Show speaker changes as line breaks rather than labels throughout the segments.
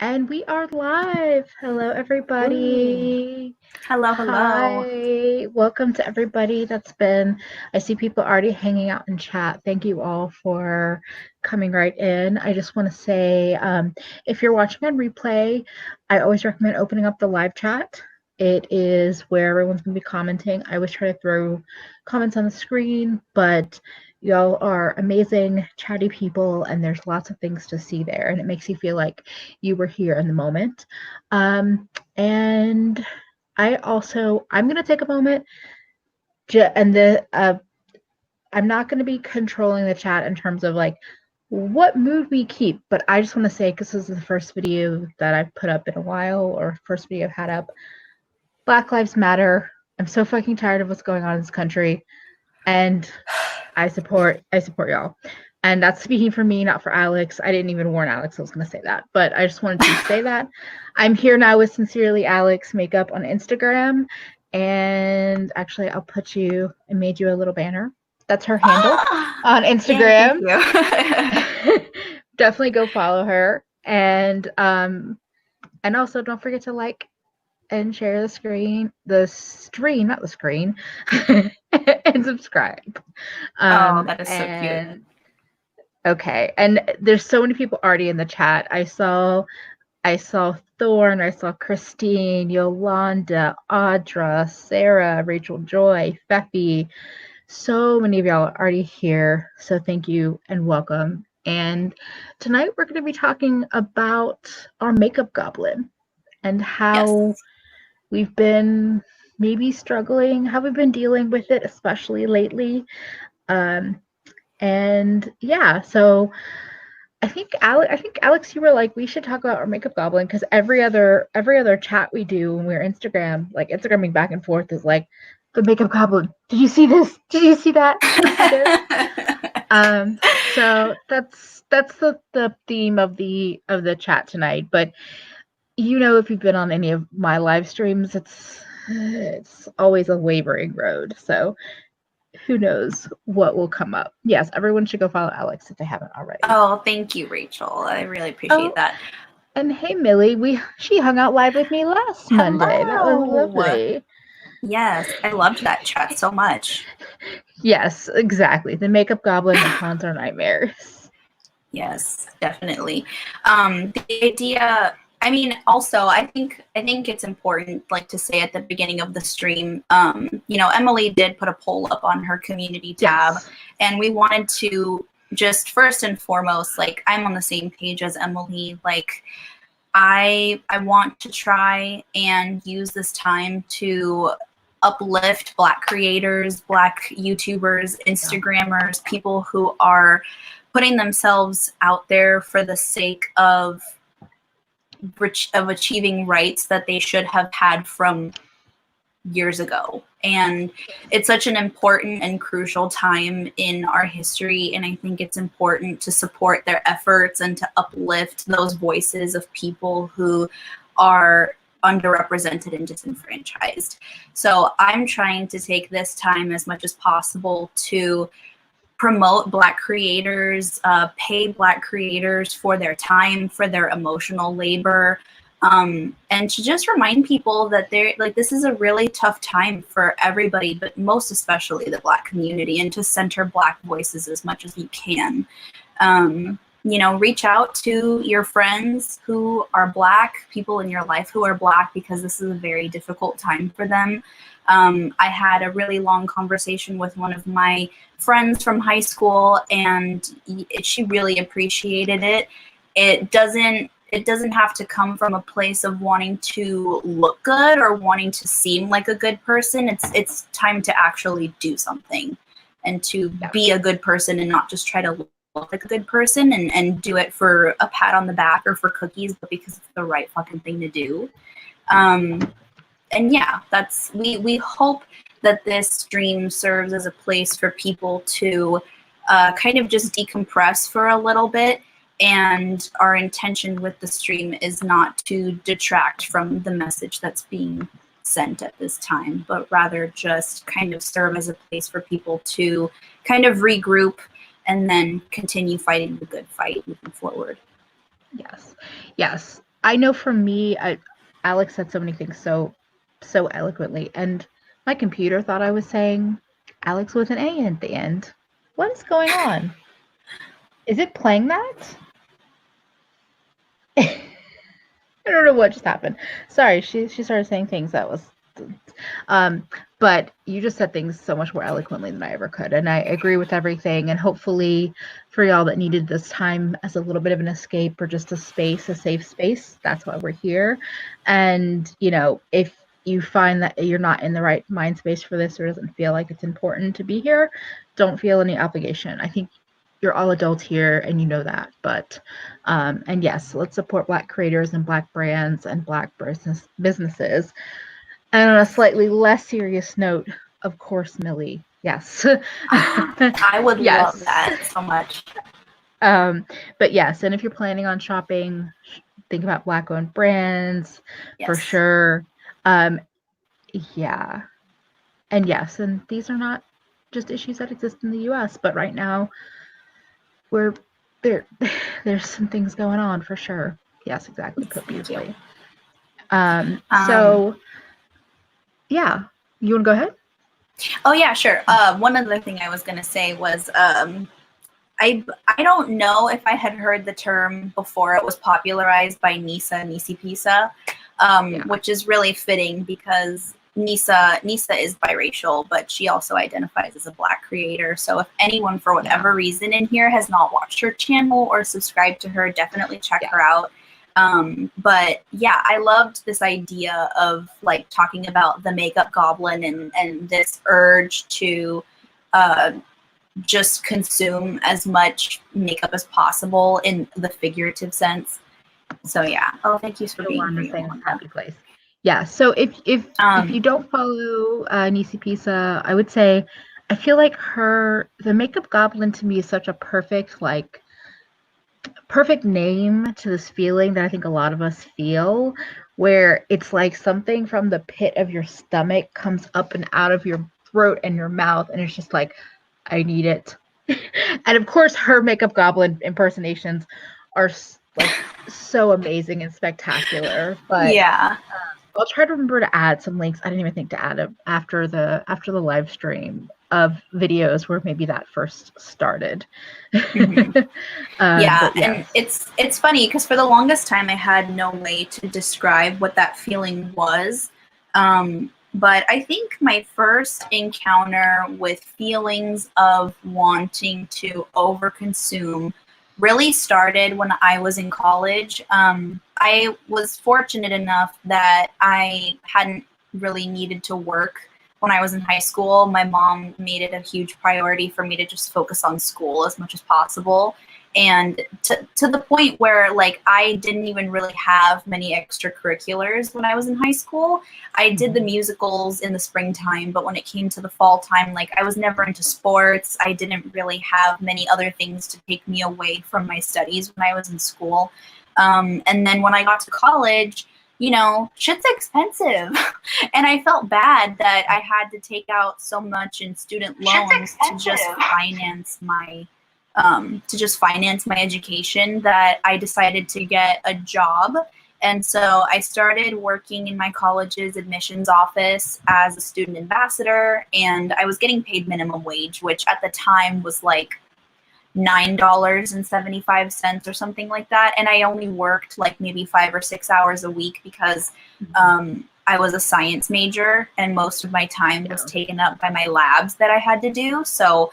And we are live. Hello,
Ooh.
everybody.
Hello.
Hi. Welcome to everybody I see people already hanging out in chat. Thank you all for coming right in. I just want to say if you're watching on replay, I always recommend opening up the live chat. It is where everyone's going to be commenting. I always try to throw comments on the screen, but y'all are amazing, chatty people, and there's lots of things to see there, and it makes you feel like you were here in the moment. And I'm going to take a moment, I'm not going to be controlling the chat in terms of like what mood we keep, but I just want to say, because this is the first video that I've put up in a while, or first video I've had up, Black Lives Matter. I'm so fucking tired of what's going on in this country, and I support y'all. And that's speaking for me, not for Alex. I didn't even warn Alex I was going to say that, but I just wanted to say that. I'm here now with Sincerely Alex Makeup on Instagram. And actually, I made you a little banner. That's her handle on
Yay, thank
Instagram.
you.
Definitely go follow her. And also don't forget to like and share not the screen, and subscribe.
That is so cute.
And okay, and there's so many people already in the chat. I saw Thorn, I saw Christine, Yolanda, Audra, Sarah, Rachel Joy, Feffy. So many of y'all are already here. So thank you and welcome. And tonight we're going to be talking about our makeup goblin and how we've been maybe struggling, how we've been dealing with it, especially lately. And yeah, so I think Alex, you were like, we should talk about our makeup goblin, because every other chat we do when we're Instagramming back and forth is like, the makeup goblin. Did you see this? Did you see that? Did you see this? So that's the theme of the chat tonight. But if you've been on any of my live streams, it's always a wavering road. So who knows what will come up. Yes, everyone should go follow Alex if they haven't already.
Oh, thank you, Rachel. I really appreciate that.
And hey, Millie, she hung out live with me last Monday. That was lovely.
Yes, I loved that chat so much.
Yes, exactly. The makeup goblin haunts our nightmares.
Yes, definitely. The idea, I mean, also, I think it's important, like, to say at the beginning of the stream, Emily did put a poll up on her community tab, and we wanted to just first and foremost, like, I'm on the same page as Emily. Like, I want to try and use this time to uplift Black creators, Black YouTubers, Instagrammers, people who are putting themselves out there for the sake of achieving rights that they should have had from years ago. And it's such an important and crucial time in our history, and I think it's important to support their efforts and to uplift those voices of people who are underrepresented and disenfranchised. So I'm trying to take this time as much as possible to promote Black creators, pay Black creators for their time, for their emotional labor, and to just remind people that this is a really tough time for everybody, but most especially the Black community, and to center Black voices as much as you can. Reach out to your friends who are Black, people in your life who are Black, because this is a very difficult time for them. I had a really long conversation with one of my friends from high school, and she really appreciated it. It doesn't have to come from a place of wanting to look good or wanting to seem like a good person. It's time to actually do something and to be a good person, and not just try to look like a good person and do it for a pat on the back or for cookies, but because it's the right fucking thing to do. And yeah, we hope that this stream serves as a place for people to kind of just decompress for a little bit. And our intention with the stream is not to detract from the message that's being sent at this time, but rather just kind of serve as a place for people to kind of regroup and then continue fighting the good fight moving forward.
Yes. I know for me, Alex said so many things so eloquently, and my computer thought I was saying Alex with an A at the end. What is going on? Is it playing that? I don't know what just happened. Sorry, she started saying things that was but you just said things so much more eloquently than I ever could, and I agree with everything. And hopefully for y'all that needed this time as a little bit of an escape or just a safe space, that's why we're here. And if you find that you're not in the right mind space for this or doesn't feel like it's important to be here, don't feel any obligation. I think you're all adults here and you know that. But and yes, let's support Black creators and Black brands and Black businesses. And on a slightly less serious note, of course, Millie. Yes.
I would
yes.
love that so much.
But yes, and if you're planning on shopping, think about Black-owned brands for sure. Yeah. And yes, and these are not just issues that exist in the U.S., but right now there's some things going on for sure. Yes, exactly. Put beautifully. So yeah, you want to go ahead?
Oh yeah, sure. One other thing I was gonna say was I don't know if I had heard the term before it was popularized by Nisi Pisa, which is really fitting because Nisa is biracial, but she also identifies as a Black creator. So if anyone, for whatever reason in here, has not watched her channel or subscribed to her, definitely check her out. But yeah, I loved this idea of like talking about the makeup goblin and this urge to just consume as much makeup as possible in the figurative sense. So yeah. Oh, thank you for being
here. Happy place. Yeah. So if you don't follow Nisi Pisa, I would say I feel like the makeup goblin to me is such a perfect name to this feeling that I think a lot of us feel, where it's like something from the pit of your stomach comes up and out of your throat and your mouth, and it's just like, I need it. And of course, her makeup goblin impersonations are like so amazing and spectacular. But
yeah,
I'll try to remember to add some links. I didn't even think to add it after the live stream of videos where maybe that first started.
Mm-hmm. Yeah, and it's funny because for the longest time I had no way to describe what that feeling was. But I think my first encounter with feelings of wanting to overconsume really started when I was in college. I was fortunate enough that I hadn't really needed to work when I was in high school. My mom made it a huge priority for me to just focus on school as much as possible. And to the point where like I didn't even really have many extracurriculars when I was in high school. I did the musicals in the springtime, but when it came to the fall time, like I was never into sports. I didn't really have many other things to take me away from my studies when I was in school. And then when I got to college, shit's expensive. And I felt bad that I had to take out so much in student loans to just finance my education that I decided to get a job. And so I started working in my college's admissions office as a student ambassador, and I was getting paid minimum wage, which at the time was like $9.75 or something like that. And I only worked like maybe 5 or 6 hours a week because I was a science major and most of my time was taken up by my labs that I had to do. So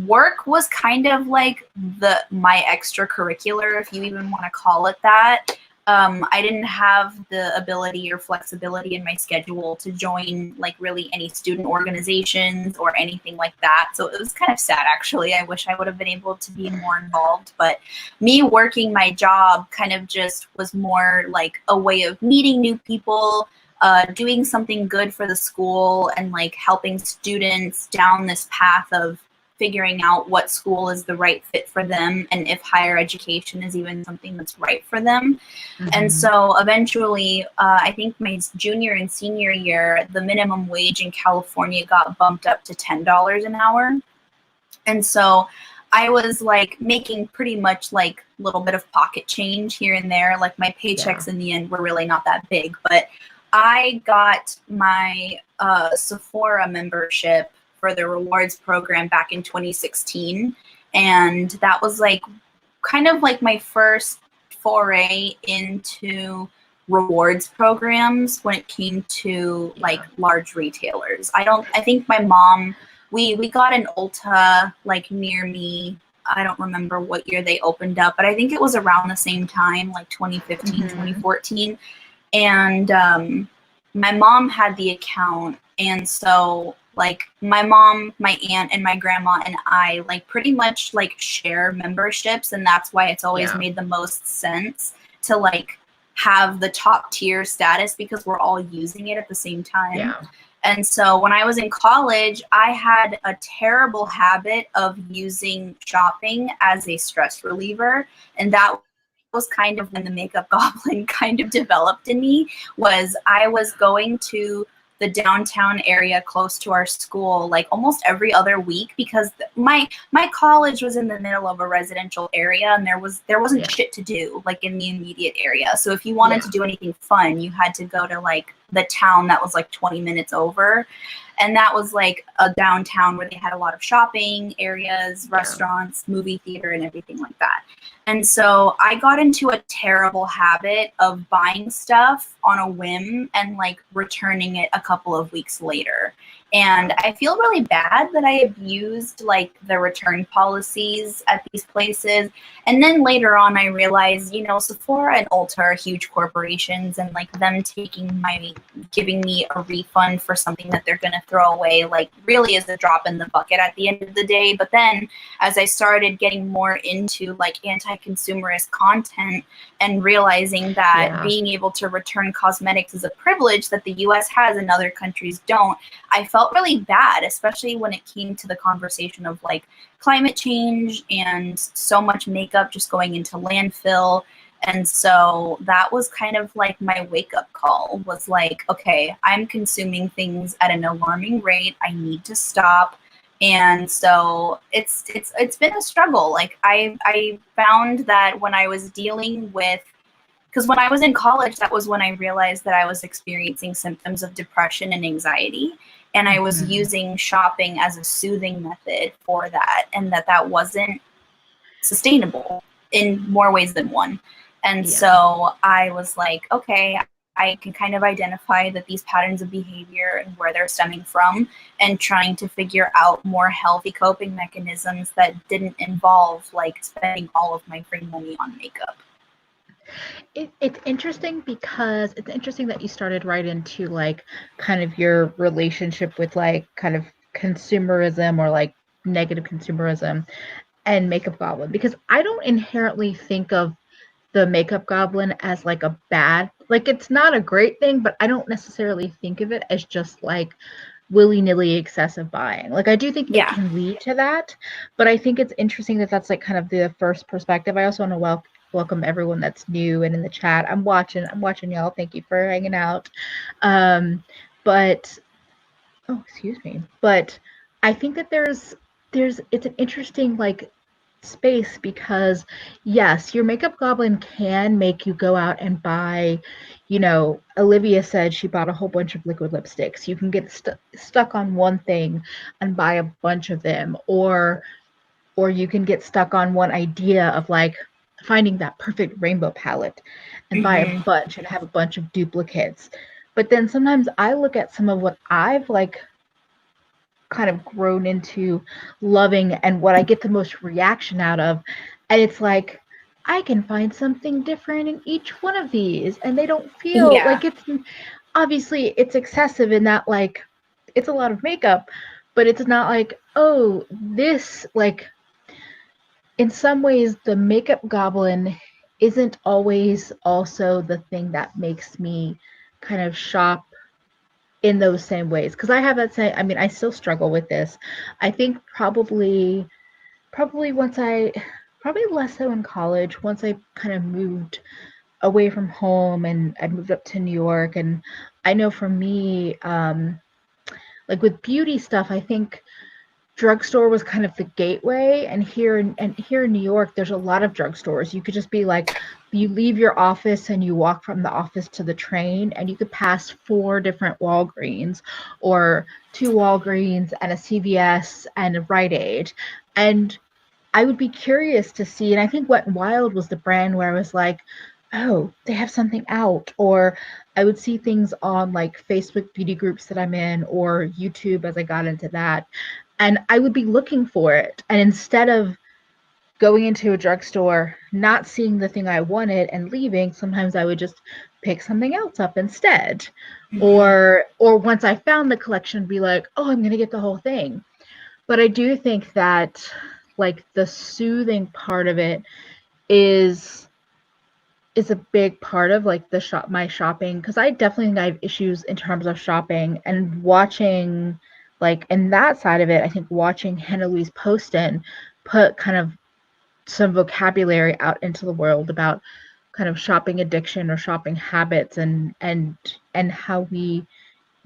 work was kind of like my extracurricular, if you even want to call it that. I didn't have the ability or flexibility in my schedule to join like really any student organizations or anything like that. So it was kind of sad, actually. I wish I would have been able to be more involved. But me working my job kind of just was more like a way of meeting new people, doing something good for the school, and like helping students down this path of figuring out what school is the right fit for them and if higher education is even something that's right for them. And so eventually, I think my junior and senior year, the minimum wage in California got bumped up to $10 an hour. And so I was like making pretty much like a little bit of pocket change here and there. Like my paychecks in the end were really not that big, but I got my Sephora membership for the rewards program back in 2016. And that was like kind of like my first foray into rewards programs when it came to like large retailers. I think my mom, we got an Ulta like near me. I don't remember what year they opened up, but I think it was around the same time, like 2015, 2014. And my mom had the account, and so like my mom, my aunt, and my grandma and I like pretty much like share memberships, and that's why it's always made the most sense to like have the top tier status because we're all using it at the same time. And so when I was in college, I had a terrible habit of using shopping as a stress reliever, and that was kind of when the makeup goblin kind of developed in me. Was I was going to the downtown area close to our school like almost every other week because my college was in the middle of a residential area, and there wasn't shit to do like in the immediate area. So if you wanted to do anything fun, you had to go to like the town that was like 20 minutes over, and that was like a downtown where they had a lot of shopping areas, restaurants, movie theater, and everything like that. And so I got into a terrible habit of buying stuff on a whim and like returning it a couple of weeks later. And I feel really bad that I abused like the return policies at these places. And then later on, I realized, you know, Sephora and Ulta are huge corporations, and like them giving me a refund for something that they're going to throw away, like really is a drop in the bucket at the end of the day. But then as I started getting more into like anti-consumerist content and realizing that being able to return cosmetics is a privilege that the US has and other countries don't, I felt really bad, especially when it came to the conversation of like climate change and so much makeup just going into landfill. And so that was kind of like my wake up call, was like, okay, I'm consuming things at an alarming rate. I need to stop. And so it's been a struggle. Like I found that when I was dealing with, because when I was in college, that was when I realized that I was experiencing symptoms of depression and anxiety. And I was using shopping as a soothing method for that, and that wasn't sustainable in more ways than one. And so I was like, okay, I can kind of identify that these patterns of behavior and where they're stemming from, and trying to figure out more healthy coping mechanisms that didn't involve like spending all of my free money on makeup.
It's interesting because it's interesting that you started right into like kind of your relationship with like kind of consumerism or like negative consumerism and Makeup Goblin, because I don't inherently think of the Makeup Goblin as like a bad, like it's not a great thing, but I don't necessarily think of it as just like willy-nilly excessive buying. Like I do think it can lead to that, but I think it's interesting that that's like kind of the first perspective. I also want to welcome everyone that's new and in the chat. I'm watching y'all. Thank you for hanging out. But excuse me. But I think that there's it's an interesting like space, because yes, your Makeup Goblin can make you go out and buy, you know, Olivia said she bought a whole bunch of liquid lipsticks. You can get stuck on one thing and buy a bunch of them, or you can get stuck on one idea of like finding that perfect rainbow palette and buy a bunch and have a bunch of duplicates. But then sometimes I look at some of what I've like kind of grown into loving and what I get the most reaction out of, and it's like I can find something different in each one of these, and they don't feel like it's obviously it's excessive in that like it's a lot of makeup, but it's not like, oh, this like, in some ways the Makeup Goblin isn't always also the thing that makes me kind of shop in those same ways, because I have that same, I mean, I still struggle with this. I think probably once probably less so in college, once I kind of moved away from home and I moved up to New York. And I know for me, like with beauty stuff, I think drugstore was kind of the gateway, and here in New York there's a lot of drugstores. You could just be like, you leave your office and you walk from the office to the train, and you could pass 4 different Walgreens, or 2 Walgreens and a CVS and a Rite Aid. And I would be curious to see, and I think Wet n Wild was the brand where I was like, oh, they have something out. Or I would see things on like Facebook beauty groups that I'm in, or YouTube as I got into that. And I would be looking for it. And instead of going into a drugstore, not seeing the thing I wanted and leaving, sometimes I would just pick something else up instead.
Mhm.
Or once I found the collection, be like, oh, I'm gonna get the whole thing. But I do think that like the soothing part of it is a big part of like my shopping, because I definitely think I have issues in terms of shopping and watching, like, in that side of it. I think watching Hannah Louise Poston put kind of some vocabulary out into the world about kind of shopping addiction or shopping habits, and how we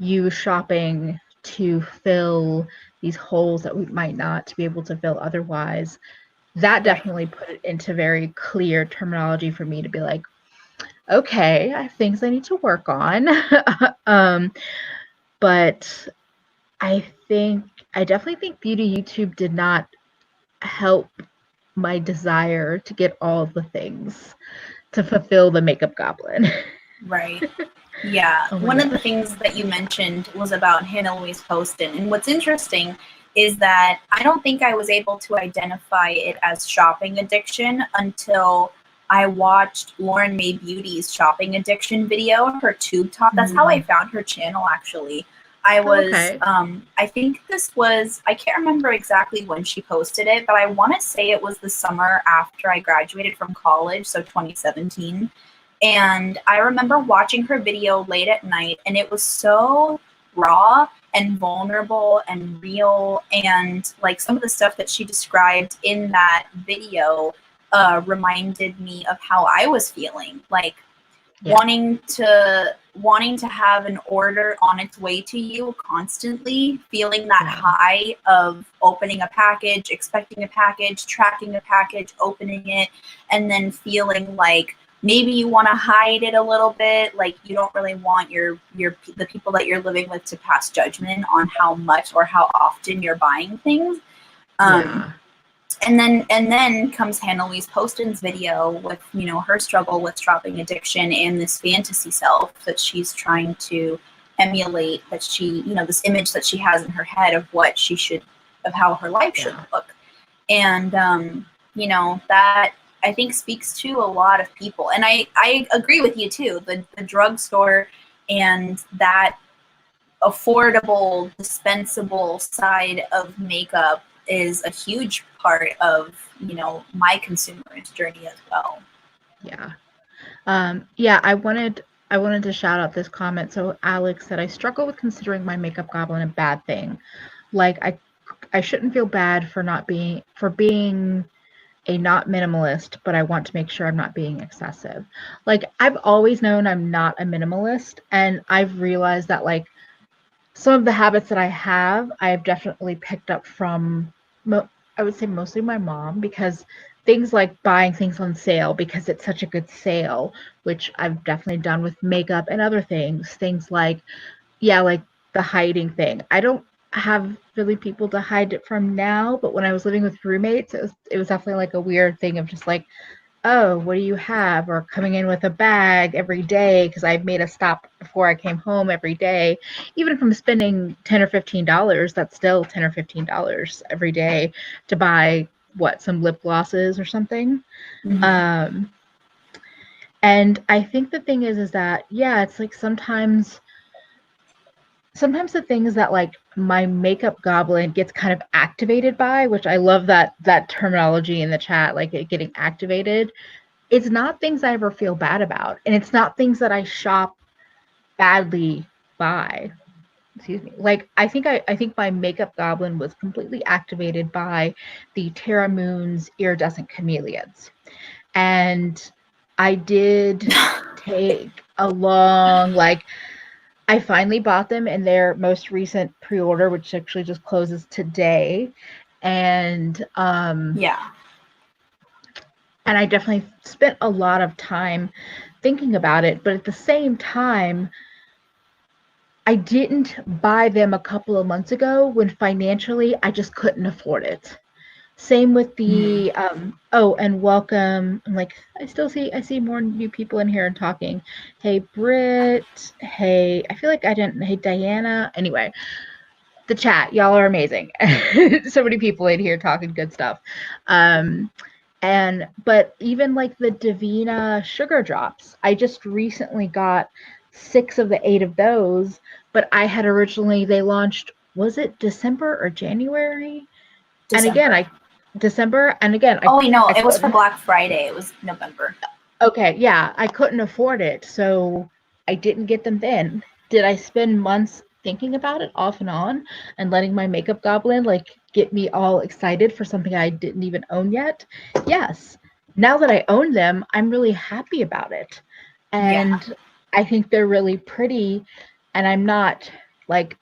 use shopping to fill these holes that we might not be able to fill otherwise. That definitely put it into very clear terminology for me to be like, okay, I have things I need to work on. But I definitely think beauty YouTube did not help my desire to get all of the things to fulfill the makeup goblin.
Right. Yeah.
Oh my
One of the
gosh.
things that you mentioned was about Hannah Louise Poston. And what's interesting is that I don't think I was able to identify it as shopping addiction until I watched Lauren May Beauty's shopping addiction video, her tube top. That's how I found her channel, actually. I was,
Okay.
I think this was, I can't remember exactly when she posted it, but I want to say it was the summer after I graduated from college, so 2017. And I remember watching her video late at night, and it was so raw and vulnerable and real. And like some of the stuff that she described in that video reminded me of how I was feeling, like wanting to have an order on its way to you constantly, feeling that high of opening a package, expecting a package, tracking a package, opening it, and then feeling like maybe you want to hide it a little bit, like you don't really want the people that you're living with to pass judgment on how much or how often you're buying things. And then comes Hannah Louise Poston's video with, you know, her struggle with shopping addiction and this fantasy self that she's trying to emulate, that she, you know, this image that she has in her head of what she should, of how her life should look. And, you know, that I think speaks to a lot of people. And I agree with you too. The drugstore and that affordable, dispensable side of makeup is a huge part of, you know, my consumerist journey as well.
Yeah, I wanted to shout out this comment. So Alex said, I struggle with considering my makeup goblin a bad thing. Like I shouldn't feel bad for being a not minimalist, but I want to make sure I'm not being excessive. Like, I've always known I'm not a minimalist, and I've realized that like some of the habits that I have, I've definitely picked up from, I would say mostly my mom, because things like buying things on sale because it's such a good sale, which I've definitely done with makeup and other things. Things like, like the hiding thing. I don't have really people to hide it from now, but when I was living with roommates, it was definitely like a weird thing of just like, oh, what do you have? Or coming in with a bag every day because I made a stop before I came home every day. Even from spending $10 or $15, that's still $10 or $15 every day to buy some lip glosses or something.
Mm-hmm.
And I think the thing is that, it's like sometimes the things that like my makeup goblin gets kind of activated by, which I love that terminology in the chat, like it getting activated. It's not things I ever feel bad about, and it's not things that I shop badly by. Excuse me. Like I think my makeup goblin was completely activated by the Terra Moon's iridescent camellias. And I did take a long, like, I finally bought them in their most recent pre-order, which actually just closes today. And
Yeah.
and I definitely spent a lot of time thinking about it, but at the same time, I didn't buy them a couple of months ago when financially I just couldn't afford it. Same with
Mhm.
the oh, and welcome. I'm like, I see more new people in here and talking. Hey Britt, hey, I feel like I didn't hey Diana. Anyway, the chat, y'all are amazing. So many people in here talking good stuff. Um and but even like the Divina sugar drops, I just recently got 6 of the 8 of those, but I had originally they launched, was it December or January? And again,
December.
I
Oh wait, no, it was for
couldn't.
Black Friday. It was November.
Okay, yeah, I couldn't afford it, so I didn't get them then. Did I spend months thinking about it off and on and letting my makeup goblin like get me all excited for something I didn't even own yet? Yes. Now that I own them, I'm really happy about it.
Yeah.
And I think they're really pretty, and I'm not like,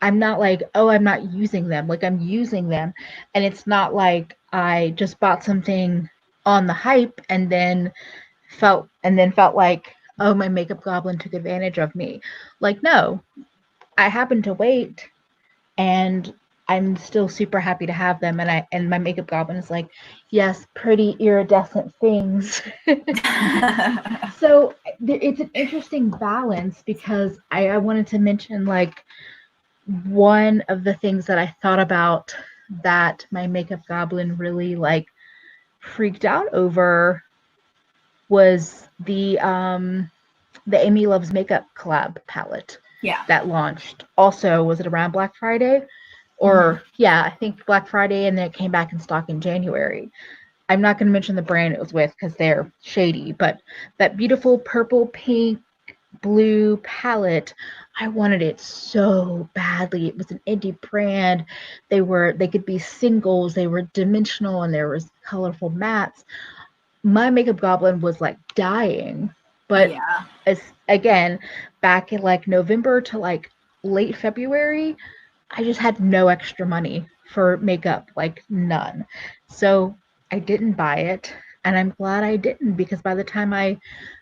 oh, I'm not using them. Like I'm using them, and it's not like I just bought something on the hype and then felt like, oh, my makeup goblin took advantage of me. Like, no, I happened to wait, and I'm still super happy to have them. And my makeup goblin is like, yes, pretty iridescent things. So it's an interesting balance because I wanted to mention like one of the things that I thought about that my makeup goblin really like freaked out over was the Amy Loves Makeup collab palette
Yeah.
that launched. Also, was it around Black Friday?
Hmm.
Or yeah, I think Black Friday, and then it came back in stock in January. I'm not going to mention the brand it was with because they're shady, but that beautiful purple, pink, blue palette, I wanted it so badly. It was an indie brand. They could be singles, they were dimensional, and there was colorful mattes. My makeup goblin was like dying, but
Yeah.
as again, back in like November to like late February, I just had no extra money for makeup, like none. So I didn't buy it, and I'm glad I didn't because by the time I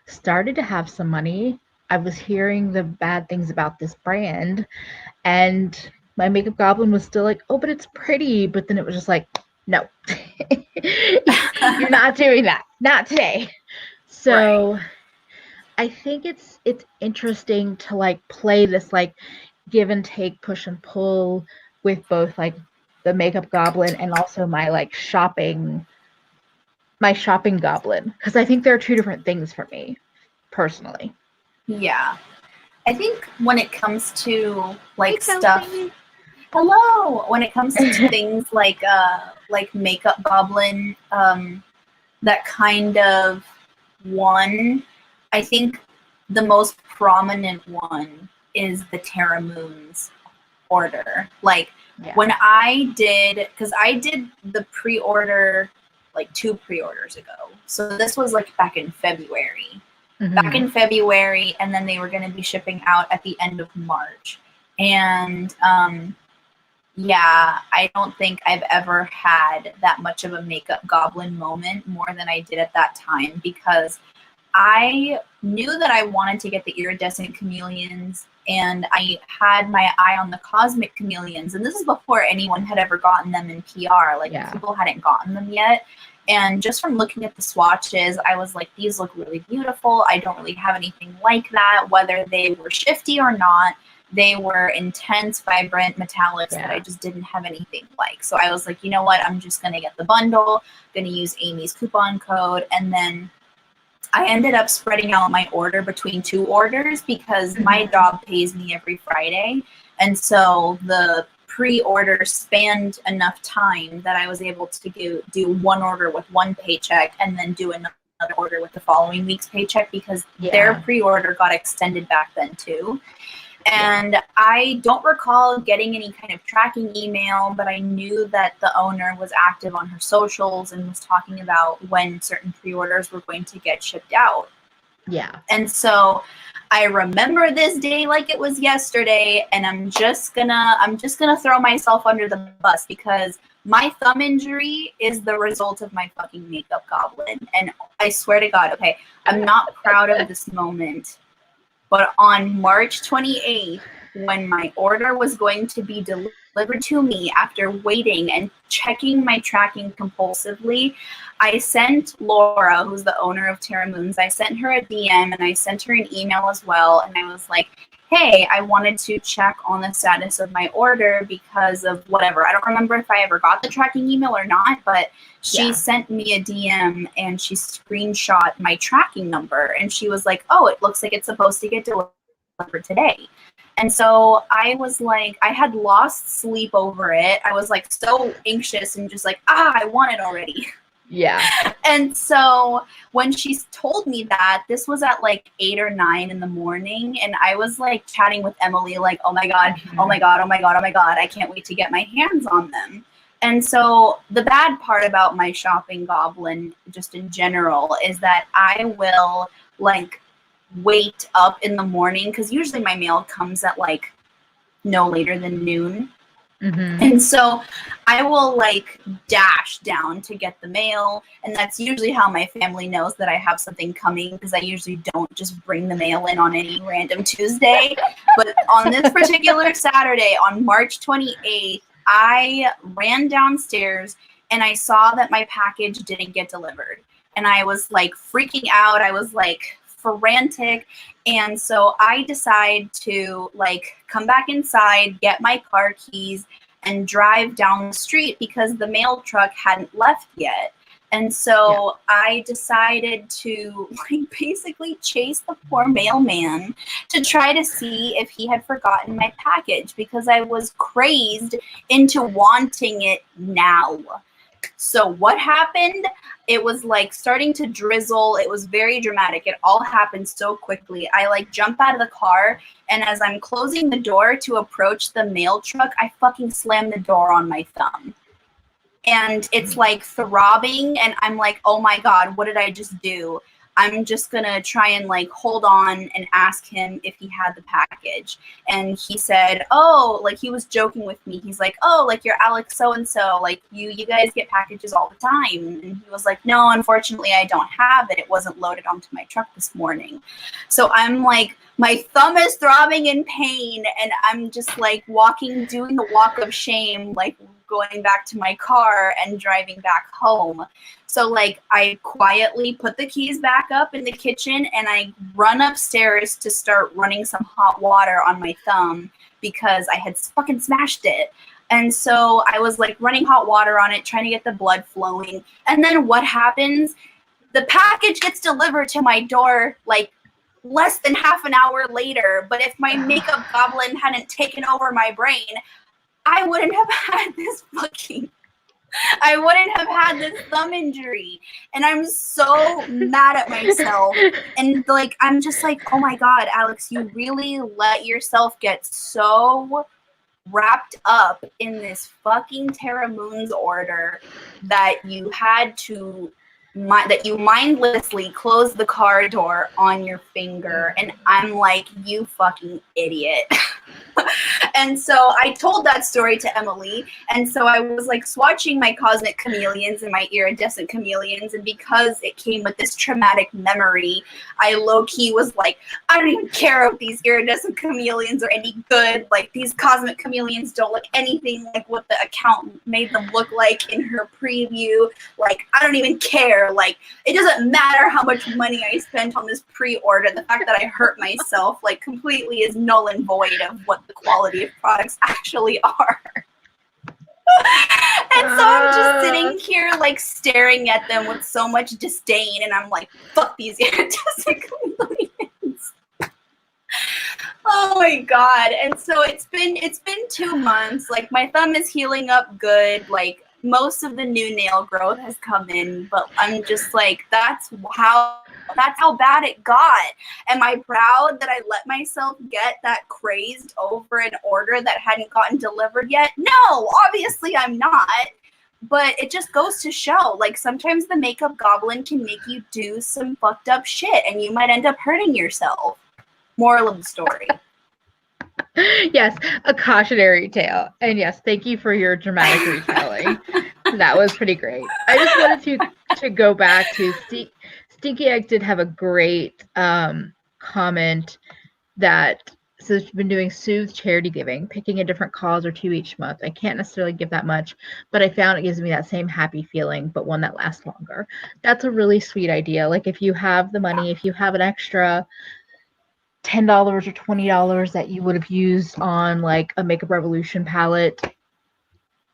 started to have some money, I was hearing the bad things about this brand, and my makeup goblin was still like, "Oh, but it's pretty." But then it was just like, "No. You're not doing that. Not today."
Right.
So I think it's interesting to like play this like give and take, push and pull with both like the makeup goblin and also my shopping goblin because I think there are two different things for me personally.
Yeah. I think when it comes to
Hey
like stuff,
Kelsey.
hello, when it comes to things like makeup goblin, that kind of one, I think the most prominent one is the Terra Moons order. Like
Yeah.
when I did, because I did the pre-order like 2 pre-orders ago. So this was like back in February. Back
Mm-hmm.
in February, and then they were going to be shipping out at the end of March. And yeah, I don't think I've ever had that much of a makeup goblin moment more than I did at that time because I knew that I wanted to get the iridescent chameleons and I had my eye on the cosmic chameleons. And this is before anyone had ever gotten them in PR. Like
Yeah.
people hadn't gotten them yet. And just from looking at the swatches, I was like, these look really beautiful. I don't really have anything like that, whether they were shifty or not. They were intense, vibrant metallics that I just didn't have anything like. So I was like, you know what? I'm just going to get the bundle, going to use Amy's coupon code. And then I ended up spreading out my order between 2 orders because my job pays me every Friday. And so the pre-order spanned enough time that I was able to do one order with one paycheck and then do another order with the following week's paycheck because their pre-order got extended back then too. And I don't recall getting any kind of tracking email, but I knew that the owner was active on her socials and was talking about when certain pre-orders were going to get shipped out.
Yeah.
And so I remember this day like it was yesterday, and I'm just gonna throw myself under the bus because my thumb injury is the result of my fucking makeup goblin. And I swear to God, okay, I'm not proud of this moment, but on March 28th, when my order was going to be delivered to me after waiting and checking my tracking compulsively, I sent Laura, who's the owner of Terra Moons, I sent her a DM and I sent her an email as well. And I was like, hey, I wanted to check on the status of my order because of whatever. I don't remember if I ever got the tracking email or not, but she sent me a DM and she screenshot my tracking number. And she was like, oh, it looks like it's supposed to get delivered today. And so I was like, I had lost sleep over it. I was like so anxious and just like, I want it already.
Yeah.
And so when she told me that, this was at like 8 or 9 in the morning, and I was like chatting with Emily, like, oh my God, oh my God, oh my God, oh my God, I can't wait to get my hands on them. And so the bad part about my shopping goblin, just in general, is that I will like wait up in the morning, because usually my mail comes at like no later than noon.
Mm-hmm.
And so I will like dash down to get the mail. And that's usually how my family knows that I have something coming, because I usually don't just bring the mail in on any random Tuesday. But on this particular Saturday, on March 28th, I ran downstairs and I saw that my package didn't get delivered. And I was like freaking out. I was like frantic. And so I decide to like come back inside, get my car keys, and drive down the street because the mail truck hadn't left yet. And so I decided to like basically chase the poor mailman to try to see if he had forgotten my package, because I was crazed into wanting it now. So what happened? It was like starting to drizzle. It was very dramatic. It all happened so quickly. I like jump out of the car, and as I'm closing the door to approach the mail truck, I fucking slam the door on my thumb. And it's like throbbing, and I'm like, oh my God, what did I just do? I'm just gonna try and like hold on and ask him if he had the package. And he said, oh, like he was joking with me. He's like, oh, like you're Alex so-and-so, like you guys get packages all the time. And he was like, no, unfortunately I don't have it. It wasn't loaded onto my truck this morning. So I'm like, my thumb is throbbing in pain, and I'm just like doing the walk of shame, like going back to my car and driving back home. So like I quietly put the keys back up in the kitchen and I run upstairs to start running some hot water on my thumb because I had fucking smashed it. And so I was like running hot water on it, trying to get the blood flowing. And then what happens? The package gets delivered to my door like less than half an hour later. But if my makeup goblin hadn't taken over my brain, I wouldn't have had this thumb injury. And I'm so mad at myself. And like, I'm just like, oh my God, Alex, you really let yourself get so wrapped up in this fucking Terra Moons order that you had to that you mindlessly closed the car door on your finger. And I'm like, you fucking idiot. And so I told that story to Emily. And so I was like swatching my cosmic chameleons and my iridescent chameleons. And because it came with this traumatic memory, I low-key was like, I don't even care if these iridescent chameleons are any good. Like, these cosmic chameleons don't look anything like what the account made them look like in her preview. Like, I don't even care. Like, it doesn't matter how much money I spent on this pre-order. The fact that I hurt myself like completely is null and void of what the quality of products actually are. And so I'm just sitting here like staring at them with so much disdain, and I'm like, fuck these iridescent chameleons. Oh my God. And so it's been 2 months. Like, my thumb is healing up good. Like, most of the new nail growth has come in, but I'm just like, that's how bad it got. Am I proud that I let myself get that crazed over an order that hadn't gotten delivered yet? No, obviously I'm not. But it just goes to show, like, sometimes the makeup goblin can make you do some fucked up shit, and you might end up hurting yourself. Moral of the story.
Yes, a cautionary tale. And yes, thank you for your dramatic retelling. That was pretty great. I just wanted to go back to Stinky Egg did have a great comment that says she's been doing Soothe charity giving, picking a different cause or two each month. I can't necessarily give that much, but I found it gives me that same happy feeling, but one that lasts longer. That's a really sweet idea. Like if you have the money, if you have an extra $10 or $20 that you would have used on like a Makeup Revolution palette,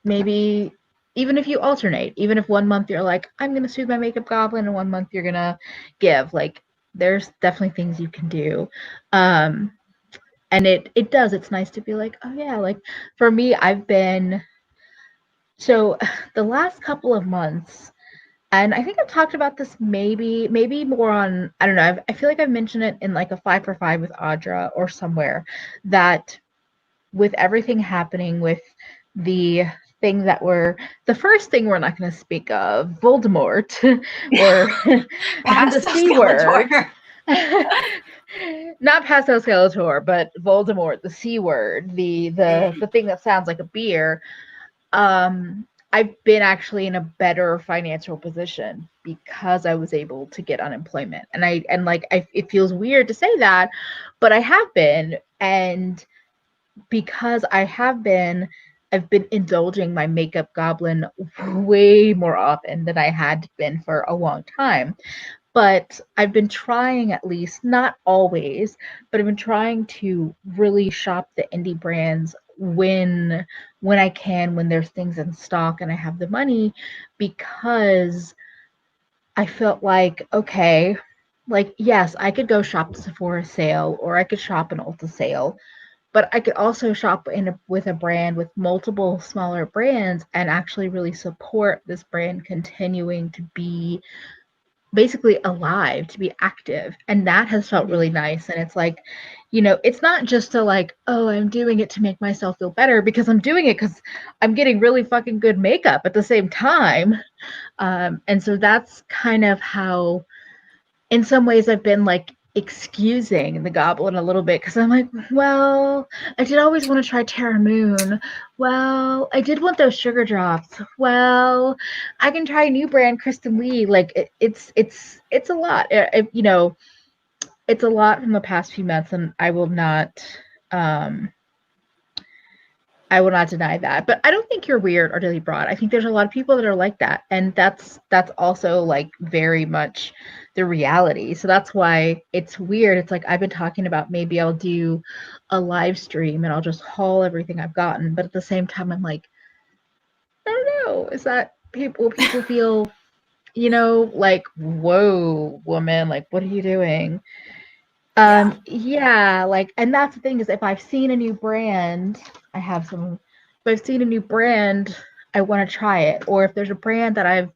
maybe even if you alternate, even if 1 month you're like, I'm gonna soothe my makeup goblin, and 1 month you're gonna give, like there's definitely things you can do. And it does, it's nice to be like, oh yeah, like for me, I've been so the last couple of months, and I think I've talked about this maybe more on, I don't know, I feel like I've mentioned it in like a 5 for 5 with Audra or somewhere, that with everything happening with the thing that the first thing we're not going to speak of, Voldemort, or the C word. Not Pastel Skeletor, but Voldemort, the C word, the thing that sounds like a beer. I've been actually in a better financial position because I was able to get unemployment. And it feels weird to say that, but I have been. And because I've been indulging my makeup goblin way more often than I had been for a long time. But I've been trying, at least, not always, but I've been trying to really shop the indie brands when I can, when there's things in stock and I have the money, because I felt like, okay, like, yes, I could go shop the Sephora sale or I could shop an Ulta sale, but I could also shop with a brand, with multiple smaller brands, and actually really support this brand continuing to be basically alive, to be active. And that has felt really nice. And it's like, it's not just to like, oh, I'm doing it to make myself feel better, because I'm doing it because I'm getting really fucking good makeup at the same time. And so that's kind of how, in some ways, I've been like excusing the goblin a little bit, because I'm like, well, I did always want to try Terra Moon. Well, I did want those sugar drops. Well, I can try a new brand, Kristen Lee. Like it's a lot. It's a lot from the past few months, and I will not deny that. But I don't think you're weird or really broad. I think there's a lot of people that are like that, and that's also like very much the reality. So that's why it's weird. It's like I've been talking about, maybe I'll do a live stream and I'll just haul everything I've gotten, but at the same time I'm like, I don't know, is that people feel, like, whoa, woman, like, what are you doing? Yeah, like, and that's the thing, is if I've seen a new brand, if I've seen a new brand, I want to try it. Or if there's a brand that I've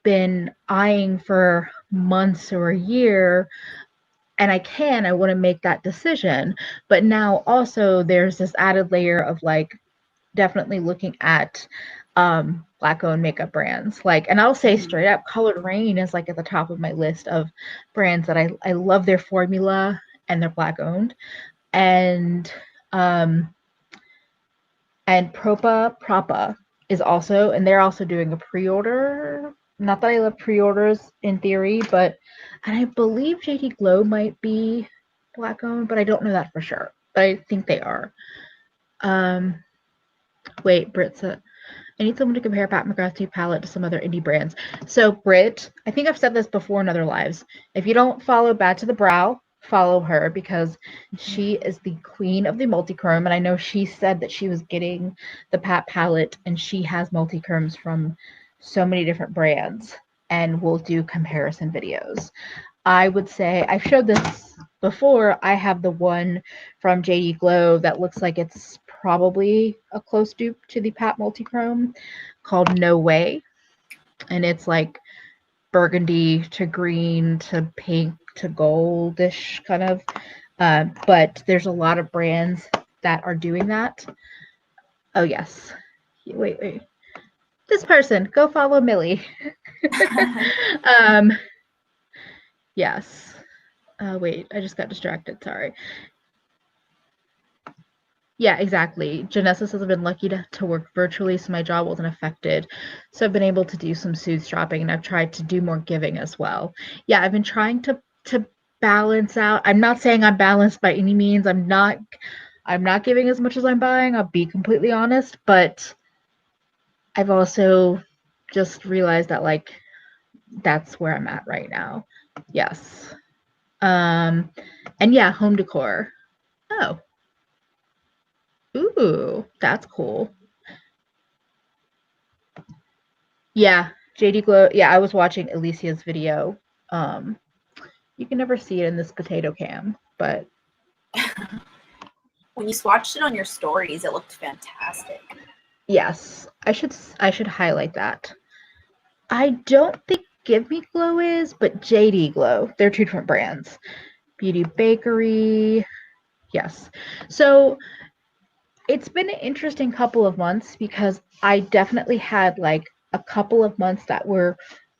been eyeing for months or a year, and I want to make that decision. But now also there's this added layer of like definitely looking at Black owned makeup brands. Like, and I'll say straight up, Colored Rain is like at the top of my list of brands that I love their formula, and they're Black owned. And Propa is also, and they're also doing a pre-order. Not that I love pre-orders in theory, and I believe JD Glow might be Black owned, but I don't know that for sure. But I think they are. Wait, Britt said, I need someone to compare Pat McGrath's new palette to some other indie brands. So, Britt, I think I've said this before in other lives. If you don't follow Bad to the Brow, follow her, because she is the queen of the multichrome. And I know she said that she was getting the Pat palette, and she has multichromes from so many different brands, and will do comparison videos. I would say, I've showed this before, I have the one from JD Glow that looks like it's probably a close dupe to the Pat multichrome, called No Way. And it's like burgundy to green to pink to goldish kind of. But there's a lot of brands that are doing that. Oh, yes. Wait. This person, go follow Millie. Yes. Wait, I just got distracted. Sorry. Yeah, exactly. Janessa says I've been lucky to work virtually, so my job wasn't affected. So I've been able to do some Soothe shopping, and I've tried to do more giving as well. Yeah, I've been trying to balance out. I'm not saying I'm balanced by any means. I'm not giving as much as I'm buying. I'll be completely honest, but I've also just realized that like that's where I'm at right now. Yes. And yeah, home decor. Oh. Ooh, that's cool. Yeah, JD Glow. Yeah, I was watching Alicia's video. Um, you can never see it in this potato cam, but
When you swatched it on your stories, it looked fantastic.
yes, I should highlight that. I don't think Give Me Glow is, but JD Glow. They're two different brands. Beauty Bakery. Yes. So it's been an interesting couple of months because I definitely had like a couple of months that were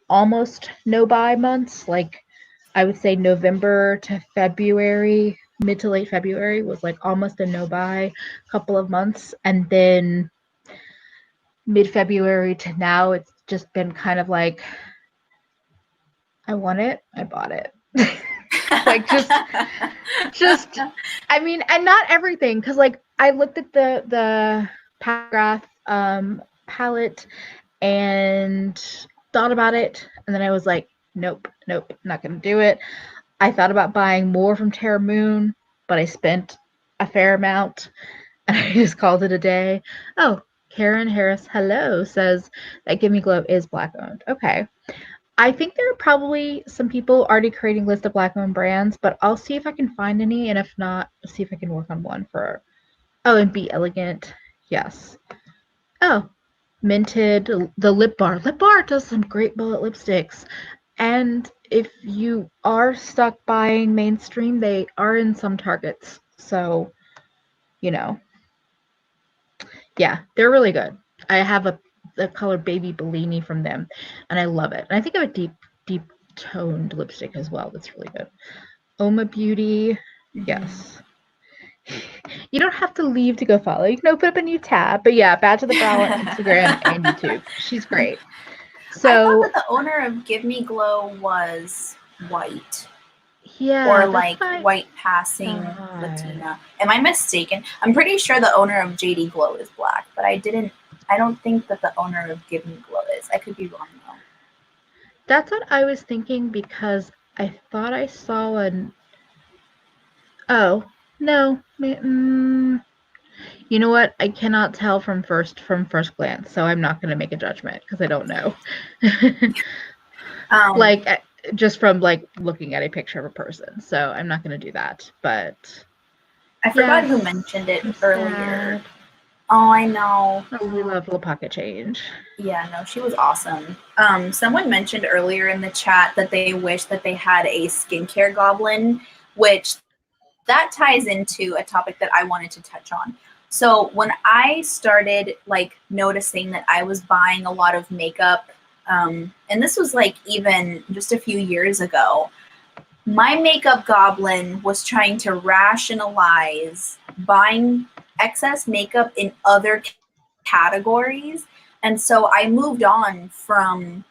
almost no buy months. Like I would say November to February, mid to late February was like almost a no buy couple of months. And then mid February to now, it's just been kind of like, I want it, I bought it. Like just I mean, and not everything, because like I looked at the paragraph palette and thought about it, and then I was like, nope, not gonna do it. I thought about buying more from Terra Moon, but I spent a fair amount and I just called it a day. Oh, Karen Harris, hello, says that Give Me Glow is black owned. Okay. I think there are probably some people already creating lists of black owned brands, but I'll see if I can find any, and if not, I'll see if I can work on one for. Oh, and Be Elegant. Yes. Oh, Minted, the Lip Bar. Lip Bar does some great bullet lipsticks. And if you are stuck buying mainstream, they are in some Targets. So, you know, yeah, they're really good. I have the color Baby Bellini from them, and I love it. And I think I have a deep toned lipstick as well. That's really good. Oma Beauty, yes. You don't have to leave to go follow. You can open up a new tab. But yeah, Bad to the Brow on Instagram and YouTube. She's great.
I thought
So
that the owner of Give Me Glow was white.
yeah,
Or
that's
like
my
white passing
God.
Latina. Am I mistaken? I'm pretty sure the owner of JD Glow is black, but I don't think that the owner of Give Me Glow is. I could be wrong though.
That's what I was thinking because I thought I saw an. Oh no, you know what? I cannot tell from first glance, so I'm not going to make a judgment because I don't know. Like just from like looking at a picture of a person, so I'm not going to do that. But
I forgot who mentioned it earlier.
Sad.
Oh, I know.
Oh, we love Little Pocket Change.
Yeah, no, she was awesome. Someone mentioned earlier in the chat that they wish that they had a skincare goblin, which that ties into a topic that I wanted to touch on. So when I started like noticing that I was buying a lot of makeup, and this was like even just a few years ago, my makeup goblin was trying to rationalize buying excess makeup in other categories. And so I moved on from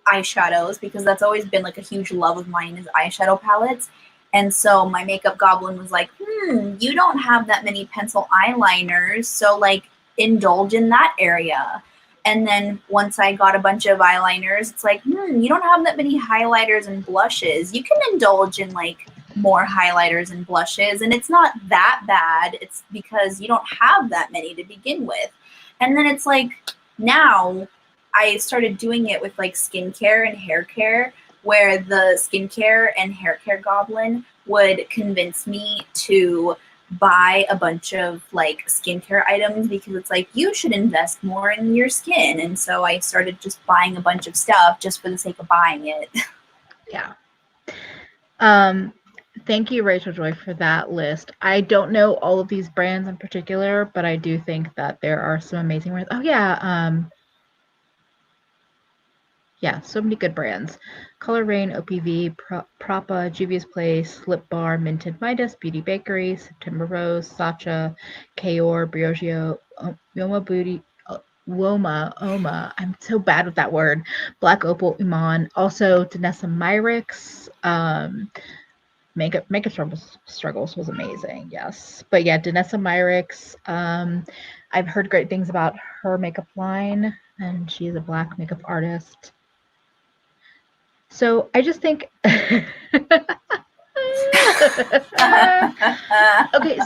eyeshadows because that's always been like a huge love of mine is eyeshadow palettes. And so my makeup goblin was like, you don't have that many pencil eyeliners, so like indulge in that area. And then once I got a bunch of eyeliners, it's like, you don't have that many highlighters and blushes. You can indulge in like more highlighters and blushes, and it's not that bad. It's because you don't have that many to begin with. And then it's like now I started doing it with like skincare and hair care, where the skincare and hair care goblin would convince me to buy a bunch of like skincare items because it's like you should invest more in your skin. And so I started just buying a bunch of stuff just for the sake of buying it.
Yeah. Thank you, Rachel Joy, for that list. I don't know all of these brands in particular, but I do think that there are some amazing brands. Oh yeah, Yeah, so many good brands. Color Rain, OPV, Propa, Juvia's Place, Lip Bar, Minted Midas, Beauty Bakery, September Rose, Sacha, Kaor, Briogeo, Yoma Booty, Woma, I'm so bad with that word. Black Opal, Iman, also Danessa Myrix, Makeup Struggles was amazing, yes. But yeah, Danessa Myrix, I've heard great things about her makeup line, and she is a black makeup artist. So I just think okay,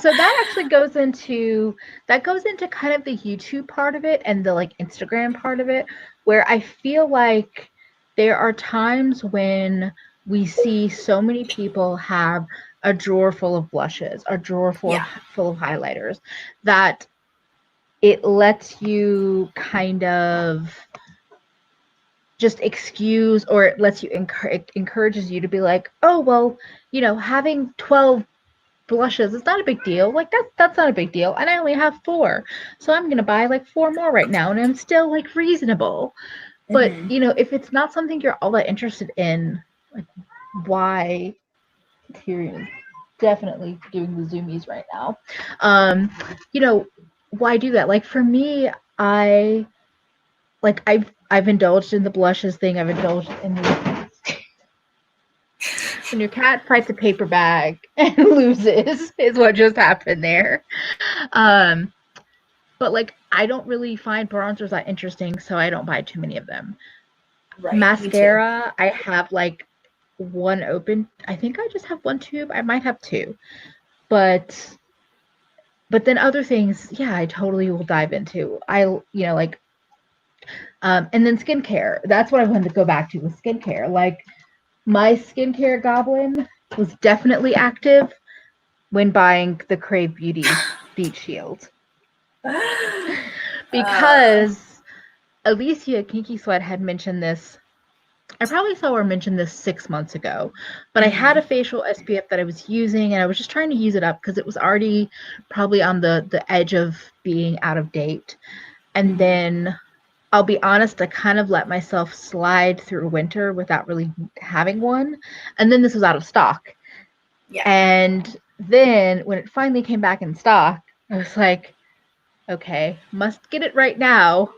so that actually goes into kind of the YouTube part of it and the like Instagram part of it, where I feel like there are times when we see so many people have a drawer full of blushes, a drawer full of highlighters, that it lets you kind of just excuse, or it lets you encourages you to be like, oh well, having 12 blushes is not a big deal. Like that's not a big deal, and I only have 4, so I'm gonna buy like 4 more right now, and I'm still like reasonable. But if it's not something you're all that interested in, like, why? Tyrion is definitely doing the zoomies right now. Why do that? Like for me, I've indulged in the blushes thing. I've indulged in the when your cat fights a paper bag and loses is what just happened there. But like I don't really find bronzers that interesting, so I don't buy too many of them.
Right.
Mascara, I have like one open. I think I just have one tube. I might have 2. But then other things, yeah, I totally will dive into. And then skincare. That's what I wanted to go back to with skincare. Like my skincare goblin was definitely active when buying the Crave Beauty Beach Shield. Because Alicia Kinky Sweat had mentioned this. I probably saw her mention this 6 months ago, but I had a facial SPF that I was using, and I was just trying to use it up because it was already probably on the edge of being out of date. And then I'll be honest, I kind of let myself slide through winter without really having one. And then this was out of stock.
Yeah.
And then when it finally came back in stock, I was like, okay, must get it right now.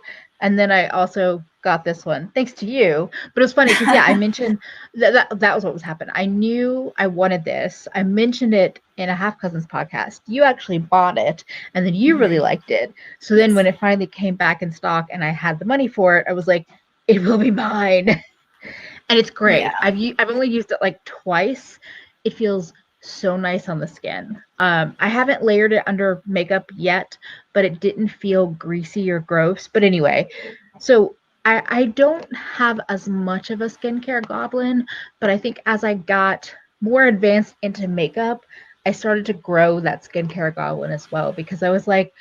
And then I also got this one thanks to you. But it was funny because I mentioned that was what was happening. I knew I wanted this. I mentioned it in a Half Cousins podcast. You actually bought it, and then you really liked it. So then when it finally came back in stock and I had the money for it, I was like, it will be mine. And it's great.
Yeah.
I've only used it like twice. It feels so nice on the skin. I haven't layered it under makeup yet, but it didn't feel greasy or gross. But anyway, so I don't have as much of a skincare goblin, but I think as I got more advanced into makeup, I started to grow that skincare goblin as well, because I was like,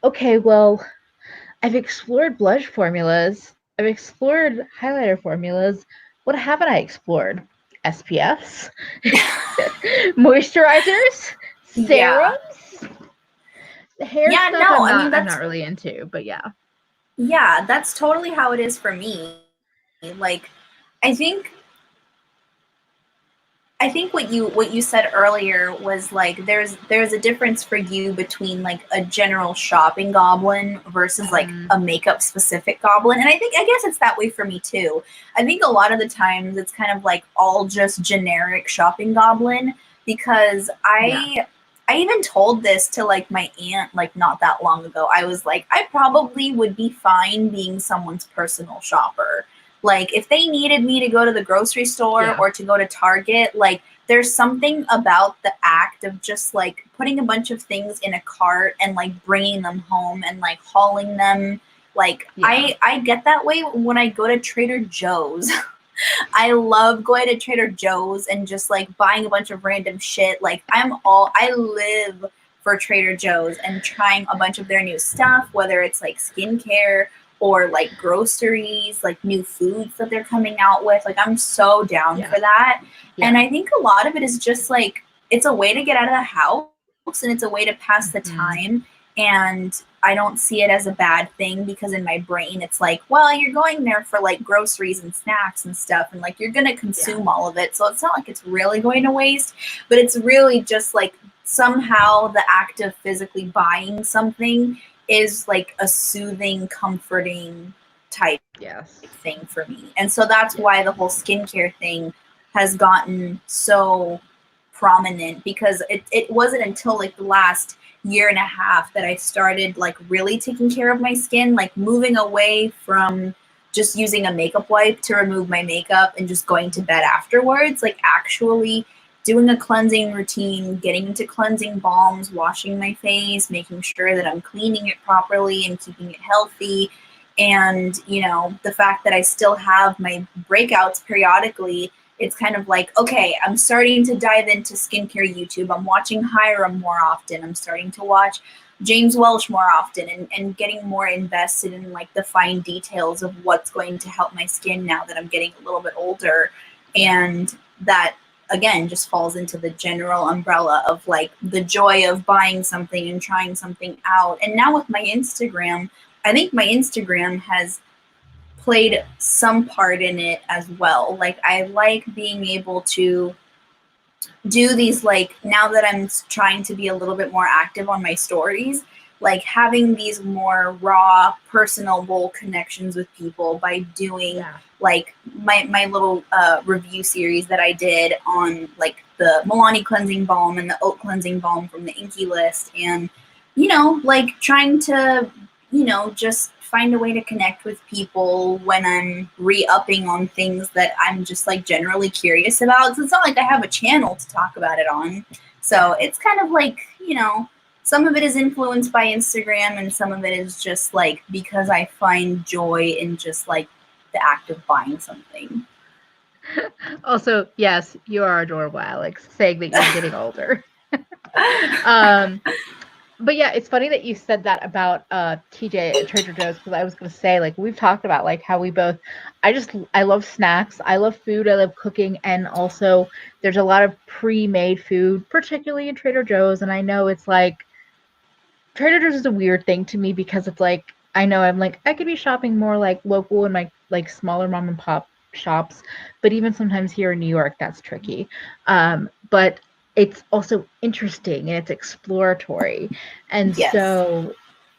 okay, well, I've explored blush formulas. I've explored highlighter formulas. What haven't I explored? SPFs, moisturizers, serums, hair stuff. I'm not really into, but yeah.
Yeah, that's totally how it is for me. Like, I think what you said earlier was like there's a difference for you between like a general shopping goblin versus like a makeup specific goblin. And I guess it's that way for me too. I think a lot of the times it's kind of like all just generic shopping goblin, because I even told this to like my aunt like not that long ago. I was like, I probably would be fine being someone's personal shopper. Like if they needed me to go to the grocery store or to go to Target, like there's something about the act of just like putting a bunch of things in a cart and like bringing them home and like hauling them. Like I get that way when I go to Trader Joe's. I love going to Trader Joe's and just like buying a bunch of random shit. Like I live for Trader Joe's and trying a bunch of their new stuff, whether it's like skincare or like groceries, like new foods that they're coming out with. Like I'm so down for that. And I think a lot of it is just like, it's a way to get out of the house and it's a way to pass the time. And I don't see it as a bad thing, because in my brain it's like, well, you're going there for like groceries and snacks and stuff, and like you're going to consume all of it. So it's not like it's really going to waste, but it's really just like somehow the act of physically buying something is like a soothing, comforting type thing for me. And so that's why the whole skincare thing has gotten so prominent, because it wasn't until like the last year and a half that I started like really taking care of my skin, like moving away from just using a makeup wipe to remove my makeup and just going to bed afterwards, like actually doing a cleansing routine, getting into cleansing balms, washing my face, making sure that I'm cleaning it properly and keeping it healthy. And, you know, the fact that I still have my breakouts periodically, it's kind of like, okay, I'm starting to dive into skincare YouTube. I'm watching Hiram more often. I'm starting to watch James Welch more often, and getting more invested in like the fine details of what's going to help my skin now that I'm getting a little bit older. And that, again, just falls into the general umbrella of like the joy of buying something and trying something out. And now with my Instagram, I think my Instagram has played some part in it as well. Like I like being able to do these, like now that I'm trying to be a little bit more active on my stories, like having these more raw, personable connections with people by doing like my little review series that I did on like the Milani cleansing balm and the oat cleansing balm from the Inky list. And, you know, like trying to, you know, just find a way to connect with people when I'm re-upping on things that I'm just like generally curious about. So it's not like I have a channel to talk about it on. So it's kind of like, you know, some of it is influenced by Instagram and some of it is just like because I find joy in just like the act of buying something.
Also, yes, you are adorable, Alex, saying that you're getting older. But yeah, it's funny that you said that about TJ at Trader Joe's, because I was going to say, like, we've talked about like how we both, I love snacks, I love food, I love cooking, and also there's a lot of pre-made food, particularly in Trader Joe's. And I know it's like Trader Joe's is a weird thing to me, because it's like, I know I'm like, I could be shopping more like local in my like smaller mom and pop shops, but even sometimes here in New York, that's tricky. But it's also interesting and it's exploratory. And so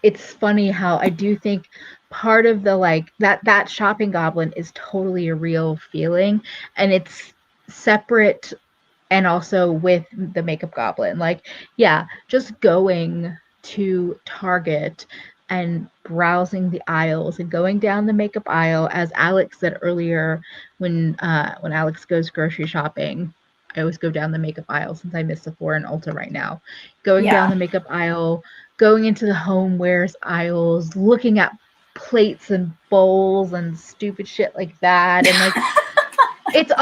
it's funny how I do think part of the like that shopping goblin is totally a real feeling, and it's separate and also with the makeup goblin. Like, yeah, just going to Target and browsing the aisles and going down the makeup aisle, as Alex said earlier, when Alex goes grocery shopping, I always go down the makeup aisle since I miss Sephora and Ulta right now. Going down the makeup aisle, going into the homewares aisles, looking at plates and bowls and stupid shit like that, and like it's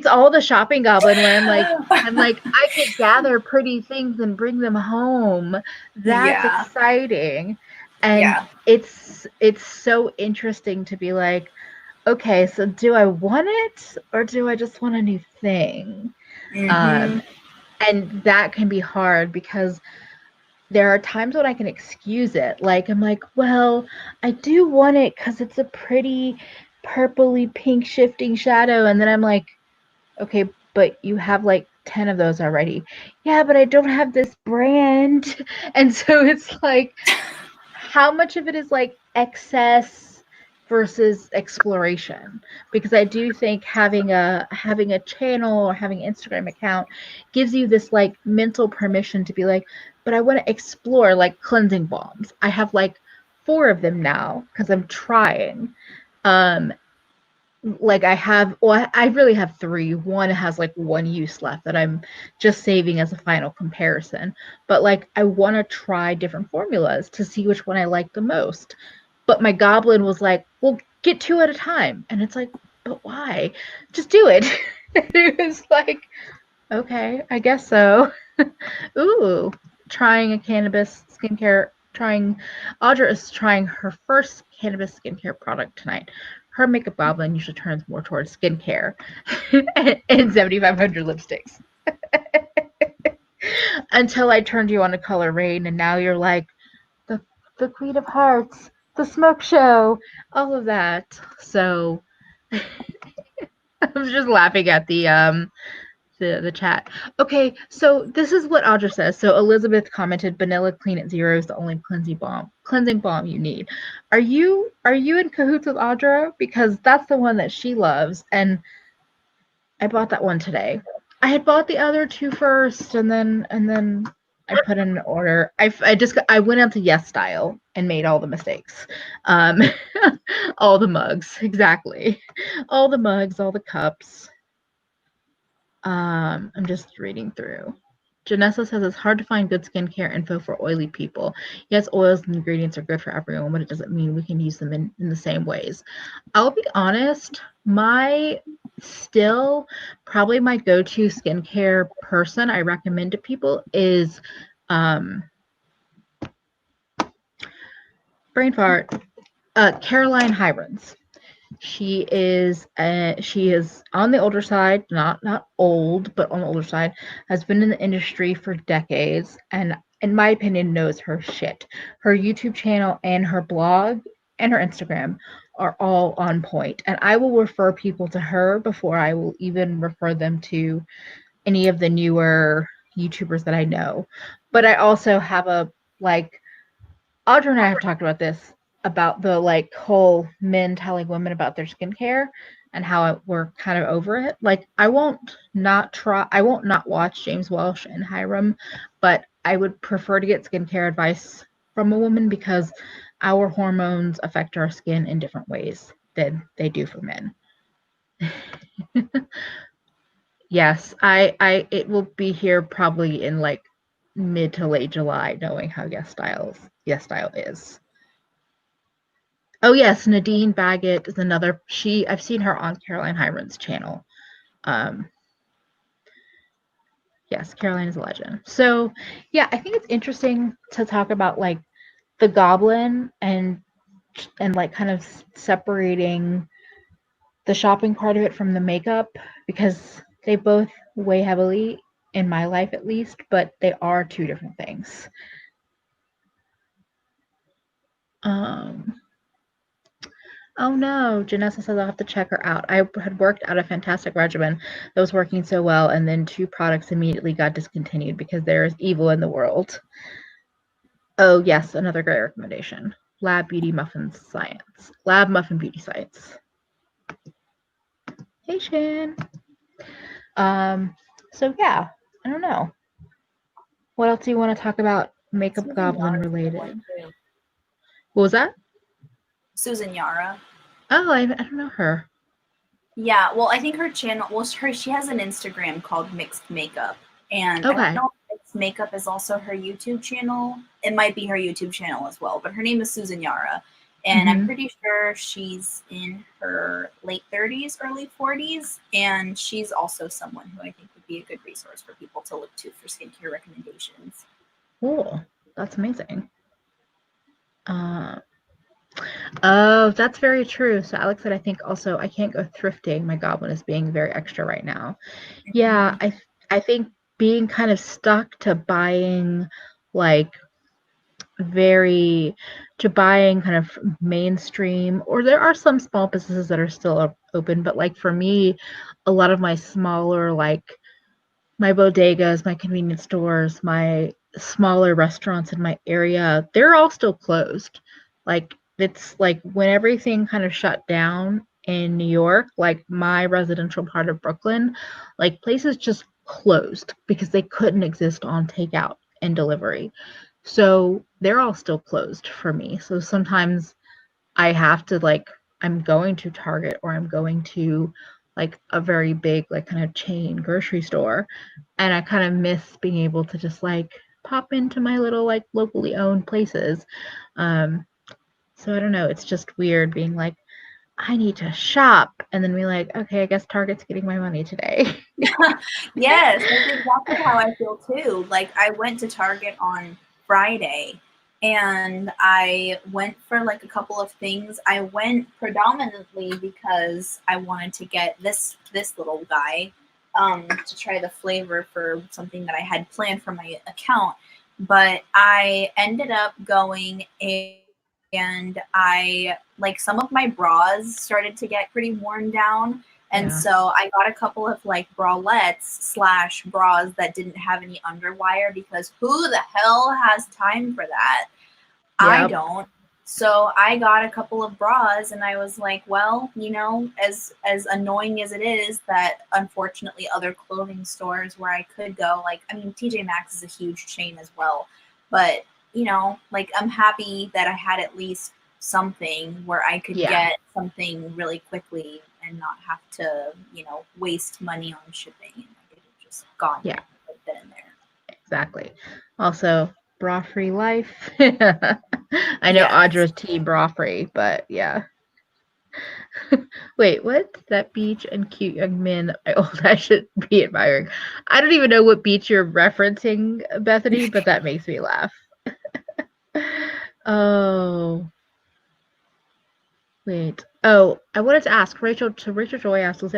all the shopping goblin where I'm like I could gather pretty things and bring them home. That's exciting. And it's so interesting to be like, okay, so do I want it or do I just want a new thing? And that can be hard, because there are times when I can excuse it. Like, I'm like, well, I do want it because it's a pretty purpley pink shifting shadow. And then I'm like, okay, but you have like 10 of those already. Yeah, but I don't have this brand. And so it's like, how much of it is like excess versus exploration? Because I do think having a channel or having an Instagram account gives you this like mental permission to be like, but I want to explore like cleansing balms. I have like 4 of them now because I'm trying. Like I really have 3. One has like 1 use left that I'm just saving as a final comparison. But like I want to try different formulas to see which one I like the most. But my goblin was like, well, get 2 at a time. And it's like, but why? Just do it. It was like, okay, I guess so. Ooh, trying a cannabis skincare, Audra is trying her first cannabis skincare product tonight. Her makeup goblin usually turns more towards skincare and 7,500 lipsticks. Until I turned you on to Color Rain, and now you're like, the Queen of Hearts, the smoke show, all of that. So I was just laughing at the chat. Okay, so this is what Audra says. So Elizabeth commented, "Vanilla Clean at Zero is the only cleansing balm you need." Are you in cahoots with Audra? Because that's the one that she loves, and I bought that one today. I had bought the other two first, and then I put in an order. I went up to Yes Style and made all the mistakes. Um, all the mugs, exactly. All the mugs, all the cups. I'm just reading through. Janessa says it's hard to find good skincare info for oily people. Yes, oils and ingredients are good for everyone, but it doesn't mean we can use them in the same ways. I'll be honest, probably my go-to skincare person I recommend to people is brain fart, Caroline Hirons. She is on the older side, not old, but on the older side, has been in the industry for decades, and in my opinion knows her shit. Her YouTube channel and her blog and her Instagram are all on point, and I will refer people to her before I will even refer them to any of the newer YouTubers that I know. But I also have Audra and I have talked about this, about the whole men telling women about their skincare and how we're kind of over it. I won't not watch James Welsh and Hiram, but I would prefer to get skincare advice from a woman because our hormones affect our skin in different ways than they do for men. Yes, it will be here probably in mid to late July, knowing how Yes Style is. Oh yes, Nadine Baggett is another. I've seen her on Caroline Hiron's channel. Yes, Caroline is a legend. So yeah, I think it's interesting to talk about the Goblin and kind of separating the shopping part of it from the makeup, because they both weigh heavily in my life at least, but they are two different things. Oh no, Janessa says I'll have to check her out. I had worked out a fantastic regimen that was working so well, and then 2 products immediately got discontinued because there is evil in the world. Oh yes, another great recommendation. Lab Muffin Beauty Science. Hey Shan. So yeah, I don't know. What else do you want to talk about makeup goblin related? What was that?
Susan Yara.
Oh, I don't know her.
Yeah, well, I think her channel, she has an Instagram called Mixed Makeup, and
Okay.
I don't know if Mixed Makeup is also her YouTube channel. It might be her YouTube channel as well, but her name is Susan Yara, and I'm pretty sure she's in her late 30s, early 40s, and she's also someone who I think would be a good resource for people to look to for skincare recommendations.
Cool. That's amazing. Oh, that's very true. So Alex said, I think also I can't go thrifting. My goblin is being very extra right now. Yeah, I think being kind of stuck to buying kind of mainstream, or there are some small businesses that are still open, but for me, a lot of my smaller my bodegas, my convenience stores, my smaller restaurants in my area, they're all still closed. It's when everything kind of shut down in New York, my residential part of Brooklyn, places just closed because they couldn't exist on takeout and delivery. So they're all still closed for me. So sometimes I have to I'm going to Target, or I'm going to a very big kind of chain grocery store, and I kind of miss being able to just pop into my little locally owned places. So I don't know, it's just weird being I need to shop, and then be okay, I guess Target's getting my money today.
Yes, that's exactly how I feel too. I went to Target on Friday, and I went for a couple of things. I went predominantly because I wanted to get this little guy to try the flavor for something that I had planned for my account. but I ended up going, and I like some of my bras started to get pretty worn down. And
Yeah.
so I got a couple of like bralettes / bras that didn't have any underwire, because who the hell has time for that? I
Yep.
don't. So I got a couple of bras, and I was like, well, you know, as annoying as it is that unfortunately other clothing stores where I could go, like, I mean, TJ Maxx is a huge chain as well, but you know, like, I'm happy that I had at least something where I could
Yeah.
get something really quickly and not have to, you know, waste money on shipping. Like, it had just gone
Yeah.
right then and there.
Exactly. Also, bra free life. I know
Yes.
Audra's team bra free, but yeah. Wait, what? That beach and cute young men I should be admiring. I don't even know what beach you're referencing, Bethany, but that makes me laugh. Oh, wait. Oh, I wanted to ask Rachel. Rachel Joy asked, if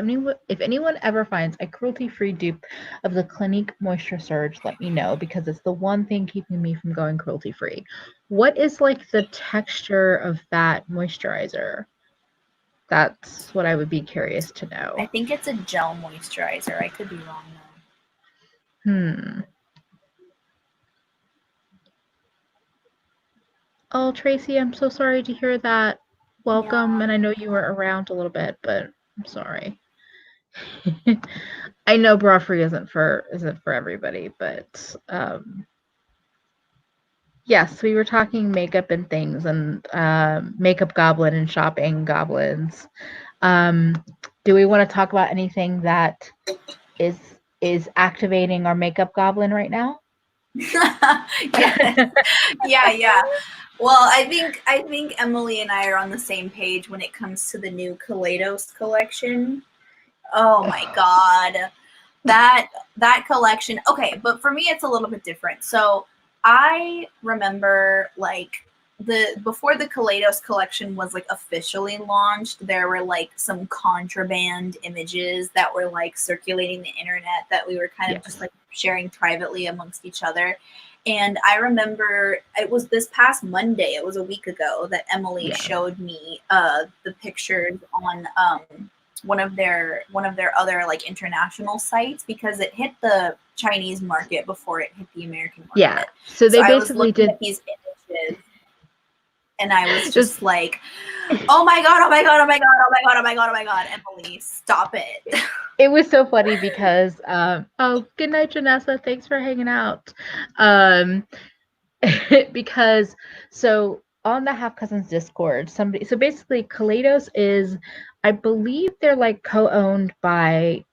anyone ever finds a cruelty-free dupe of the Clinique Moisture Surge, let me know, because it's the one thing keeping me from going cruelty-free. What is like the texture of that moisturizer? That's what I would be curious to know.
I think it's a gel moisturizer. I could be wrong though.
Hmm. Oh, Tracy, I'm so sorry to hear that. Welcome,
Yeah.
and I know you were around a little bit, but I'm sorry. I know bra free isn't for everybody, but yes, we were talking makeup and things, and makeup goblin and shopping goblins. Um, do we want to talk about anything that is is activating our makeup goblin right now?
Yes. Yeah. Well, I think Emily and I are on the same page when it comes to the new Kaleidos collection. Oh my god. That collection. Okay, but for me it's a little bit different. So I remember, like, the before the Kaleidos collection was like officially launched, there were like some contraband images that were like circulating the internet that we were kind of just
Yes.
like sharing privately amongst each other. And I remember it was this past Monday, it was a week ago, that Emily
Yes.
showed me the pictures on one of their other like international sites, because it hit the Chinese market before it hit the American
Yeah.
market.
So
So
they
I was
basically
looking
did
at these images, and I was
just
just like, "Oh my god! Oh my god! Oh my god! Oh my god! Oh my god! Oh my god! Emily, stop it!"
it was so funny because oh, good night, Janessa. Thanks for hanging out. Um because so on the Half Cousins Discord, so basically Kaleidos is, I believe they're like co-owned by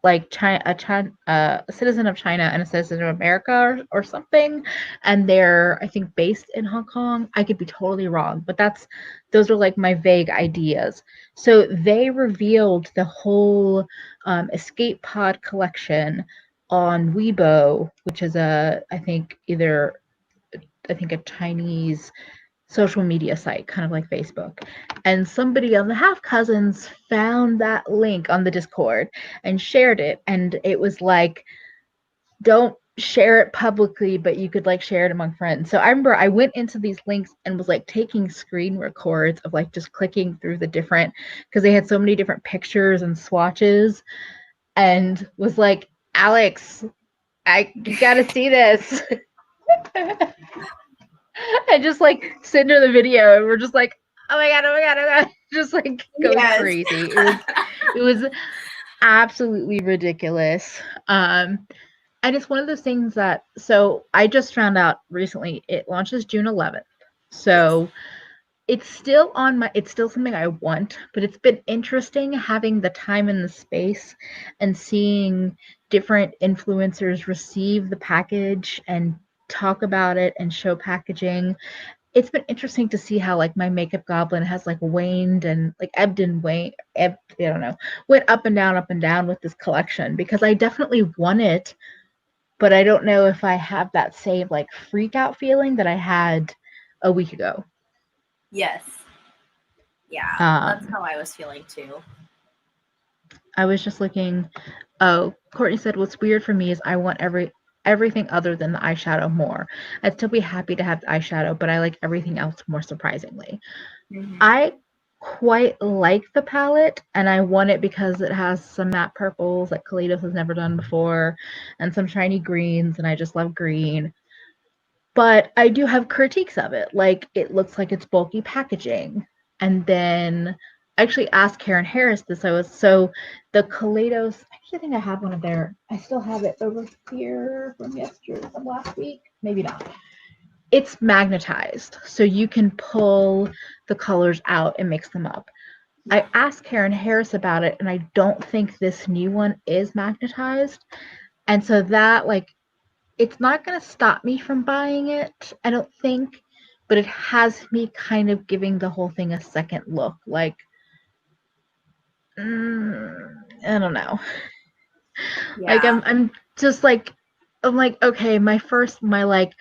like a citizen of China and a citizen of America, or something, and they're, I think, based in Hong Kong. I could be totally wrong, but those are like my vague ideas. So they revealed the whole Escape Pod collection on Weibo, which is I think a Chinese social media site, kind of like Facebook. And somebody on the Half Cousins found that link on the Discord and shared it. And it was like, don't share it publicly, but you could like share it among friends. So I remember I went into these links and was like taking screen records of like just clicking through the different, because they had so many different pictures and swatches, and was like, Alex, you gotta see this. And just like send her the video, and we're just like, oh my god, oh my god, oh my god, just like going
Yes.
crazy. It was absolutely ridiculous. And it's one of those things that, so I just found out recently it launches June 11th.
Yes.
So it's still something I want, but it's been interesting having the time and the space and seeing different influencers receive the package and talk about it and show packaging. It's been interesting to see how like my makeup goblin has like waned and like ebbed, I don't know, went up and down with this collection, because I definitely want it, but I don't know if I have that same like freak out feeling that I had a week ago.
Yes. Yeah. That's
Um,
how I was feeling too.
I was just looking. Oh, Courtney said, "What's weird for me is everything other than the eyeshadow more. I'd still be happy to have the eyeshadow, but I like everything else more, surprisingly. I quite like the palette, and I want it because it has some matte purples that Kaleidos has never done before, and some shiny greens, and I just love green. But I do have critiques of it. Like, it looks like it's bulky packaging. And then I actually asked Karen Harris this. So the Kaleidos, I actually think I have one of their, I still have it over here from yesterday, from last week. Maybe not. It's magnetized, so you can pull the colors out and mix them up. I asked Karen Harris about it, and I don't think this new one is magnetized. And so that, like, it's not going to stop me from buying it, I don't think, but it has me kind of giving the whole thing a second look. Like, I don't know.
Yeah.
Like, I'm just like, I'm like, okay, my like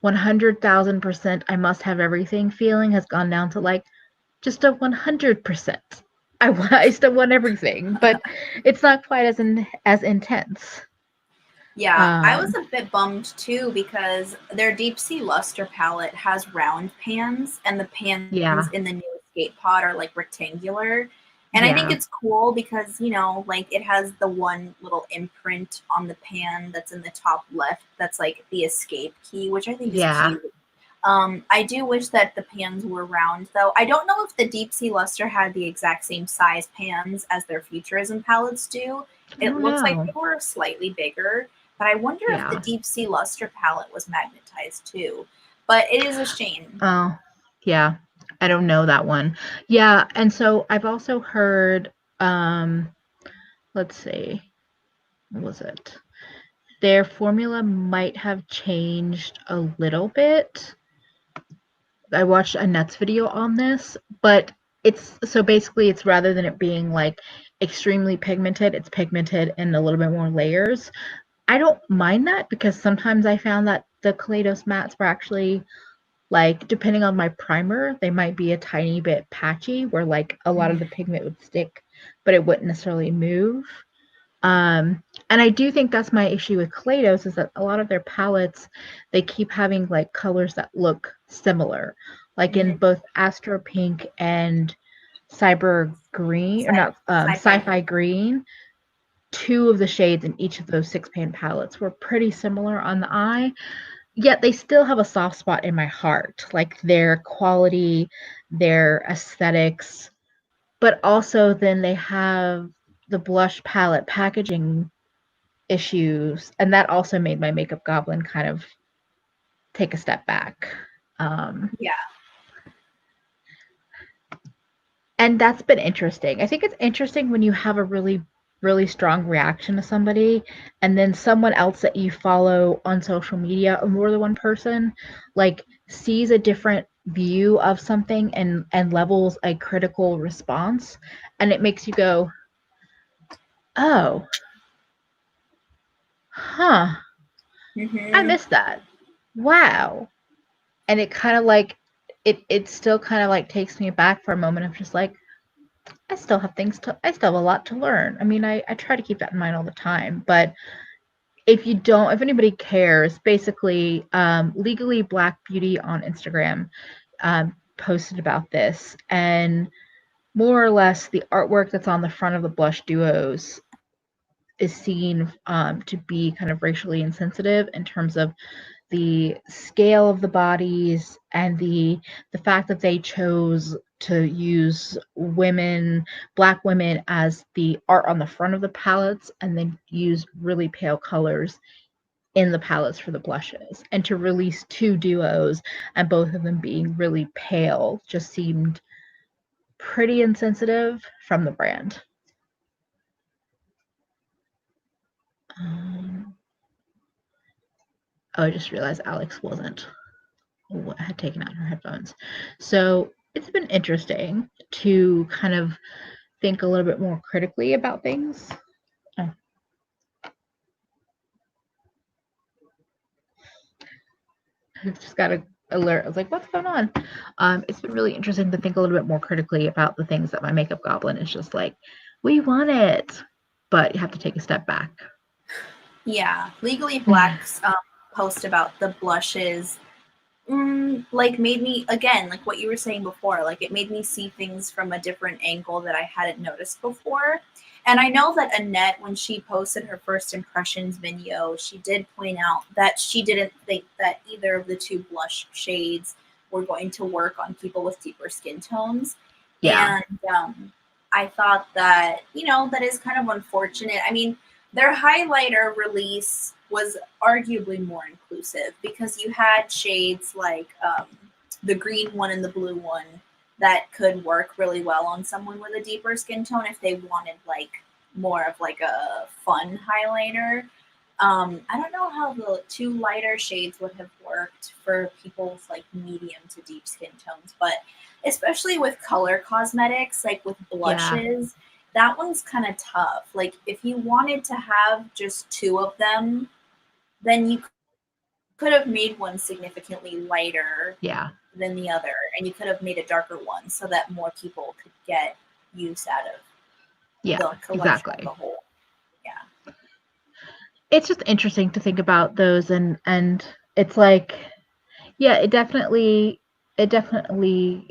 100,000% I must have everything feeling has gone down to like just a 100%. I still want everything, but it's not quite as intense.
Yeah, I was a bit bummed too because their Deep Sea Luster palette has round pans, and the pans
Yeah.
in the new Escape Pod are like rectangular. And I think
Yeah.
it's cool because, you know, like it has the one little imprint on the pan that's in the top left that's like the escape key, which I think is
Yeah.
cute. I do wish that the pans were round, though. I don't know if the Deep Sea Luster had the exact same size pans as their Futurism palettes do. It looks like they were slightly bigger, but I wonder if the Deep Sea Luster palette was magnetized too. But it is a shame.
Oh, yeah. I don't know that one. Yeah, and so I've also heard, let's see, what was it? Their formula might have changed a little bit. I watched a Nuts video on this, but it's so basically it's rather than it being like extremely pigmented, it's pigmented in a little bit more layers. I don't mind that because sometimes I found that the Kaleidos mattes were actually like, depending on my primer, they might be a tiny bit patchy where like a lot of the pigment would stick, but it wouldn't necessarily move. And I do think that's my issue with Kaleidos is that a lot of their palettes, they keep having like colors that look similar. Like in both Astro Pink and Cyber Green, or not, Sci-Fi Green, two of the shades in each of those 6-pan palettes were pretty similar on the eye, yet they still have a soft spot in my heart, like their quality, their aesthetics, but also then they have the blush palette packaging issues, and that also made my Makeup Goblin kind of take a step back.
Yeah.
And that's been interesting. I think it's interesting when you have a really, really strong reaction to somebody, and then someone else that you follow on social media, or more than one person, like sees a different view of something and levels a critical response, and it makes you go, oh, huh, I missed that. Wow. And it kind of like it still kind of like takes me back for a moment of just like, I still have a lot to learn. I mean, I try to keep that in mind all the time, but if anybody cares, basically, Legally Black Beauty on Instagram posted about this, and more or less the artwork that's on the front of the blush duos is seen to be kind of racially insensitive in terms of the scale of the bodies and the fact that they chose to use black women as the art on the front of the palettes, and then use really pale colors in the palettes for the blushes, and to release two duos and both of them being really pale just seemed pretty insensitive from the brand. I just realized Alex had taken out her headphones. So it's been interesting to kind of think a little bit more critically about things. Oh. I just got an alert. I was like, what's going on? It's been really interesting to think a little bit more critically about the things that my Makeup Goblin is just like, we want it, but you have to take a step back.
Yeah, Legally Black's post about the blushes like made me, again, like what you were saying before, like it made me see things from a different angle that I hadn't noticed before. And I know that Annette, when she posted her first impressions video, she did point out that she didn't think that either of the two blush shades were going to work on people with deeper skin tones.
Yeah.
And I thought that, that is kind of unfortunate. I mean, their highlighter release was arguably more inclusive because you had shades like the green one and the blue one that could work really well on someone with a deeper skin tone if they wanted like more of like a fun highlighter. I don't know how the two lighter shades would have worked for people with like medium to deep skin tones, but especially with color cosmetics, like with blushes, that one's kind of tough. Like if you wanted to have just two of them, then you could have made one significantly lighter than the other, and you could have made a darker one so that more people could get use out of the collection as a whole. Yeah.
It's just interesting to think about those, and it's like, it definitely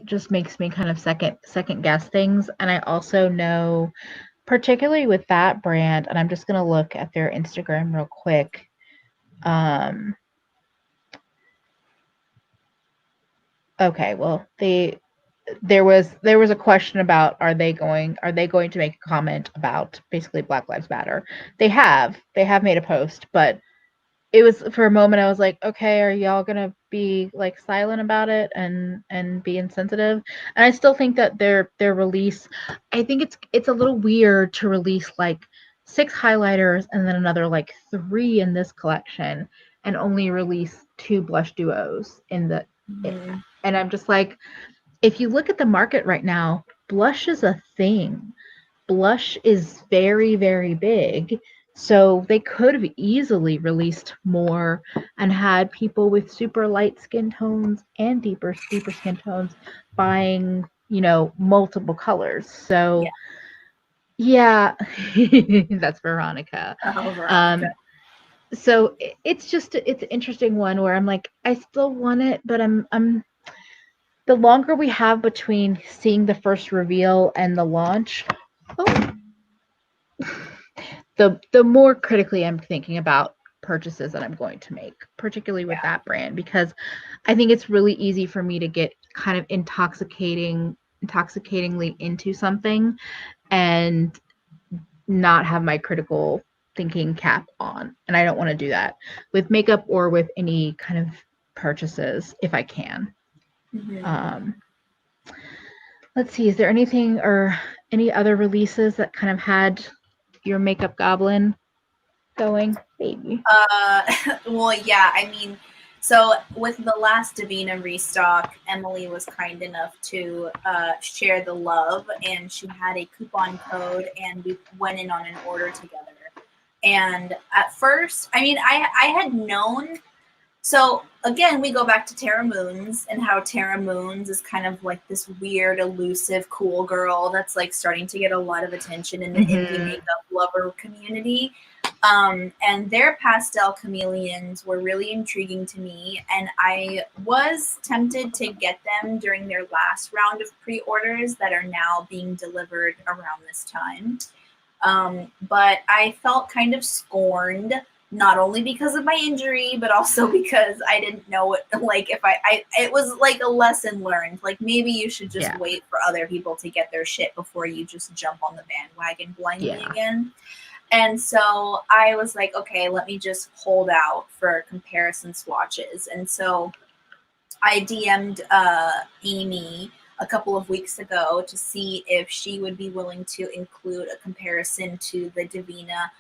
just makes me kind of second guess things. And I also know, particularly with that brand, and I'm just going to look at their Instagram real quick. Okay, well, there was a question about are they going to make a comment about basically Black Lives Matter. They have made a post, but it was, for a moment I was like, okay, are y'all gonna be like silent about it and be insensitive? And I still think that their release, I think it's a little weird to release like 6 highlighters and then another like 3 in this collection and only release 2 blush duos in the and I'm just like, if you look at the market right now, blush is a thing. Blush is very, very big. So they could have easily released more and had people with super light skin tones and deeper skin tones buying, multiple colors. So yeah, that's Veronica.
Oh, Veronica.
So it's an interesting one where I'm like, I still want it, but I'm the longer we have between seeing the first reveal and the launch, the more critically I'm thinking about purchases that I'm going to make, particularly with that brand, because I think it's really easy for me to get kind of intoxicatingly into something and not have my critical thinking cap on. And I don't want to do that with makeup or with any kind of purchases if I can. Let's see, is there anything or any other releases that kind of had your makeup goblin going, baby?
Well, yeah, I mean, so with the last Davina restock, Emily was kind enough to share the love, and she had a coupon code, and we went in on an order together. And at first, I mean, I had known. So again, we go back to Tara Moons and how Tara Moons is kind of like this weird, elusive, cool girl that's like starting to get a lot of attention in the indie makeup lover community. And their pastel chameleons were really intriguing to me, and I was tempted to get them during their last round of pre-orders that are now being delivered around this time. But I felt kind of scorned, not only because of my injury, but also because I didn't know it. Like if it was like a lesson learned. Like maybe you should just wait for other people to get their shit before you just jump on the bandwagon blindly again. And so I was like, okay, let me just hold out for comparison swatches. And so I DM'd Amy a couple of weeks ago to see if she would be willing to include a comparison to the Davina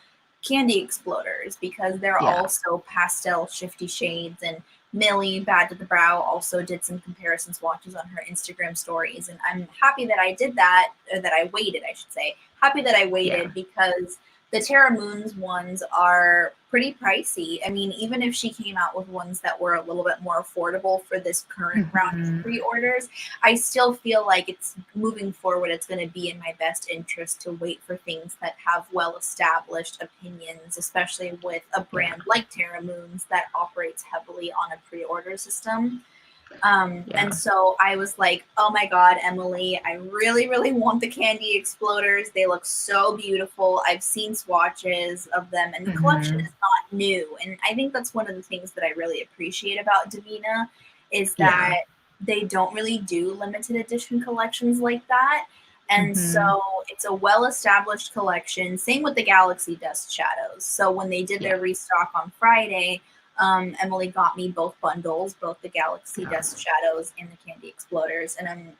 Candy Exploders, because they're also pastel shifty shades, and Millie Bad to the Brow also did some comparison swatches on her Instagram stories. And I'm happy that I did that, or that I waited, I should say. Happy that I waited because the Tara Moons ones are pretty pricey. I mean, even if she came out with ones that were a little bit more affordable for this current round of pre-orders, I still feel like it's moving forward. It's going to be in my best interest to wait for things that have well-established opinions, especially with a brand like Terra Moons that operates heavily on a pre-order system. And so I was like, oh my God, Emily, I really, really want the candy exploders. They look so beautiful. I've seen swatches of them, and the collection is not new. And I think that's one of the things that I really appreciate about Davina is that they don't really do limited edition collections like that. And so it's a well-established collection. Same with the Galaxy Dust Shadows. So when they did their restock on Friday, Emily got me both bundles, both the Galaxy Dust Shadows and the Candy Exploders, and I'm,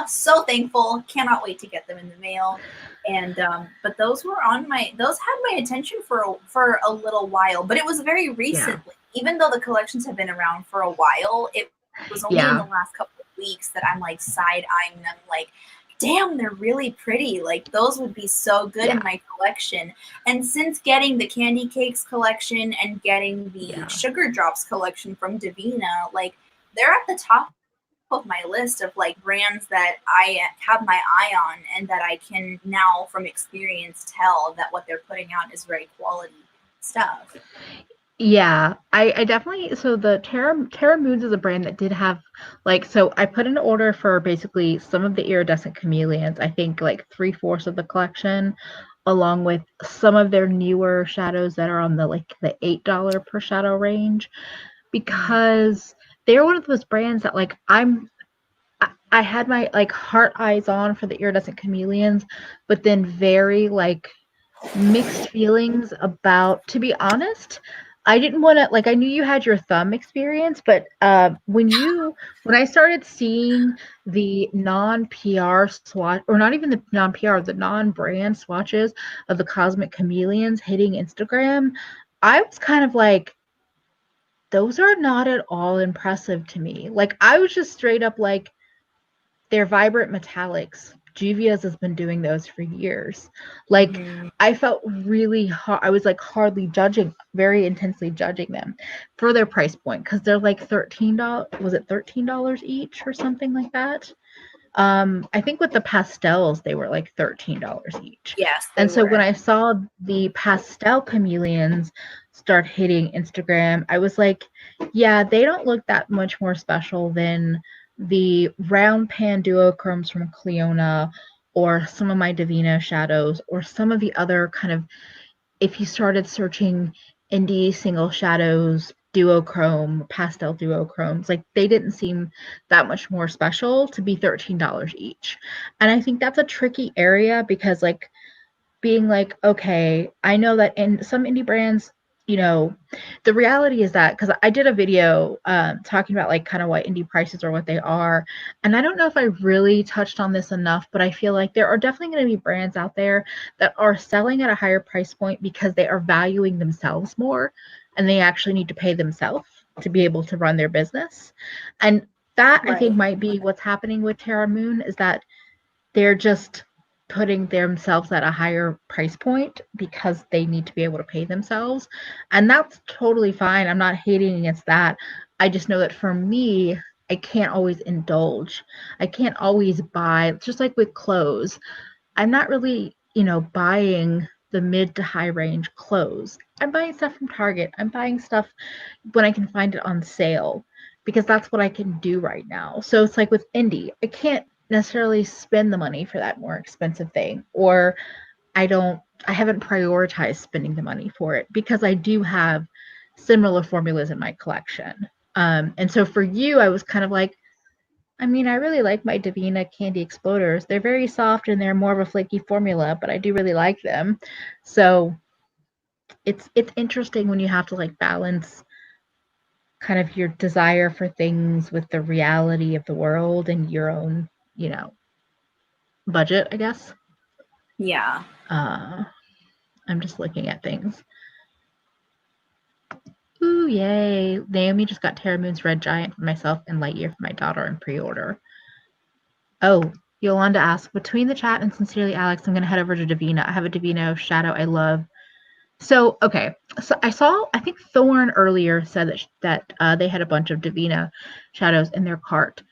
so thankful. Cannot wait to get them in the mail. And but those had my attention for a little while, but it was very recently. Even though the collections have been around for a while, it was only in the last couple of weeks that I'm like side-eyeing them, like, damn, they're really pretty. Like, those would be so good in my collection. And since getting the Candy Cakes collection and getting the Sugar Drops collection from Davina, like, they're at the top of my list of like brands that I have my eye on and that I can now from experience tell that what they're putting out is very quality stuff.
Yeah, I definitely, so the Terra Moods is a brand that did have, like, so I put an order for basically some of the iridescent chameleons, I think like 3/4 of the collection, along with some of their newer shadows that are on the $8 per shadow range, because they're one of those brands that like I had my like heart eyes on for the iridescent chameleons, but then very like mixed feelings about, to be honest, I didn't want to, like, I knew you had your thumb experience, but when I started seeing the non-PR swatch, or not even the non-PR, the non-brand swatches of the Cosmic Chameleons hitting Instagram, I was kind of like, those are not at all impressive to me. Like, I was just straight up like, they're vibrant metallics. Juvia's has been doing those for years. Like, I felt really hard. I was like hardly judging, very intensely judging them for their price point, because they're like $13. Was it $13 each or something like that? I think with the pastels, they were like $13 each.
Yes.
And so when I saw the pastel chameleons start hitting Instagram, I was like, yeah, they don't look that much more special than the round pan duochromes from Cleona, or some of my Davina shadows, or some of the other kind of, if you started searching indie single shadows, duochrome, pastel duochromes, like, they didn't seem that much more special to be $13 each. And I think that's a tricky area, because like, being like, okay, I know that in some indie brands, the reality is that, because I did a video talking about like kind of what indie prices are, what they are, and I don't know if I really touched on this enough, but I feel like there are definitely going to be brands out there that are selling at a higher price point because they are valuing themselves more, and they actually need to pay themselves to be able to run their business. And that, I think, might be what's happening with Terra Moon, is that they're just putting themselves at a higher price point because they need to be able to pay themselves. And that's totally fine. I'm not hating against that. I just know that for me, I can't always indulge. I can't always buy, just like with clothes. I'm not really, buying the mid to high range clothes. I'm buying stuff from Target. I'm buying stuff when I can find it on sale, because that's what I can do right now. So it's like with indie, I can't necessarily spend the money for that more expensive thing, or I haven't prioritized spending the money for it, because I do have similar formulas in my collection. And so for you, I was kind of like, I mean, I really like my Davina Candy Exploders. They're very soft and they're more of a flaky formula, but I do really like them. So it's interesting when you have to like balance kind of your desire for things with the reality of the world and your own, budget, I guess.
Yeah.
I'm just looking at things. Ooh, yay. Naomi just got Terra Moon's Red Giant for myself and Lightyear for my daughter in pre-order. Oh, Yolanda asks, between the chat and Sincerely Alex, I'm going to head over to Davina. I have a Davina shadow I love So, okay. So I think Thorn earlier said that they had a bunch of Divina shadows in their cart.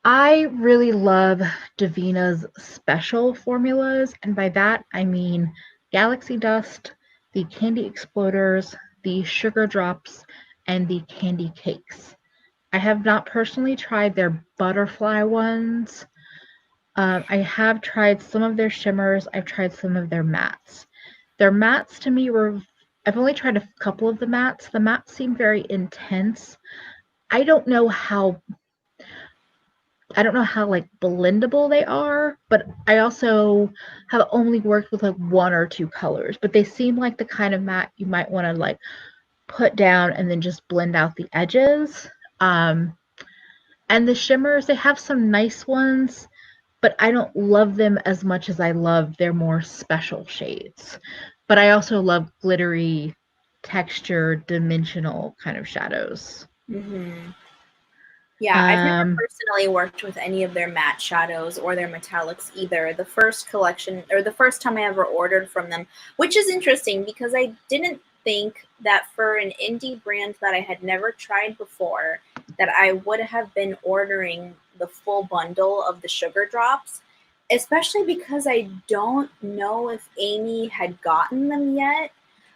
I really love Divina's special formulas, and by that I mean Galaxy Dust, the Candy Exploders, the Sugar Drops, and the Candy Cakes. I have not personally tried their butterfly ones. I have tried some of their shimmers. I've tried some of their mattes. Their mattes to me were, I've only tried a couple of the mattes. The mattes seem very intense. I don't know how like blendable they are, but I also have only worked with like one or two colors, but they seem like the kind of matte you might want to like put down and then just blend out the edges. And the shimmers, they have some nice ones, but I don't love them as much as I love their more special shades. But I also love glittery, texture, dimensional kind of shadows.
Mm-hmm. Yeah, I've never personally worked with any of their matte shadows or their metallics either. The first collection, or the first time I ever ordered from them, which is interesting because I didn't think that for an indie brand that I had never tried before, that I would have been ordering the full bundle of the sugar drops, especially because I don't know if Amy had gotten them yet.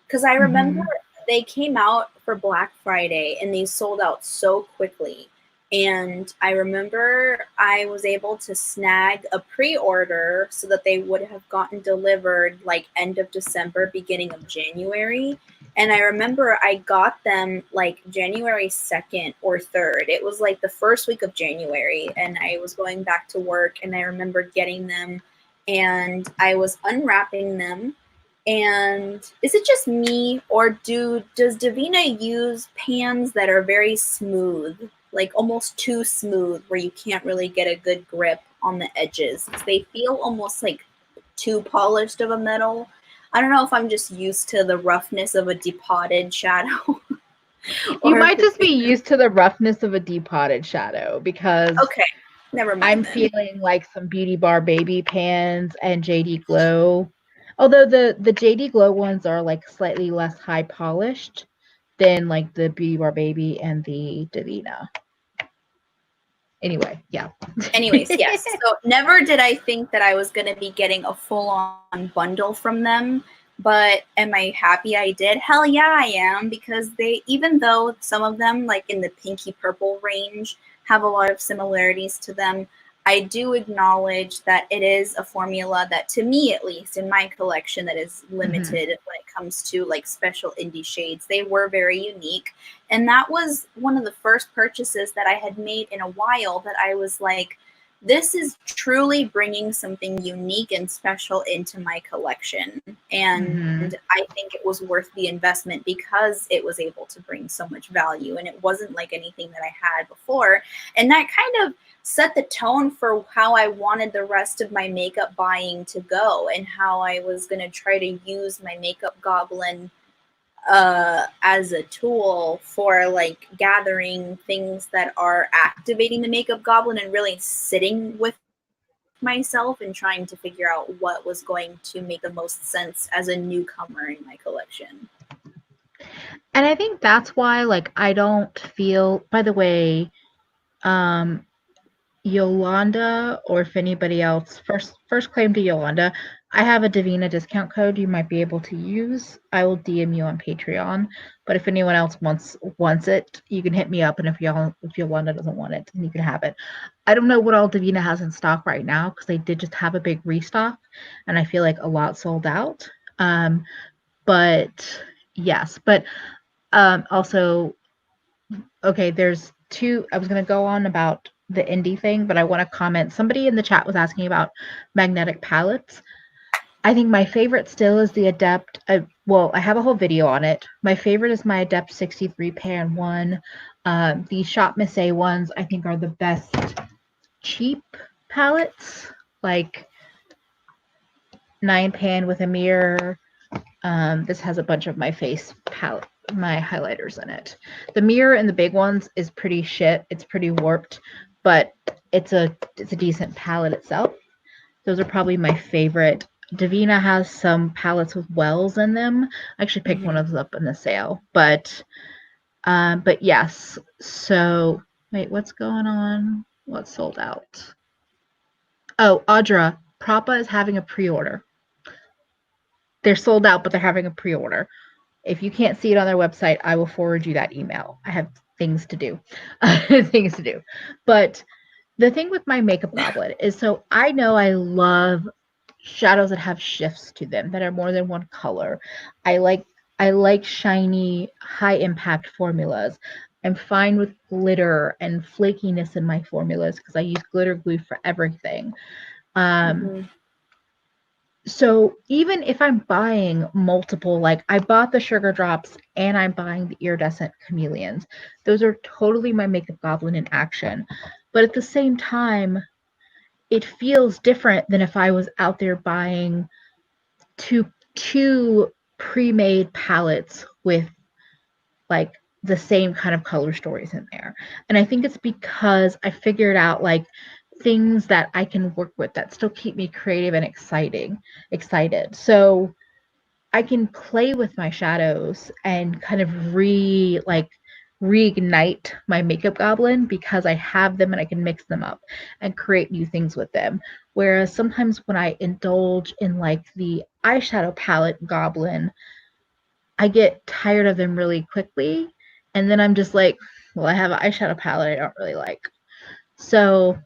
Because I remember they came out for Black Friday and they sold out so quickly. And I remember I was able to snag a pre-order so that they would have gotten delivered like end of December, beginning of January. And I remember I got them like January 2nd or 3rd. It was like the first week of January, and I was going back to work, and I remember getting them, and I was unwrapping them. And is it just me, or does Davina use pans that are very smooth, like almost too smooth, where you can't really get a good grip on the edges? They feel almost like too polished of a metal. I don't know if I'm just used to the roughness of a depotted shadow.
You might just be used to the roughness of a depotted shadow, because
okay, never mind.
I'm feeling like some Beauty Bar Baby pans and JD Glow. Although the JD Glow ones are like slightly less high polished than like the Beauty Bar Baby and the Davina. Anyway, yeah.
Anyways, yes. So never did I think that I was going to be getting a full-on bundle from them, but am I happy I did? Hell yeah, I am, because they, even though some of them, like in the pinky purple range, have a lot of similarities to them, I do acknowledge that it is a formula that, to me at least, in my collection, that is limited when it comes to like special indie shades. They were very unique. And that was one of the first purchases that I had made in a while that I was like, this is truly bringing something unique and special into my collection. And I think it was worth the investment because it was able to bring so much value, and it wasn't like anything that I had before. And that kind of set the tone for how I wanted the rest of my makeup buying to go, and how I was going to try to use my makeup goblin as a tool for like gathering things that are activating the makeup goblin and really sitting with myself and trying to figure out what was going to make the most sense as a newcomer in my collection.
And I think that's why, like, I don't feel, by the way, Yolanda, or if anybody else, first claim to Yolanda, I have a Davina discount code you might be able to use. I will DM you on Patreon, but if anyone else wants it, you can hit me up, and if Yolanda doesn't want it, then you can have it. I don't know what all Davina has in stock right now, because they did just have a big restock, and I feel like a lot sold out. But yes, but also, okay, there's two. I was going to go on about the indie thing, but I want to comment. Somebody in the chat was asking about magnetic palettes. I think my favorite still is the Adept. Well, I have a whole video on it. My favorite is my Adept 63 pan one. The Shop Miss A ones I think are the best cheap palettes, like 9 pan with a mirror. This has a bunch of my face palette, my highlighters in it. The mirror in the big ones is pretty shit. It's pretty warped, but it's a decent palette itself. Those are probably my favorite Davina has some palettes with wells in them. I actually picked one of those up in the sale. But yes. So wait, what's going on? What's sold out? Oh, Audra, Propa is having a pre-order. They're sold out, but they're having a pre-order. If you can't see it on their website, I will forward you that email. I have things to do. Things to do. But the thing with my makeup goblin is, so I know I love shadows that have shifts to them, that are more than one color. I like shiny, high impact formulas. I'm fine with glitter and flakiness in my formulas because I use glitter glue for everything. So even if I'm buying multiple, like I bought the sugar drops and I'm buying the iridescent chameleons, those are totally my makeup goblin in action. But at the same time, it feels different than if I was out there buying two pre-made palettes with like the same kind of color stories in there. And I think it's because I figured out like things that I can work with that still keep me creative and excited. So I can play with my shadows and kind of reignite my makeup goblin because I have them and I can mix them up and create new things with them. Whereas sometimes when I indulge in like the eyeshadow palette goblin, I get tired of them really quickly. And then I'm just like, well, I have an eyeshadow palette I don't really like. So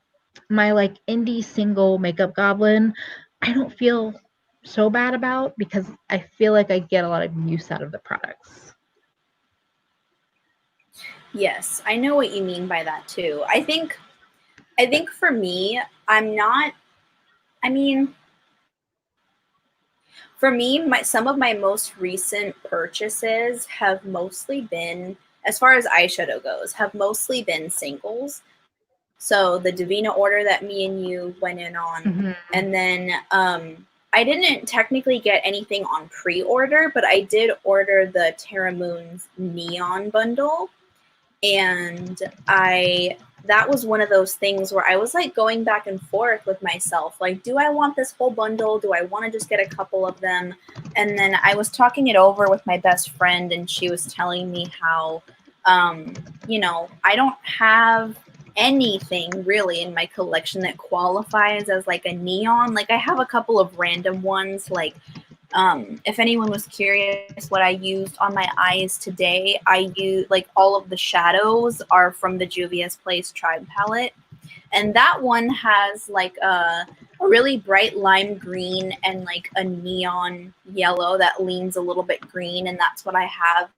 my like indie single makeup goblin, I don't feel so bad about because I feel like I get a lot of use out of the products.
Yes, I know what you mean by that too. I think for me, I'm not, I mean, for me, some of my most recent purchases have mostly been, as far as eyeshadow goes, have mostly been singles. So the Davina order that me and you went in on, and then I didn't technically get anything on pre-order, but I did order the Terra Moon's Neon bundle, and that was one of those things where I was like going back and forth with myself, like, do I want this whole bundle? Do I want to just get a couple of them? And then I was talking it over with my best friend, and she was telling me how, I don't have anything really in my collection that qualifies as like a neon. Like I have a couple of random ones, like if anyone was curious what I used on my eyes today, I use like all of the shadows are from the Juvia's Place Tribe palette. And that one has like a really bright lime green and like a neon yellow that leans a little bit green. And that's what I have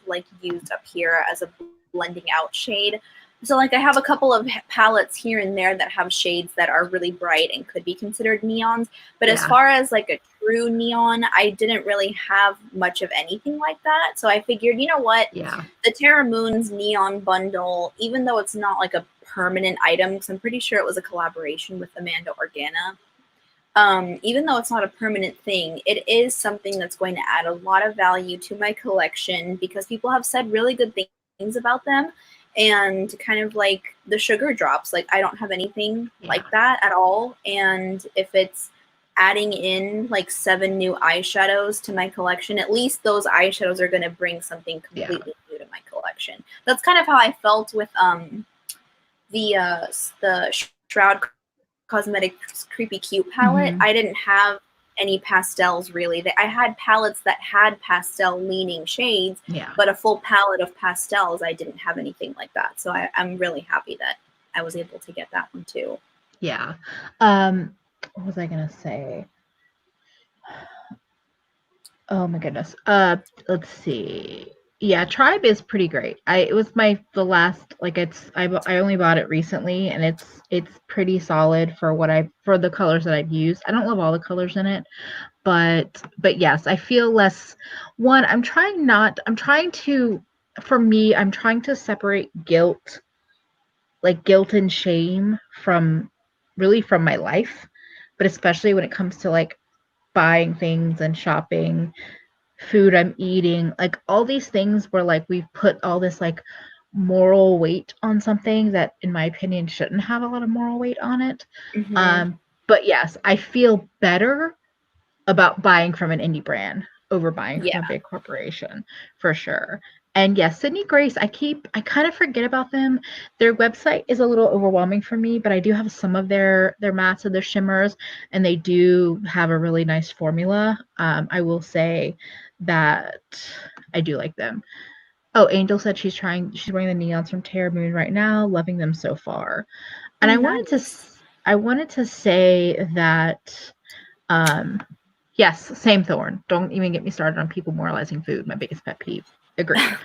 like used up here as a blending out shade. So like I have a couple of palettes here and there that have shades that are really bright and could be considered neons. But as far as like a true neon, I didn't really have much of anything like that. So I figured, you know what?
Yeah.
The Terra Moon's neon bundle, even though it's not like a permanent item, because I'm pretty sure it was a collaboration with Amanda Organa. Even though it's not a permanent thing, it is something that's going to add a lot of value to my collection because people have said really good things about them. And kind of like the sugar drops, like I don't have anything like that at all. And if it's adding in like 7 new eyeshadows to my collection, at least those eyeshadows are going to bring something completely new to my collection. That's kind of how I felt with the Shroud Cosmetics Creepy Cute palette. I didn't have any pastels really. I had palettes that had pastel leaning shades, but a full palette of pastels, I didn't have anything like that. So I'm really happy that I was able to get that one too.
Yeah. What was I gonna say? Oh my goodness. Let's see. Yeah, Tribe is pretty great. It was the last, like I only bought it recently and it's pretty solid for for the colors that I've used. I don't love all the colors in it, but yes, I feel less I'm trying to separate guilt and shame from my life, but especially when it comes to like buying things and shopping, food I'm eating, like all these things where like we've put all this like moral weight on something that in my opinion shouldn't have a lot of moral weight on it. But yes, I feel better about buying from an indie brand over buying
Yeah.
from a big corporation, for sure. And yes, Sydney Grace, I kind of forget about them. Their website is a little overwhelming for me, but I do have some of their mattes and their shimmers, and they do have a really nice formula. I will say that I do like them. Oh, Angel said she's wearing the neons from Terra Moon right now, loving them so far. And
Oh,
I wanted to say that yes, same Thorn. Don't even get me started on people moralizing food, my biggest pet peeve. Agreed.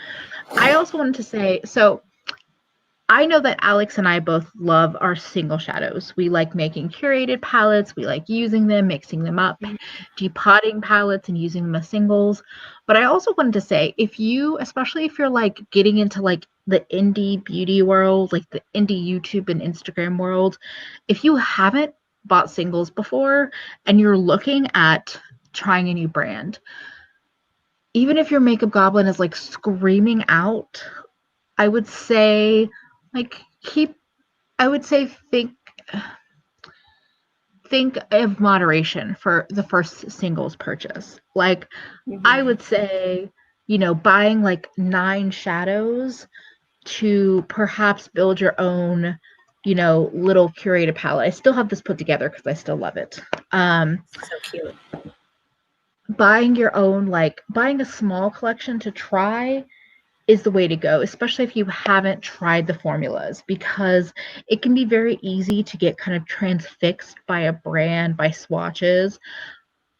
I also wanted to say, so I know that Alex and I both love our single shadows. We like making curated palettes. We like using them, mixing them up, depotting palettes and using them as singles. But I also wanted to say, especially if you're like getting into like the indie beauty world, like the indie YouTube and Instagram world, if you haven't bought singles before and you're looking at trying a new brand, even if your makeup goblin is like screaming out, I would say like think of moderation for the first singles purchase. Like I would say, buying like 9 shadows to perhaps build your own, little curated palette. I still have this put together because I still love it.
So cute.
Buying a small collection to try is the way to go, especially if you haven't tried the formulas, because it can be very easy to get kind of transfixed by a brand, by swatches.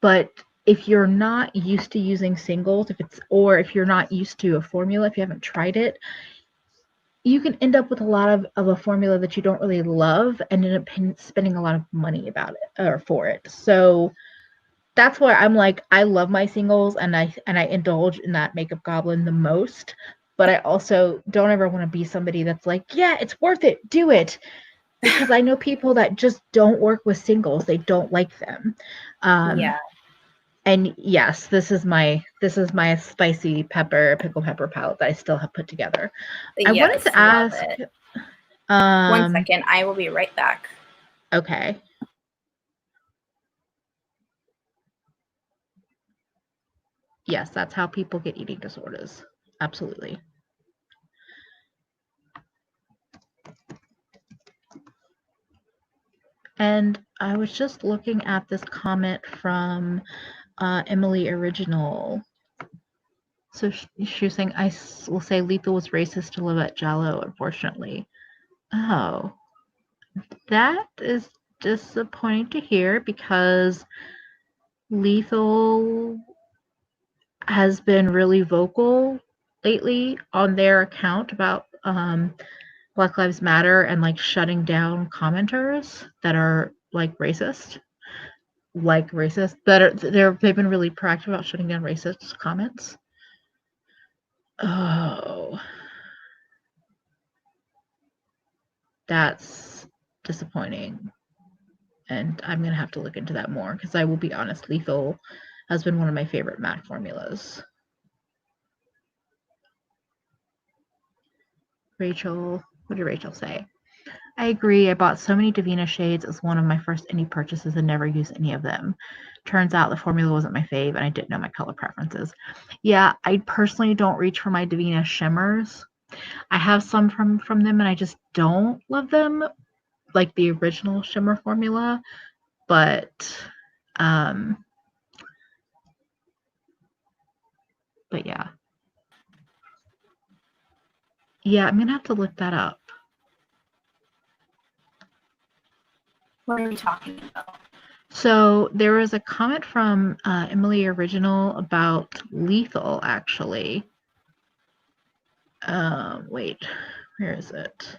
But if you're not used to using singles, if you're not used to a formula, if you haven't tried it, you can end up with a lot of a formula that you don't really love and end up spending a lot of money about it or for it. So that's why I'm like, I love my singles and I indulge in that makeup goblin the most. But I also don't ever want to be somebody that's like, yeah, it's worth it, do it. Because I know people that just don't work with singles. They don't like them.
Yeah.
And yes, this is my spicy pickle pepper palette that I still have put together. I wanted to ask.
One second, I will be right back.
Okay. Yes, that's how people get eating disorders. Absolutely. And I was just looking at this comment from Emily Original. So she was saying, I will say Lethal was racist to Livette Jallo, unfortunately. Oh, that is disappointing to hear because Lethal has been really vocal lately on their account about Black Lives Matter and like shutting down commenters that are like racist. They've been really proactive about shutting down racist comments. Oh, that's disappointing. And I'm gonna have to look into that more because I will be honest, Lethal has been one of my favorite matte formulas. Rachel, what did Rachel say? I agree. I bought so many Davina shades as one of my first indie purchases and never used any of them. Turns out the formula wasn't my fave and I didn't know my color preferences. Yeah, I personally don't reach for my Davina shimmers. I have some from them and I just don't love them, like the original shimmer formula. But yeah. Yeah, I'm gonna have to look that up.
What are we talking about?
So there was a comment from Emily Original about Lethal, actually. Wait, where is it?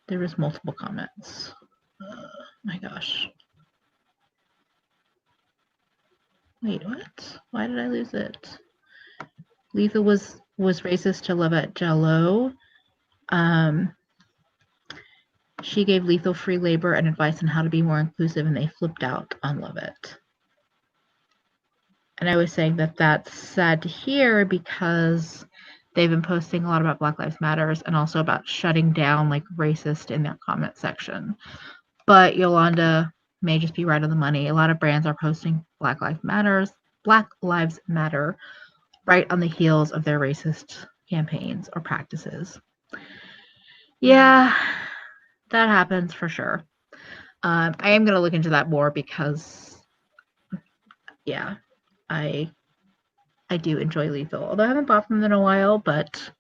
There was multiple comments. My gosh. Wait, what? Why did I lose it? Lethal was racist to Livette Jallo. She gave Lethal free labor and advice on how to be more inclusive, and they flipped out on Lovett. And I was saying that that's sad to hear because they've been posting a lot about Black Lives Matters and also about shutting down like racist in their comment section. But Yolanda, may just be right on the money. A lot of brands are posting Black Lives Matter right on the heels of their racist campaigns or practices. Yeah, that happens for sure. I am going to look into that more because, yeah, I do enjoy Lethal. Although I haven't bought them in a while, but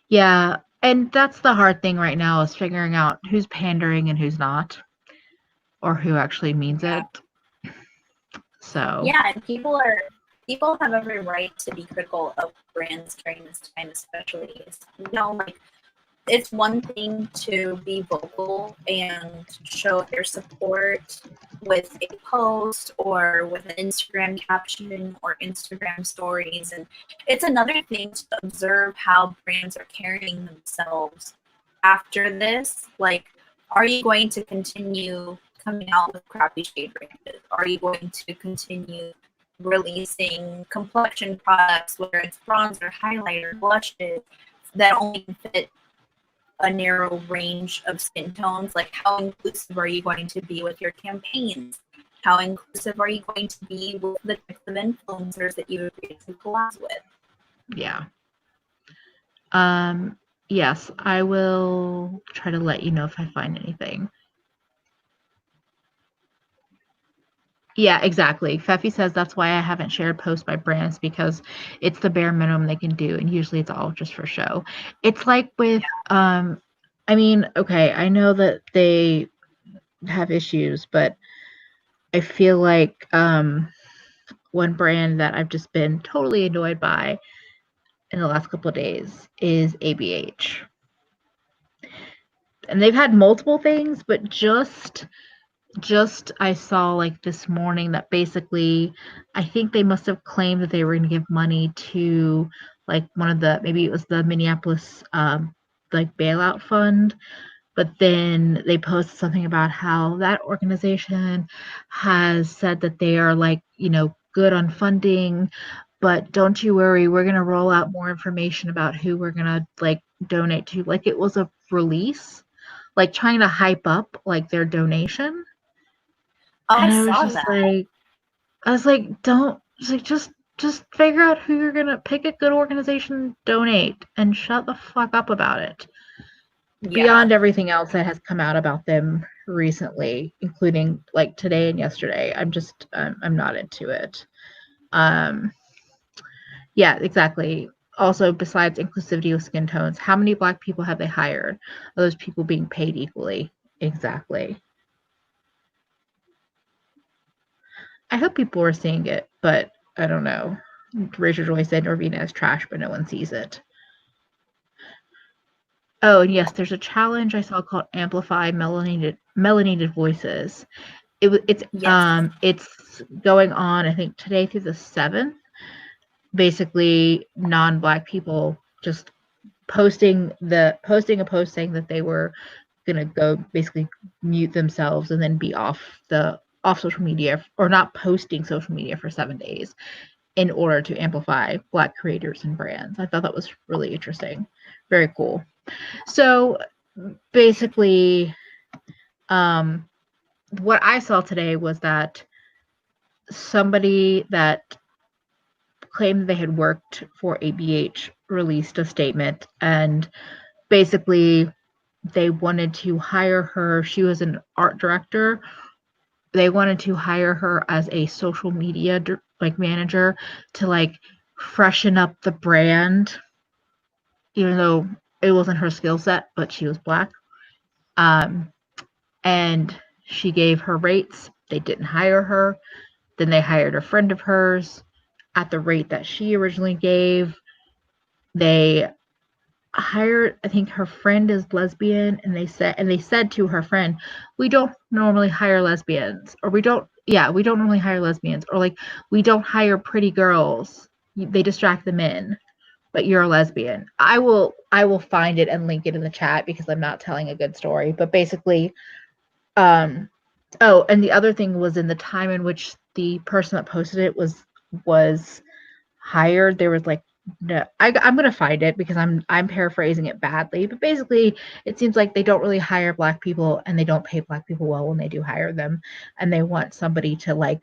yeah. And that's the hard thing right now is figuring out who's pandering and who's not, or who actually means it. So
yeah, and people have every right to be critical of brands during this time, especially. Like, it's one thing to be vocal and show your support with a post or with an Instagram caption or Instagram stories, and it's another thing to observe how brands are carrying themselves after this. Like, are you going to continue coming out with crappy shade ranges? Are you going to continue releasing complexion products, whether it's bronzer, highlighter, blushes, that only fit a narrow range of skin tones? Like, how inclusive are you going to be with your campaigns? How inclusive are you going to be with the types of influencers that you agree to collab with?
Yeah. Yes, I will try to let you know if I find anything. Yeah, exactly. Fefi says that's why I haven't shared posts by brands, because it's the bare minimum they can do, and usually it's all just for show. It's like with I mean, okay, I know that they have issues, but I feel like one brand that I've just been totally annoyed by in the last couple of days is ABH. And they've had multiple things, but just I saw like this morning that basically I think they must have claimed that they were going to give money to like one of the, maybe it was the Minneapolis like bailout fund, but then they posted something about how that organization has said that they are like, you know, good on funding, but don't you worry, we're going to roll out more information about who we're going to like donate to. Like, it was a release, like trying to hype up like their donation.
Oh,
And
I saw that.
I was like, don't, like, just figure out who you're gonna pick, a good organization, donate, and shut the fuck up about it.
Yeah.
Beyond everything else that has come out about them recently, including like today and yesterday, I'm not into it. Yeah, exactly. Also, besides inclusivity with skin tones, how many Black people have they hired? Are those people being paid equally? Exactly. I hope people are seeing it, but I don't know. Rachel Joy said Norvina is trash, but no one sees it. Oh, and yes, there's a challenge I saw called Amplify Melanated Voices. It's
Yes.
it's going on, I think, today through the 7th. Basically, non-Black people just posting a post saying that they were gonna go basically mute themselves and then be off social media, or not posting social media for 7 days, in order to amplify Black creators and brands. I thought that was really interesting. Very cool. So basically, what I saw today was that somebody that claimed they had worked for ABH released a statement, and basically they wanted to hire her. She was an art director. They wanted to hire her as a social media like manager to like freshen up the brand, even though it wasn't her skill set, but she was Black. And she gave her rates. They didn't hire her. Then they hired a friend of hers at the rate that she originally gave. They hired, I think her friend is lesbian, and they said to her friend, we don't normally hire lesbians, or we don't normally hire lesbians, or like, we don't hire pretty girls. They distract the men, but you're a lesbian. I will find it and link it in the chat because I'm not telling a good story. But basically, oh, and the other thing was, in the time in which the person that posted it was hired, there was like No, I'm gonna find it because I'm paraphrasing it badly, but basically it seems like they don't really hire black people and they don't pay black people well when they do hire them, and they want somebody to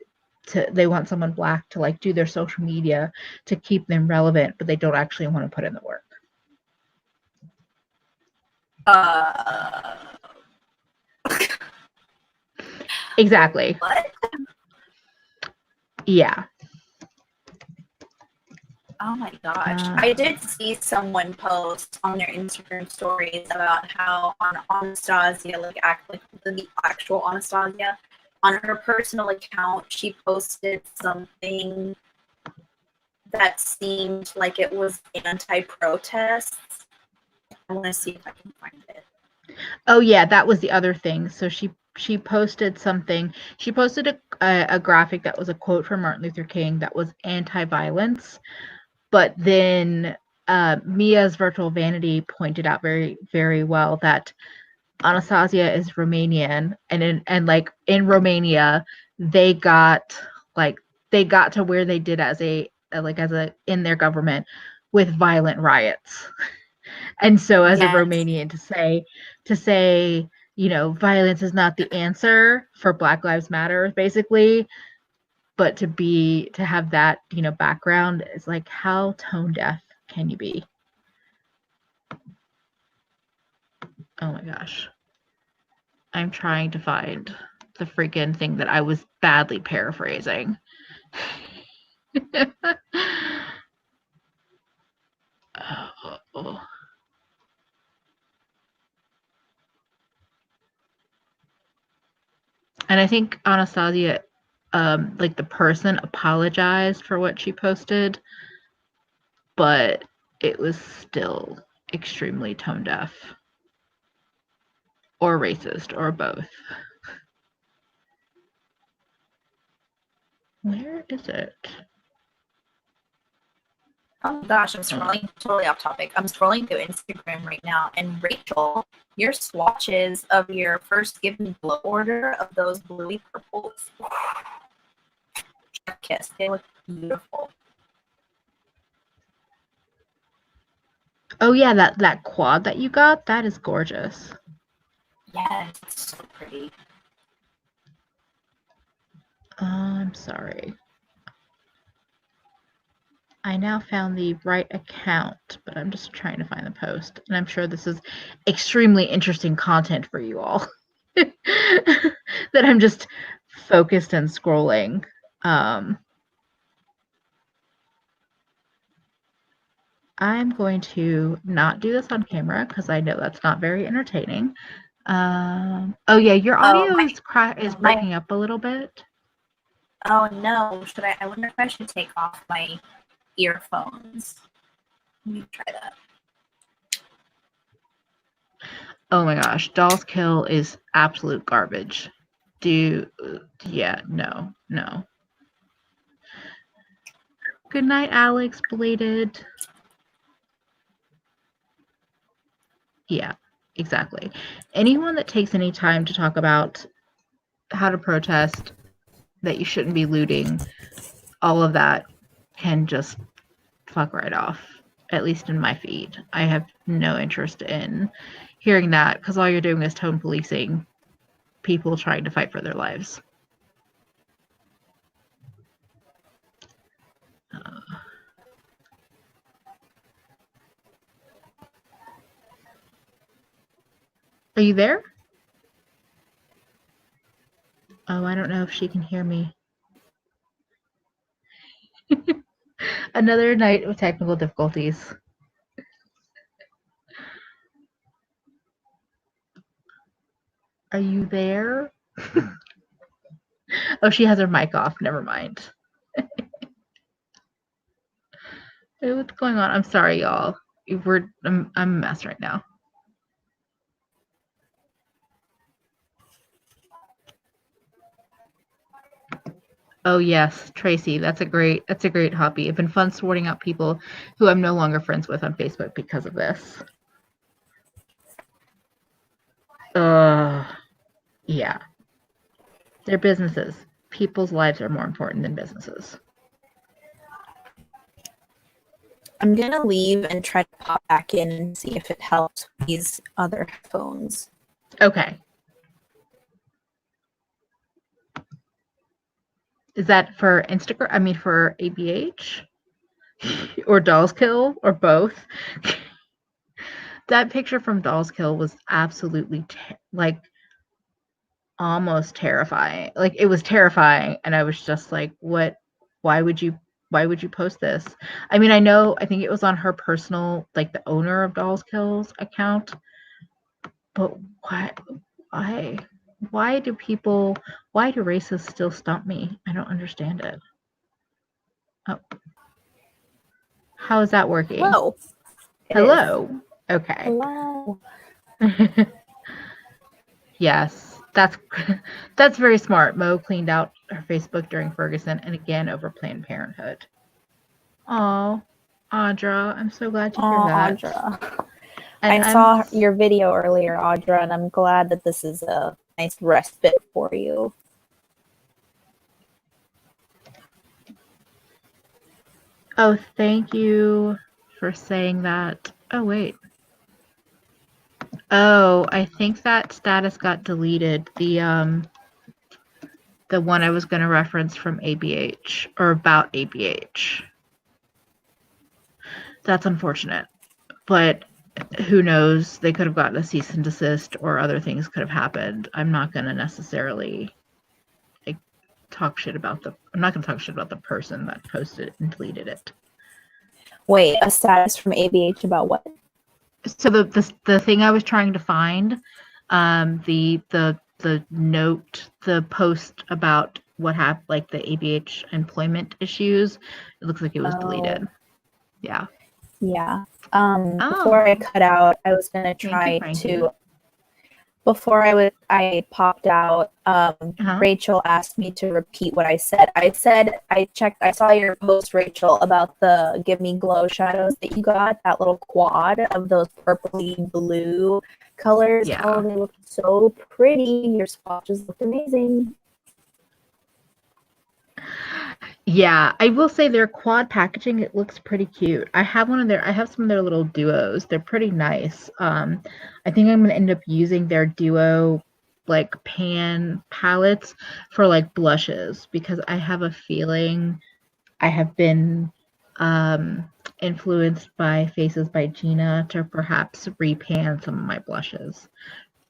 they want someone black to like do their social media to keep them relevant, but they don't actually want to put in the work. Exactly.
What?
Yeah.
Oh my gosh. I did see someone post on their Instagram stories about how on Anastasia, like the actual Anastasia, on her personal account, she posted something that seemed like it was anti-protest. I want to see if I can find it.
Oh yeah, that was the other thing. So she posted something. She posted a graphic that was a quote from Martin Luther King that was anti-violence. But then Mia's virtual vanity pointed out very, very well that Anastasia is Romanian, and like in Romania, they got to where they did as a in their government with violent riots. And so as a Romanian to say, violence is not the answer for Black Lives Matter, basically, but to have that background is like, how tone deaf can you be? Oh my gosh, I'm trying to find the freaking thing that I was badly paraphrasing. Oh. And I think Anastasia, like the person, apologized for what she posted, but it was still extremely tone deaf or racist or both. Where is it?
Oh gosh, I'm scrolling totally off topic. I'm scrolling through Instagram right now, and Rachel, your swatches of your first Give Me Glow order of those bluey purples, kiss, they look beautiful.
Oh yeah, that quad that you got, that is gorgeous.
Yes, it's so pretty.
I'm sorry. I now found the right account, but I'm just trying to find the post. And I'm sure this is extremely interesting content for you all. That I'm just focused and scrolling. I'm going to not do this on camera because I know that's not very entertaining. Oh yeah, your audio is breaking up a little bit.
Oh no, I wonder if I should take off my earphones. Let me try that.
Oh my gosh, Doll's Kill is absolute garbage. No. Good night, Alex, belated. Yeah, exactly. Anyone that takes any time to talk about how to protest, that you shouldn't be looting, all of that can just fuck right off, at least in my feed. I have no interest in hearing that because all you're doing is tone policing people trying to fight for their lives. Are you there? Oh, I don't know if she can hear me. Another night of technical difficulties. Are you there? Oh, she has her mic off. Never mind. Hey, what's going on? I'm sorry, y'all. I'm a mess right now. Oh yes, Tracy, that's a great hobby. It's been fun sorting out people who I'm no longer friends with on Facebook because of this. Yeah. They're businesses. People's lives are more important than businesses.
I'm gonna leave and try to pop back in and see if it helps these other phones.
Okay. Is that for Instagram? I mean, for ABH? Or Dolls Kill? Or both? That picture from Dolls Kill was absolutely, almost terrifying. Like, it was terrifying, and I was just like, what? Why would you post this? I mean, I think it was on her personal, like, the owner of Dolls Kill's account, but why? Why do racists still stump me? I don't understand it. Oh. How is that working?
Hello.
Hello. Okay.
Hello.
Yes, that's very smart. Mo cleaned out her Facebook during Ferguson and again over Planned Parenthood. Oh, Audra, I'm so glad to hear that.
Audra.
And
I saw your video earlier, Audra, and I'm glad that this is a nice respite for you.
Oh, thank you for saying that. Oh, wait. Oh, I think that status got deleted. The one I was going to reference from ABH, or about ABH. That's unfortunate. But who knows? They could have gotten a cease and desist, or other things could have happened. I'm not going to necessarily talk shit about I'm not going to talk shit about the person that posted it and deleted it.
Wait, a status from ABH about what?
So the thing I was trying to find, the note, the post about what happened, like the ABH employment issues, it looks like it was deleted. Yeah.
Yeah. Before I cut out, I was gonna try to. Before I popped out. Rachel asked me to repeat what I said. I checked. I saw your post, Rachel, about the Give Me Glow shadows that you got. That little quad of those purpley blue colors.
Yeah.
Oh, they look so pretty. Your swatches look amazing.
Yeah, I will say their quad packaging, it looks pretty cute. I have some of their little duos. They're pretty nice. I think I'm gonna end up using their duo like pan palettes for like blushes, because I have a feeling I have been influenced by Faces by Gina to perhaps repan some of my blushes.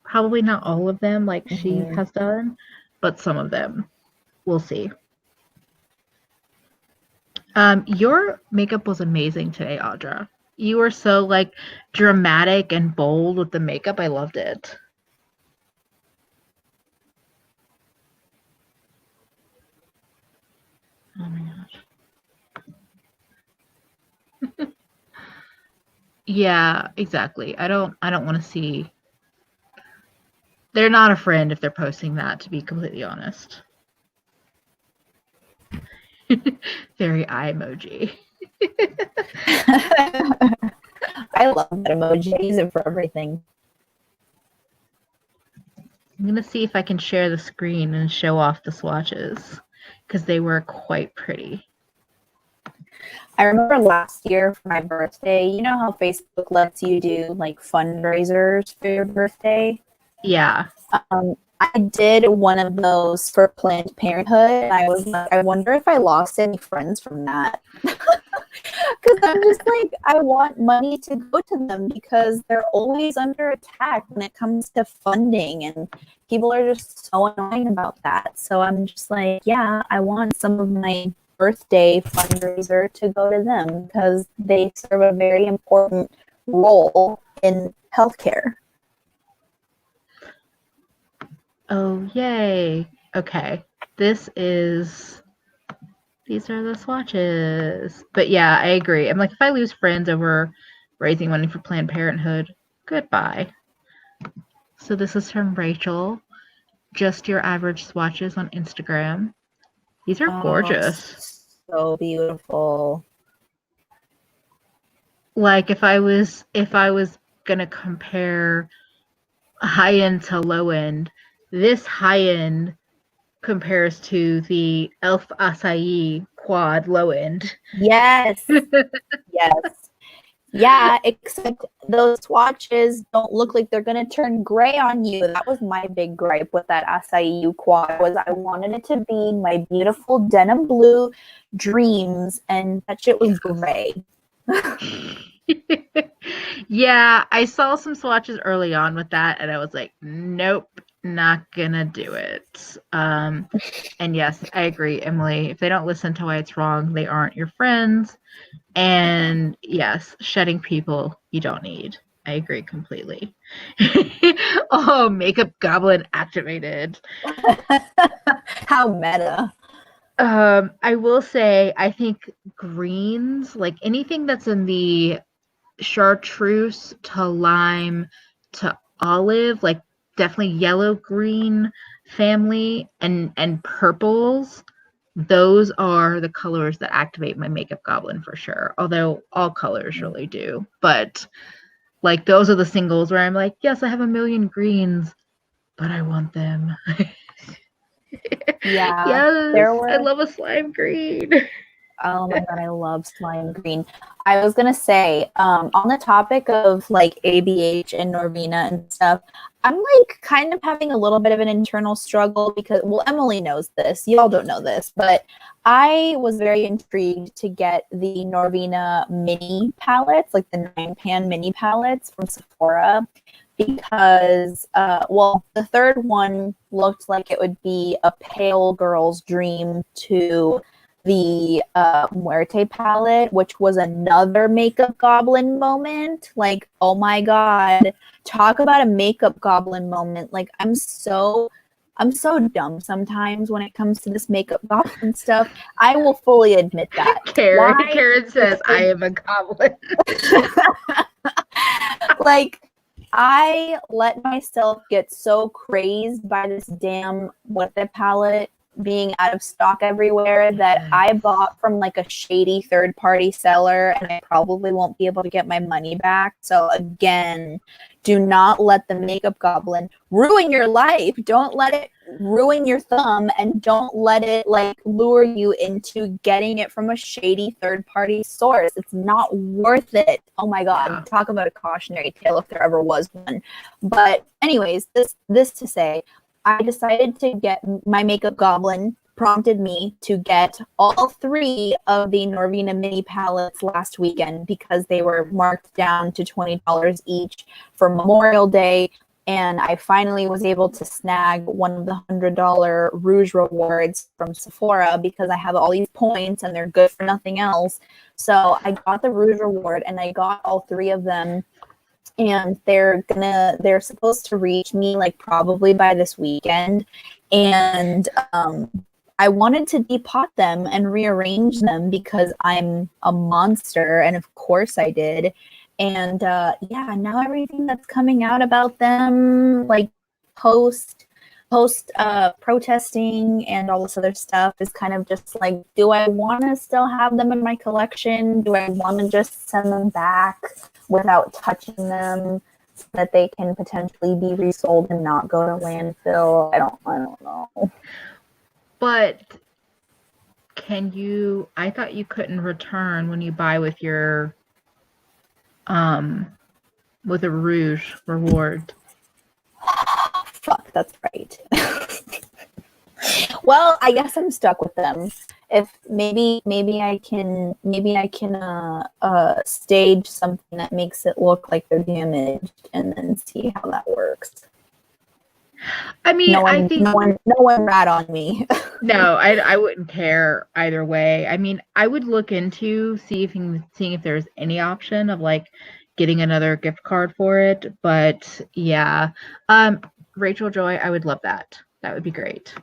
Probably not all of them like she has done, but some of them. We'll see. Your makeup was amazing today, Audra. You were so like dramatic and bold with the makeup. I loved it. Oh my gosh. Yeah, exactly. I don't want to see. They're not a friend if they're posting that, to be completely honest. Very eye emoji.
I love that emoji. I use it for everything.
I'm going to see if I can share the screen and show off the swatches, because they were quite pretty.
I remember last year for my birthday, you know how Facebook lets you do like fundraisers for your birthday?
Yeah.
I did one of those for Planned Parenthood, and I was like, I wonder if I lost any friends from that. Because I'm just like, I want money to go to them because they're always under attack when it comes to funding, and people are just so annoying about that. So I'm just like, yeah, I want some of my birthday fundraiser to go to them because they serve a very important role in healthcare.
Oh, yay. Okay. These are the swatches. But yeah, I agree. I'm like, if I lose friends over raising money for Planned Parenthood, goodbye. So this is from Rachel. Just your average swatches on Instagram. These are gorgeous.
So beautiful.
Like if I was gonna compare high end to low end, this high end compares to the Elf Acai quad low end.
Yes. Yes.
Yeah, except those swatches don't look like they're gonna turn gray on you. That was my big gripe with that acai U quad, was I wanted it to be my beautiful denim blue dreams, and that shit was gray.
Yeah, I saw some swatches early on with that, and I was like, nope, not gonna do it. And yes, I agree, Emily. If they don't listen to why it's wrong, they aren't your friends. And yes, shedding people you don't need. I agree completely. Oh, makeup goblin activated.
How meta.
I will say, I think greens, like anything that's in the chartreuse to lime to olive, like definitely yellow green family, and purples, those are the colors that activate my makeup goblin for sure. Although all colors really do. But like those are the singles where I'm like, yes, I have a million greens, but I want them.
Yeah,
Yes,
there
I
were.
love a slime green.
Oh my god, I love slime green. I was gonna say, on the topic of like ABH and Norvina and stuff, I'm like kind of having a little bit of an internal struggle because, well, Emily knows this. Y'all don't know this, but I was very intrigued to get the Norvina mini palettes, like the 9-pan mini palettes from Sephora, because, well, the third one looked like it would be a pale girl's dream to the Muerte palette, which was another makeup goblin moment. Like, oh my god, talk about a makeup goblin moment. Like, I'm so dumb sometimes when it comes to this makeup goblin stuff. I will fully admit that.
Karen says, I am a goblin.
Like, I let myself get so crazed by this damn Muerte palette being out of stock everywhere that I bought from like a shady third-party seller, and I probably won't be able to get my money back. So again, do not let the makeup goblin ruin your life. Don't let it ruin your thumb, and don't let it like lure you into getting it from a shady third-party source. It's not worth it. Oh my god,
Yeah.
talk about a cautionary tale if there ever was one. But anyways, this to say, I decided to get my makeup goblin prompted me to get all 3 of the Norvina mini palettes last weekend because they were marked down to $20 each for Memorial Day. And I finally was able to snag one of the $100 Rouge rewards from Sephora because I have all these points and they're good for nothing else. So I got the Rouge reward and I got all 3 of them. And they're supposed to reach me like probably by this weekend. And I wanted to depot them and rearrange them because I'm a monster, and of course I did. And yeah, now everything that's coming out about them, like post protesting and all this other stuff, is kind of just like, do I want to still have them in my collection? Do I want to just send them back without touching them so that they can potentially be resold and not go to landfill? I don't know.
But I thought you couldn't return when you buy with your with a Rouge reward.
Fuck, that's right. Well, I guess I'm stuck with them. If maybe I can stage something that makes it look like they're damaged and then see how that works.
I mean, I think
no one rat on me.
no, I wouldn't care either way. I mean, I would look into seeing if there's any option of like getting another gift card for it. But yeah, Rachel Joy, I would love that. That would be great.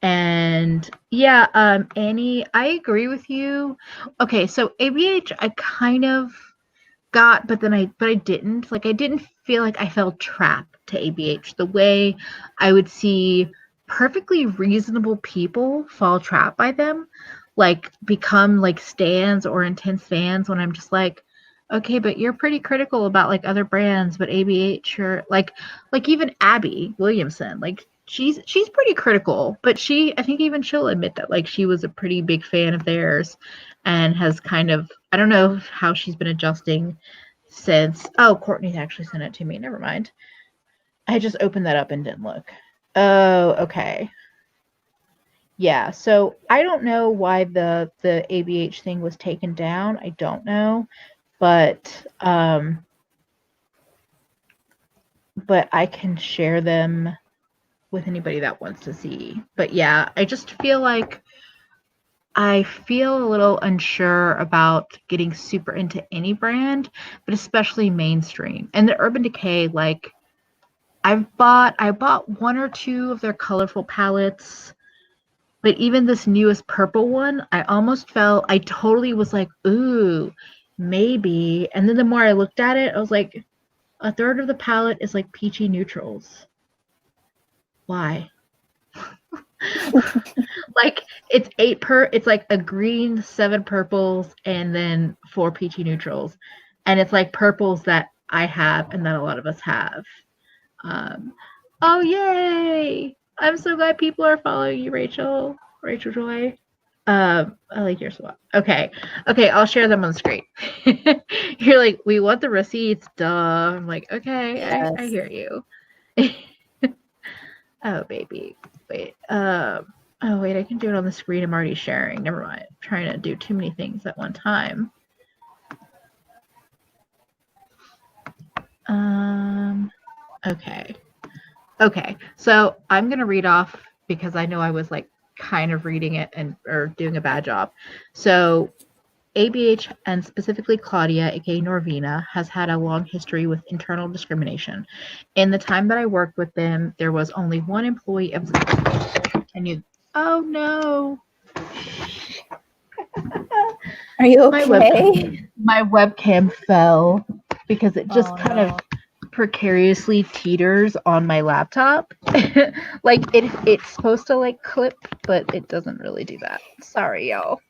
And yeah, Annie, I agree with you. Okay, so ABH I kind of got, but I didn't. Like I didn't feel like I felt trapped to ABH the way I would see perfectly reasonable people fall trapped by them, like become like stans or intense fans when I'm just like, okay, but you're pretty critical about like other brands, but ABH, you're like even Abby Williamson, like she's pretty critical, but I think even she'll admit that like she was a pretty big fan of theirs and has kind of, I don't know how she's been adjusting since. Oh, Courtney actually sent it to me. Never mind. I just opened that up and didn't look. Oh, okay. Yeah, so I don't know why the ABH thing was taken down. I don't know, but I can share them with anybody that wants to see. But yeah, I just feel like I feel a little unsure about getting super into any brand, but especially mainstream. And the Urban Decay, like I bought one or two of their colorful palettes, but even this newest purple one, I totally was like, ooh, maybe. And then the more I looked at it, I was like, a third of the palette is like peachy neutrals. Why? Like it's like a green, 7 purples, and then 4 peachy neutrals. And it's like purples that I have and that a lot of us have. Oh yay! I'm so glad people are following you, Rachel. Rachel Joy. I like your swap. Okay, I'll share them on the screen. You're like, we want the receipts, duh. I'm like, okay, yes. I hear you. Oh baby, wait. Oh wait, I can do it on the screen. I'm already sharing. Never mind. I'm trying to do too many things at one time. Okay. So I'm gonna read off because I know I was like kind of reading it or doing a bad job. So ABH, and specifically Claudia, aka Norvina, has had a long history with internal discrimination. In the time that I worked with them, there was only one employee of the oh no.
Are you okay?
My webcam fell because it just kind of precariously teeters on my laptop. Like it's supposed to like clip, but it doesn't really do that. Sorry, y'all.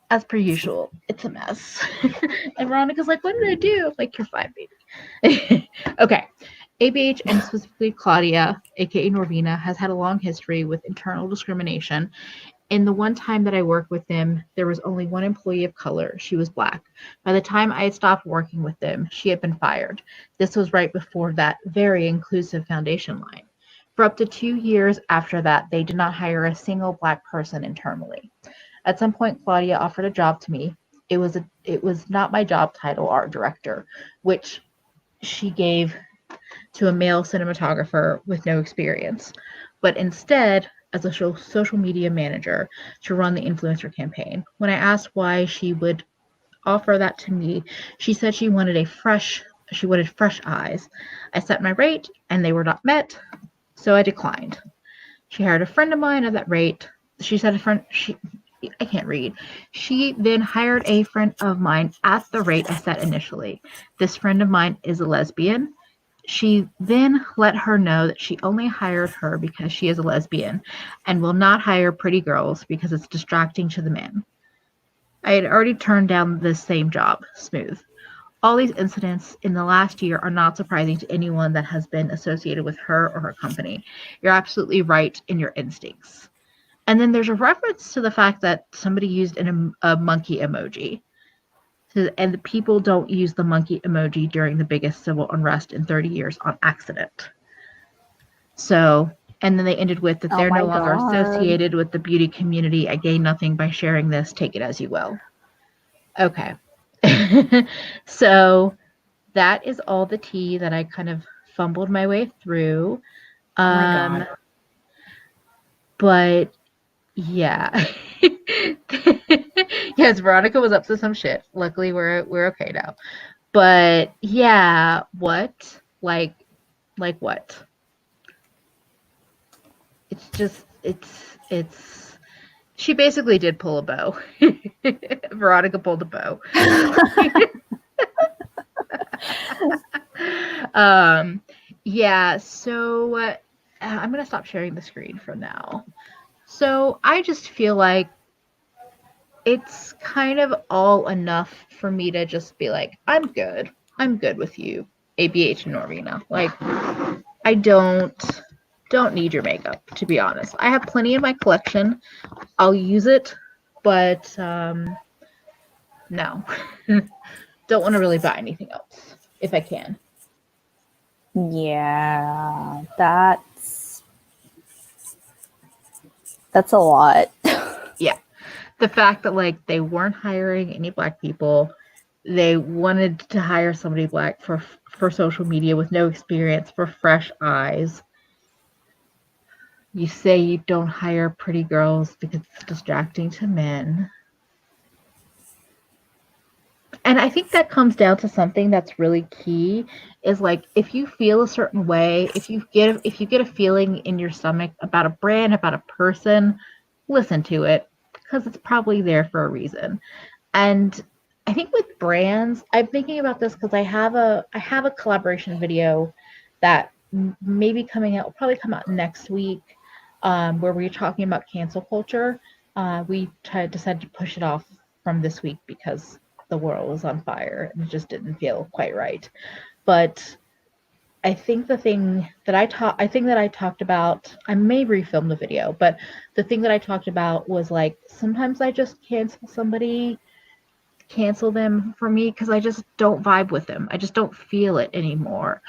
As per usual, it's a mess. And Veronica's like, what did I do? I'm like, you're fine, baby. Okay. ABH, and specifically Claudia, aka Norvina, has had a long history with internal discrimination. In the one time that I worked with them, there was only one employee of color. She was Black. By the time I had stopped working with them, she had been fired. This was right before that very inclusive foundation line. For up to 2 years after that, they did not hire a single Black person internally. At some point, Claudia offered a job to me. It was not my job title, art director, which she gave to a male cinematographer with no experience, but instead as a social media manager to run the influencer campaign. When I asked why she would offer that to me, she said she wanted fresh eyes. I set my rate and they were not met, so I declined. She hired a friend of mine at that rate. I can't read. She then hired a friend of mine at the rate I set initially. This friend of mine is a lesbian. She then let her know that she only hired her because she is a lesbian and will not hire pretty girls because it's distracting to the men. I had already turned down this same job, Soothe. All these incidents in the last year are not surprising to anyone that has been associated with her or her company. You're absolutely right in your instincts. And then there's a reference to the fact that somebody used a monkey emoji. And the people don't use the monkey emoji during the biggest civil unrest in 30 years on accident. So, and then they ended with that they're no longer associated with the beauty community. I gain nothing by sharing this. Take it as you will. Okay. So that is all the tea that I kind of fumbled my way through.
Oh my God.
But yeah. Yes, Veronica was up to some shit. Luckily we're okay now. But yeah, what? Like what? It's just it's she basically did pull a bow. Veronica pulled a bow. Yeah, so I'm going to stop sharing the screen for now. So I just feel like it's kind of all enough for me to just be like, I'm good with you, ABH and Norvina. Like, I don't don't need your makeup, to be honest. I have plenty in my collection. I'll use it, but no. Don't want to really buy anything else if I can.
Yeah, that's a lot.
Yeah. The fact that like they weren't hiring any Black people, they wanted to hire somebody Black for social media with no experience, for fresh eyes. You say you don't hire pretty girls because it's distracting to men. And I think that comes down to something that's really key is like if you feel a certain way, if you get a feeling in your stomach about a brand, about a person, listen to it because it's probably there for a reason. And I think with brands, I'm thinking about this because I have a collaboration video that may be coming out, will probably come out next week, where we're talking about cancel culture. We decided to push it off from this week because the world was on fire and it just didn't feel quite right. But I think the thing that I talked about, I may refilm the video, but the thing that I talked about was like sometimes I just cancel them for me because I just don't vibe with them. I just don't feel it anymore.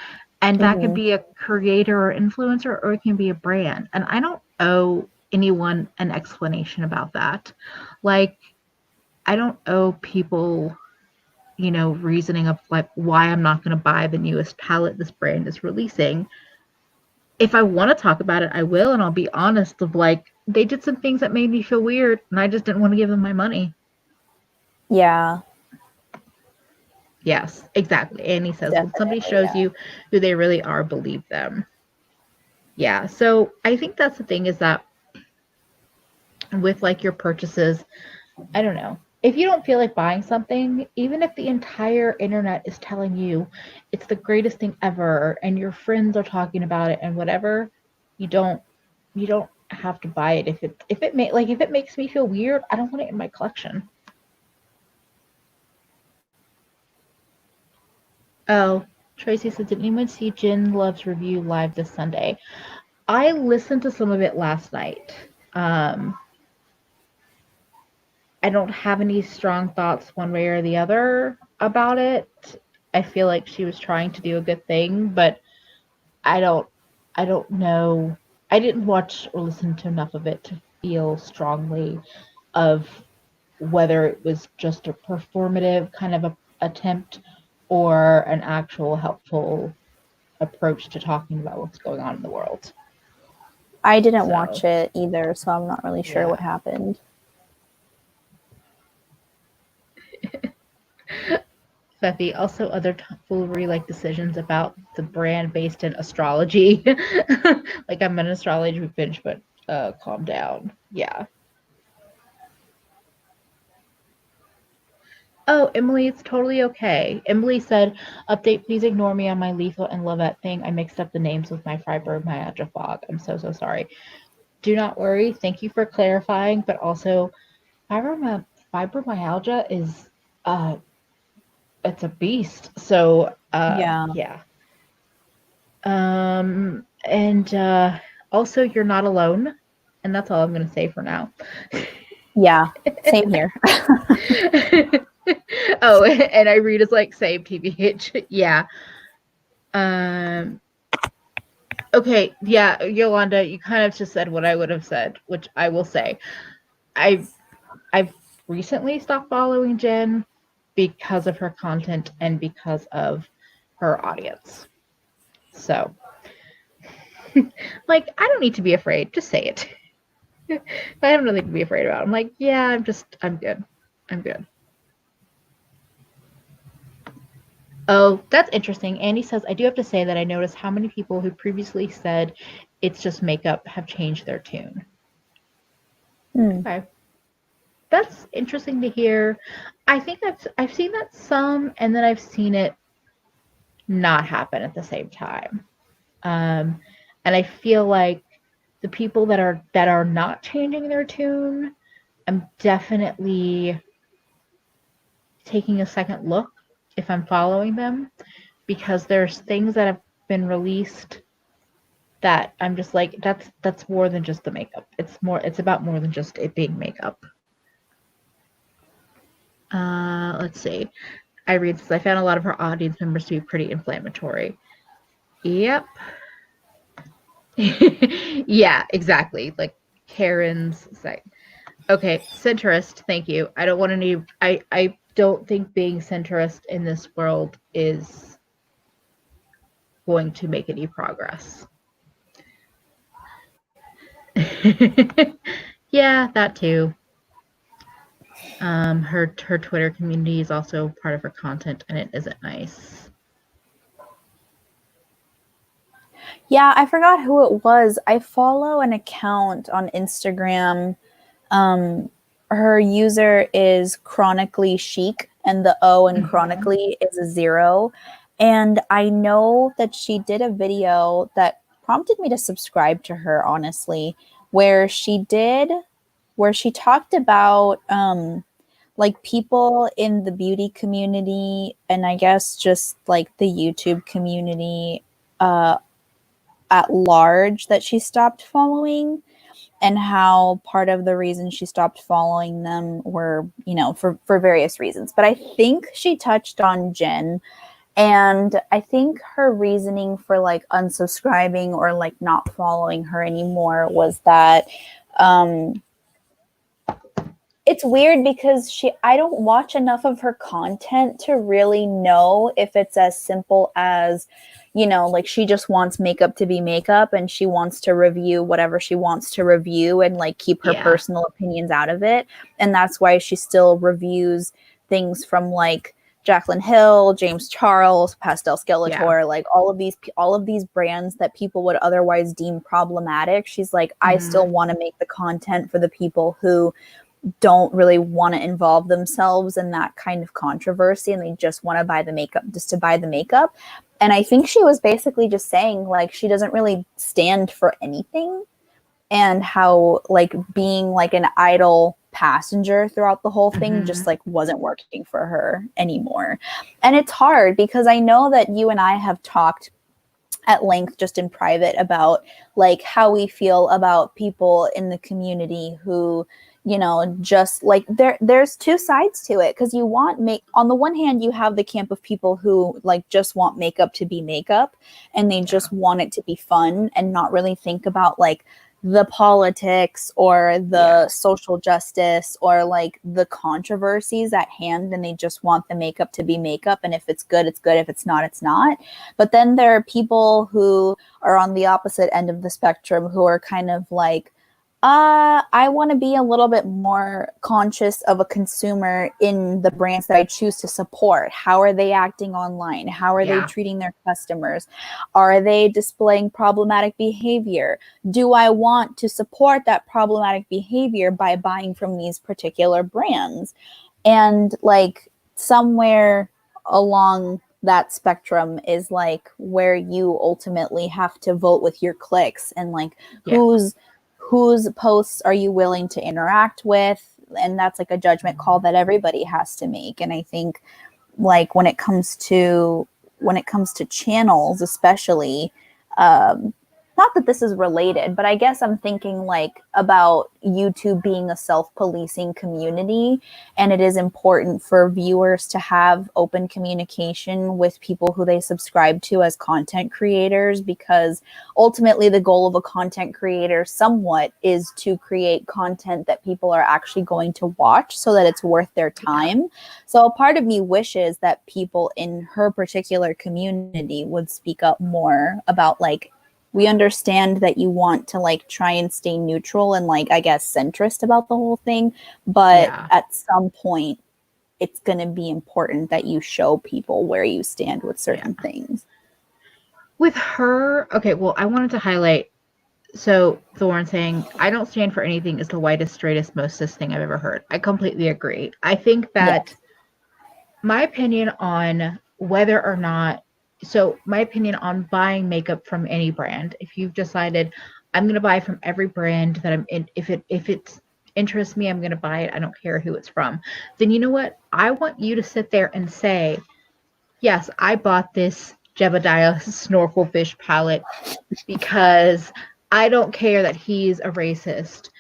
And that could be a creator or influencer, or it can be a brand. And I don't owe anyone an explanation about that. Like, I don't owe people, reasoning of like why I'm not going to buy the newest palette this brand is releasing. If I want to talk about it, I will, and I'll be honest of like, they did some things that made me feel weird, and I just didn't want to give them my money.
Yeah.
Yes, exactly. Annie says, when somebody shows you who they really are, believe them. Yeah, so I think that's the thing is that with like your purchases, I don't know. If you don't feel like buying something, even if the entire internet is telling you it's the greatest thing ever and your friends are talking about it and whatever, you don't have to buy it if it makes me feel weird, I don't want it in my collection. Oh, Tracy said, did anyone see Jen Love's review live this Sunday? I listened to some of it last night. I don't have any strong thoughts one way or the other about it. I feel like she was trying to do a good thing, but I don't know. I didn't watch or listen to enough of it to feel strongly of whether it was just a performative kind of attempt or an actual helpful approach to talking about what's going on in the world.
I didn't watch it either, so I'm not really sure what happened.
Fethi, also other foolery like decisions about the brand based in astrology. Like I'm an astrology bitch, but calm down. Yeah. Oh, Emily, it's totally okay. Emily said, update, please ignore me on my lethal and Lovette thing. I mixed up the names with my fibromyalgia fog. I'm so sorry. Do not worry. Thank you for clarifying, but also fibromyalgia is it's a beast. So yeah. And also you're not alone, and that's all I'm gonna say for now.
Yeah, same here.
Oh, and Irina's like, same TBH. Yeah. Okay, yeah, Yolanda, you kind of just said what I would have said, which I will say. I've recently stopped following Jen because of her content and because of her audience. So, like, I don't need to be afraid. Just say it. I have nothing to be afraid about. I'm like, yeah, I'm good. I'm good. Oh, that's interesting. Andy says, I do have to say that I noticed how many people who previously said it's just makeup have changed their tune. Okay. That's interesting to hear. I think I've seen that some, and then I've seen it not happen at the same time. And I feel like the people that are not changing their tune, I'm definitely taking a second look if I'm following them, because there's things that have been released that I'm just like, that's more than just the makeup. It's about more than just it being makeup. Let's see. I read this. I found a lot of her audience members to be pretty inflammatory. Yep. Yeah, exactly. Like Karen's site. Okay, centrist, thank you. I don't want any I don't think being centrist in this world is going to make any progress. Yeah, that too. Her Twitter community is also part of her content, and it isn't nice.
Yeah, I forgot who it was. I follow an account on Instagram. Her user is chronically chic, and the O in chronically is a 0. And I know that she did a video that prompted me to subscribe to her, honestly, where she talked about like people in the beauty community, and I guess just like the YouTube community at large that she stopped following, and how part of the reason she stopped following them were, for various reasons. But I think she touched on Jen, and I think her reasoning for like unsubscribing or like not following her anymore was that it's weird because I don't watch enough of her content to really know if it's as simple as, like she just wants makeup to be makeup and she wants to review whatever she wants to review and like keep her personal opinions out of it. And that's why she still reviews things from like Jaclyn Hill, James Charles, Pastel Skeletor, like all of these brands that people would otherwise deem problematic. She's like, I still want to make the content for the people who don't really want to involve themselves in that kind of controversy, and they just want to buy the makeup just to buy the makeup. And I think she was basically just saying like she doesn't really stand for anything, and how like being like an idle passenger throughout the whole thing just like wasn't working for her anymore. And it's hard because I know that you and I have talked at length just in private about like how we feel about people in the community who, just like there's two sides to it, because you want on the one hand you have the camp of people who like just want makeup to be makeup and they just want it to be fun and not really think about like the politics or the social justice or like the controversies at hand, and they just want the makeup to be makeup, and if it's good it's good, if it's not it's not. But then there are people who are on the opposite end of the spectrum who are kind of like, I want to be a little bit more conscious of a consumer in the brands that I choose to support. How are they acting online? How are they treating their customers? Are they displaying problematic behavior? Do I want to support that problematic behavior by buying from these particular brands? And like somewhere along that spectrum is like where you ultimately have to vote with your clicks, and like whose posts are you willing to interact with? And that's like a judgment call that everybody has to make. And I think like when it comes to channels, especially, not that this is related, but I guess I'm thinking like about YouTube being a self-policing community, and it is important for viewers to have open communication with people who they subscribe to as content creators, because ultimately the goal of a content creator somewhat is to create content that people are actually going to watch so that it's worth their time. So a part of me wishes that people in her particular community would speak up more about like, we understand that you want to like try and stay neutral and like, I guess, centrist about the whole thing. But at some point, it's going to be important that you show people where you stand with certain things.
With her, okay, well, I wanted to highlight, so Thorne saying, I don't stand for anything is the whitest, straightest, most cis thing I've ever heard. I completely agree. I think that my opinion on whether or not, so my opinion on buying makeup from any brand, if you've decided I'm going to buy from every brand that I'm in, if it interests me, I'm going to buy it. I don't care who it's from. Then you know what? I want you to sit there and say, yes, I bought this Jebediah Snorkelfish palette because I don't care that he's a racist,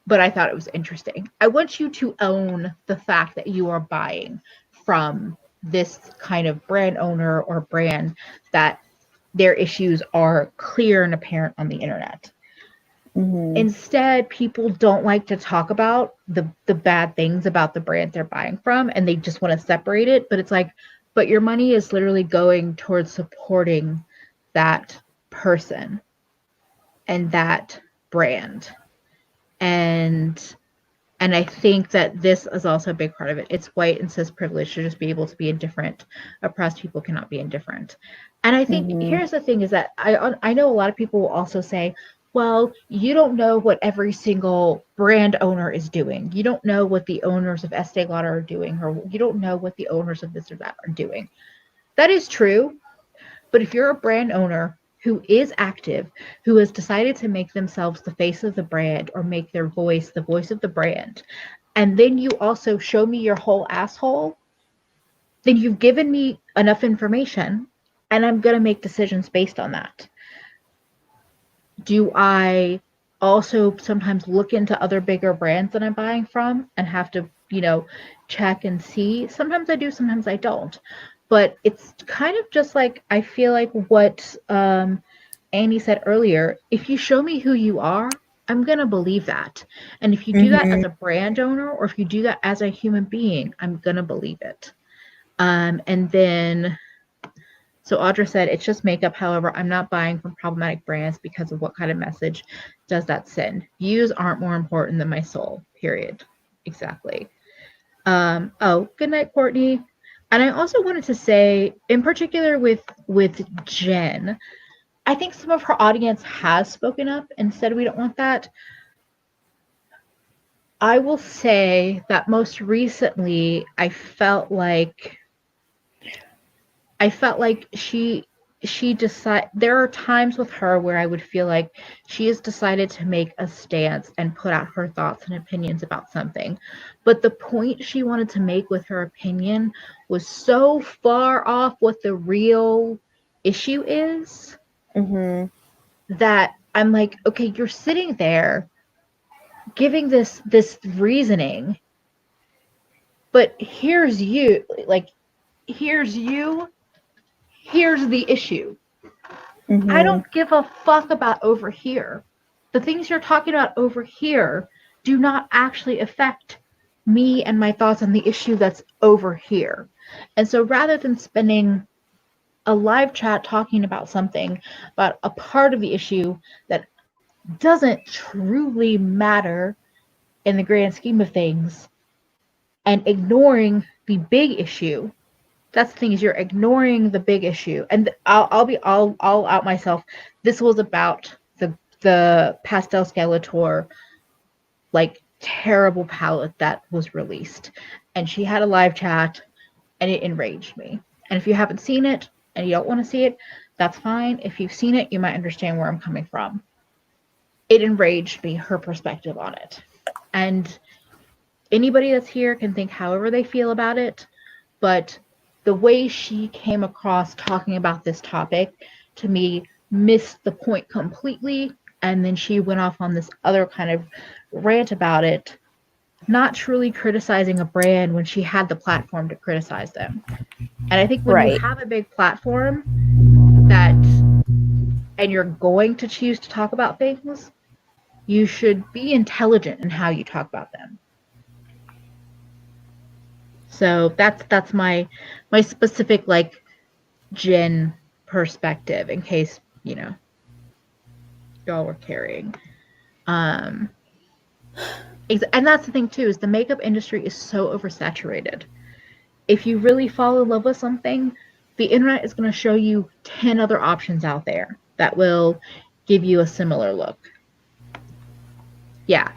but I thought it was interesting. I want you to own the fact that you are buying from this kind of brand owner or brand that their issues are clear and apparent on the internet. Instead, people don't like to talk about the bad things about the brand they're buying from, and they just want to separate it. But it's like, but your money is literally going towards supporting that person and that brand. And I think that this is also a big part of it. It's white and cis privilege to just be able to be indifferent. Oppressed people cannot be indifferent. And I think here's the thing is that I know a lot of people will also say, well, you don't know what every single brand owner is doing. You don't know what the owners of Estee Lauder are doing, or you don't know what the owners of this or that are doing. That is true. But if you're a brand owner who is active, who has decided to make themselves the face of the brand or make their voice the voice of the brand, and then you also show me your whole asshole, then you've given me enough information and I'm going to make decisions based on that. Do I also sometimes look into other bigger brands that I'm buying from and have to, check and see? Sometimes I do, sometimes I don't. But it's kind of just like, I feel like what Annie said earlier, if you show me who you are, I'm going to believe that. And if you do that as a brand owner, or if you do that as a human being, I'm going to believe it. And then, so Audra said, it's just makeup. However, I'm not buying from problematic brands because of what kind of message does that send. Views aren't more important than my soul, period. Exactly. Oh, good night, Courtney. And I also wanted to say, in particular with Jen, I think some of her audience has spoken up and said we don't want that. I will say that most recently, I felt like she decided, there are times with her where I would feel like she has decided to make a stance and put out her thoughts and opinions about something. But the point she wanted to make with her opinion was so far off what the real issue is that I'm like, okay, you're sitting there giving this reasoning, but here's you, here's the issue. I don't give a fuck about over here. The things you're talking about over here do not actually affect me and my thoughts on the issue that's over here. And so rather than spending a live chat talking about something, about a part of the issue that doesn't truly matter in the grand scheme of things, and ignoring the big issue, that's the thing, is you're ignoring the big issue. And I'll out myself. This was about the Pastel Skeletor, terrible palette that was released, and she had a live chat, and it enraged me. And if you haven't seen it and you don't want to see it, that's fine. If you've seen it, you might understand where I'm coming from. It enraged me, her perspective on it. And anybody that's here can think however they feel about it, but the way she came across talking about this topic, to me, missed the point completely. And then she went off on this other kind of rant about it, not truly criticizing a brand when she had the platform to criticize them. And I think when you have a big platform and you're going to choose to talk about things, you should be intelligent in how you talk about them. So that's my specific Jen perspective, in case y'all were carrying. And that's the thing too, is the makeup industry is so oversaturated. If you really fall in love with something, the internet is going to show you 10 other options out there that will give you a similar look. Yeah.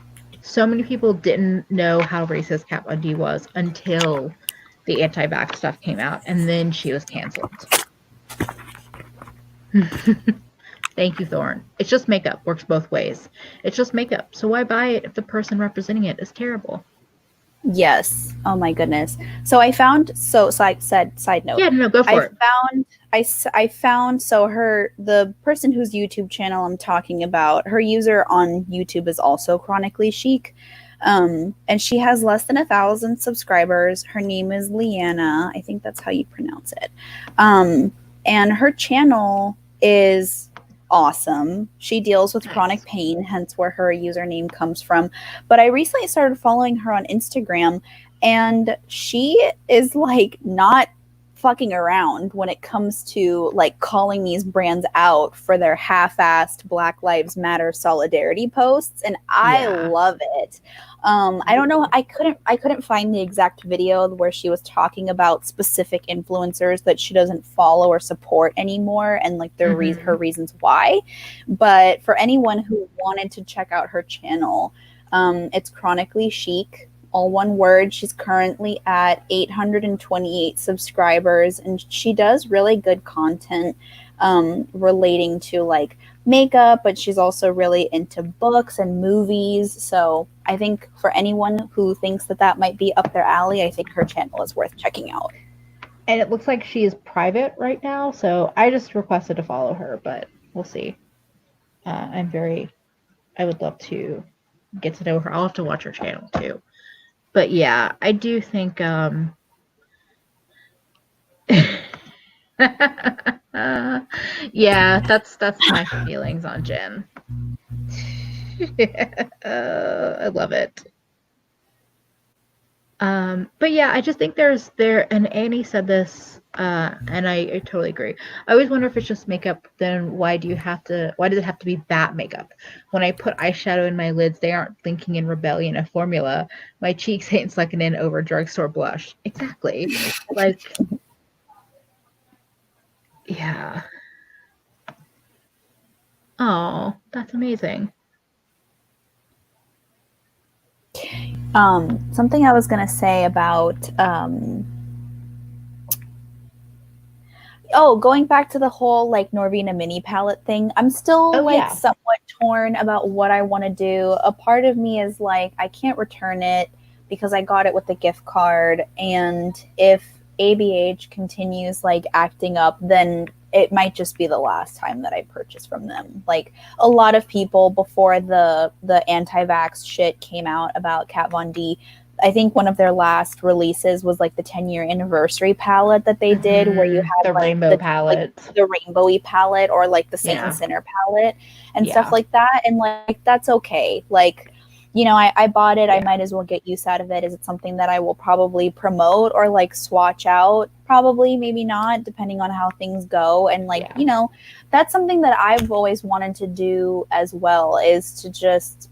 So many people didn't know how racist Kat Von D was until the anti-vax stuff came out, and then she was canceled. Thank you, Thorn. It's just makeup. Works both ways. It's just makeup. So why buy it if the person representing it is terrible?
Yes. Oh my goodness. So I found, side note.
Yeah, no, go for it.
I found the person whose YouTube channel I'm talking about, her user on YouTube is also Chronically Chic. And she has less than 1,000 subscribers. Her name is Leanna. I think that's how you pronounce it. And her channel is awesome. She deals with chronic pain, hence where her username comes from. But I recently started following her on Instagram, and she is like not fucking around when it comes to like calling these brands out for their half-assed Black Lives Matter solidarity posts, and I love it. I don't know, I couldn't find the exact video where she was talking about specific influencers that she doesn't follow or support anymore and like her reasons why. But for anyone who wanted to check out her channel, it's Chronically Chic, all one word. She's currently at 828 subscribers, and she does really good content relating to like makeup, but she's also really into books and movies. So I think for anyone who thinks that might be up their alley, I think her channel is worth checking out.
And it looks like she is private right now, so I just requested to follow her, but we'll see. I would love to get to know her. I'll have to watch her channel too. But yeah, I do think yeah, that's my feelings on Jen. I love it. But yeah, I just think and Annie said this, and I totally agree. I always wonder if it's just makeup, then why does it have to be that makeup? When I put eyeshadow in my lids, they aren't thinking in rebellion a formula. My cheeks ain't sucking in over drugstore blush. Exactly. Like, yeah. Oh, that's amazing.
Something I was going to say about, going back to the whole like Norvina mini palette thing, I'm still somewhat torn about what I want to do. A part of me is like, I can't return it because I got it with a gift card. And if ABH continues like acting up, then it might just be the last time that I purchase from them. Like a lot of people before the anti-vax shit came out about Kat Von D, I think one of their last releases was like the 10-year anniversary palette that they did, where you had
the
like
rainbow palette,
like, the rainbowy palette, or like the Saint and Sinner palette and stuff like that. And like, that's okay. Like, you know, I bought it. I might as well get use out of it. Is it something that I will probably promote or like swatch out? Probably, maybe not, depending on how things go. And like, you know, that's something that I've always wanted to do as well, is to just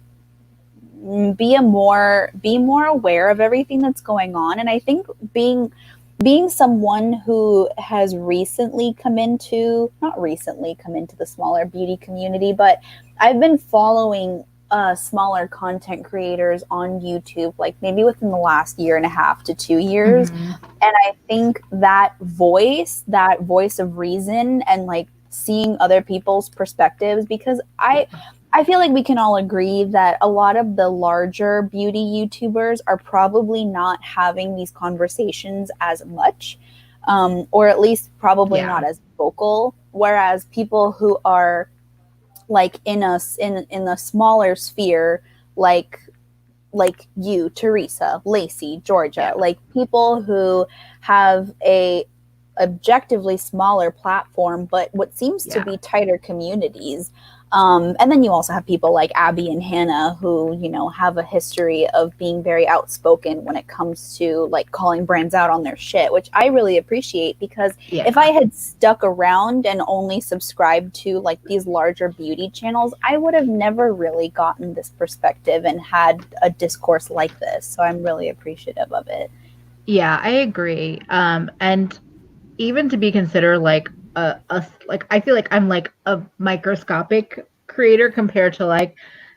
be more aware of everything that's going on. And I think being someone who has not recently come into the smaller beauty community, but I've been following smaller content creators on YouTube, like maybe within the last 1.5 to 2 years. And I think that voice of reason and like seeing other people's perspectives, because I feel like we can all agree that a lot of the larger beauty YouTubers are probably not having these conversations as much, or at least probably not as vocal. Whereas people who are like in a smaller sphere, like you, Teresa, Lacey, Georgia, like people who have a objectively smaller platform, but what seems to be tighter communities. And then you also have people like Abby and Hannah who, you know, have a history of being very outspoken when it comes to like calling brands out on their shit, which I really appreciate, because if I had stuck around and only subscribed to like these larger beauty channels, I would have never really gotten this perspective and had a discourse like this. So I'm really appreciative of it.
Yeah, I agree. And even to be considered like like, I feel like I'm like a microscopic creator compared to like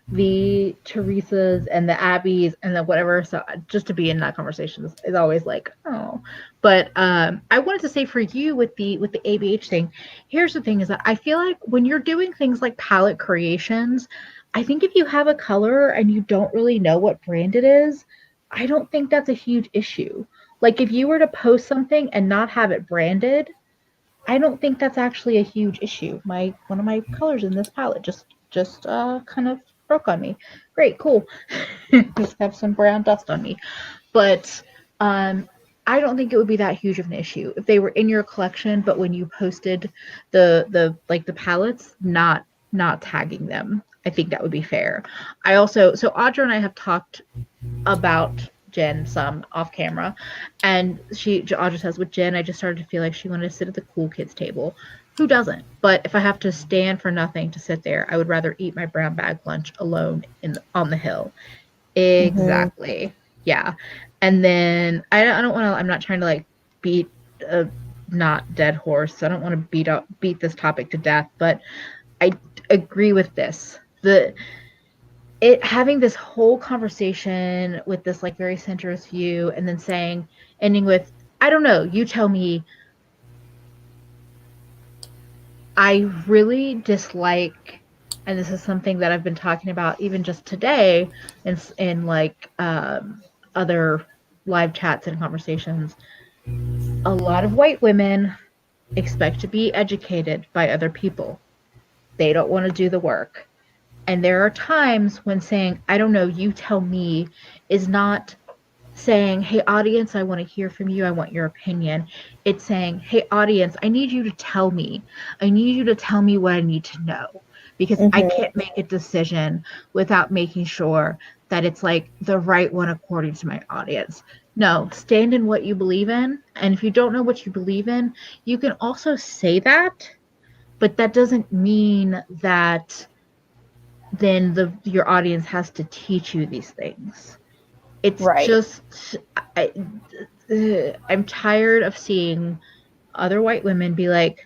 the Teresas and the Abbeys and the whatever. So just to be in that conversation is always like, oh. But I wanted to say for you with the ABH thing, here's the thing, is that I feel like when you're doing things like palette creations, I think if you have a color and you don't really know what brand it is, I don't think that's a huge issue. Like if you were to post something and not have it branded, I don't think that's actually a huge issue. One of my colors in this palette just kind of broke on me. Great, cool. Just have some brown dust on me. But I don't think it would be that huge of an issue if they were in your collection, but when you posted the palettes, not tagging them. I think that would be fair. So Audra and I have talked about Jen some off camera, and Audra says with Jen, I just started to feel like she wanted to sit at the cool kids table. Who doesn't? But if I have to stand for nothing to sit there, I would rather eat my brown bag lunch alone on the hill. Exactly. Mm-hmm. Yeah. And then I don't want to. I'm not trying to like beat a not dead horse. I don't want to beat this topic to death, but I agree with this. Having this whole conversation with this like very centrist view, and then ending with, I don't know, you tell me. I really dislike, and this is something that I've been talking about even just today in like other live chats and conversations. A lot of white women expect to be educated by other people. They don't want to do the work. And there are times when saying, I don't know, you tell me, is not saying, hey, audience, I want to hear from you. I want your opinion. It's saying, hey, audience, I need you to tell me. I need you to tell me what I need to know. Because I can't make a decision without making sure that it's like the right one according to my audience. No, stand in what you believe in. And if you don't know what you believe in, you can also say that, but that doesn't mean that then your audience has to teach you these things. It's right. Just, I'm tired of seeing other white women be like,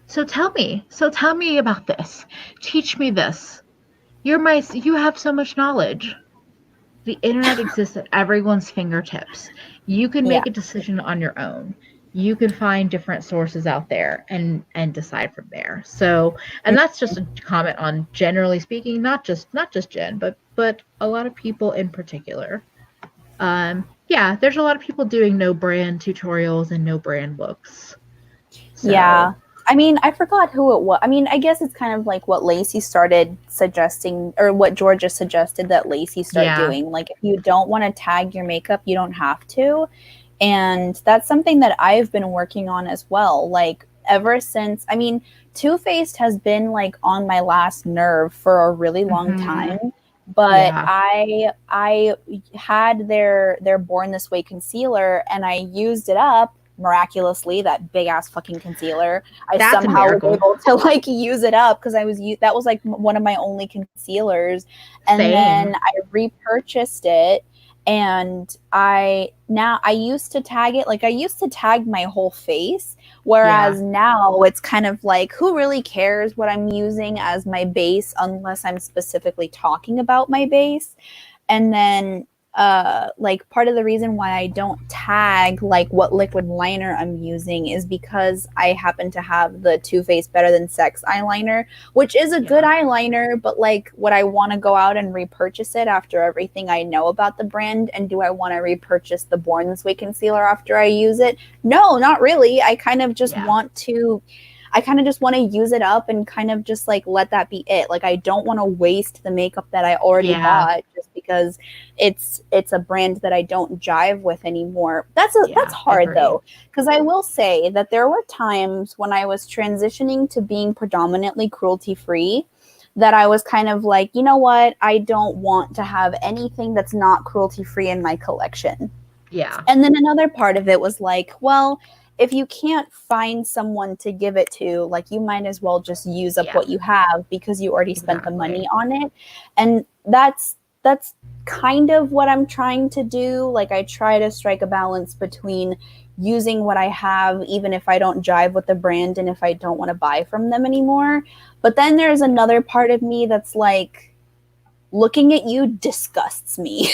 so tell me about this. Teach me this. You have so much knowledge. The internet exists at everyone's fingertips. You can make a decision on your own. You can find different sources out there and decide from there. So, and that's just a comment on generally speaking, not just Jen, but a lot of people in particular. There's a lot of people doing no brand tutorials and no brand books.
So. Yeah. I mean, I forgot who it was. I mean, I guess it's kind of like what Lacey started suggesting, or what Georgia suggested that Lacey start doing. Like, if you don't want to tag your makeup, you don't have to. And that's something that I've been working on as well. Like, ever since, I mean, Too Faced has been like on my last nerve for a really long time. But I had their Born This Way concealer, and I used it up miraculously. That big ass fucking concealer. That's somehow was able to like use it up because that was like one of my only concealers. And then I repurchased it, and I used to tag it. Like, I used to tag my whole face. Whereas now it's kind of like, who really cares what I'm using as my base unless I'm specifically talking about my base? And then like part of the reason why I don't tag like what liquid liner I'm using is because I happen to have the Too Faced Better Than Sex eyeliner, which is a good eyeliner, but like, would I want to go out and repurchase it after everything I know about the brand? And do I want to repurchase the Born This Way concealer after I use it? No, not really. I kind of just want to use it up and kind of just like let that be it. Like, I don't want to waste the makeup that I already bought just because it's a brand that I don't jive with anymore. That's hard though, because I will say that there were times when I was transitioning to being predominantly cruelty free that I was kind of like, you know what, I don't want to have anything that's not cruelty free in my collection.
Yeah.
And then another part of it was like, well, if you can't find someone to give it to, like, you might as well just use up what you have because you already spent the money on it. And that's kind of what I'm trying to do. Like, I try to strike a balance between using what I have, even if I don't jive with the brand and if I don't want to buy from them anymore. But then there's another part of me that's like, looking at you disgusts me.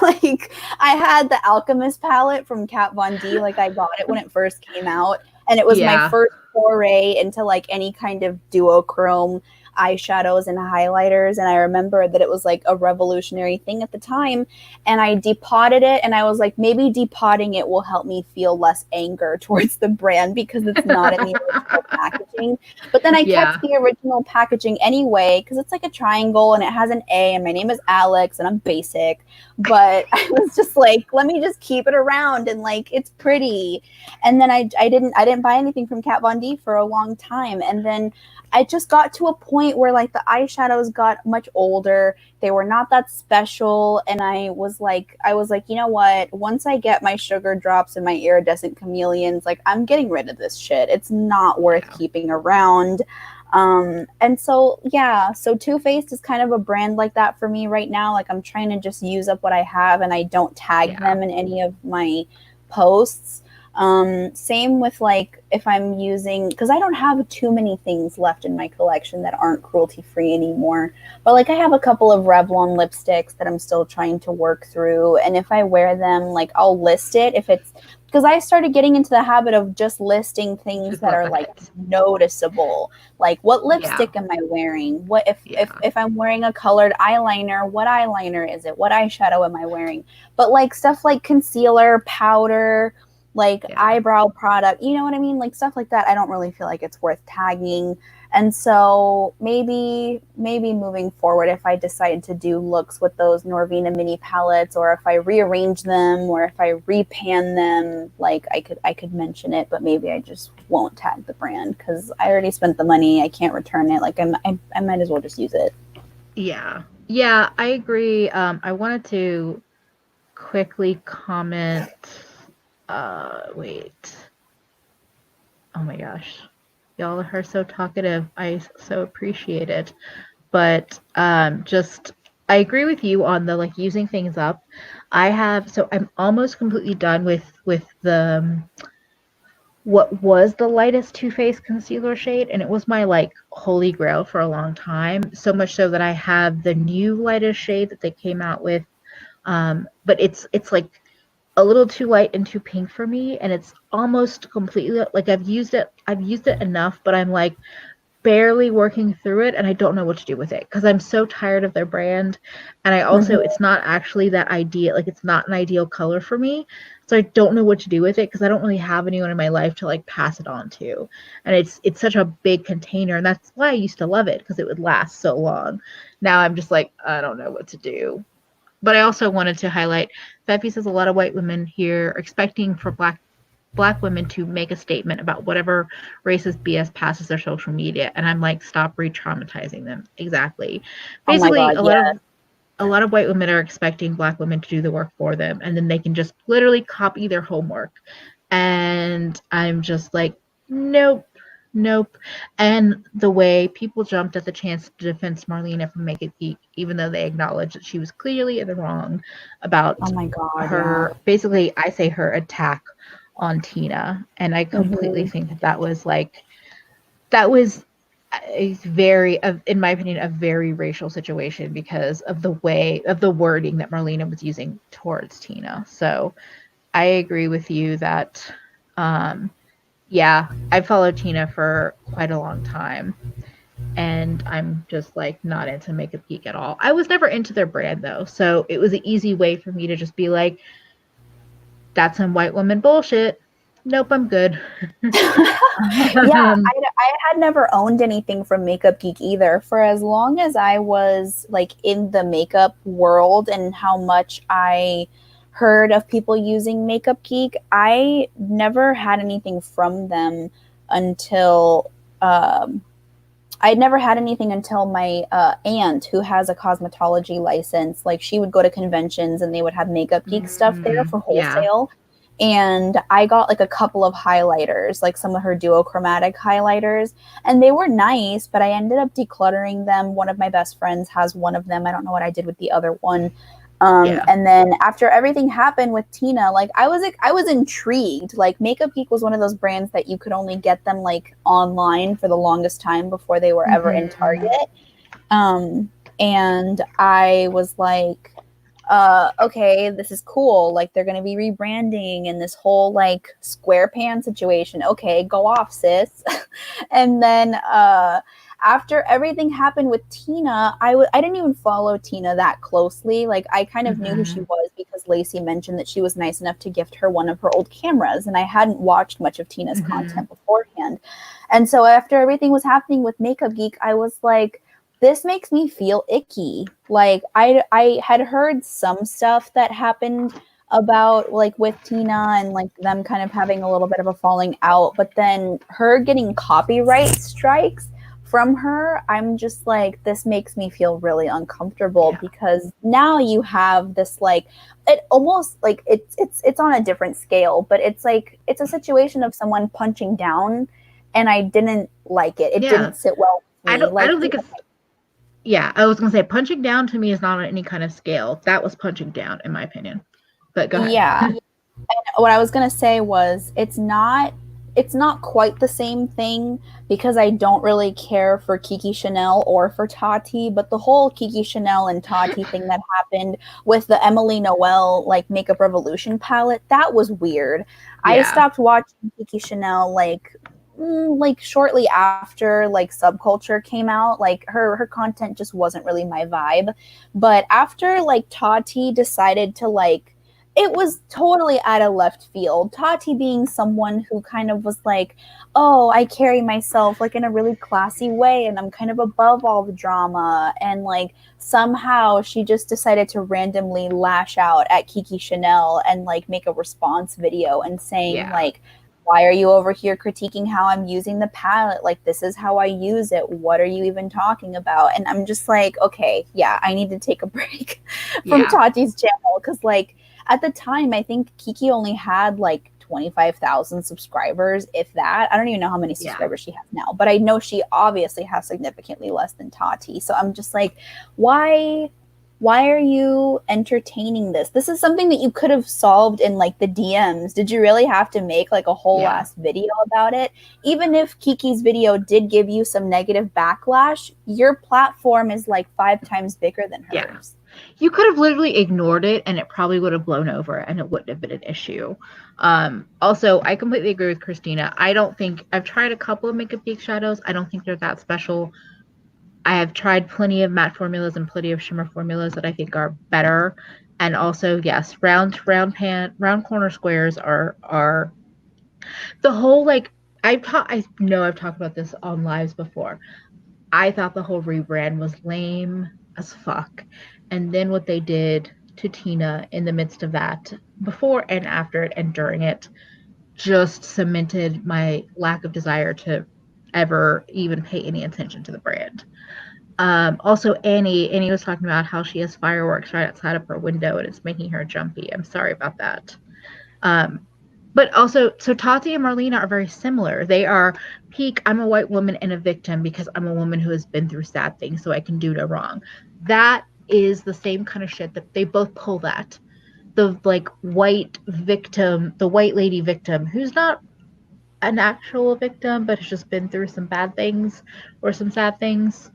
Like, I had the Alchemist palette from Kat Von D. Like, I got it when it first came out, and it was my first foray into like any kind of duochrome. eyeshadows and highlighters, and I remember that it was like a revolutionary thing at the time, and I depotted it, and I was like, maybe depotting it will help me feel less anger towards the brand because it's not in the original packaging. But then I kept the original packaging anyway because it's like a triangle and it has an A, and my name is Alex and I'm basic. But I was just like, let me just keep it around, and like it's pretty. And then I didn't buy anything from Kat Von D for a long time, and then I just got to a point where like the eyeshadows got much older. They were not that special, and I was like, you know what? Once I get my sugar drops and my iridescent chameleons, like I'm getting rid of this shit. It's not worth keeping around. And so, yeah, so Too Faced is kind of a brand like that for me right now. Like I'm trying to just use up what I have, and I don't tag them in any of my posts. Same with like if I'm using, because I don't have too many things left in my collection that aren't cruelty free anymore, but like I have a couple of Revlon lipsticks that I'm still trying to work through, and if I wear them, like I'll list it if it's, because I started getting into the habit of just listing things that are like noticeable, like what lipstick am I wearing, what if I'm wearing a colored eyeliner, what eyeliner is it, what eyeshadow am I wearing, but like stuff like concealer, powder, like eyebrow product, you know what I mean? Like stuff like that, I don't really feel like it's worth tagging. And so maybe moving forward, if I decide to do looks with those Norvina mini palettes, or if I rearrange them, or if I repan them, like I could mention it, but maybe I just won't tag the brand because I already spent the money. I can't return it. Like I might as well just use it.
Yeah, I agree. I wanted to quickly comment. Wait. Oh my gosh. Y'all are so talkative. I so appreciate it. But just I agree with you on the like using things up. I'm almost completely done with the what was the lightest Too Faced concealer shade, and it was my like holy grail for a long time. So much so that I have the new lightest shade that they came out with. But it's like a little too light and too pink for me, and it's almost completely like I've used it enough, but I'm like barely working through it, and I don't know what to do with it because I'm so tired of their brand, and I also it's not actually that ideal, like it's not an ideal color for me, so I don't know what to do with it because I don't really have anyone in my life to like pass it on to, and it's such a big container, and that's why I used to love it because it would last so long. Now I'm just like, I don't know what to do. But I also wanted to highlight, Feffy says a lot of white women here are expecting for black women to make a statement about whatever racist BS passes their social media, and I'm like, stop re-traumatizing them. Exactly. Basically,
oh my God,
a lot of white women are expecting black women to do the work for them, and then they can just literally copy their homework. And I'm just like, nope. And the way people jumped at the chance to defend Marlena from Make It Geek, even though they acknowledged that she was clearly in the wrong about
oh my God,
her, basically, I say her attack on Tina. And I completely think that was a very, in my opinion, a very racial situation because of the wording that Marlena was using towards Tina. So I agree with you that, I followed Tina for quite a long time, and I'm just like not into Makeup Geek at all. I was never into their brand though, so it was an easy way for me to just be like, that's some white woman bullshit. Nope, I'm good.
I had never owned anything from Makeup Geek either. For as long as I was like in the makeup world and how much I heard of people using Makeup Geek, I never had anything from them until I'd never had anything until my aunt, who has a cosmetology license. Like she would go to conventions and they would have Makeup Geek stuff there for wholesale. And I got like a couple of highlighters, like some of her duochromatic highlighters, and they were nice, but I ended up decluttering them. One of my best friends has one of them. I don't know what I did with the other one. And then after everything happened with Tina, like I was intrigued. Like Makeup Geek was one of those brands that you could only get them like online for the longest time before they were ever in Target. And I was like, okay, this is cool. Like they're going to be rebranding and this whole like SquarePants situation. Okay, go off, sis. And then after everything happened with Tina, I didn't even follow Tina that closely. Like, I kind of knew who she was because Lacey mentioned that she was nice enough to gift her one of her old cameras, and I hadn't watched much of Tina's content beforehand. And so after everything was happening with Makeup Geek, I was like, this makes me feel icky. Like, I had heard some stuff that happened about, like, with Tina and, like, them kind of having a little bit of a falling out, but then her getting copyright strikes from her, I'm just like, this makes me feel really uncomfortable because now you have this, like, it almost like it's on a different scale, but it's like, it's a situation of someone punching down, and I didn't like it. It didn't sit well with me.
I don't think it's. Yeah, I was gonna say punching down to me is not on any kind of scale. That was punching down, in my opinion. But go ahead.
Yeah. And what I was gonna say was, it's not quite the same thing because I don't really care for Kiki Chanel or for Tati, but the whole Kiki Chanel and Tati thing that happened with the Emily Noel, like, Makeup Revolution palette, that was weird. I stopped watching Kiki Chanel like shortly after, like, Subculture came out. Like, her content just wasn't really my vibe. But after, like, Tati decided to, like, it was totally out of left field. Tati being someone who kind of was like, oh, I carry myself, like, in a really classy way, and I'm kind of above all the drama. And, like, somehow she just decided to randomly lash out at Kiki Chanel and, like, make a response video and saying, like, why are you over here critiquing how I'm using the palette? Like, this is how I use it. What are you even talking about? And I'm just like, okay, I need to take a break from Tati's channel. Because, like, at the time, I think Kiki only had, like, 25,000 subscribers, if that. I don't even know how many subscribers she has now, but I know she obviously has significantly less than Tati. So I'm just like, why are you entertaining this? This is something that you could have solved in, like, the DMs. Did you really have to make, like, a whole last video about it? Even if Kiki's video did give you some negative backlash, your platform is, like, 5 times bigger than hers.
You could have literally ignored it and it probably would have blown over and it wouldn't have been an issue. Also, I completely agree with Christina. I don't think, I've tried a couple of Makeup Geek shadows. I don't think they're that special. I have tried plenty of matte formulas and plenty of shimmer formulas that I think are better. And also, yes, round corner squares are the whole, like, I know I've talked about this on lives before. I thought the whole rebrand was lame as fuck. And then what they did to Tina in the midst of that, before and after it and during it, just cemented my lack of desire to ever even pay any attention to the brand. Also, Annie was talking about how she has fireworks right outside of her window and it's making her jumpy. I'm sorry about that. But also, so Tati and Marlena are very similar. They are peak, I'm a white woman and a victim because I'm a woman who has been through sad things, so I can do no wrong. That is the same kind of shit that they both pull that. The, like, white victim, the white lady victim, who's not an actual victim, but has just been through some bad things or some sad things.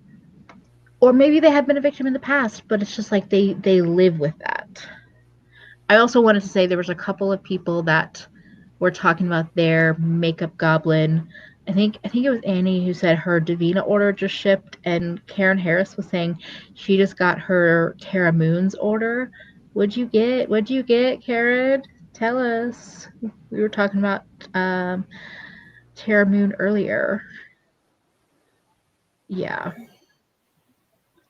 Or maybe they have been a victim in the past, but it's just like they live with that. I also wanted to say there was a couple of people that were talking about their makeup goblin. I think it was Annie who said her Davina order just shipped, and Karen Harris was saying she just got her Tara Moon's order. What'd you get, Karen? Tell us. We were talking about Tara Moon earlier. Yeah.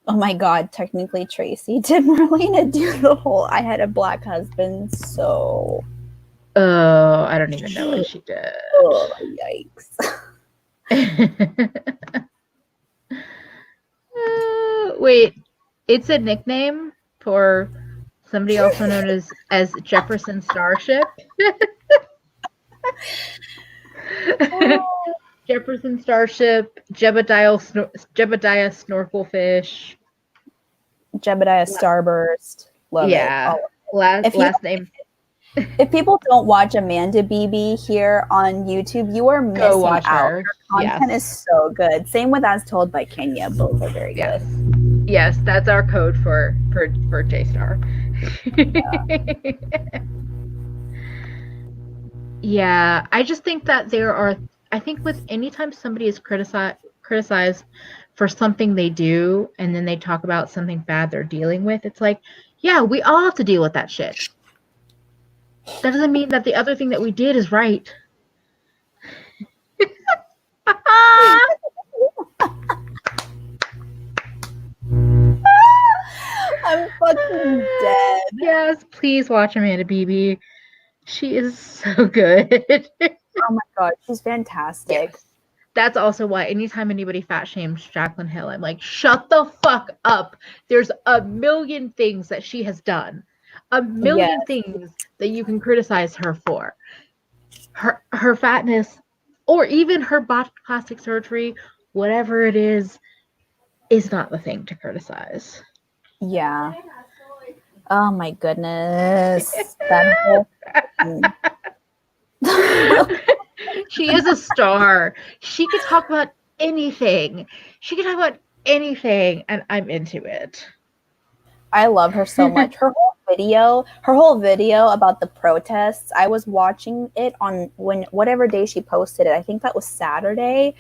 Oh my god, technically Tracy. Did Marlena do the whole I had a black husband, so...
Oh, I don't even know what she did.
Oh, yikes.
Wait, it's a nickname for somebody also known as Jefferson Starship? Jefferson Starship, Jebediah Snorkelfish.
Jebediah Starburst. Love it.
Last name.
If people don't watch Amanda Beebe here on YouTube, you are missing out. Her content is so good. Same with As Told by Kenya. Both are very good.
Yes, that's our code for J-Star. Yeah, I just think that I think with anytime somebody is criticized for something they do, and then they talk about something bad they're dealing with, it's like, yeah, we all have to deal with that shit. That doesn't mean that the other thing that we did is right.
I'm fucking dead.
Yes, please watch Amanda Beebe. She is so good.
Oh my god, she's fantastic.
Yes. That's also why anytime anybody fat shames Jaclyn Hill, I'm like, shut the fuck up. There's a million things that she has done. A million things that you can criticize her for. Her fatness, or even her botched plastic surgery, whatever it is not the thing to criticize.
Yeah. Oh my goodness. That whole
She is a star. She could talk about anything. And I'm into it.
I love her so much. Her whole video about the protests, I was watching it on whatever day she posted it. I think that was Saturday.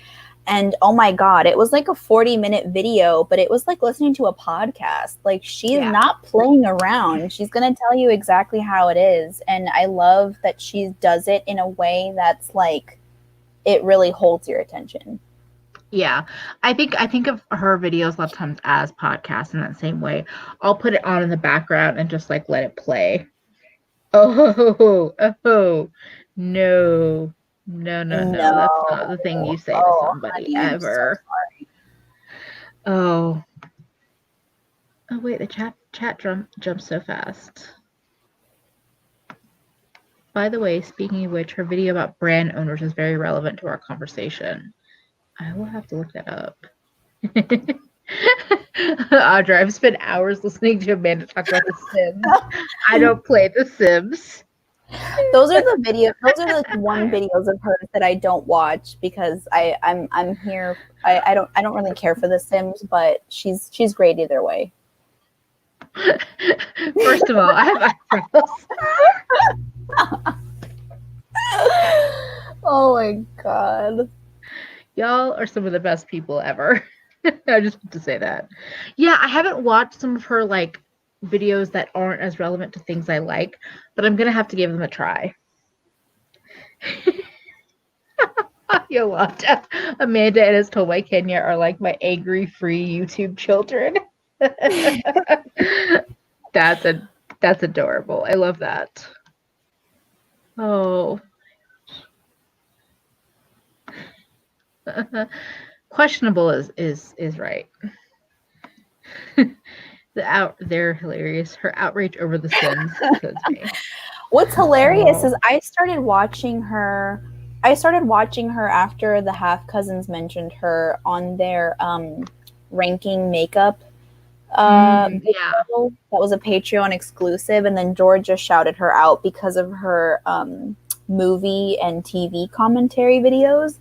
And oh my god, it was like a 40-minute video, but it was like listening to a podcast. Like, she's not playing around. She's going to tell you exactly how it is. And I love that she does it in a way that's like, it really holds your attention.
Yeah, I think of her videos a lot of times as podcasts in that same way. I'll put it on in the background and just like let it play. Oh, no. That's not the thing you say to somebody,
honey,
ever. So oh wait, the chat jumps so fast. By the way, speaking of which, her video about brand owners is very relevant to our conversation. I will have to look that up. Audra, I've spent hours listening to Amanda talk about The Sims. I don't play The Sims.
Those are the one videos of hers that I don't watch because I'm here. I don't really care for The Sims, but she's great either way.
First of all, I have eyebrows.
Oh my god.
Y'all are some of the best people ever. I just want to say that. Yeah, I haven't watched some of her like videos that aren't as relevant to things I like, but I'm gonna have to give them a try. Yolanda, Amanda and his Toy Kenya are like my angry free YouTube children. That's adorable. I love that. Oh. Questionable is right. They're hilarious. Her outrage over The Sims says me.
What's hilarious is I started watching her after the half cousins mentioned her on their ranking makeup video. That was a Patreon exclusive, and then Georgia shouted her out because of her movie and TV commentary videos.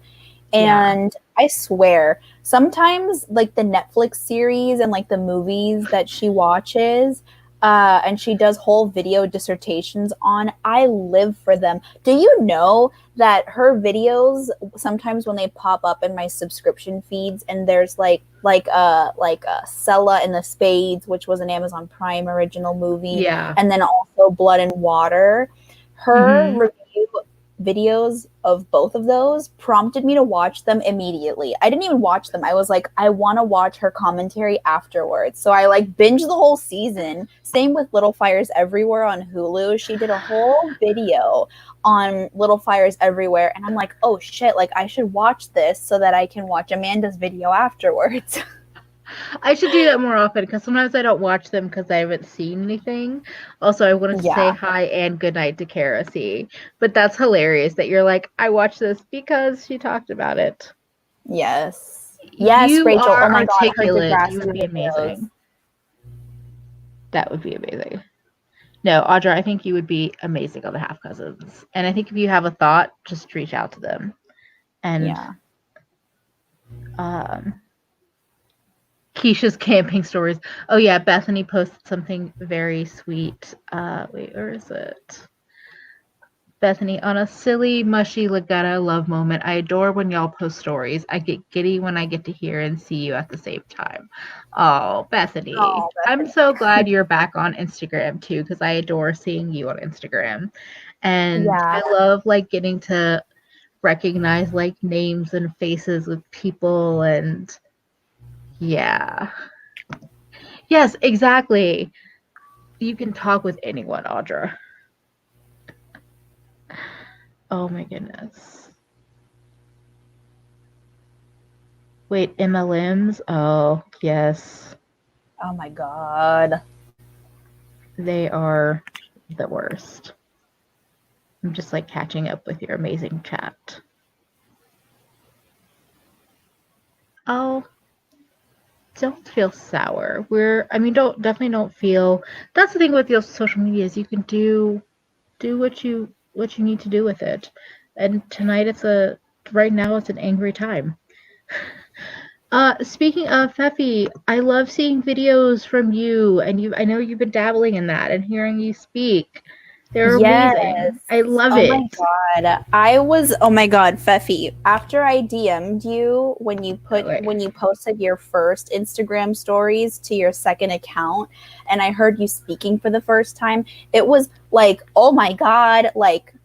And I swear, sometimes like the Netflix series and like the movies that she watches, and she does whole video dissertations on, I live for them. Do you know that her videos, sometimes when they pop up in my subscription feeds, and there's like Sella and the Spades, which was an Amazon Prime original movie, and then also Blood and Water, her review videos of both of those prompted me to watch them immediately. I didn't even watch them. I was like, I want to watch her commentary afterwards. So I like binged the whole season. Same with Little Fires Everywhere on Hulu. She did a whole video on Little Fires Everywhere, and I'm like, oh shit, like I should watch this so that I can watch Amanda's video afterwards.
I should do that more often because sometimes I don't watch them because I haven't seen anything. Also, I wanted to say hi and good night to Kara C. But that's hilarious that you're like, I watched this because she talked about it.
Yes,
you
Rachel.
Are
oh my
articulate.
God,
you would be amazing. That would be amazing. No, Audra, I think you would be amazing on the Half Cousins. And I think if you have a thought, just reach out to them. And Keisha's camping stories. Oh yeah, Bethany posted something very sweet. Wait, where is it? Bethany, on a silly, mushy Legetta love moment, I adore when y'all post stories. I get giddy when I get to hear and see you at the same time. Oh, Bethany.
Oh,
I'm
Bethany.
so glad you're back on Instagram too, because I adore seeing you on Instagram. And
Yeah.
I love like getting to recognize like names and faces with people and yeah. Yes, exactly. You can talk with anyone, Audra. Oh my goodness. Wait, MLMs? Oh, yes.
Oh my God.
They are the worst. I'm just like catching up with your amazing chat. Oh, don't feel sour. Definitely don't feel. That's the thing with your social media is you can do what you need to do with it. And right now it's an angry time. Speaking of Fefi, I love seeing videos from you, and I know you've been dabbling in that and hearing you speak. They're
Yes.
amazing. I love
Oh my
it.
God. Oh my God, Fefi. After I DM'd you when you posted your first Instagram stories to your second account and I heard you speaking for the first time, it was like, oh my God, like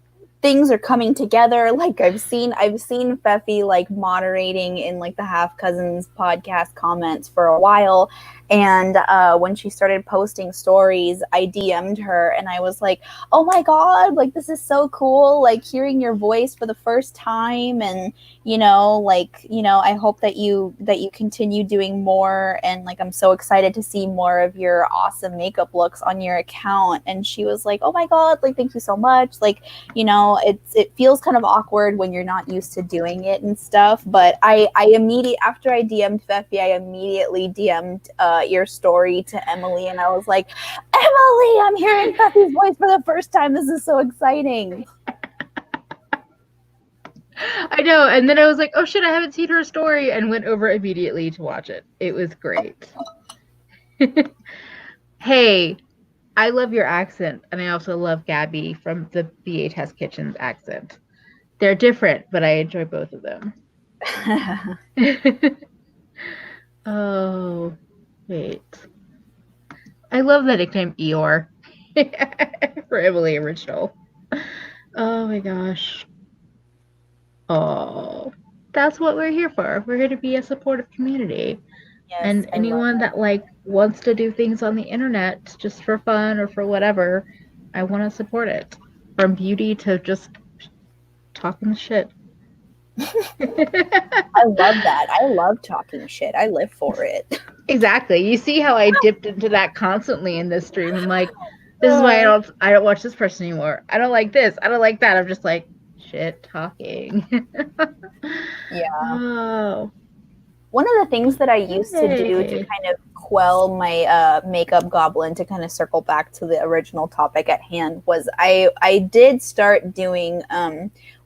things are coming together. Like I've seen Fefi like moderating in like the Half Cousins podcast comments for a while. And when she started posting stories, I DM'd her and I was like, oh my God, like this is so cool. Like hearing your voice for the first time. And, I hope that you continue doing more. And like, I'm so excited to see more of your awesome makeup looks on your account. And she was like, oh my God, like, thank you so much. Like, it feels kind of awkward when you're not used to doing it and stuff. But I immediately, after I DM'd Fefi, I immediately DM'd your story to Emily, and I was like, Emily, I'm hearing Fefi's voice for the first time. This is so exciting.
I know. And then I was like, oh shit, I haven't seen her story, and went over immediately to watch it. It was great. Hey, I love your accent, and I also love Gabby from the BHS Kitchen's accent. They're different, but I enjoy both of them. Oh, wait. I love the nickname Eeyore for Emily Original. Oh my gosh. Oh, that's what we're here for. We're here to be a supportive community.
Yes,
And anyone that like wants to do things on the internet just for fun or for whatever, I want to support it. From beauty to just talking shit.
I love that. I love talking shit. I live for it.
Exactly. You see how I dipped into that constantly in this stream. I'm like, this is why I don't watch this person anymore. I don't like this. I don't like that. I'm just like shit talking.
Yeah.
Oh.
One of the things that I used to do to kind of quell my makeup goblin, to kind of circle back to the original topic at hand, was I did start doing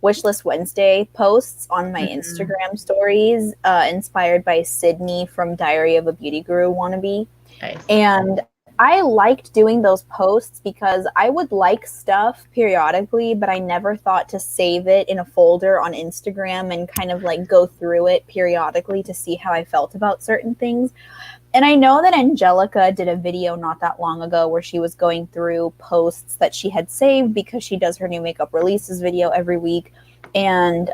Wishlist Wednesday posts on my Instagram stories, inspired by Sydney from Diary of a Beauty Guru wannabe.
Nice.
And I liked doing those posts because I would like stuff periodically, but I never thought to save it in a folder on Instagram and kind of like go through it periodically to see how I felt about certain things. And I know that Angelica did a video not that long ago where she was going through posts that she had saved because she does her new makeup releases video every week. And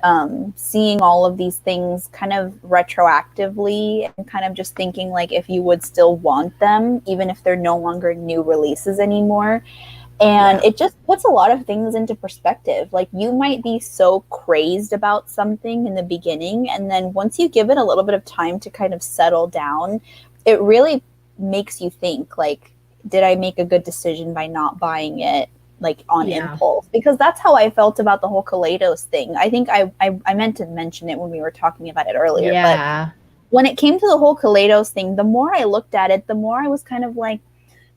seeing all of these things kind of retroactively and kind of just thinking like if you would still want them, even if they're no longer new releases anymore. And it just puts a lot of things into perspective. Like you might be so crazed about something in the beginning, and then once you give it a little bit of time to kind of settle down, it really makes you think like, did I make a good decision by not buying it like on impulse? Because that's how I felt about the whole Kaleidos thing. I think I meant to mention it when we were talking about it earlier.
Yeah.
But when it came to the whole Kaleidos thing, the more I looked at it, the more I was kind of like,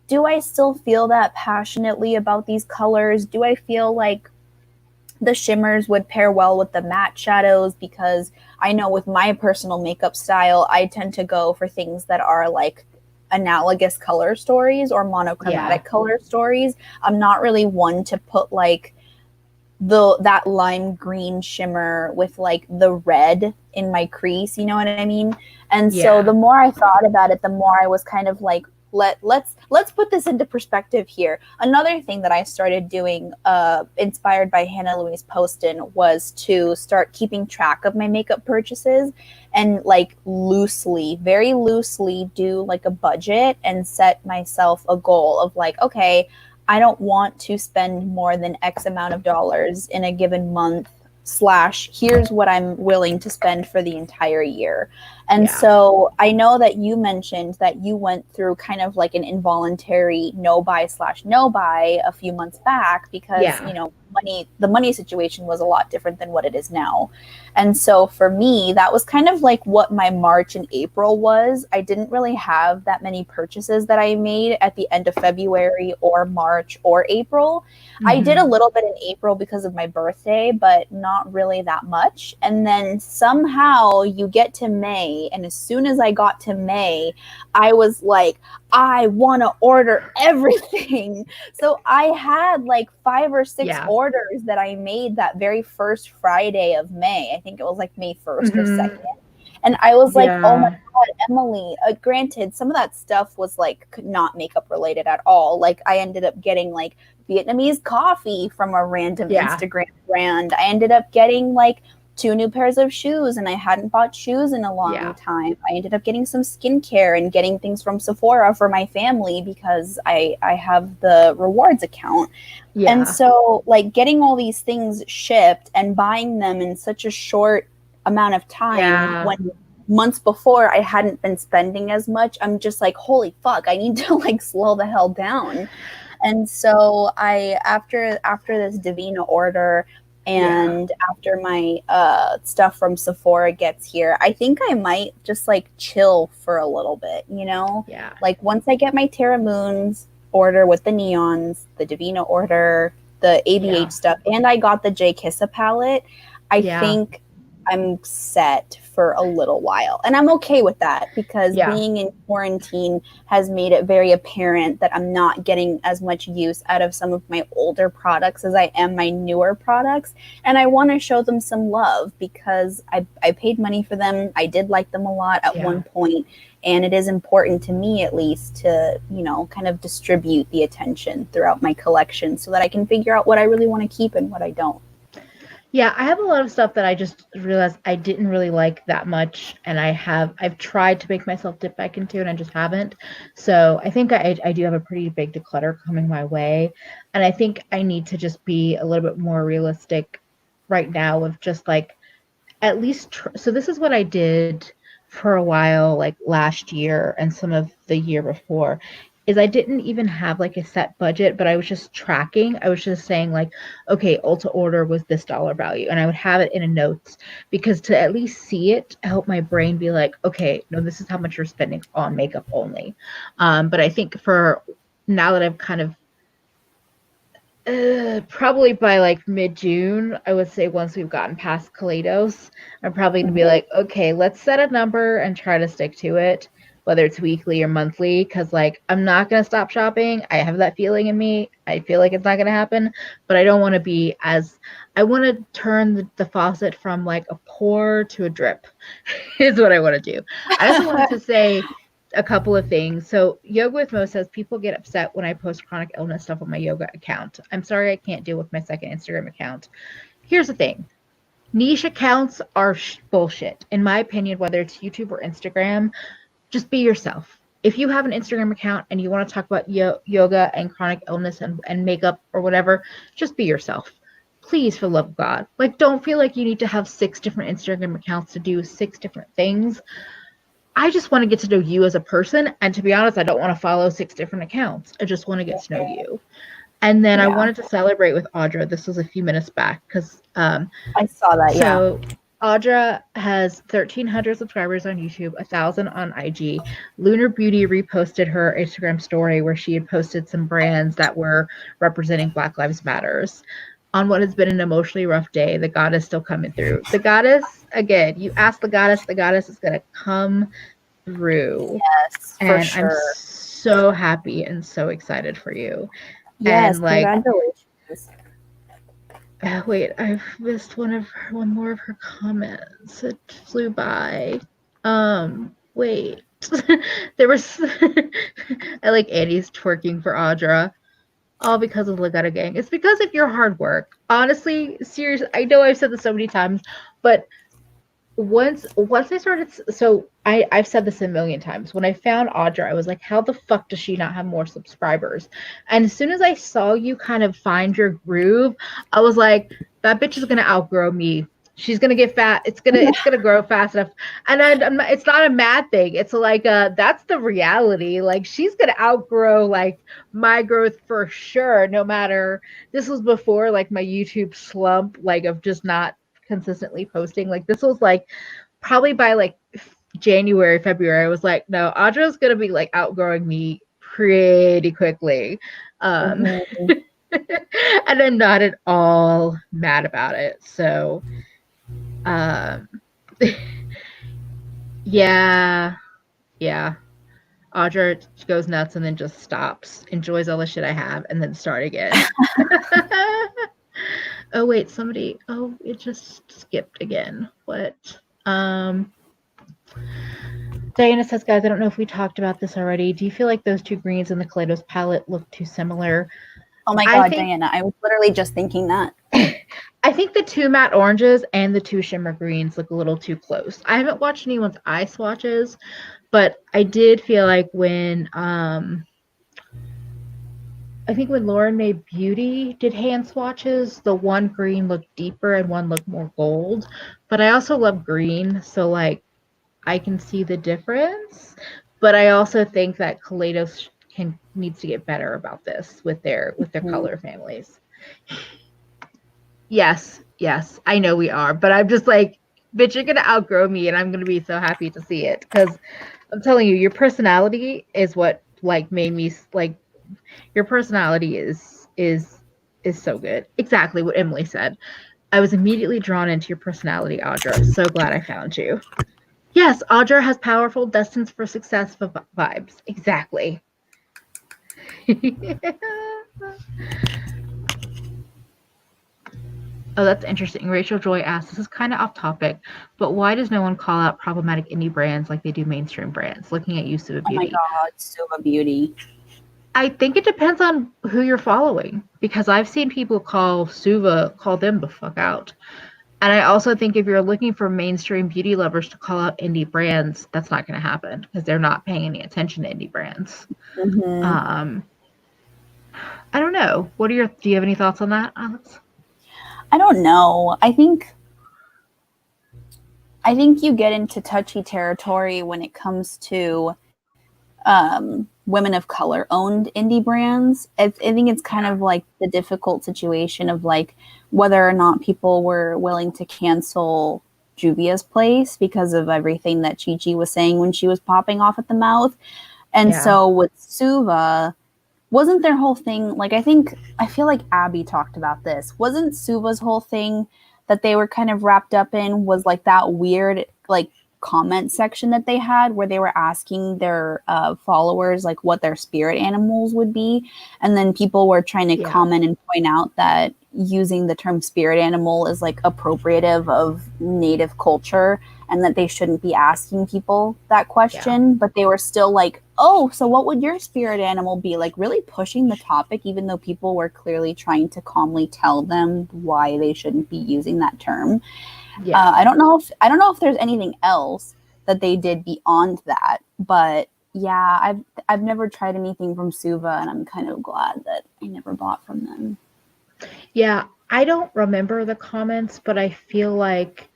do I still feel that passionately about these colors? Do I feel like the shimmers would pair well with the matte shadows? Because I know with my personal makeup style, I tend to go for things that are like analogous color stories or monochromatic color stories. I'm not really one to put like that lime green shimmer with like the red in my crease, you know what I mean? And so the more I thought about it, the more I was kind of like, let's put this into perspective here. Another thing that I started doing, inspired by Hannah Louise Poston, was to start keeping track of my makeup purchases and like very loosely do like a budget and set myself a goal of like, okay, I don't want to spend more than X amount of dollars in a given month / here's what I'm willing to spend for the entire year. And so I know that you mentioned that you went through kind of like an involuntary no buy / no buy a few months back because, you know, the money situation was a lot different than what it is now. And so for me, that was kind of like what my March and April was. I didn't really have that many purchases that I made at the end of February or March or April. I did a little bit in April because of my birthday, but not really that much. And then somehow you get to May, and as soon as I got to May, I was like, I want to order everything. So I had like 5 or 6 orders that I made that very first Friday of May. I think it was like May 1st or 2nd. And I was like, oh my God, Emily, granted, some of that stuff was like not makeup related at all. Like I ended up getting like Vietnamese coffee from a random Instagram brand. I ended up getting like 2 new pairs of shoes, and I hadn't bought shoes in a long time. I ended up getting some skincare and getting things from Sephora for my family because I have the rewards account. And so like getting all these things shipped and buying them in such a short amount of time when months before I hadn't been spending as much, I'm just like, holy fuck, I need to like slow the hell down. And so I, after this Divina order and after my stuff from Sephora gets here, I think I might just like chill for a little bit, you know? Like once I get my Terra Moons order with the neons, the Divina order, the ABH stuff, and I got the J Kissa palette, I think I'm set for a little while. And I'm okay with that because being in quarantine has made it very apparent that I'm not getting as much use out of some of my older products as I am my newer products. And I want to show them some love because I paid money for them. I did like them a lot at one point. And it is important to me, at least, to, you know, kind of distribute the attention throughout my collection so that I can figure out what I really want to keep and what I don't.
Yeah, I have a lot of stuff that I just realized I didn't really like that much, and I've tried to make myself dip back into it, and I just haven't. So I think I do have a pretty big declutter coming my way, and I think I need to just be a little bit more realistic right now of just like at least so this is what I did for a while, like last year and some of the year before, is I didn't even have like a set budget, but I was just tracking. I was just saying like, okay, Ulta order was this dollar value, and I would have it in a notes because to at least see it help my brain be like, okay, no, this is how much you're spending on makeup only. But I think for now that I've kind of probably by like mid-June, I would say once we've gotten past Kaleidos, I'm probably gonna be like, okay, let's set a number and try to stick to it, whether it's weekly or monthly, because like I'm not gonna stop shopping. I have that feeling in me. I feel like it's not gonna happen, but I don't want to be as I want to turn the faucet from like a pour to a drip is what I want to do. I also wanted to say a couple of things. So Yoga with Mo says people get upset when I post chronic illness stuff on my yoga account. I'm sorry I can't deal with my second Instagram account. Here's the thing. Niche accounts are bullshit. In my opinion, whether it's YouTube or Instagram, just be yourself. If you have an Instagram account and you want to talk about yoga and chronic illness and makeup or whatever, just be yourself. Please, for the love of God. Like, don't feel like you need to have 6 different Instagram accounts to do 6 different things. I just want to get to know you as a person. And to be honest, I don't want to follow 6 different accounts. I just want to get to know you. And then I wanted to celebrate with Audra. This was a few minutes back because
I saw that.
So Audra has 1,300 subscribers on YouTube, 1,000 on IG. Lunar Beauty reposted her Instagram story where she had posted some brands that were representing Black Lives Matters. On what has been an emotionally rough day, the goddess still coming through. The goddess, again, you ask the goddess is going to come through.
Yes,
and
for sure.
I'm so happy and so excited for you.
Yes,
and like,
congratulations.
Wait, I've missed one more of her comments. It flew by. Wait. There was I like Annie's twerking for Audra. All because of Legata Gang. It's because of your hard work. Honestly, seriously, I know I've said this so many times, but once I started, so I've said this a million times. When I found Audra, I was like, how the fuck does she not have more subscribers? And as soon as I saw you kind of find your groove, I was like, that bitch is gonna outgrow me. She's gonna get fat. It's gonna grow fast enough. And it's not a mad thing. It's like that's the reality. Like she's gonna outgrow like my growth for sure. No matter, this was before like my YouTube slump, like of just not consistently posting. Like this was like probably by like January, February, I was like, no, Audra's gonna be like outgrowing me pretty quickly.
Mhm.
And I'm not at all mad about it. So um yeah, yeah. Audra goes nuts and then just stops, enjoys all the shit I have, and then start again. Oh wait, somebody. Oh, it just skipped again. What? Um, Diana says, guys, I don't know if we talked about this already. Do you feel like those two greens in the Kaleidos palette look too similar?
Oh my
I
god,
think
Diana, I was literally just thinking that.
I think the two matte oranges and the two shimmer greens look a little too close. I haven't watched anyone's eye swatches, but I did feel like when I think when Lauren May Beauty did hand swatches, the one green looked deeper and one looked more gold. But I also love green, so like I can see the difference. But I also think that Kaleidos needs to get better about this with their color families. Yes, yes, I know we are, but I'm just like, bitch, you're gonna outgrow me, and I'm gonna be so happy to see it because I'm telling you, your personality is what like made me like. Your personality is so good. Exactly what Emily said. I was immediately drawn into your personality, Audra. So glad I found you. Yes, Audra has powerful, destined for success vibes. Exactly. Oh, that's interesting. Rachel Joy asks, this is kind of off topic, but why does no one call out problematic indie brands like they do mainstream brands? Looking at use of a
Oh my
beauty.
god, Suva Beauty.
I think it depends on who you're following because I've seen people call them the fuck out. And I also think if you're looking for mainstream beauty lovers to call out indie brands, that's not going to happen because they're not paying any attention to indie brands.
Mm-hmm.
I don't know. Do you have any thoughts on that, Alex?
I don't know. I think you get into touchy territory when it comes to women of color owned indie brands. I think it's kind of like the difficult situation of like whether or not people were willing to cancel Juvia's place because of everything that Chi was saying when she was popping off at the mouth. And so with Suva, wasn't their whole thing like I feel like Abby talked about this. Wasn't Suva's whole thing that they were kind of wrapped up in was like that weird like comment section that they had where they were asking their followers like what their spirit animals would be, and then people were trying to comment and point out that using the term spirit animal is like appropriative of native culture and that they shouldn't be asking people that question, but they were still like, oh, so what would your spirit animal be? Like really pushing the topic, even though people were clearly trying to calmly tell them why they shouldn't be using that term. I don't know if there's anything else that they did beyond that, but yeah, I've never tried anything from Suva, and I'm kind of glad that I never bought from them.
Yeah, I don't remember the comments, but I felt like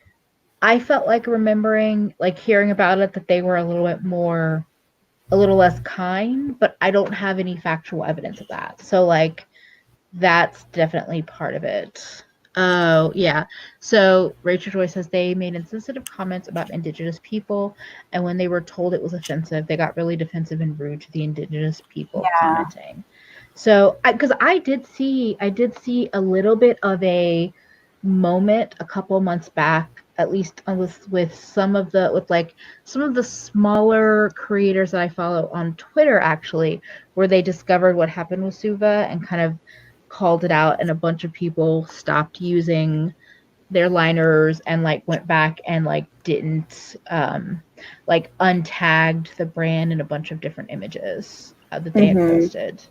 remembering, like hearing about it, that they were a little less kind, but I don't have any factual evidence of that. So like, that's definitely part of it. Oh, yeah. So Rachel Joy says they made insensitive comments about Indigenous people, and when they were told it was offensive, they got really defensive and rude to the Indigenous people commenting. So, because I did see a little bit of a moment a couple months back, at least with some of the smaller creators that I follow on Twitter, actually, where they discovered what happened with Suva and kind of called it out, and a bunch of people stopped using their liners and like went back and like didn't like untagged the brand in a bunch of different images that they had posted.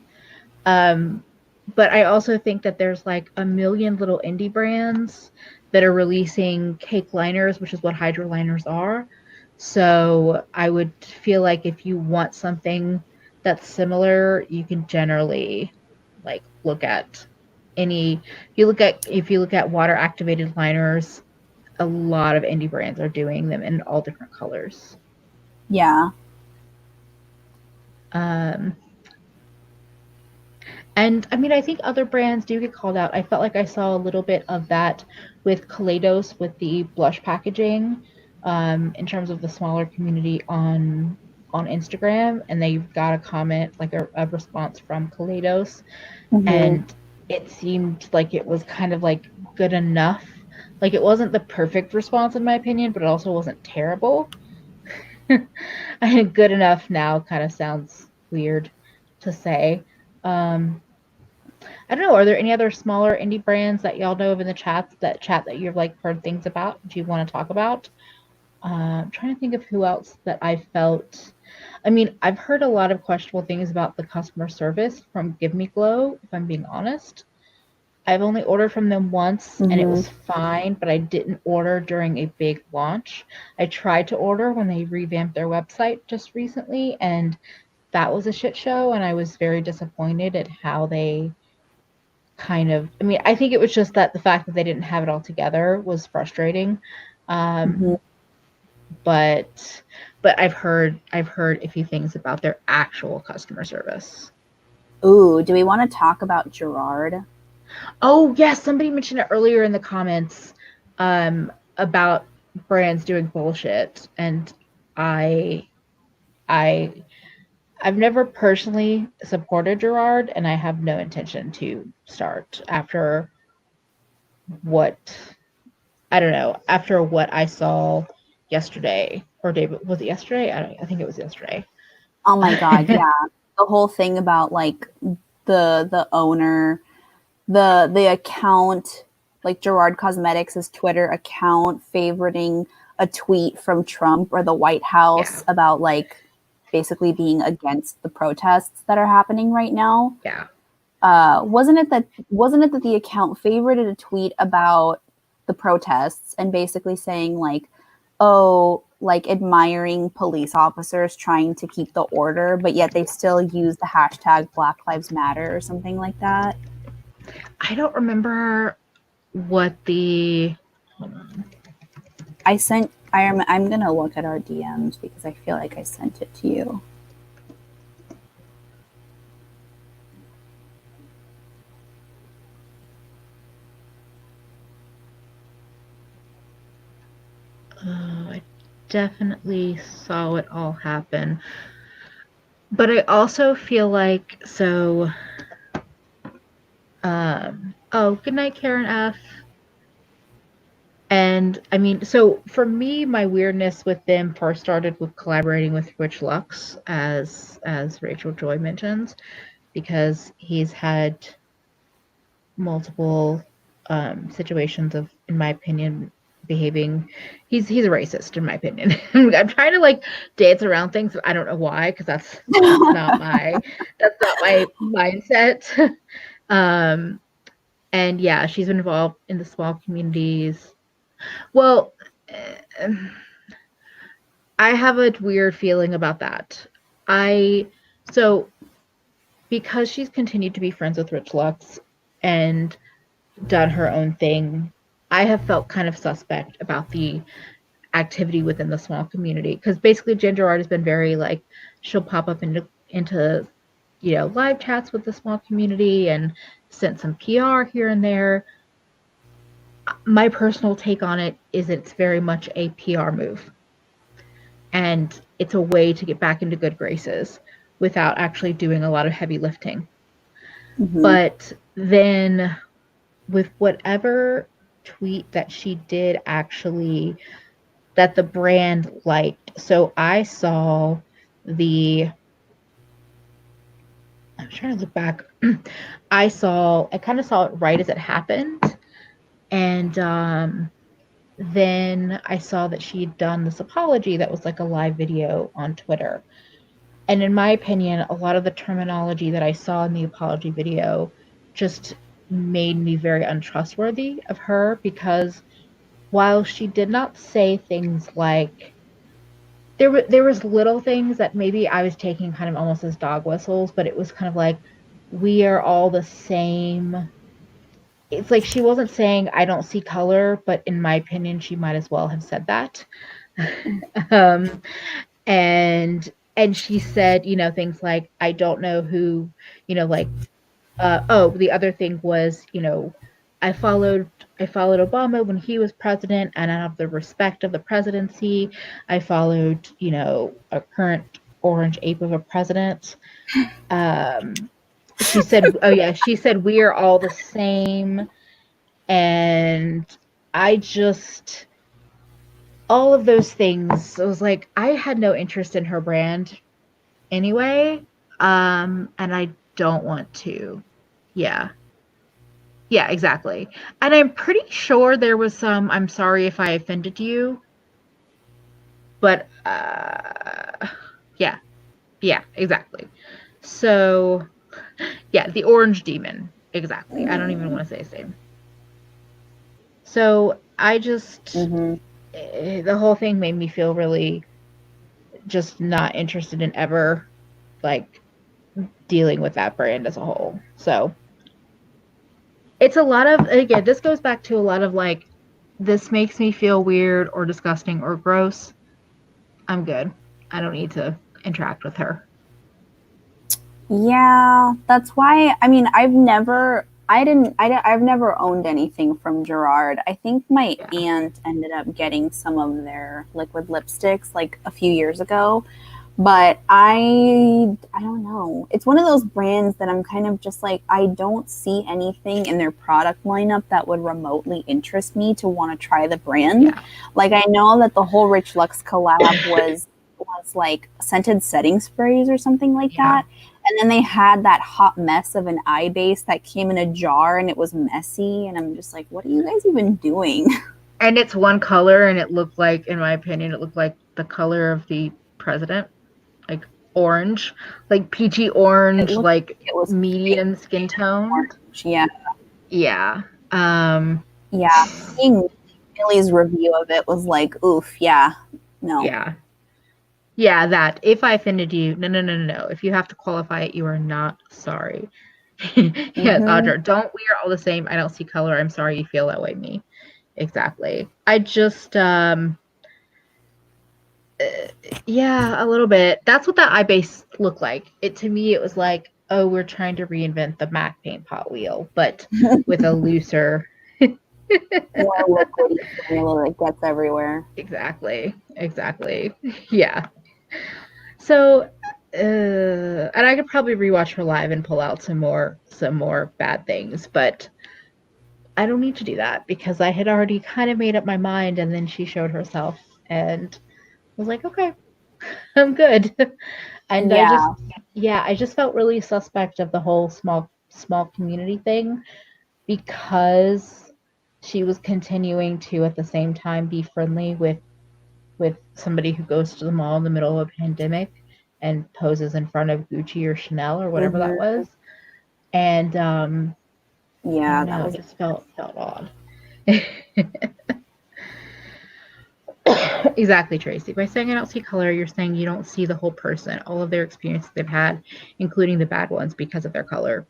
But I also think that there's like a million little indie brands that are releasing cake liners, which is what hydro liners are. So I would feel like if you want something that's similar, you can generally like look at any if you look at water activated liners, a lot of indie brands are doing them in all different colors.
Yeah.
And I mean, I think other brands do get called out. I felt like I saw a little bit of that with Kaleidos with the blush packaging, in terms of the smaller community on Instagram, and they got a comment, like a response from Kaleidos, and it seemed like it was kind of like good enough. Like it wasn't the perfect response in my opinion, but it also wasn't terrible. I think good enough now kind of sounds weird to say. I don't know. Are there any other smaller indie brands that y'all know of in the chat that you've like heard things about? Do you want to talk about? I'm trying to think of who else that I felt. I mean, I've heard a lot of questionable things about the customer service from Give Me Glow, if I'm being honest. I've only ordered from them once and it was fine, but I didn't order during a big launch. I tried to order when they revamped their website just recently, and that was a shit show, and I was very disappointed at how they kind of, I mean, I think it was just that the fact that they didn't have it all together was frustrating. But I've heard a few things about their actual customer service.
Ooh, do we want to talk about Gerard?
Oh yes, somebody mentioned it earlier in the comments, about brands doing bullshit, and I've never personally supported Gerard, and I have no intention to start after what after what I saw yesterday or day. Was it yesterday? I think it was yesterday.
Oh my god, yeah. The whole thing about like the owner, the account, like Gerard Cosmetics' Twitter account favoriting a tweet from Trump or the White House about like basically being against the protests that are happening right now.
Yeah.
Wasn't it that the account favorited a tweet about the protests and basically saying like, oh, like admiring police officers trying to keep the order, but yet they still use the hashtag Black Lives Matter or something like that?
I don't remember what the. Hold on.
I'm gonna look at our DMs because I feel like I sent it to you.
I definitely saw it all happen. But I also feel like so. Oh, good night, Karen F. And I mean, so for me, my weirdness with them first started with collaborating with Rich Lux, as Rachel Joy mentions, because he's had multiple situations of, in my opinion, behaving. He's a racist, in my opinion. I'm trying to like dance around things, but I don't know why, because that's not my mindset. And yeah, she's been involved in the small communities. Well, I have a weird feeling about that. So because she's continued to be friends with Rich Lux and done her own thing, I have felt kind of suspect about the activity within the small community, because basically Ginger Art has been very like, she'll pop up into live chats with the small community and sent some PR here and there. My personal take on it is it's very much a PR move, and it's a way to get back into good graces without actually doing a lot of heavy lifting. But then with whatever tweet that she did actually that the brand liked, so I saw the I'm trying to look back. I kind of saw it right as it happened. And then I saw that she'd done this apology that was like a live video on Twitter. And in my opinion, a lot of the terminology that I saw in the apology video just made me very untrustworthy of her, because while she did not say things like, there was little things that maybe I was taking kind of almost as dog whistles, but it was kind of like, we are all the same. It's like she wasn't saying I don't see color, but in my opinion, she might as well have said that. um, and she said, things like, I don't know who, like, the other thing was, I followed Obama when he was president, and out of the respect of the presidency, I followed, a current orange ape of a president. She said, oh yeah, she said, we are all the same. And I just, all of those things, I was like, I had no interest in her brand anyway. And I don't want to. Yeah. Yeah, exactly. And I'm pretty sure there was some, I'm sorry if I offended you, but yeah. Yeah, exactly. So, yeah, the orange demon. Exactly. I don't even want to say his name. So, I just, the whole thing made me feel really just not interested in ever, like, dealing with that brand as a whole. So, it's a lot of, again, this goes back to a lot of like, this makes me feel weird or disgusting or gross. I'm good. I don't need to interact with her.
Yeah, that's why. I mean, I've never owned anything from Gerard. I think my aunt ended up getting some of their liquid lipsticks like a few years ago, but I don't know. It's one of those brands that I'm kind of just like, I don't see anything in their product lineup that would remotely interest me to want to try the brand.
Yeah.
Like, I know that the whole Rich Lux collab was like scented setting sprays or something like that. And then they had that hot mess of an eye base that came in a jar and it was messy. And I'm just like, what are you guys even doing?
And it's one color, and it looked like, in my opinion, it looked like the color of the president, like orange, like peachy orange, like
it was
medium skin tone.
Orange, yeah.
Yeah.
Yeah. Seeing Millie's review of it was like, oof, yeah. No.
Yeah. Yeah, that. If I offended you, no. If you have to qualify it, you are not sorry. Yes, Audra, don't, we are all the same. I don't see color. I'm sorry you feel that way, me. Exactly. I just, yeah, a little bit. That's what that eye base looked like. To me, it was like, oh, we're trying to reinvent the MAC paint pot wheel, but with a looser.
More liquid formula that gets everywhere.
Exactly. Yeah. So, and I could probably rewatch her live and pull out some more bad things, but I don't need to do that because I had already kind of made up my mind, and then she showed herself, and I was like, okay, I'm good. And I just felt really suspect of the whole small community thing, because she was continuing to at the same time be friendly with somebody who goes to the mall in the middle of a pandemic and poses in front of Gucci or Chanel or whatever that was. And
yeah,
that was, just felt odd. Exactly, Tracy. By saying I don't see color, you're saying you don't see the whole person, all of their experiences they've had, including the bad ones, because of their color.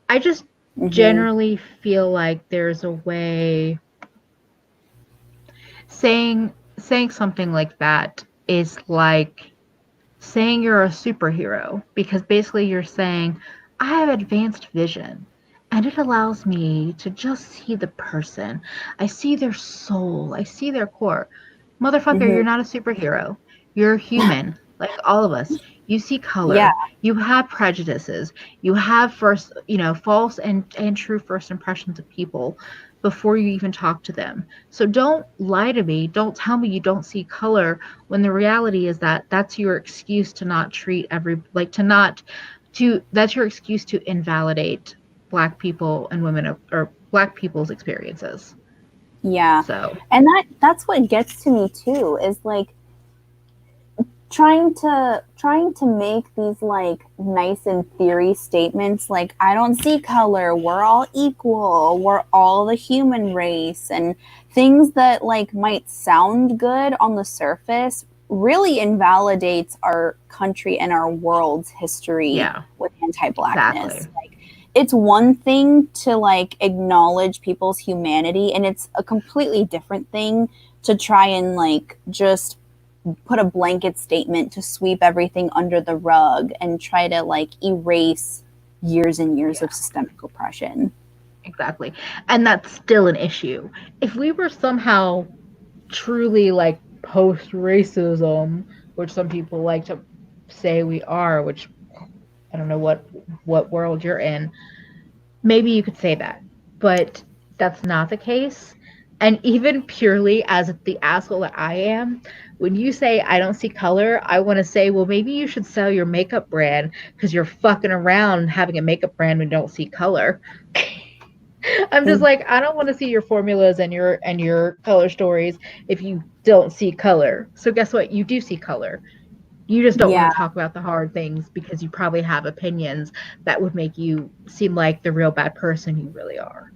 I just generally feel like there's a way, saying something like that is like saying you're a superhero, because basically you're saying, I have advanced vision and it allows me to just see the person. I see their soul. I see their core. Motherfucker, you're not a superhero. You're human, like all of us. You see color.
Yeah.
You have prejudices. You have false and true first impressions of people before you even talk to them. So don't lie to me. Don't tell me you don't see color when the reality is that that's your excuse to not treat that's your excuse to invalidate Black people and women or Black people's experiences.
Yeah.
So,
And that's what gets to me too, is like trying to make these like nice in theory statements like I don't see color, we're all equal, we're all the human race, and things that like might sound good on the surface really invalidates our country and our world's history with anti-Blackness.
exactly.
Like, it's one thing to like acknowledge people's humanity, and it's a completely different thing to try and like just put a blanket statement to sweep everything under the rug and try to like erase years and years of systemic oppression.
Exactly. And that's still an issue. If we were somehow truly like post racism, which some people like to say we are, which I don't know what world you're in, maybe you could say that. But that's not the case. And even purely as the asshole that I am, when you say I don't see color, I want to say, well, maybe you should sell your makeup brand because you're fucking around having a makeup brand when you don't see color. I'm just like, I don't want to see your formulas and your color stories if you don't see color. So guess what? You do see color. You just don't want to talk about the hard things because you probably have opinions that would make you seem like the real bad person you really are.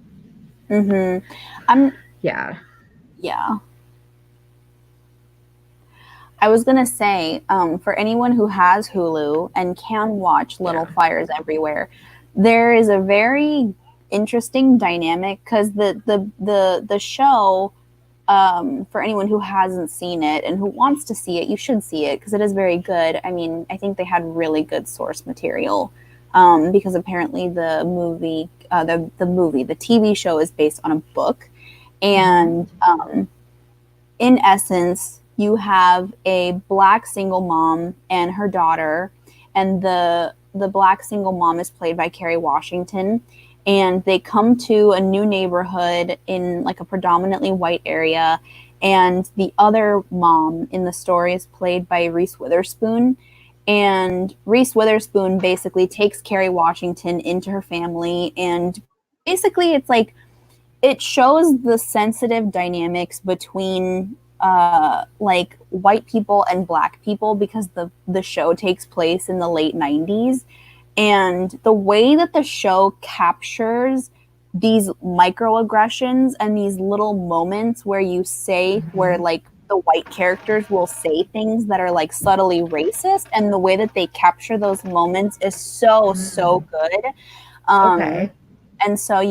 Yeah. I was gonna say, for anyone who has Hulu and can watch Little Fires Everywhere, there is a very interesting dynamic because the show, for anyone who hasn't seen it and who wants to see it, you should see it because it is very good. I mean, I think they had really good source material, because apparently the TV show is based on a book, and in essence, you have a Black single mom and her daughter, and the Black single mom is played by Kerry Washington, and they come to a new neighborhood in like a predominantly white area, and the other mom in the story is played by Reese Witherspoon, and Reese Witherspoon basically takes Kerry Washington into her family, and basically it's like it shows the sensitive dynamics between like white people and Black people because the show takes place in the late 90s, and the way that the show captures these microaggressions and these little moments where you say where like the white characters will say things that are like subtly racist, and the way that they capture those moments is so good.
Okay.
And so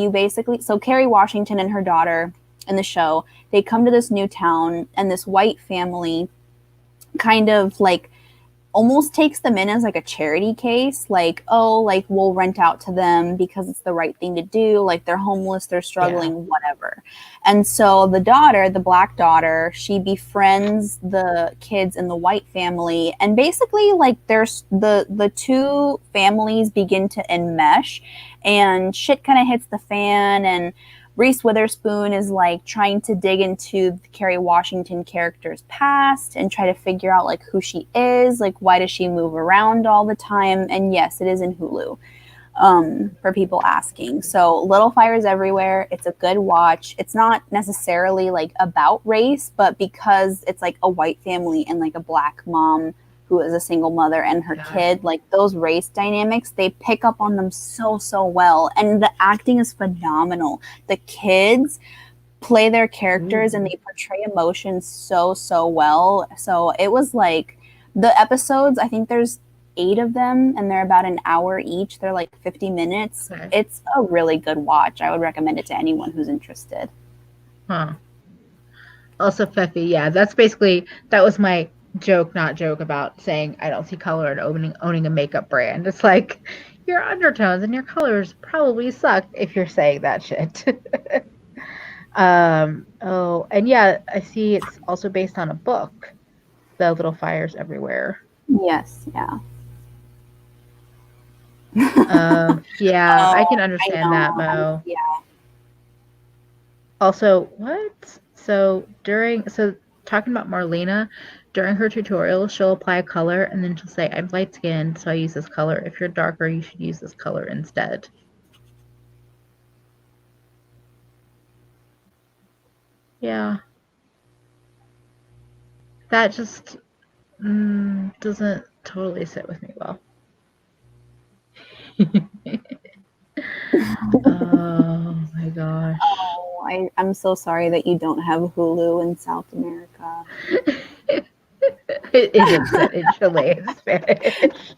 so Kerry Washington and her daughter in the show, they come to this new town, and this white family kind of like almost takes them in as like a charity case, like, oh, like we'll rent out to them because it's the right thing to do, like they're homeless, they're struggling, whatever. And so the daughter, the Black daughter, she befriends the kids in the white family, and basically like there's the two families begin to enmesh, and shit kind of hits the fan, and Reese Witherspoon is like trying to dig into the Kerry Washington character's past and try to figure out like who she is, like why does she move around all the time? And yes, it is in Hulu, for people asking. So Little Fires Everywhere, it's a good watch. It's not necessarily like about race, but because it's like a white family and like a Black mom who is a single mother and her kid, like those race dynamics, they pick up on them so well. And the acting is phenomenal. The kids play their characters and they portray emotions so well. So it was like the episodes, I think there's 8 of them and they're about an hour each. They're like 50 minutes.
Okay.
It's a really good watch. I would recommend it to anyone who's interested.
Also, Fefi, that was my not joke about saying I don't see color and owning a makeup brand. It's like your undertones and your colors probably suck if you're saying that shit. Oh, and yeah, I see it's also based on a book, The Little Fires Everywhere.
Yes, yeah.
Yeah, I can understand that, Mo.
Yeah.
Also, what? So talking about Marlena, During her tutorial, she'll apply a color and then she'll say, I'm light skinned, so I use this color. If you're darker, you should use this color instead. Yeah. That just doesn't totally sit with me well. Oh my gosh.
Oh, I'm so sorry that you don't have Hulu in South America.
It isn't set in Chilean Spanish.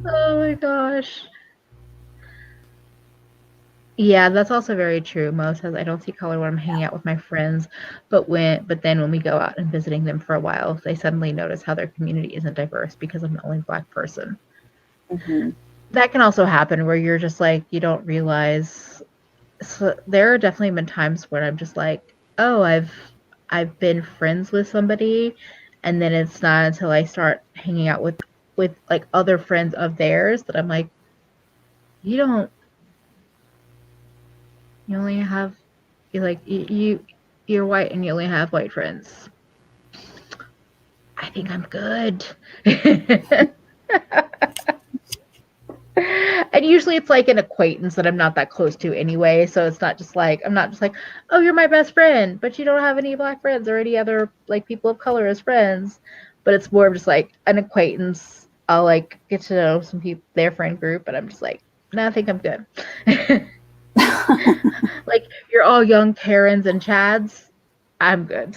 Oh my gosh. Yeah, that's also very true. Mo says I don't see color when I'm hanging out with my friends, but then when we go out and visiting them for a while, they suddenly notice how their community isn't diverse because I'm the only Black person.
Mm-hmm.
That can also happen where you're just like you don't realize. So there are definitely been times when I'm just like, oh, I've been friends with somebody, and then it's not until I start hanging out with like other friends of theirs that I'm like, you only have you're white and you only have white friends. I think I'm good. And usually it's like an acquaintance that I'm not that close to anyway, so it's not just like I'm not just like, oh, you're my best friend, but you don't have any Black friends or any other like people of color as friends. But it's more of just like an acquaintance. I'll like get to know some people, their friend group, but I'm just like, no, I think I'm good. Like you're all young Karens and Chads. I'm good.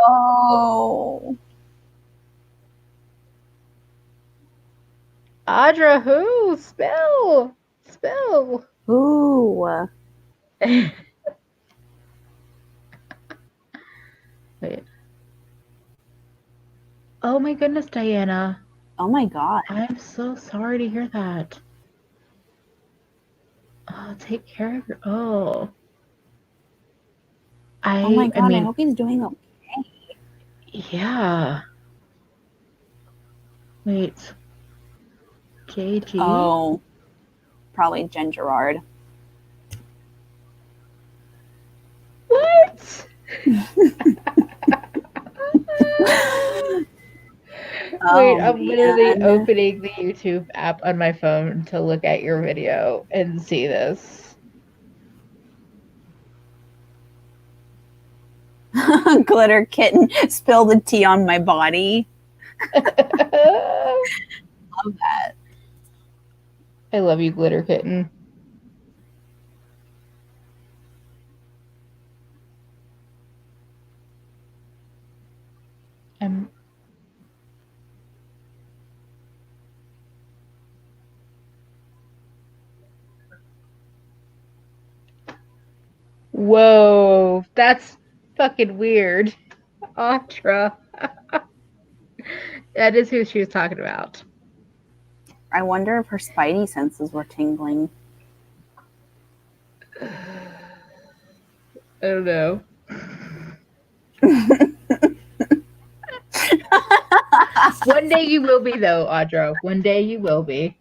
Oh.
Audra, who? Spill.
Ooh.
Wait. Oh my goodness, Diana.
Oh my God.
I'm so sorry to hear that. Oh, take care of your. Oh.
Oh my God. I
mean,
hope he's doing okay.
yeah. Wait. JG?
Oh. Probably Jen Gerard.
What? Wait, I'm literally opening the YouTube app on my phone to look at your video and see this.
Glitter kitten spilled the tea on my body. Love that.
I love you, Glitter Kitten. Whoa, that's fucking weird. Audra. That is who she was talking about.
I wonder if her spidey senses were tingling.
I don't know. One day you will be, though, Audra. One day you will be.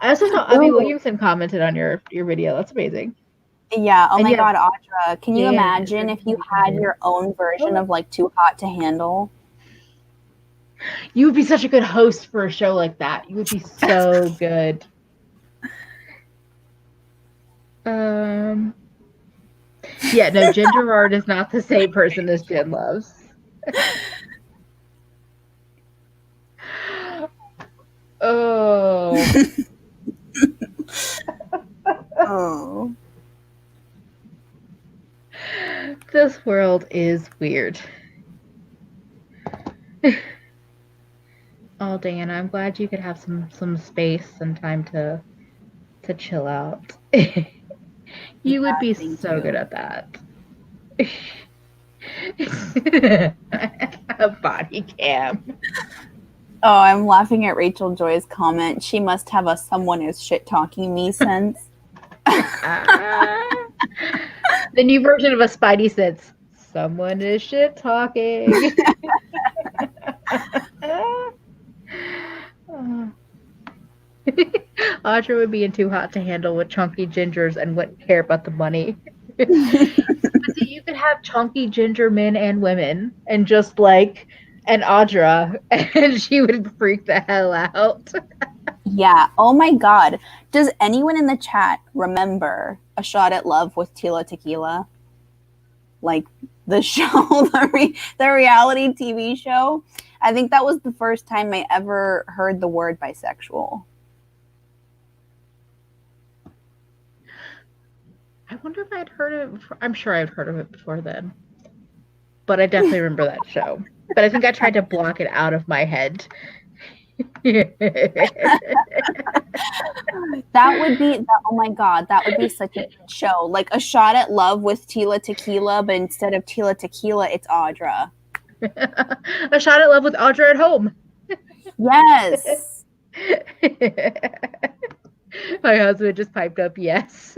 I also saw Abby Williamson commented on your video. That's amazing.
Yeah. Oh my God, Audra. Can you imagine if you had your own version of like Too Hot to Handle?
You would be such a good host for a show like that. You would be so good. Yeah, no, Jen Gerard is not the same person as Jen Loves. Oh.
Oh.
This world is weird. Oh, Diana, I'm glad you could have some space and time to chill out. You would be so good at that. A body cam.
Oh, I'm laughing at Rachel Joy's comment. She must have a someone is shit talking me sense.
The new version of a Spidey sense. Someone is shit talking. Audra would be in Too Hot to Handle with chunky gingers and wouldn't care about the money. But see, you could have chunky ginger men and women and just like an Audra, and she would freak the hell out.
Yeah. Oh my God. Does anyone in the chat remember A Shot at Love with Tila Tequila? Like the show, the reality TV show. I think that was the first time I ever heard the word bisexual.
I wonder if I'd heard of it before. I'm sure I'd heard of it before then. But I definitely remember that show. But I think I tried to block it out of my head.
That would be, oh my God, that would be such a good show. Like A Shot at Love with Tila Tequila, but instead of Tila Tequila, it's Audra.
A Shot at Love with Audra at Home.
Yes.
My husband just piped up, yes.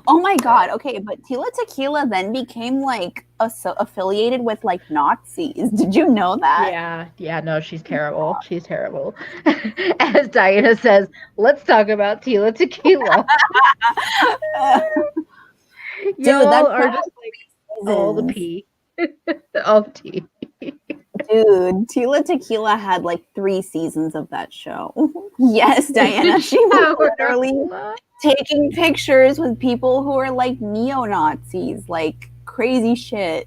Oh my God. Okay, but Tila Tequila then became like affiliated with like Nazis. Did you know that?
Yeah, no, she's terrible. She's terrible. As Diana says, let's talk about Tila Tequila.
Dude,
Y'all are just like all the pee. All the tea.
Dude, Tila Tequila had like 3 seasons of that show. Yes, Diana, she was literally taking pictures with people who are like neo-Nazis, like crazy shit.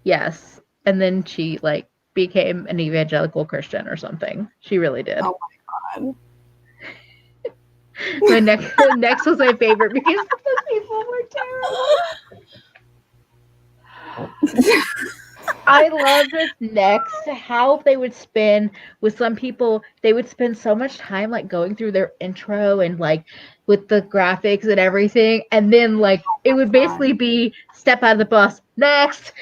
Yes. And then she like became an evangelical Christian or something. She really did.
Oh my God.
My next was my favorite because those people were terrible. I love this next, how they would spin with some people. They would spend so much time like going through their intro and like with the graphics and everything. And then like it would basically be step out of the bus, next.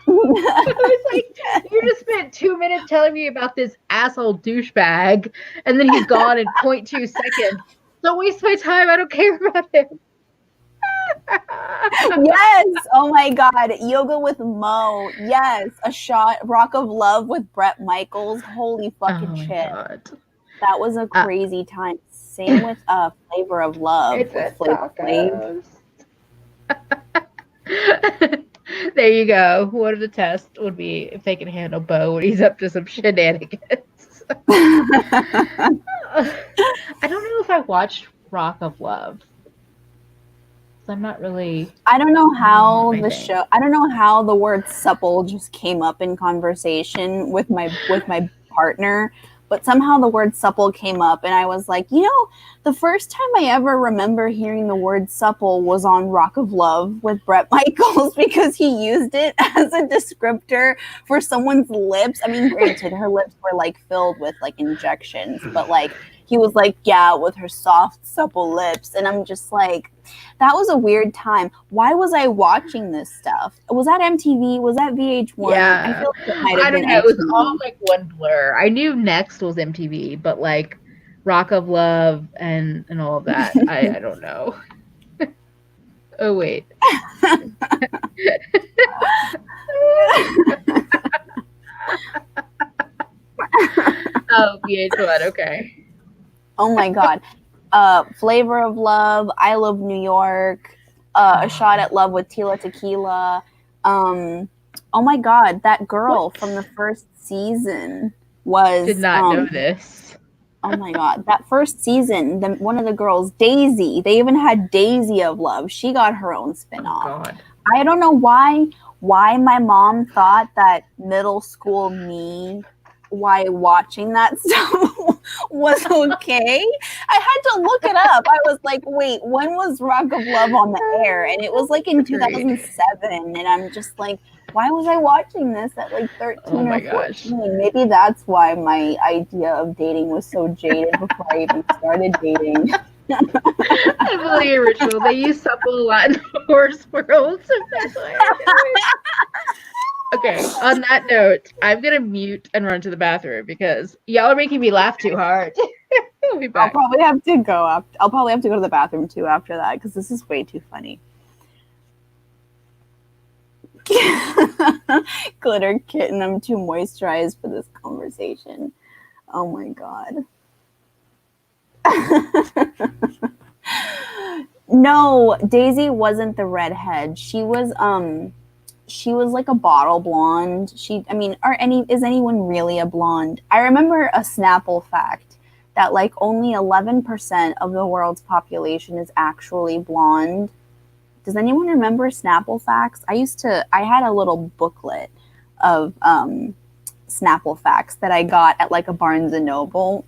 I was like, you just spent 2 minutes telling me about this asshole douchebag, and then he's gone in 0.2 seconds. Don't waste my time. I don't care about him.
Yes. Oh my God. Yoga with Mo. Yes. A Shot, Rock of Love with Bret Michaels. Holy fucking shit.
God.
That was a crazy time. Same with Flavor of Love with Flavor Flav.
There you go. One of the tests would be if they can handle Bo when he's up to some shenanigans. I don't know if I watched Rock of Love. I'm not really.
I don't know how the show. I don't know how the word supple just came up in conversation with my partner, but somehow the word supple came up, and I was like, you know, the first time I ever remember hearing the word supple was on Rock of Love with Bret Michaels because he used it as a descriptor for someone's lips. I mean, granted, her lips were like filled with like injections, but like he was like, yeah, with her soft, supple lips, and I'm just like, that was a weird time. Why was I watching this stuff? Was that MTV? Was that VH1?
Yeah.
I feel like it might have been
know.
MTV.
It was all like one blur. I knew Next was MTV, but like Rock of Love and all of that, I don't know. Oh wait. Oh, VH1. Okay.
Oh my God. Flavor of Love, I Love New York, A Shot at Love with Tila Tequila. Oh my God, that girl from the first season was.
Did not know this.
Oh my God, that first season, one of the girls, Daisy. They even had Daisy of Love. She got her own spinoff.
Oh God.
I don't know why my mom thought that middle school me, why watching that stuff was okay. I had to look it up. I was like, wait, when was Rock of Love on the air? And it was like in 2007. And I'm just like, why was I watching this at like 13 or 14?
Gosh.
Maybe that's why my idea of dating was so jaded before I even started dating.
Emily Original. They use supple a lot in the horse world. So that's why I know it. Okay, on that note, I'm going to mute and run to the bathroom because y'all are making me laugh too hard. I'll be back.
I'll probably have to go to the bathroom too after that because this is way too funny. Glitter Kitten, I'm too moisturized for this conversation. Oh my God. No, Daisy wasn't the redhead. She was like a bottle blonde. Is anyone really a blonde? I remember a Snapple fact that like only 11% of the world's population is actually blonde. Does anyone remember Snapple facts? I had a little booklet of Snapple facts that I got at like a Barnes and Noble.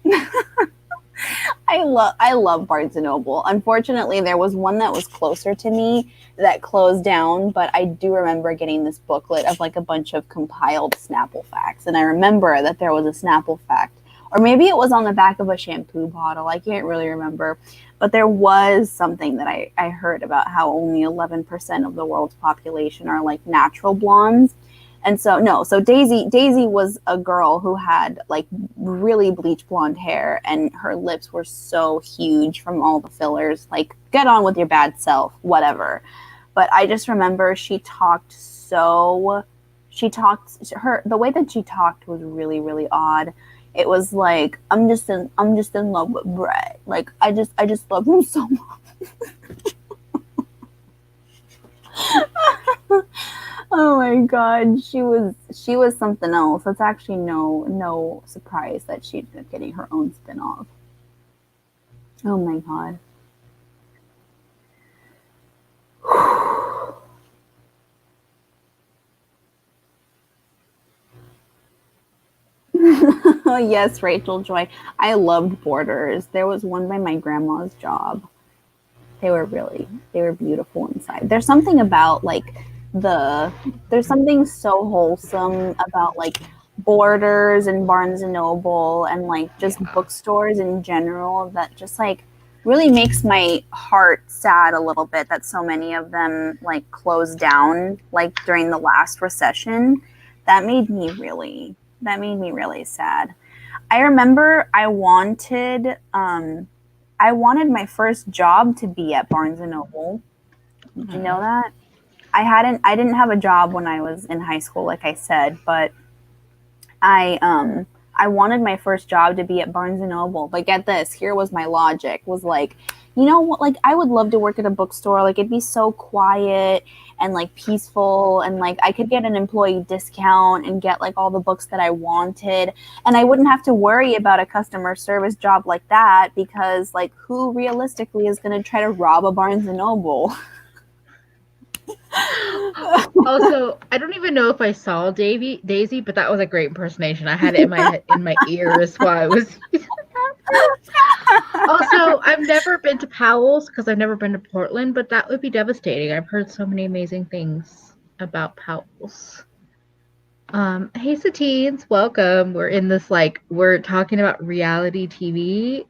I love Barnes and Noble. Unfortunately, there was one that was closer to me that closed down, but I do remember getting this booklet of like a bunch of compiled Snapple facts. And I remember that there was a Snapple fact, or maybe it was on the back of a shampoo bottle. I can't really remember, but there was something that I heard about how only 11% of the world's population are like natural blondes. And so Daisy was a girl who had like really bleach blonde hair, and her lips were so huge from all the fillers. Like, get on with your bad self, whatever. But I just remember the way that she talked was really, really odd. It was like, I'm just in love with Brett. Like, I just love him so much. Oh my god, she was something else. It's actually no surprise that she's getting her own spin-off. Oh my god. Oh yes, Rachel Joy. I loved borders. There was one by my grandma's job. They were beautiful inside. There's something about like there's something so wholesome about like Borders and Barnes and Noble and like just bookstores in general that just like really makes my heart sad a little bit that so many of them like closed down like during the last recession. That made me really sad. I remember I wanted my first job to be at Barnes and Noble. Did you know that? I didn't have a job when I was in high school, like I said, but I wanted my first job to be at Barnes and Noble. But get this, here was my logic, was like, you know what, like I would love to work at a bookstore. Like it'd be so quiet and like peaceful, and like I could get an employee discount and get like all the books that I wanted, and I wouldn't have to worry about a customer service job like that, because like who realistically is going to try to rob a Barnes and Noble?
Also, I don't even know if I saw Daisy, but that was a great impersonation. I had it in my ears while I was. Also, I've never been to Powell's because I've never been to Portland, but that would be devastating. I've heard so many amazing things about Powell's. Hey Satines, welcome. We're in this we're talking about reality TV,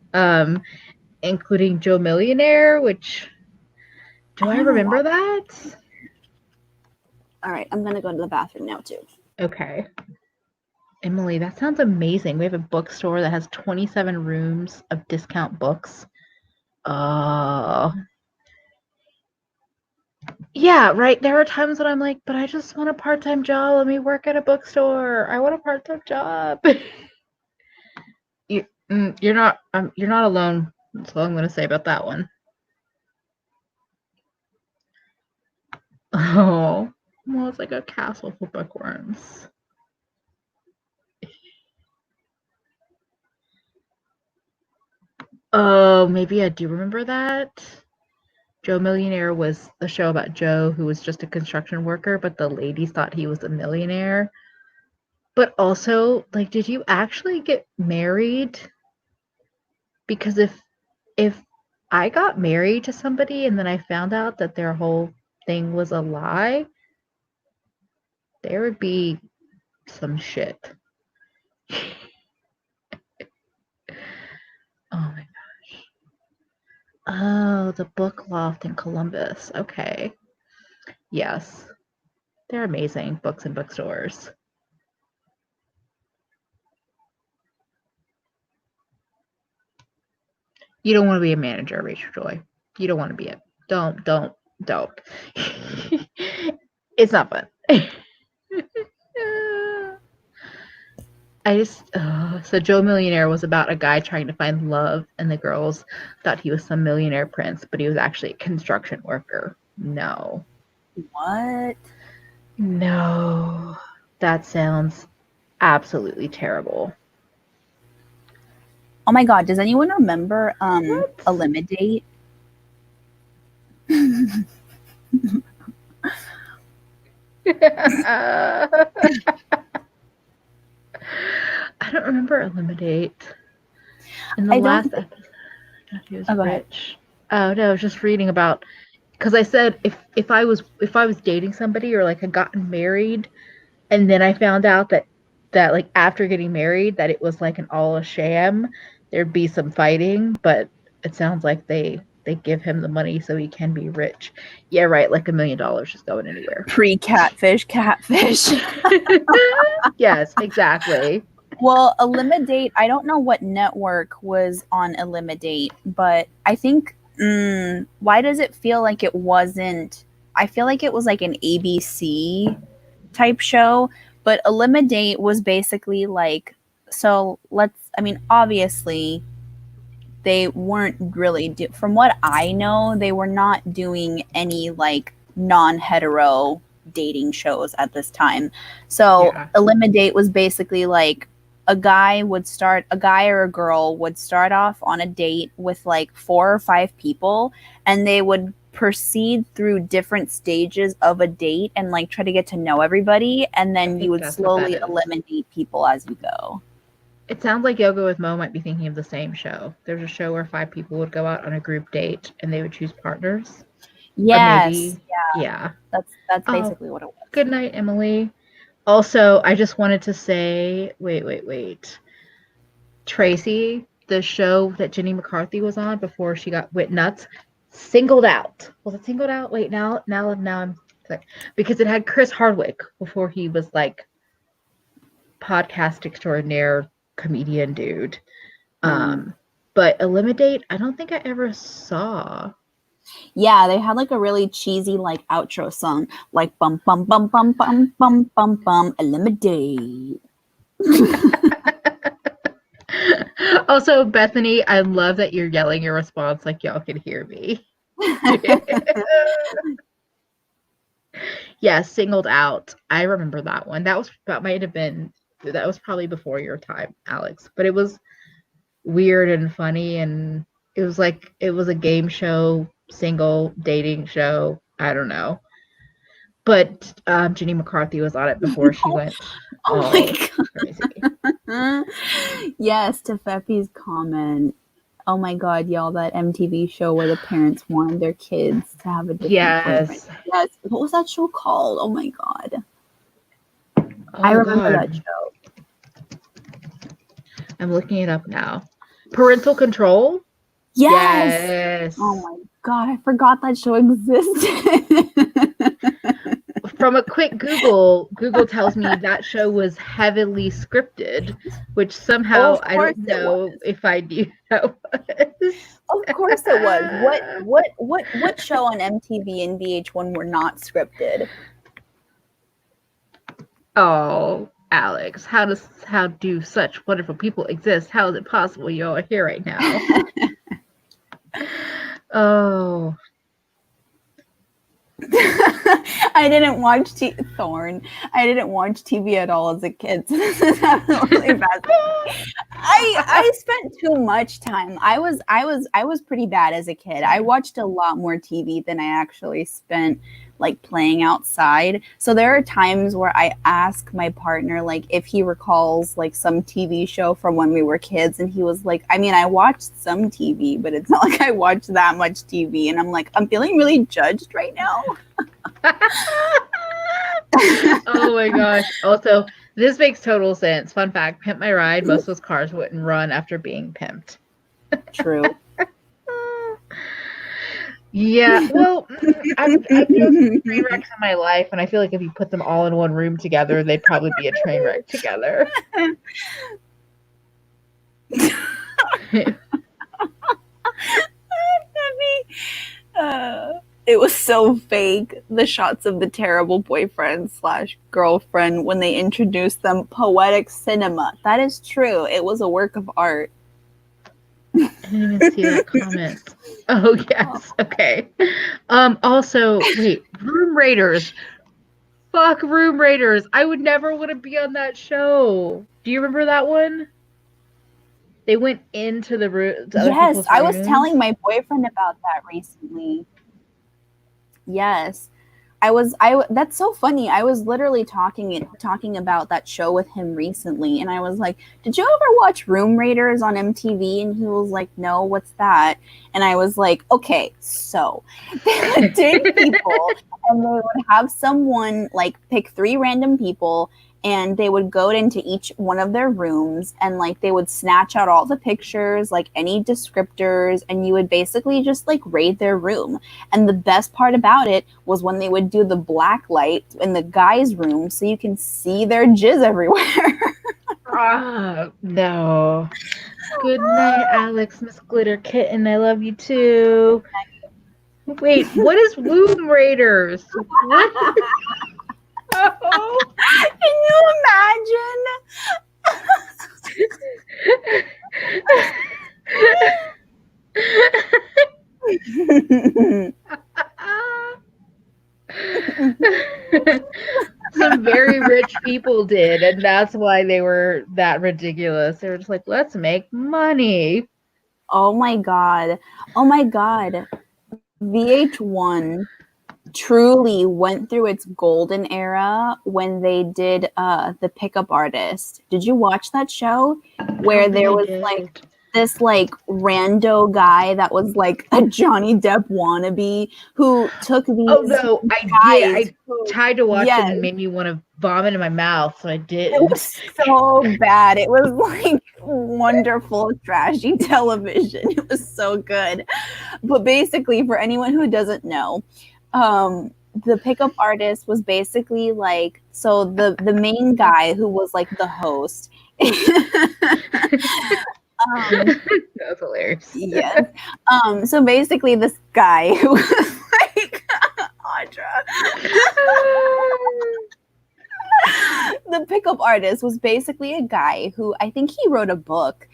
including Joe Millionaire, which I remember that?
All right, I'm gonna go to the bathroom now too.
Okay. Emily, that sounds amazing. We have a bookstore that has 27 rooms of discount books. Yeah, right. There are times when I'm like, but I just want a part-time job. Let me work at a bookstore. I want a part-time job. You're not alone. That's all I'm going to say about that one. Oh, well, it's like a castle for bookworms. Oh, maybe I do remember that. Joe Millionaire was a show about Joe, who was just a construction worker, but the ladies thought he was a millionaire. But also, like, did you actually get married? Because if I got married to somebody and then I found out that their whole thing was a lie, there would be some shit. Oh my gosh. Oh, the book loft in Columbus. Okay. Yes. They're amazing, books and bookstores. You don't want to be a manager, Rachel Joy. You don't want to be it. Don't. It's not fun. So Joe Millionaire was about a guy trying to find love, and the girls thought he was some millionaire prince, but he was actually a construction worker. No.
What?
No. That sounds absolutely terrible.
Oh my god, does anyone remember
What?
Eliminate?
I don't remember Eliminate. In the
I don't
last
think-
episode, I thought he was
go ahead.
rich. Oh no, I was just reading about, because I said if I was dating somebody or like had gotten married, and then I found out that like after getting married that it was like all a sham, there'd be some fighting, but it sounds like they give him the money so he can be rich. Yeah, right, like $1 million just going anywhere.
Pre-catfish, catfish.
Yes, exactly.
Well, Eliminate, I don't know what network was on Eliminate, but I think, why does it feel like it wasn't? I feel like it was like an ABC type show, but Eliminate was basically like, so I mean, obviously, they weren't really, from what I know, they were not doing any like non hetero dating shows at this time. So
Yeah.
Eliminate was basically like, a guy or a girl would start off on a date with like 4 or 5 people, and they would proceed through different stages of a date and like try to get to know everybody, and then you would slowly eliminate people as you go.
It sounds like Yoga with Mo might be thinking of the same show. There's a show where 5 people would go out on a group date and they would choose partners.
Yes.
Or maybe, yeah.
That's basically what it was.
Good night, Emily. Also, I just wanted to say, wait. Tracy, the show that Jenny McCarthy was on before she went nuts, Singled Out. Was it Singled Out? Wait, now I'm like, because it had Chris Hardwick before he was like podcast extraordinaire comedian dude. But Eliminate, I don't think I ever saw.
Yeah, they had like a really cheesy like outro song, like bum bum bum bum bum bum bum bum Eliminate.
Also, Bethany, I love that you're yelling your response like y'all can hear me. Yeah, Singled Out. I remember that one. That was probably before your time, Alex. But it was weird and funny, and it was a game show, single dating show. I don't know. But Jenny McCarthy was on it before she went crazy.
Yes, to Feppy's comment. Oh my god, y'all, that MTV show where the parents wanted their kids to have a different boyfriend. Yes. What was that show called? Oh my god. I remember that show.
I'm looking it up now. Parental Control?
Yes. Oh my god, I forgot that show existed.
From a quick Google tells me that show was heavily scripted, which somehow I don't know if I knew that was.
Of course it was. What show on MTV and VH1 were not scripted?
Oh, Alex, how do such wonderful people exist? How is it possible you are here right now? Oh.
I didn't watch Thorn. I didn't watch TV at all as a kid. So this is absolutely bad. I spent too much time. I was pretty bad as a kid. I watched a lot more TV than I actually spent like playing outside. So there are times where I ask my partner like if he recalls like some TV show from when we were kids, and he was like, I mean, I watched some TV, but it's not like I watched that much TV. And I'm like, I'm feeling really judged right now.
Oh my gosh. Also, this makes total sense. Fun fact, Pimp My Ride, most of those cars wouldn't run after being pimped.
True.
Yeah, well, I've known train wrecks in my life, and I feel like if you put them all in one room together, they'd probably be a train wreck together.
It was so fake. The shots of the terrible boyfriend / girlfriend when they introduced them. Poetic cinema. That is true. It was a work of art.
I didn't even see that comment. Oh yes, okay. Also, wait, Room Raiders. Fuck Room Raiders. I would never want to be on that show. Do you remember that one? They went into the room.
Yes, I was telling my boyfriend about that recently. Yes. That's so funny. I was literally talking about that show with him recently, and I was like, "Did you ever watch Room Raiders on MTV?" And he was like, "No, what's that?" And I was like, "Okay, so they would take people and they would have someone like pick 3 random people, and they would go into each one of their rooms, and like they would snatch out all the pictures, like any descriptors, and you would basically just like raid their room. And the best part about it was when they would do the black light in the guy's room so you can see their jizz everywhere."
No. Good night, Alex, Miss Glitter Kitten. I love you too. Wait, what is Womb Raiders? What? Oh.
Can you imagine?
Some very rich people did, and that's why they were that ridiculous. They were just like, let's make money.
Oh my god. VH1 truly went through its golden era when they did The Pickup Artist. Did you watch that show where there was like this like rando guy that was like a Johnny Depp wannabe who took these
I tried to watch it and it made me want to vomit in my mouth, so I did.
It was so bad. It was like wonderful trashy television. It was so good. But basically, for anyone who doesn't know, The Pickup Artist was basically like, so the main guy who was like the host.
That's hilarious.
Yes. So basically this guy who was like Audra. The Pickup Artist was basically a guy who, I think he wrote a book.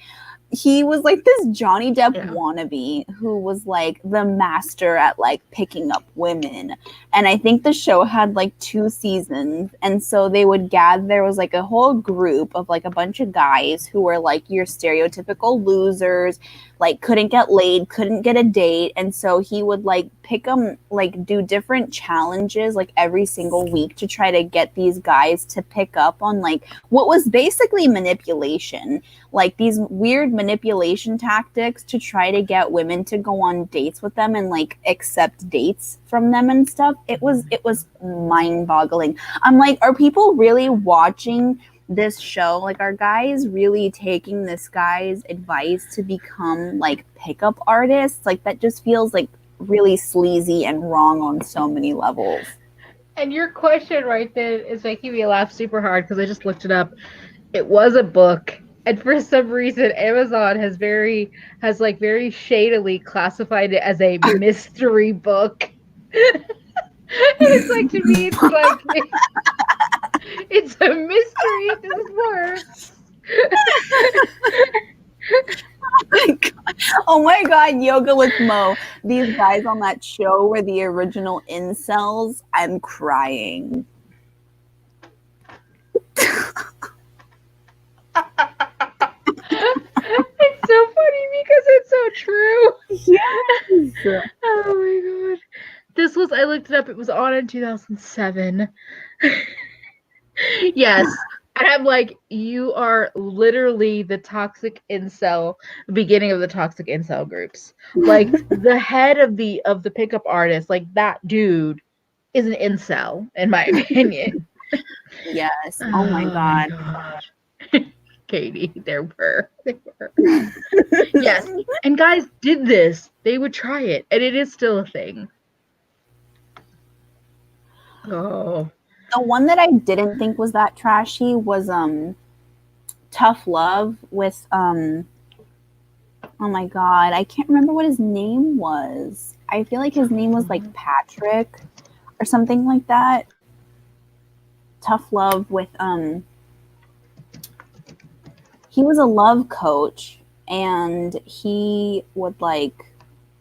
He was like this Johnny Depp wannabe who was like the master at like picking up women. And I think the show had like 2 seasons. And so they would gather, there was like a whole group of like a bunch of guys who were like your stereotypical losers, like couldn't get laid, couldn't get a date. And so he would like pick them, like do different challenges like every single week to try to get these guys to pick up on like what was basically manipulation, like these weird manipulation tactics to try to get women to go on dates with them and like accept dates from them and stuff. It was mind-boggling. I'm like, are people really watching this show? Like, are guys really taking this guy's advice to become like pickup artists? Like, that just feels like really sleazy and wrong on so many levels.
And your question right then is making me laugh super hard because I just looked it up. It was a book, and for some reason Amazon has very shadily classified it as a mystery book. It's like, to me, it's like it's a mystery. This works.
Oh my god, Yoga with Mo. These guys on that show were the original incels. I'm crying.
It's so funny because it's so true.
Yes.
Oh my god. I looked it up, it was on in 2007. Yes. And I'm like, you are literally the toxic incel, beginning of the toxic incel groups. Like, the head of the pickup artist, like that dude is an incel, in my opinion.
Yes. Oh my god.
Katie, there were. Yes. And guys did this. They would try it, and it is still a thing. Oh.
The one that I didn't think was that trashy was Tough Love with oh my god, I can't remember what his name was. I feel like his name was like Patrick or something like that. Tough Love with he was a love coach, and he would like,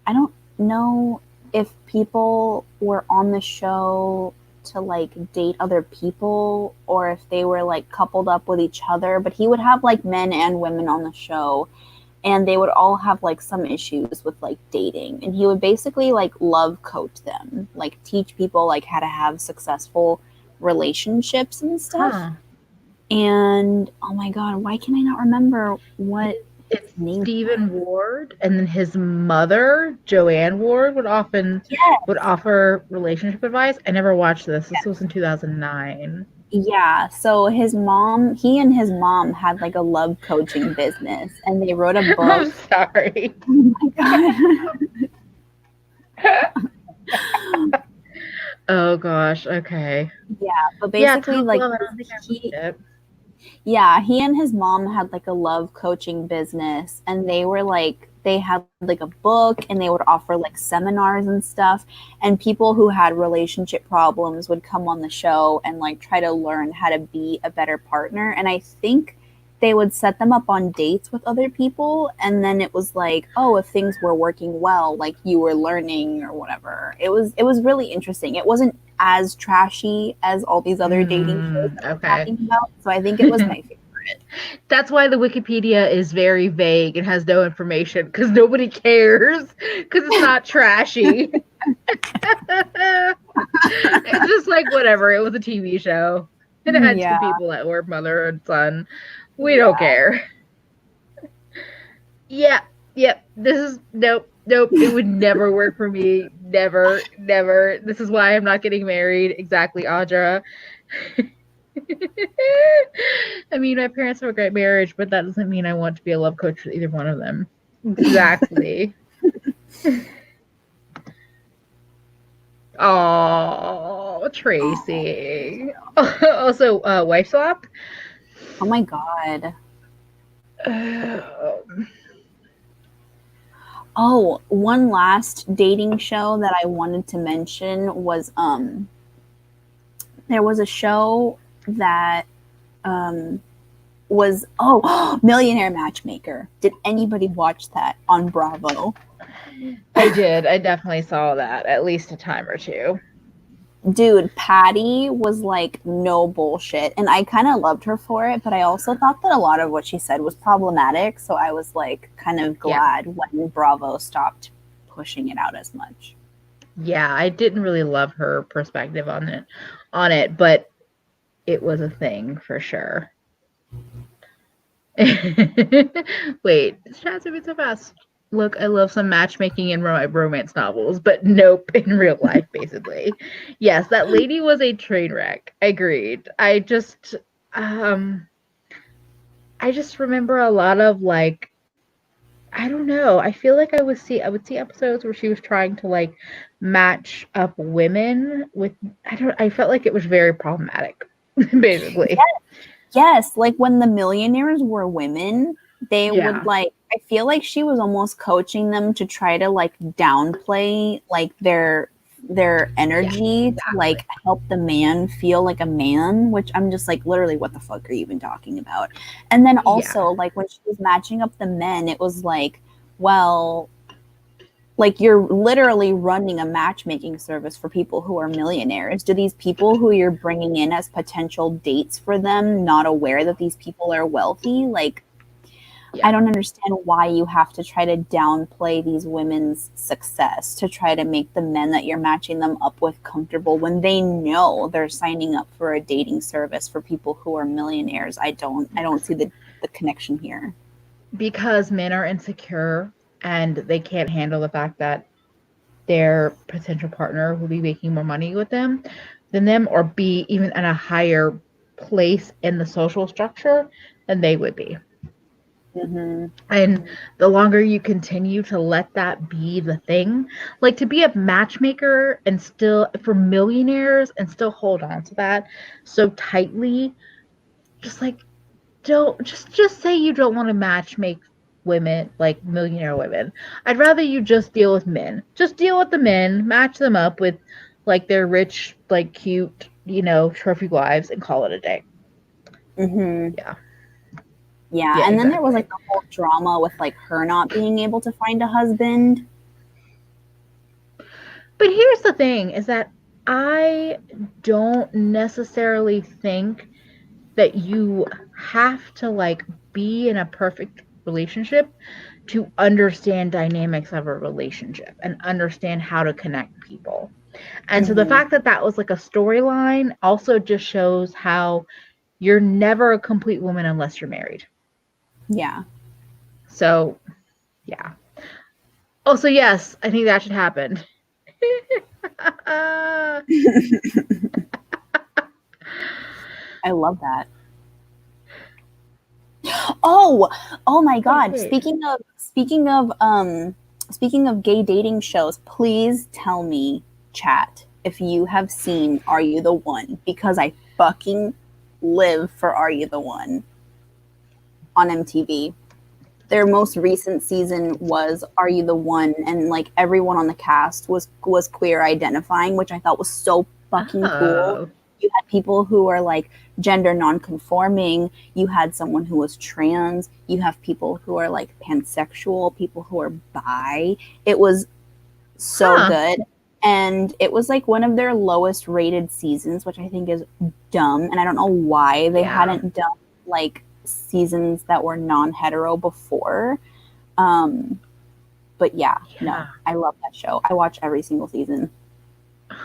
I don't know if people were on the show to like date other people or if they were like coupled up with each other, but he would have like men and women on the show, and they would all have like some issues with like dating, and he would basically like love coach them, like teach people like how to have successful relationships and stuff.
Huh.
And oh my god, why can I not remember what
It's
his name
Stephen
was?
Ward, and then his mother, Joanne Ward, would offer relationship advice. I never watched this. This was in 2009.
Yeah, so he and his mom had like a love coaching business, and they wrote a book.
I'm sorry.
Oh my god.
Oh gosh. Okay.
Yeah, but
Yeah,
basically
Tough
like
Love. I don't think I watched it.
yeah, he and his mom had like a love coaching business, and they had like a book, and they would offer like seminars and stuff, and people who had relationship problems would come on the show and like try to learn how to be a better partner. And I think they would set them up on dates with other people, and then it was like, oh, if things were working well, like you were learning or whatever. It was really interesting. It wasn't as trashy as all these other dating shows that we're
Okay.
talking about, so I think it was my favorite.
That's why the Wikipedia is very vague and has no information, because nobody cares, because it's not trashy. It's just like whatever. It was a TV show. And it had
Yeah.
two people that were mother and son. We don't care. Yeah. Yep. This is nope. It would never work for me. Never. This is why I'm not getting married. Exactly, Audra. I mean, my parents have a great marriage, but that doesn't mean I want to be a love coach with either one of them. Exactly. Oh, Tracy. Also, wife swap.
Oh my god. Oh, one last dating show that I wanted to mention was there was a show that was Millionaire Matchmaker. Did anybody watch that on Bravo?
I did. I definitely saw that at least a time or two.
Dude, Patty was like no bullshit, and I kind of loved her for it, but I also thought that a lot of what she said was problematic, so I was like kind of glad when Bravo stopped pushing it out as much.
Yeah, I didn't really love her perspective on it, but it was a thing for sure. Wait, chat's moving so fast. Look, I love some matchmaking in romance novels, but nope, in real life, basically. Yes, that lady was a train wreck. Agreed. I just remember a lot of like, I don't know. I feel like I would see episodes where she was trying to like match up women with, I felt like it was very problematic, basically.
Yes, like when the millionaires were women, they would like, I feel like she was almost coaching them to try to like downplay like their energy to like help the man feel like a man, which I'm just like, literally, what the fuck are you even talking about? And then also like when she was matching up the men, it was like, well, like you're literally running a matchmaking service for people who are millionaires. Do these people who you're bringing in as potential dates for them not aware that these people are wealthy? Like, I don't understand why you have to try to downplay these women's success to try to make the men that you're matching them up with comfortable when they know they're signing up for a dating service for people who are millionaires. I don't see the connection here.
Because men are insecure and they can't handle the fact that their potential partner will be making more money with them than them, or be even at a higher place in the social structure than they would be.
Mm-hmm.
And the longer you continue to let that be the thing, like to be a matchmaker and still for millionaires and still hold on to that so tightly, just like don't just say you don't want to matchmake women, like millionaire women. I'd rather you just deal with men. Just deal with the men, match them up with like their rich, like cute, trophy wives, and call it a day.
Mm-hmm.
Yeah.
Yeah, and then there was like the whole drama with like her not being able to find a husband.
But here's the thing is that I don't necessarily think that you have to like be in a perfect relationship to understand dynamics of a relationship and understand how to connect people. And so the fact that that was like a storyline also just shows how you're never a complete woman unless you're married.
Yeah.
So, yeah. Oh, so yes, I think that should happen.
I love that. Oh my God.
Wait.
Speaking of gay dating shows, please tell me, chat, if you have seen Are You the One? Because I fucking live for Are You the One on MTV. Their most recent season was Are You the One? And like everyone on the cast was queer identifying, which I thought was so fucking cool. You had people who are like gender non-conforming. You had someone who was trans. You have people who are like pansexual, people who are bi. It was so good. And it was like one of their lowest rated seasons, which I think is dumb. And I don't know why they hadn't done like seasons that were non-hetero before. But no, I love that show. I watch every single season.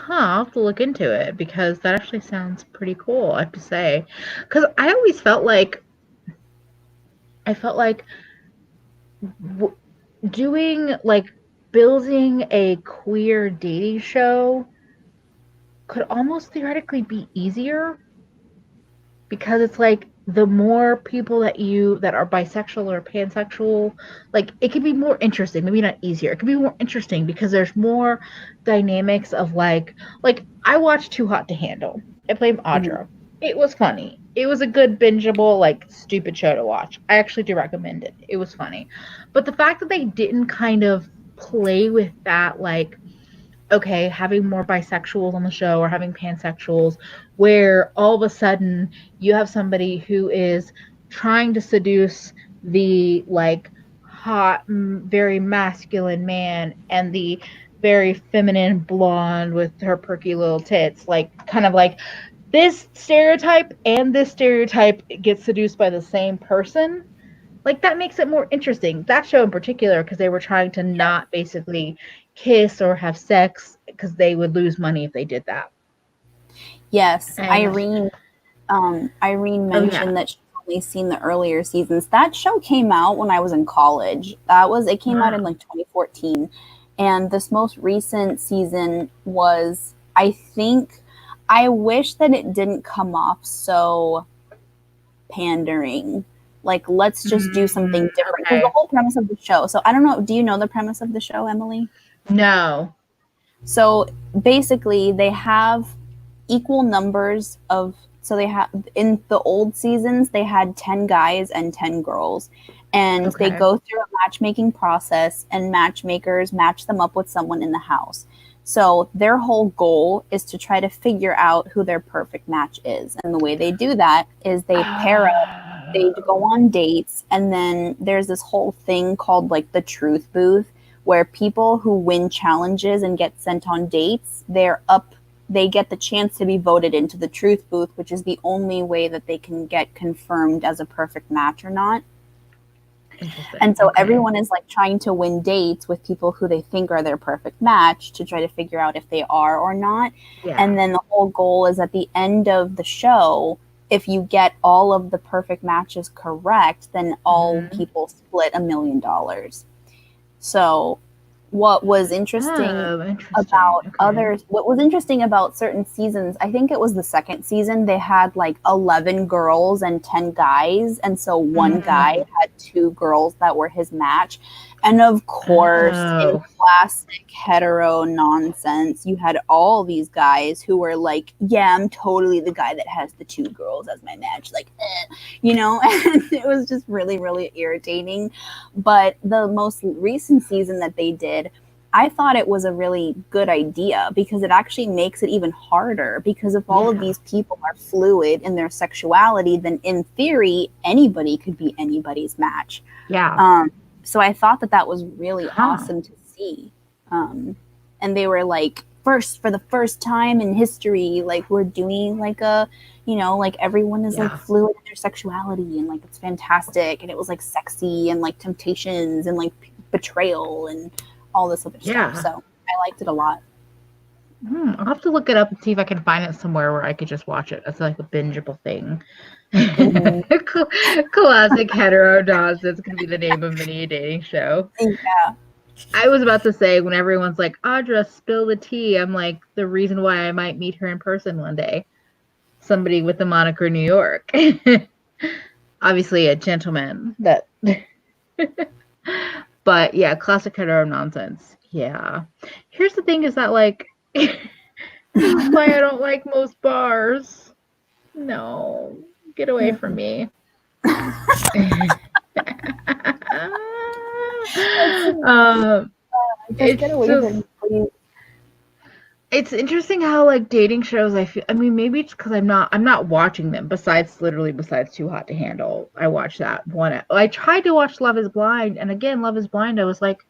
I'll have to look into it because that actually sounds pretty cool, I have to say. Because I always felt like doing like building a queer dating show could almost theoretically be easier because it's like the more people that are bisexual or pansexual, like it could be more interesting, maybe not easier, it could be more interesting because there's more dynamics of like I watched Too Hot to Handle. I played Audra. It was funny. It was a good bingeable like stupid show to watch. I actually do recommend it. It was funny. But the fact that they didn't kind of play with that, like, okay, having more bisexuals on the show or having pansexuals, where all of a sudden you have somebody who is trying to seduce the like hot, very masculine man and the very feminine blonde with her perky little tits, like kind of like this stereotype and this stereotype gets seduced by the same person. Like that makes it more interesting. That show in particular, because they were trying to not basically kiss or have sex because they would lose money if they did that.
Yes, and Irene mentioned that she's only seen the earlier seasons. That show came out when I was in college. It came out in like 2014, and this most recent season was, I wish that it didn't come off so pandering. Like, let's just do something different. Okay. The whole premise of the show. So I don't know. Do you know the premise of the show, Emily?
No.
So basically, they have equal numbers of. So they have in the old seasons, they had 10 guys and 10 girls, and they go through a matchmaking process, and matchmakers match them up with someone in the house. So their whole goal is to try to figure out who their perfect match is. And the way they do that is they pair up, they go on dates, and then there's this whole thing called like the truth booth, where people who win challenges and get sent on dates, they get the chance to be voted into the truth booth, which is the only way that they can get confirmed as a perfect match or not. And so everyone is like trying to win dates with people who they think are their perfect match to try to figure out if they are or not. Yeah. And then the whole goal is at the end of the show, if you get all of the perfect matches correct, then all people split $1 million. So what was interesting about what was interesting about certain seasons, I think it was the second season, they had like 11 girls and 10 guys. And so one guy had 2 girls that were his match. And of course, in classic hetero nonsense, you had all these guys who were like, yeah, I'm totally the guy that has the 2 girls as my match. Like, you know, and it was just really, really irritating. But the most recent season that they did, I thought it was a really good idea because it actually makes it even harder, because if all of these people are fluid in their sexuality, then in theory, anybody could be anybody's match.
Yeah.
So I thought that was really awesome to see. And they were like, for the first time in history, like we're doing like a, you know, like everyone is like fluid in their sexuality and like it's fantastic. And it was like sexy and like temptations and like betrayal and all this other stuff. So I liked it a lot.
I'll have to look it up and see if I can find it somewhere where I could just watch it. It's like a bingeable thing. Classic hetero Dawes. That's going to be the name of a dating show.
Yeah.
I was about to say, when everyone's like, Audra, spill the tea, I'm like, the reason why I might meet her in person one day. Somebody with the moniker New York. Obviously a gentleman. But yeah, classic hetero nonsense. Yeah. Here's the thing is that, like, this is why I don't like most bars. No. Get away from me. It's interesting how, like, dating shows, I mean, maybe it's because I'm not watching them, besides Too Hot to Handle. I watched that one. I tried to watch Love is Blind, and again, Love is Blind, I was like,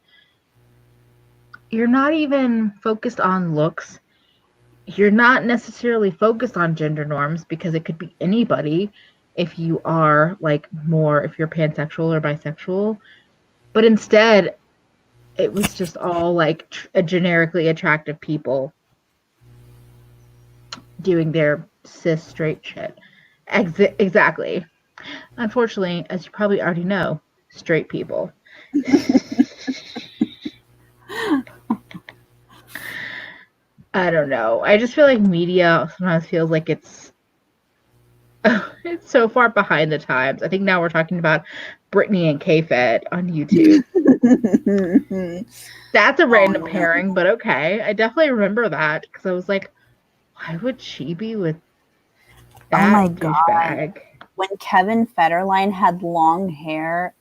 you're not even focused on looks. You're not necessarily focused on gender norms, because it could be anybody if you are, like, if you're pansexual or bisexual. But instead, it was just all, like, generically attractive people doing their cis straight shit. Exactly. Unfortunately, as you probably already know, straight people. I don't know. I just feel like media sometimes feels like it's so far behind the times. I think now we're talking about Britney and K-Fed on YouTube. That's a random pairing, but okay. I definitely remember that because I was like, why would she be with that douchebag?
When Kevin Federline had long hair.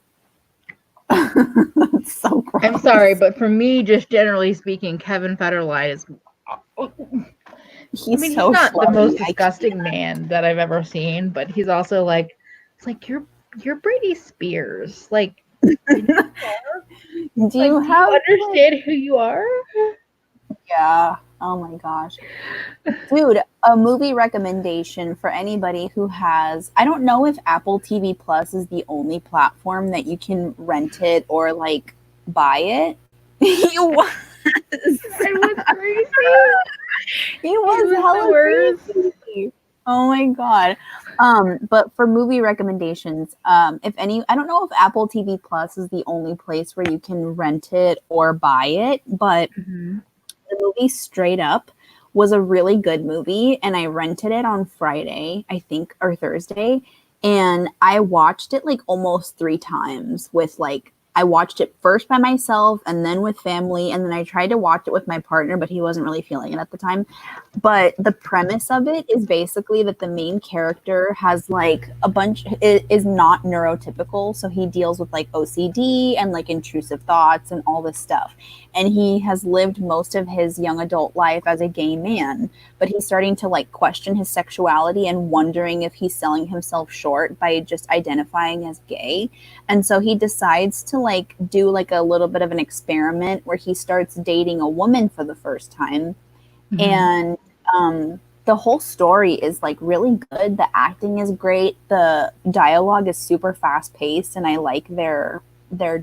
That's so gross.
I'm sorry, but for me, just generally speaking, Kevin Federline is... he's not the most disgusting man that I've ever seen, but he's also like, it's like, you're Britney Spears. Like, do you understand who you are?
Yeah. Oh my gosh. Dude, a movie recommendation for anybody who has, I don't know if Apple TV Plus is the only platform that you can rent it or like buy it. He was.
It was crazy.
He was hella crazy. Oh my god. But for movie recommendations, if any, I don't know if Apple TV Plus is the only place where you can rent it or buy it, but the movie Straight Up was a really good movie, and I rented it on Friday, I think, or Thursday, and I watched it like almost 3 times with like, I watched it first by myself and then with family, and then I tried to watch it with my partner, but he wasn't really feeling it at the time. But the premise of it is basically that the main character has like is not neurotypical, so he deals with like OCD and like intrusive thoughts and all this stuff. And he has lived most of his young adult life as a gay man, but he's starting to like question his sexuality and wondering if he's selling himself short by just identifying as gay. And so he decides to like do like a little bit of an experiment where he starts dating a woman for the first time. And the whole story is like really good. The acting is great. The dialogue is super fast paced, and I like their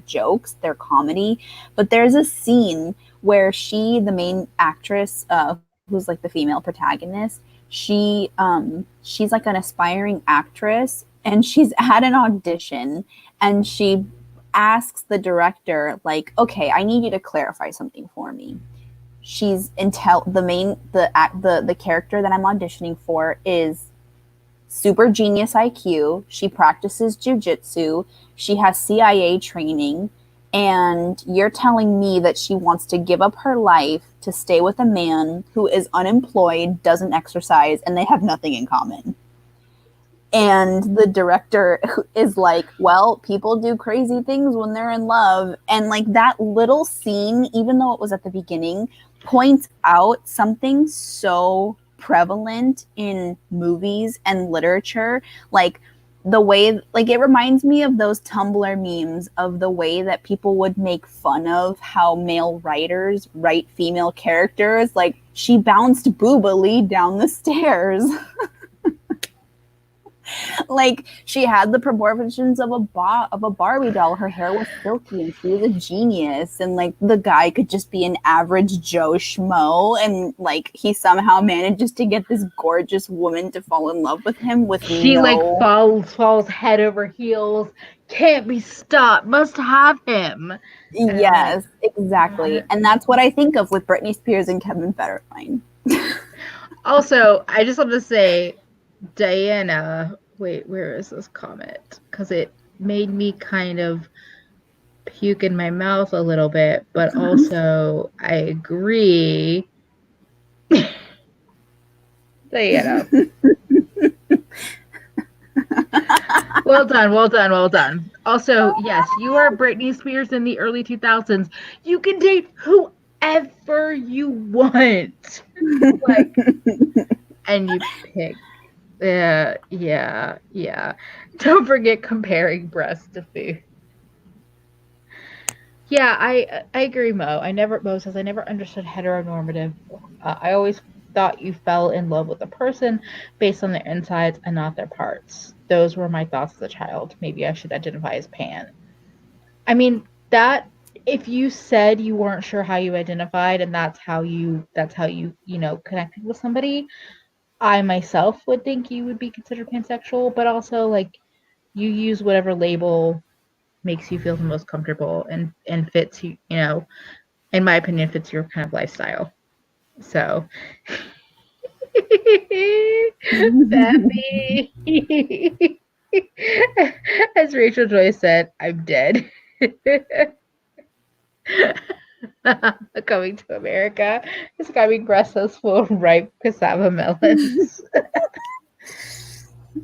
jokes, their comedy. But there's a scene where the main actress, who's like the female protagonist, she's like an aspiring actress, and she's at an audition, and she asks the director, like, okay, I need you to clarify something for me. She's the character that I'm auditioning for is super genius IQ. She practices jujitsu. She has CIA training. And you're telling me that she wants to give up her life to stay with a man who is unemployed, doesn't exercise, and they have nothing in common. And the director is like, well, people do crazy things when they're in love. And like that little scene, even though it was at the beginning, points out something so prevalent in movies and literature. Like the way, like it reminds me of those Tumblr memes of the way that people would make fun of how male writers write female characters. Like, she bounced boobily down the stairs. Like, she had the proportions of a Barbie doll. Her hair was silky and she was a genius. And like the guy could just be an average Joe Schmo, and like he somehow manages to get this gorgeous woman to fall in love with him with
She like falls head over heels, can't be stopped, must have him.
Yes, exactly. And that's what I think of with Britney Spears and Kevin Federline.
Also, I just want to say, Diana, wait, where is this comment? Because it made me kind of puke in my mouth a little bit, but also I agree. Diana. Well done. Also, yes, you are Britney Spears in the early 2000s. You can date whoever you want. Like, and you pick. Yeah. Don't forget comparing breasts to food. Yeah, I agree, Mo says I never understood heteronormative. I always thought you fell in love with a person based on their insides and not their parts. Those were my thoughts as a child. Maybe I should identify as pan. I mean, that if you said you weren't sure how you identified and that's how you connected with somebody, I myself would think you would be considered pansexual, but also like you use whatever label makes you feel the most comfortable and fits you, in my opinion, fits your kind of lifestyle. So Fappy. As Rachel Joy said, I'm dead. Coming to America, describing breasts as full of ripe cassava melons.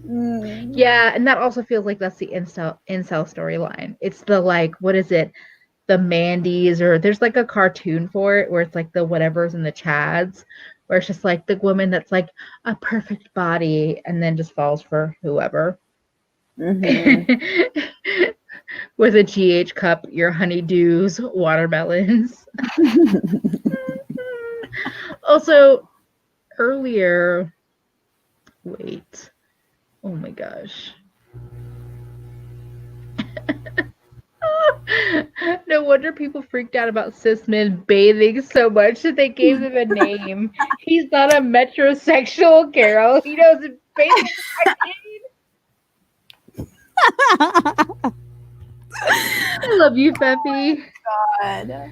Yeah, and that also feels like that's the incel storyline. It's the like, what is it? The Mandy's, or there's like a cartoon for it where it's like the whatevers and the Chads, where it's just like the woman that's like a perfect body and then just falls for whoever. Mm-hmm. With a GH cup, your honeydews, watermelons. Also, earlier, wait. Oh my gosh. No wonder people freaked out about cis men bathing so much that they gave them a name. He's not a metrosexual, Carol. He knows bathing. I love you, Peppy.
God.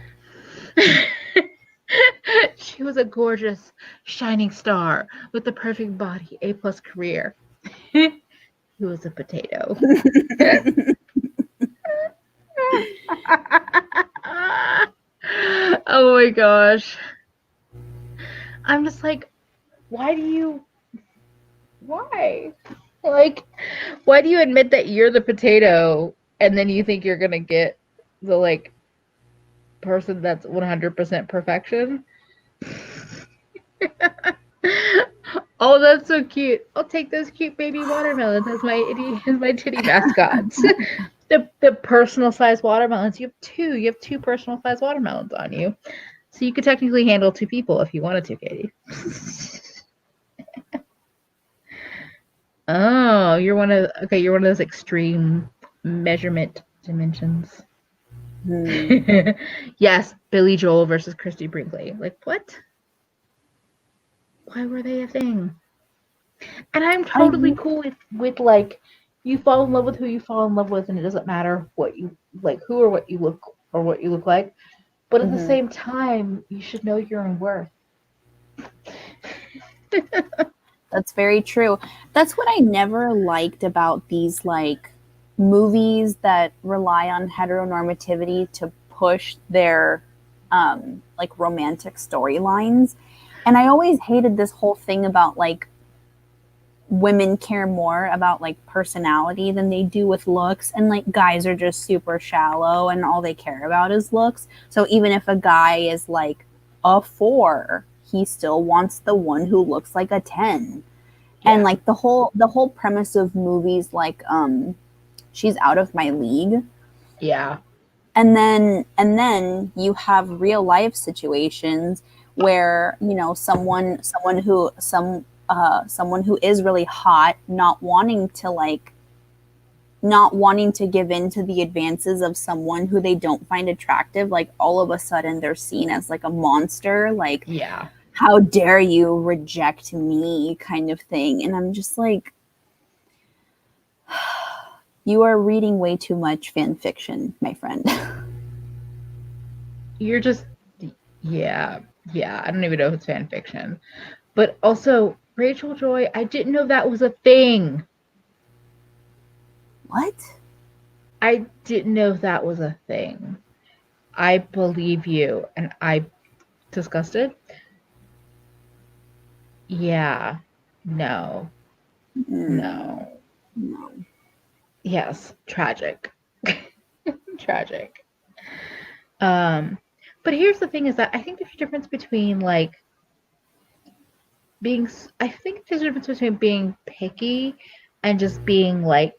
She was a gorgeous, shining star with the perfect body, A+ career. He was a potato. Oh my gosh. I'm just like, why? Like, why do you admit that you're the potato and then you think you're gonna get the like person that's 100% perfection? Oh, that's so cute. I'll take those cute baby watermelons as my titty mascots. The personal size watermelons. You have two personal size watermelons on you. So you could technically handle two people if you wanted to, Katie. Oh, you're one of those extreme measurement dimensions. Yes, Billy Joel versus Christy Brinkley. Like, what? Why were they a thing? And I'm totally cool with like, you fall in love with who you fall in love with, and it doesn't matter what you like, who or what you look like. But at the same time, you should know your own worth.
That's very true. That's what I never liked about these like movies that rely on heteronormativity to push their like romantic storylines. And I always hated this whole thing about like women care more about like personality than they do with looks, and like guys are just super shallow and all they care about is looks. So even if a guy is like a 4, he still wants the one who looks like a 10.
Yeah.
And like the whole premise of movies like She's Out of My League.
Yeah.
And then you have real life situations where, you know, someone who is really hot not wanting to give in to the advances of someone who they don't find attractive, like all of a sudden they're seen as like a monster, like,
Yeah.
how dare you reject me, kind of thing. And I'm just like, you are reading way too much fan fiction, my friend.
You're just, yeah. I don't even know if it's fan fiction. But also, Rachel Joy, I didn't know that was a thing.
What?
I didn't know that was a thing. I believe you, and I disgusted. Yeah. No. No.
No.
Yes. Tragic. Tragic. But here's the thing: is that I think there's a difference between like being. I think there's a difference between being picky and just being like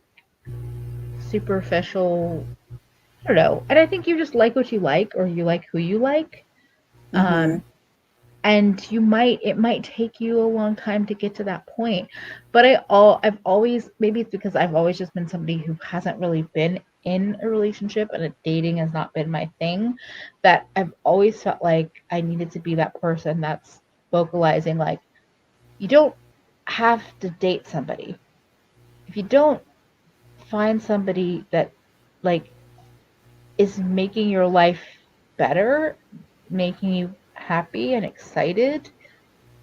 superficial. I don't know. And I think you just like what you like, or you like who you like.
Mhm.
And it might take you a long time to get to that point. But I've always, maybe it's because I've always just been somebody who hasn't really been in a relationship, and dating has not been my thing, that I've always felt like I needed to be that person that's vocalizing like, you don't have to date somebody. If you don't find somebody that like is making your life better, making you happy and excited,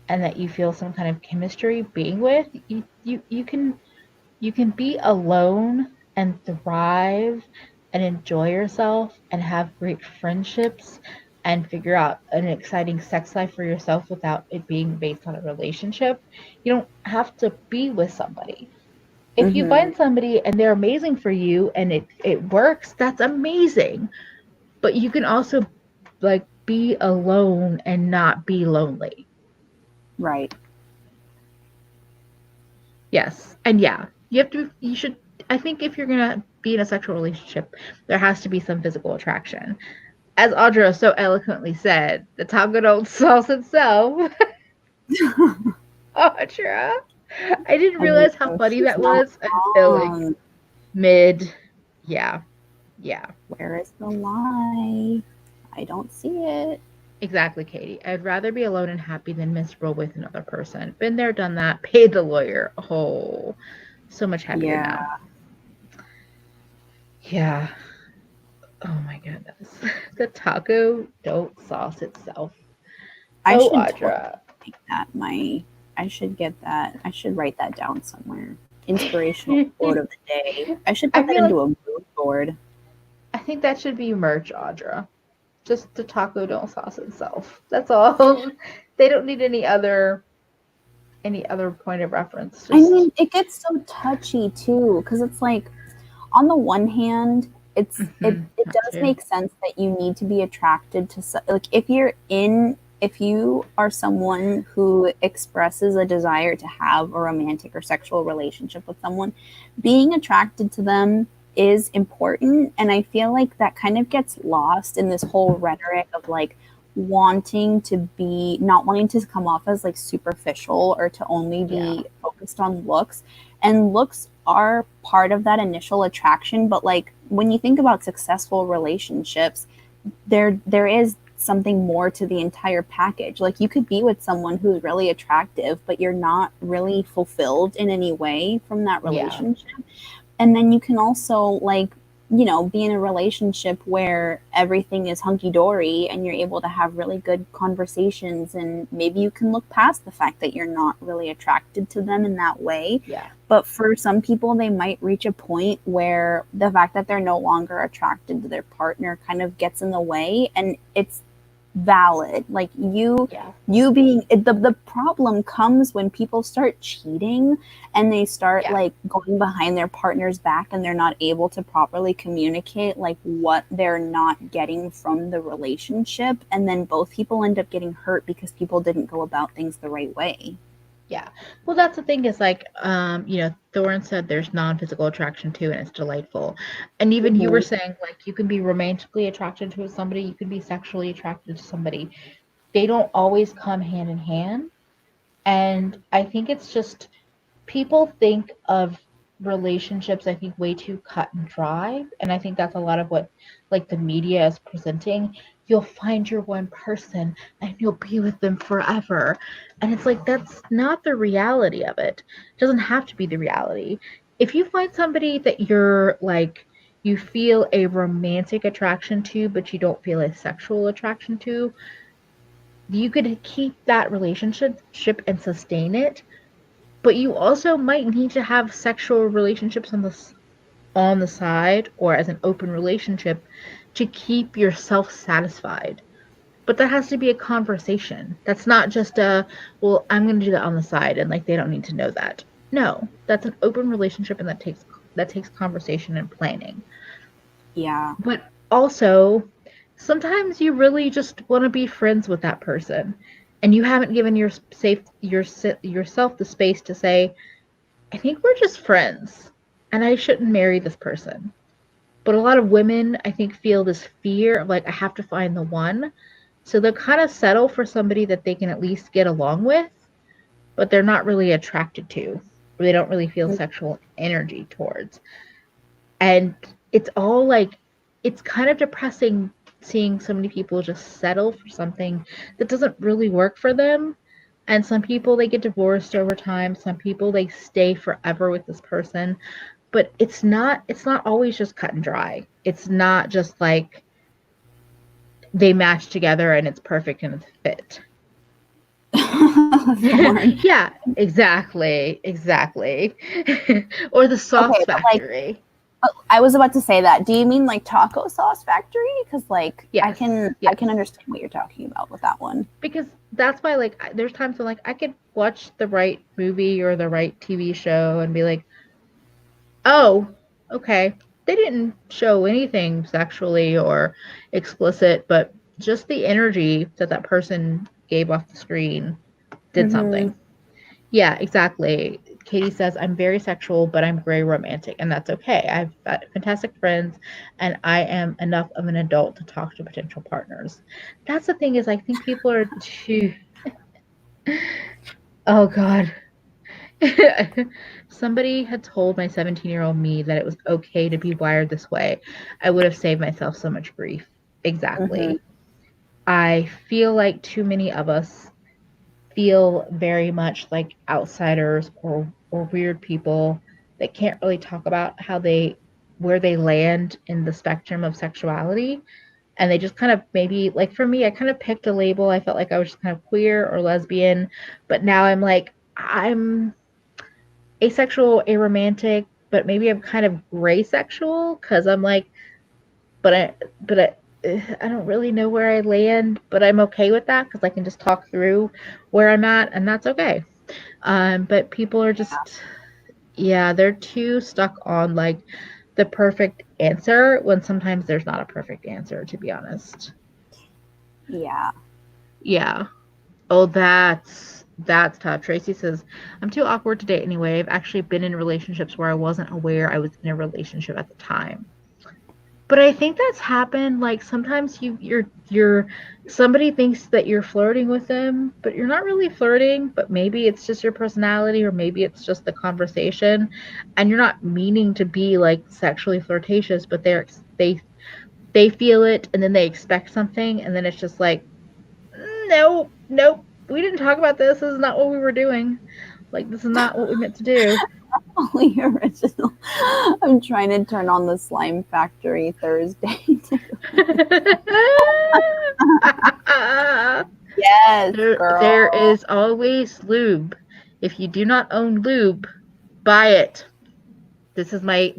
and that you feel some kind of chemistry being with, you can be alone and thrive and enjoy yourself and have great friendships and figure out an exciting sex life for yourself without it being based on a relationship. You don't have to be with somebody. If you
Mhm.
find somebody and they're amazing for you and it works, that's amazing. But you can also like be alone and not be lonely.
Right.
Yes. And yeah, you should, I think if you're going to be in a sexual relationship, there has to be some physical attraction. As Audra so eloquently said, the taco don't sauce itself. Audra. I didn't
I mean,
realize how funny
she's
that
not
was until like
wrong.
mid. Yeah. Yeah.
Where is the lie? I don't see it.
Exactly, Katie. I'd rather be alone and happy than miserable with another person. Been there, done that, paid the lawyer. Oh, so much happier
Yeah.
now. Yeah. Oh my goodness. The taco don't sauce itself.
I
Oh,
should totally
Audra.
make that my. I should get that. I should write that down somewhere. Inspirational quote of the day. I should
I
put that
feel like
into a mood board.
I think that should be merch, Audra. Just the taco don't sauce itself. That's all. They don't need any other point of reference.
I
Just
mean, it gets so touchy too, because it's like, on the one hand, it
that
does
too.
make sense that you need to be attracted to like if you are someone who expresses a desire to have a romantic or sexual relationship with someone, being attracted to them is important. And I feel like that kind of gets lost in this whole rhetoric of like not wanting to come off as like superficial or to only
Yeah.
be focused on looks. And looks are part of that initial attraction, but like when you think about successful relationships, there is something more to the entire package. Like you could be with someone who's really attractive, but you're not really fulfilled in any way from that
Yeah.
relationship. And then you can also like, you know, be in a relationship where everything is hunky dory and you're able to have really good conversations, and maybe you can look past the fact that you're not really attracted to them in that way.
Yeah.
But for some people, they might reach a point where the fact that they're no longer attracted to their partner kind of gets in the way, and it's valid. Like you being the problem comes when people start cheating and they start like going behind their partner's back and they're not able to properly communicate like what they're not getting from the relationship, and then both people end up getting hurt because people didn't go about things the right way.
Yeah. Well, that's the thing is like, Thorin said there's non-physical attraction too, and it's delightful. And even you were saying like you can be romantically attracted to somebody, you can be sexually attracted to somebody. They don't always come hand in hand. And I think it's just people think of relationships, I think, way too cut and dry. And I think that's a lot of what like the media is presenting. You'll find your one person and you'll be with them forever. And it's like that's not the reality of it. It doesn't have to be the reality. If you find somebody that you're like you feel a romantic attraction to, but you don't feel a sexual attraction to, you could keep that relationship and sustain it, but you also might need to have sexual relationships on the side or as an open relationship to keep yourself satisfied. But that has to be a conversation. That's not just a, well, I'm going to do that on the side and like they don't need to know that. No, that's an open relationship, and that takes conversation and planning.
Yeah.
But also, sometimes you really just want to be friends with that person, and you haven't given yourself the space to say, I think we're just friends, and I shouldn't marry this person. But a lot of women, I think, feel this fear of like, I have to find the one. So they'll kind of settle for somebody that they can at least get along with, but they're not really attracted to, or they don't really feel sexual energy towards. And it's all like, it's kind of depressing seeing so many people just settle for something that doesn't really work for them. And some people, they get divorced over time. Some people, they stay forever with this person. But it's not always just cut and dry. It's not just like they match together and it's perfect and it's fit. Yeah, exactly. Or the sauce factory.
I was about to say that. Do you mean like taco sauce factory? Because like
yes,
I can understand what you're talking about with that one.
Because that's why like there's times when like I could watch the right movie or the right TV show and be like, oh, okay, they didn't show anything sexually or explicit, but just the energy that person gave off the screen did something. Yeah, exactly. Katie says, I'm very sexual, but I'm very romantic, and that's okay. I've got fantastic friends, and I am enough of an adult to talk to potential partners. That's the thing is, I think people are too... Oh, God. Somebody had told my 17-year-old me that it was okay to be wired this way. I would have saved myself so much grief. Exactly. I feel like too many of us feel very much like outsiders or weird people that can't really talk about where they land in the spectrum of sexuality, and they just kind of, maybe like for me, I kind of picked a label. I felt like I was just kind of queer or lesbian, but now I'm like, I'm asexual, aromantic, but maybe I'm kind of gray sexual, because I'm like, I don't really know where I land, but I'm okay with that because I can just talk through where I'm at, and that's okay. But people are just, they're too stuck on like the perfect answer when sometimes there's not a perfect answer, to be honest.
Yeah.
Yeah. Oh, that's tough. Tracy says, I'm too awkward to date anyway. I've actually been in relationships where I wasn't aware I was in a relationship at the time. But I think that's happened. Like sometimes you're somebody thinks that you're flirting with them, but you're not really flirting. But maybe it's just your personality, or maybe it's just the conversation, and you're not meaning to be like sexually flirtatious. But they feel it, and then they expect something, and then it's just like, nope, we didn't talk about this. This is not what we were doing. Like this is not what we meant to do.
Only original. I'm trying to turn on the Slime Factory Thursday. Yes, girl.
There is always lube. If you do not own lube, buy it. This is my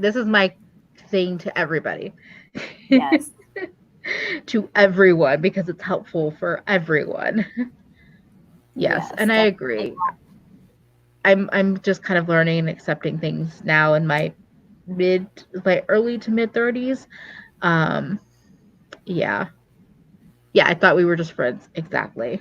thing to everybody.
Yes.
to everyone because it's helpful for everyone. Yes, and I
definitely.
agree. I'm just kind of learning and accepting things now in my early to mid 30s. Um, yeah. Yeah, I thought we were just friends. Exactly.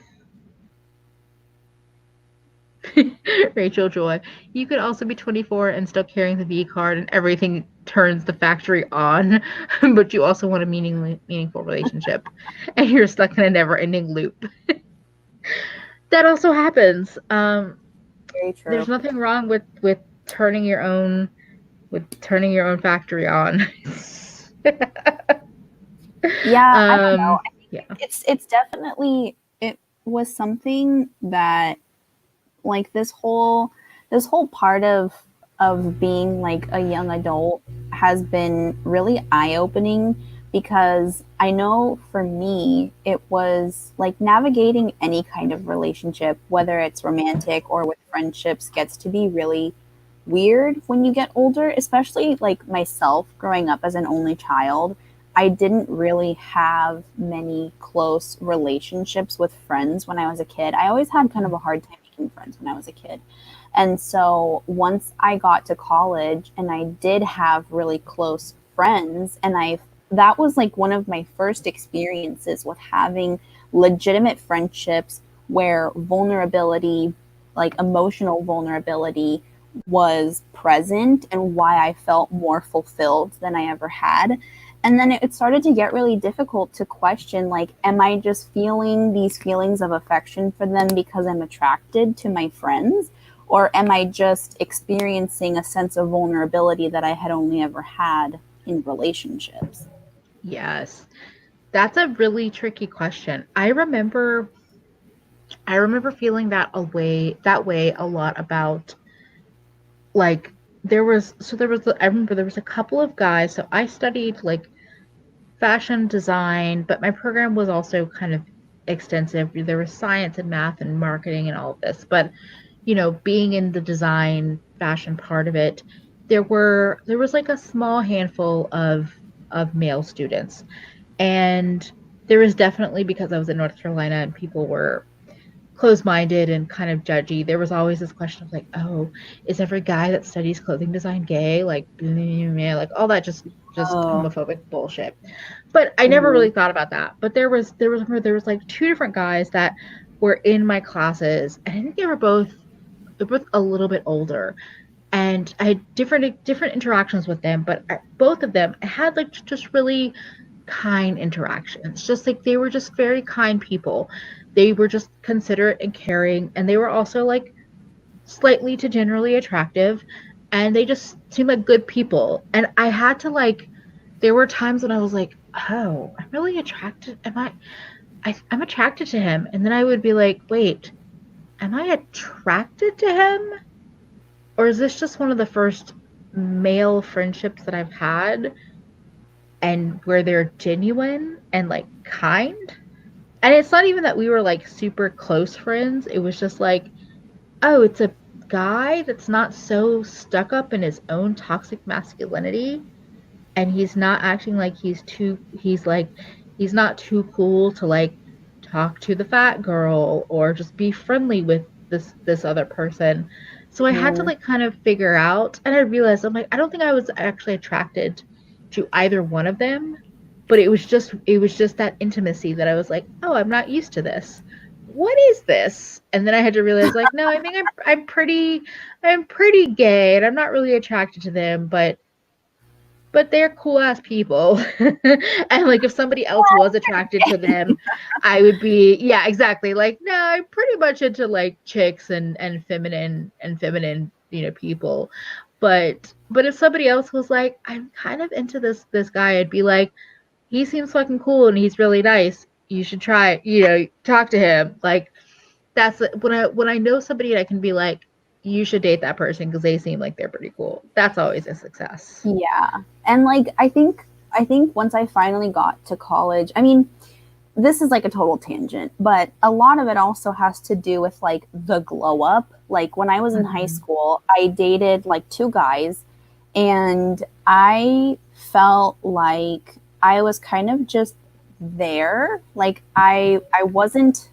Rachel Joy. You could also be 24 and still carrying the V card and everything turns the factory on, but you also want a meaningful relationship and you're stuck in a never-ending loop. That also happens.
Very
There's
true.
nothing wrong with turning your own factory on.
Yeah, I don't know. I think
Yeah.
it's definitely it was something that like this whole part of being like a young adult has been really eye-opening because I know for me it was like navigating any kind of relationship, whether it's romantic or with friendships, gets to be really weird when you get older, especially like myself growing up as an only child. I didn't really have many close relationships with friends when I was a kid. I always had kind of a hard time making friends when I was a kid. And so once I got to college and I did have really close friends, and that was like one of my first experiences with having legitimate friendships where vulnerability, like emotional vulnerability, was present and why I felt more fulfilled than I ever had. And then it started to get really difficult to question, like, am I just feeling these feelings of affection for them because I'm attracted to my friends? Or am I just experiencing a sense of vulnerability that I had only ever had in relationships?
Yes. That's a really tricky question. I remember feeling that way a lot about like I remember there was a couple of guys. So I studied like fashion design, but my program was also kind of extensive. There was science and math and marketing and all of this. But, being in the design fashion part of it, there was like a small handful of male students. And there was definitely, because I was in North Carolina and people were closed-minded and kind of judgy, there was always this question of like, oh, is every guy that studies clothing design gay? Like, like all that just
Oh,
homophobic bullshit. But I never
mhm.
really thought about that. But there was like two different guys that were in my classes, and I think they were both a little bit older, and I had different interactions with them. But both of them, I had like just really kind interactions. Just like they were just very kind people. They were just considerate and caring, and they were also like slightly to generally attractive, and they just seemed like good people. And I had to like there were times when I was like, "Oh, I'm really attracted. I'm attracted to him." And then I would be like, "Wait, am I attracted to him? Or is this just one of the first male friendships that I've had and where they're genuine and like kind?" And it's not even that we were like super close friends. It was just like, oh, it's a guy that's not so stuck up in his own toxic masculinity, and he's not acting like he's not too cool to like talk to the fat girl or just be friendly with this other person. So I had to
Mhm.
like kind of figure out, and I realized I'm like, I don't think I was actually attracted to either one of them, but it was just that intimacy that I was like, oh, I'm not used to this. What is this? And then I had to realize like, no, I think I'm pretty gay and I'm not really attracted to them, but they're cool ass people. And like if somebody else was attracted to them, I would be, yeah, exactly. Like, no, I'm pretty much into like chicks and feminine, people. But if somebody else was like, I'm kind of into this guy, I'd be like, he seems fucking cool and he's really nice. You should try, talk to him. Like that's when I know somebody, I can be like, you should date that person because they seem like they're pretty cool. That's always a success.
Yeah. And like I think once I finally got to college, I mean, this is like a total tangent, but a lot of it also has to do with like the glow up. Like when I was in high
Mhm.
school, I dated like two guys, and I felt like I was kind of just there. Like I wasn't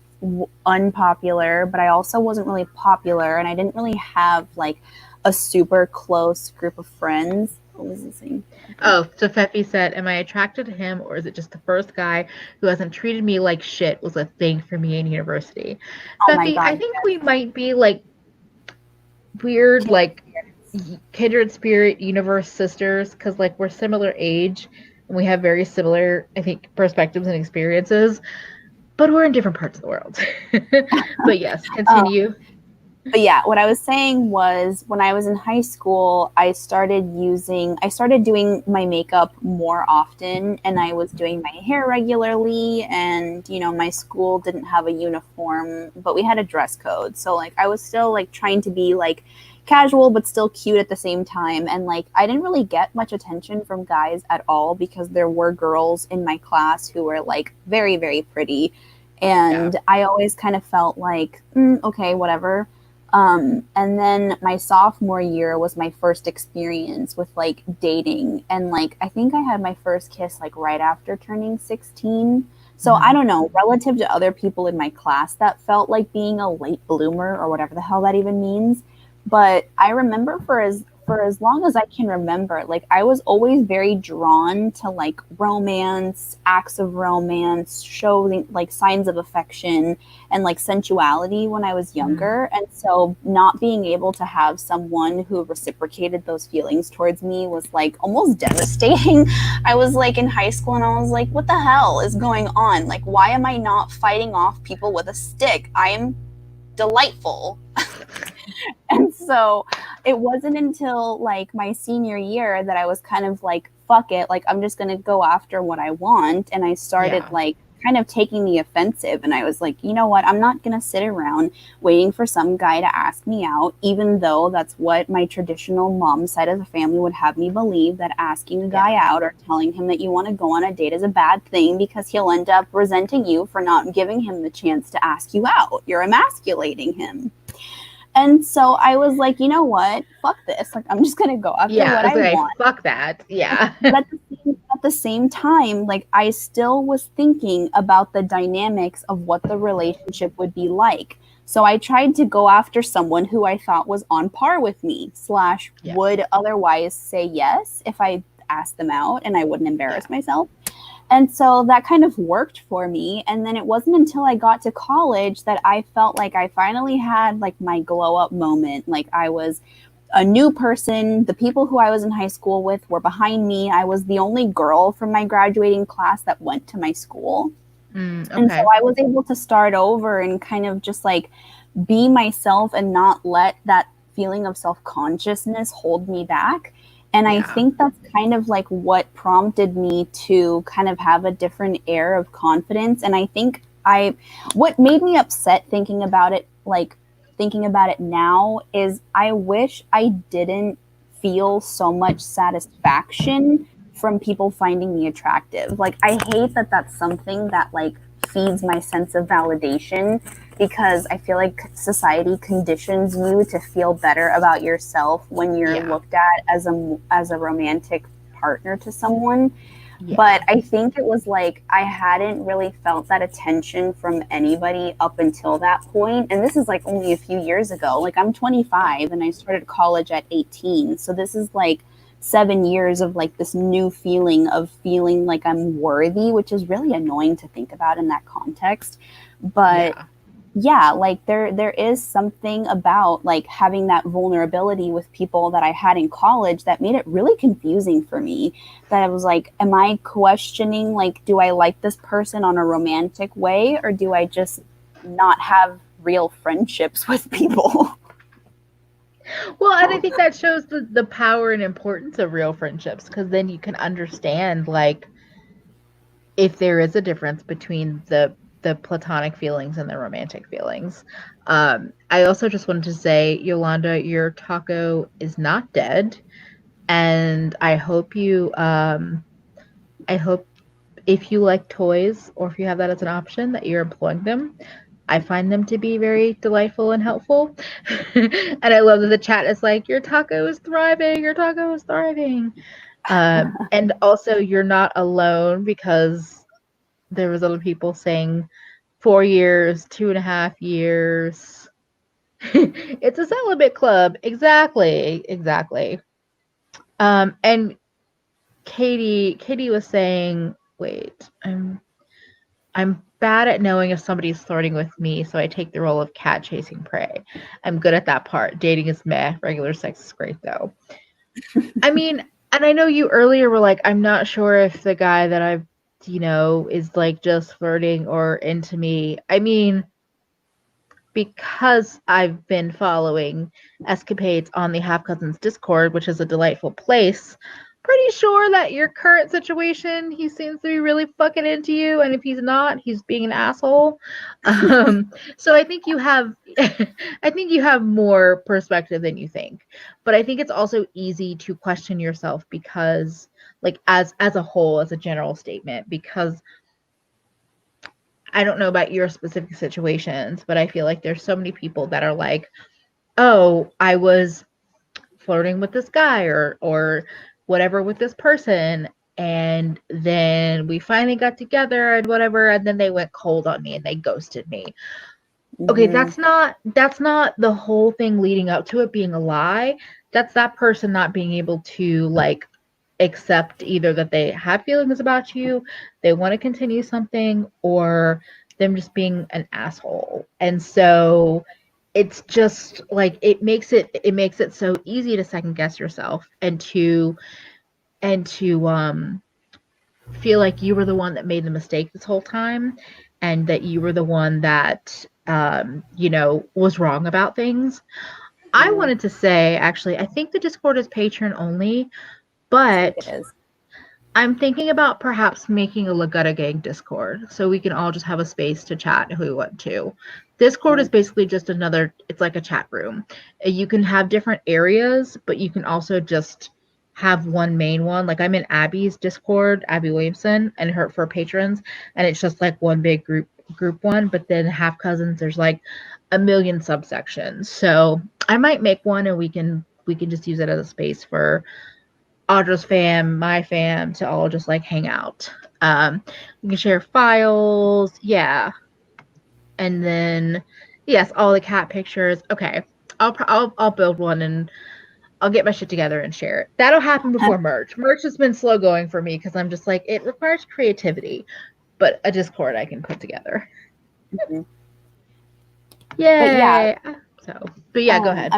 unpopular, but I also wasn't really popular, and I didn't really have like a super close group of friends. What was the thing?
Oh, so Fefi said, am I attracted to him, or is it just the first guy who hasn't treated me like shit was a thing for me in university?
Oh my
Fefi, I
god.
think we might be like weird, like kindred spirit universe sisters, because like we're similar age and we have very similar, I think, perspectives and experiences, but we're in different parts of the world. But yes, continue.
But yeah, what I was saying was when I was in high school, I started doing my makeup more often, and I was doing my hair regularly. And, you know, my school didn't have a uniform, but we had a dress code. So, like, I was still, like, trying to be, like, casual, but still cute at the same time. And, like, I didn't really get much attention from guys at all because there were girls in my class who were, like, very, very pretty. And I always kind of felt like, okay, whatever. And then my sophomore year was my first experience with like dating. And like, I think I had my first kiss like right after turning 16. So I don't know, relative to other people in my class, that felt like being a late bloomer or whatever the hell that even means. But I remember for as long as I can remember, like I was always very drawn to like romance, acts of romance, showing like signs of affection and like sensuality when I was younger. And so not being able to have someone who reciprocated those feelings towards me was like almost devastating. I was like in high school and I was like, what the hell is going on? Like, why am I not fighting off people with a stick? I am delightful. And so it wasn't until like my senior year that I was kind of like, fuck it, like I'm just gonna go after what I want. And I started like kind of taking the offensive, and I was like, you know what, I'm not gonna sit around waiting for some guy to ask me out, even though that's what my traditional mom side of the family would have me believe, that asking a guy out or telling him that you want to go on a date is a bad thing because he'll end up resenting you for not giving him the chance to ask you out. You're emasculating him. And so I was like, you know what? Fuck this. Like, I'm just going to go after what I want.
Fuck that. Yeah.
But at the same time, like, I still was thinking about the dynamics of what the relationship would be like. So I tried to go after someone who I thought was on par with me, / would otherwise say yes if I asked them out and I wouldn't embarrass myself. And so that kind of worked for me. And then it wasn't until I got to college that I felt like I finally had like my glow up moment. Like I was a new person. The people who I was in high school with were behind me. I was the only girl from my graduating class that went to my school. And so I was able to start over and kind of just like be myself and not let that feeling of self-consciousness hold me back. And I think that's kind of like what prompted me to kind of have a different air of confidence. And I think what made me upset thinking about it now is I wish I didn't feel so much satisfaction from people finding me attractive. Like, I hate that that's something that like feeds my sense of validation, because I feel like society conditions you to feel better about yourself when you're looked at as a romantic partner to someone. But I think it was like I hadn't really felt that attention from anybody up until that point. And this is like only a few years ago. Like, I'm 25 and I started college at 18. So this is like 7 years of like this new feeling of feeling like I'm worthy, which is really annoying to think about in that context. But like there is something about like having that vulnerability with people that I had in college that made it really confusing for me. That I was like, am I questioning, like, do I like this person on a romantic way, or do I just not have real friendships with people?
Well, and I think that shows the power and importance of real friendships, because then you can understand like if there is a difference between the platonic feelings and the romantic feelings. I also just wanted to say, Yolanda, your taco is not dead, and I hope if you like toys, or if you have that as an option, that you're employing them. I find them to be very delightful and helpful. And I love that the chat is like, your taco is thriving, your taco is thriving. And also, you're not alone, because there was other people saying 4 years, 2.5 years. It's a celibate club. Exactly. And Katie was saying, wait, I'm bad at knowing if somebody's flirting with me, so I take the role of cat chasing prey. I'm good at that part. Dating is meh. Regular sex is great though. I mean, and I know you earlier were like, I'm not sure if the guy that I've, is like just flirting or into me. I mean, because I've been following escapades on the Half Cousins Discord, which is a delightful place, pretty sure that your current situation, he seems to be really fucking into you, and if he's not, he's being an asshole. So I think you have, I think you have more perspective than you think, but I think it's also easy to question yourself because, like, as a whole, as a general statement, because I don't know about your specific situations, but I feel like there's so many people that are like, oh, I was flirting with this guy or whatever with this person, and then we finally got together and whatever, and then they went cold on me and they ghosted me. Okay, that's not the whole thing leading up to it being a lie. That's that person not being able to, like, accept either that they have feelings about you, they want to continue something, or them just being an asshole. And so it's just like it makes it so easy to second guess yourself and to feel like you were the one that made the mistake this whole time, and that you were the one that was wrong about things. I wanted to say, actually, I think the Discord is patron only, but
It is.
I'm thinking about perhaps making a Legutta Gang Discord so we can all just have a space to chat if we want to. Discord is basically just it's like a chat room. You can have different areas, but you can also just have one main one. Like, I'm in Abby's Discord, Abby Williamson, and her for patrons, and it's just like one big group one, but then Half Cousins, there's like a million subsections. So I might make one and we can just use it as a space for Audra's fam, my fam, to all just like hang out. We can share files, yeah, and then yes, all the cat pictures. Okay, I'll build one and I'll get my shit together and share it. That'll happen before merch. Merch has been slow going for me because I'm just like, it requires creativity, but a Discord I can put together. Yay! But yeah, go ahead.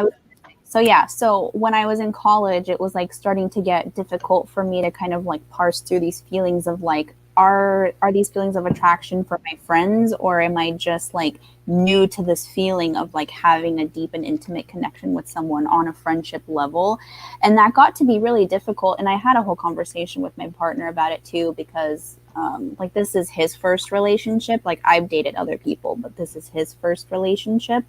So when I was in college, it was like starting to get difficult for me to kind of like parse through these feelings of like, are these feelings of attraction for my friends, or am I just like new to this feeling of like having a deep and intimate connection with someone on a friendship level? And that got to be really difficult. And I had a whole conversation with my partner about it too, because like, this is his first relationship. Like, I've dated other people, but this is his first relationship.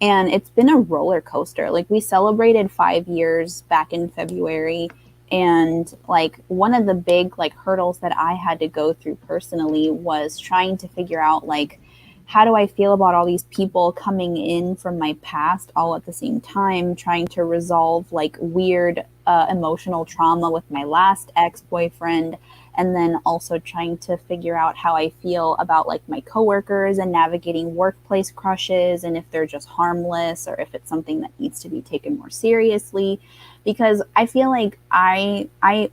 And it's been a roller coaster. Like, we celebrated 5 years back in February. And like, one of the big like hurdles that I had to go through personally was trying to figure out like, how do I feel about all these people coming in from my past all at the same time, trying to resolve like weird emotional trauma with my last ex-boyfriend, and then also trying to figure out how I feel about like my coworkers and navigating workplace crushes, and if they're just harmless or if it's something that needs to be taken more seriously. Because I feel like I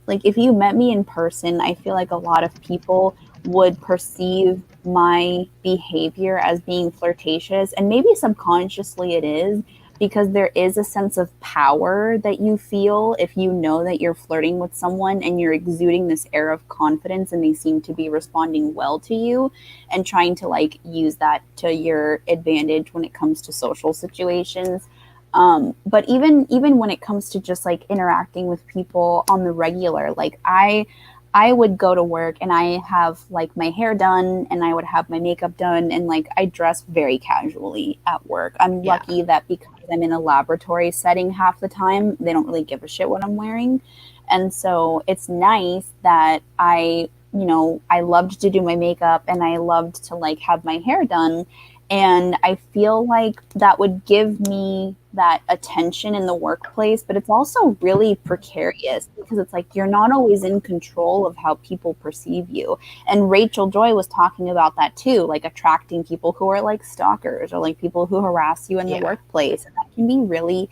like, if you met me in person, I feel like a lot of people would perceive my behavior as being flirtatious, and maybe subconsciously it is, because there is a sense of power that you feel if you know that you're flirting with someone and you're exuding this air of confidence and they seem to be responding well to you, and trying to like use that to your advantage when it comes to social situations. But even when it comes to just like interacting with people on the regular, like I would go to work and I have like my hair done and I would have my makeup done, and like I dress very casually at work. I'm lucky that because I'm in a laboratory setting half the time, they don't really give a shit what I'm wearing. And so it's nice that I loved to do my makeup and I loved to like have my hair done. And I feel like that would give me that attention in the workplace, but it's also really precarious because it's like you're not always in control of how people perceive you. And Rachel Joy was talking about that too, like attracting people who are like stalkers or like people who harass you in the workplace. And that can be really,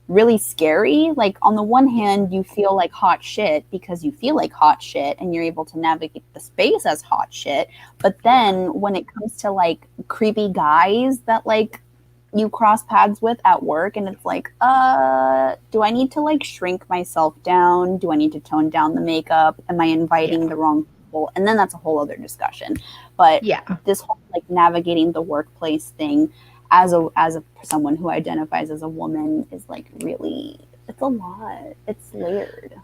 really scary. Like on the one hand, you feel like hot shit because you feel like hot shit and you're able to navigate the space as hot shit. But then when it comes to like creepy guys that like you cross paths with at work, and it's like, do I need to like shrink myself down? Do I need to tone down the makeup? Am I inviting the wrong people? And then that's a whole other discussion. But this whole like navigating the workplace thing as a someone who identifies as a woman is like really, it's a lot. It's layered.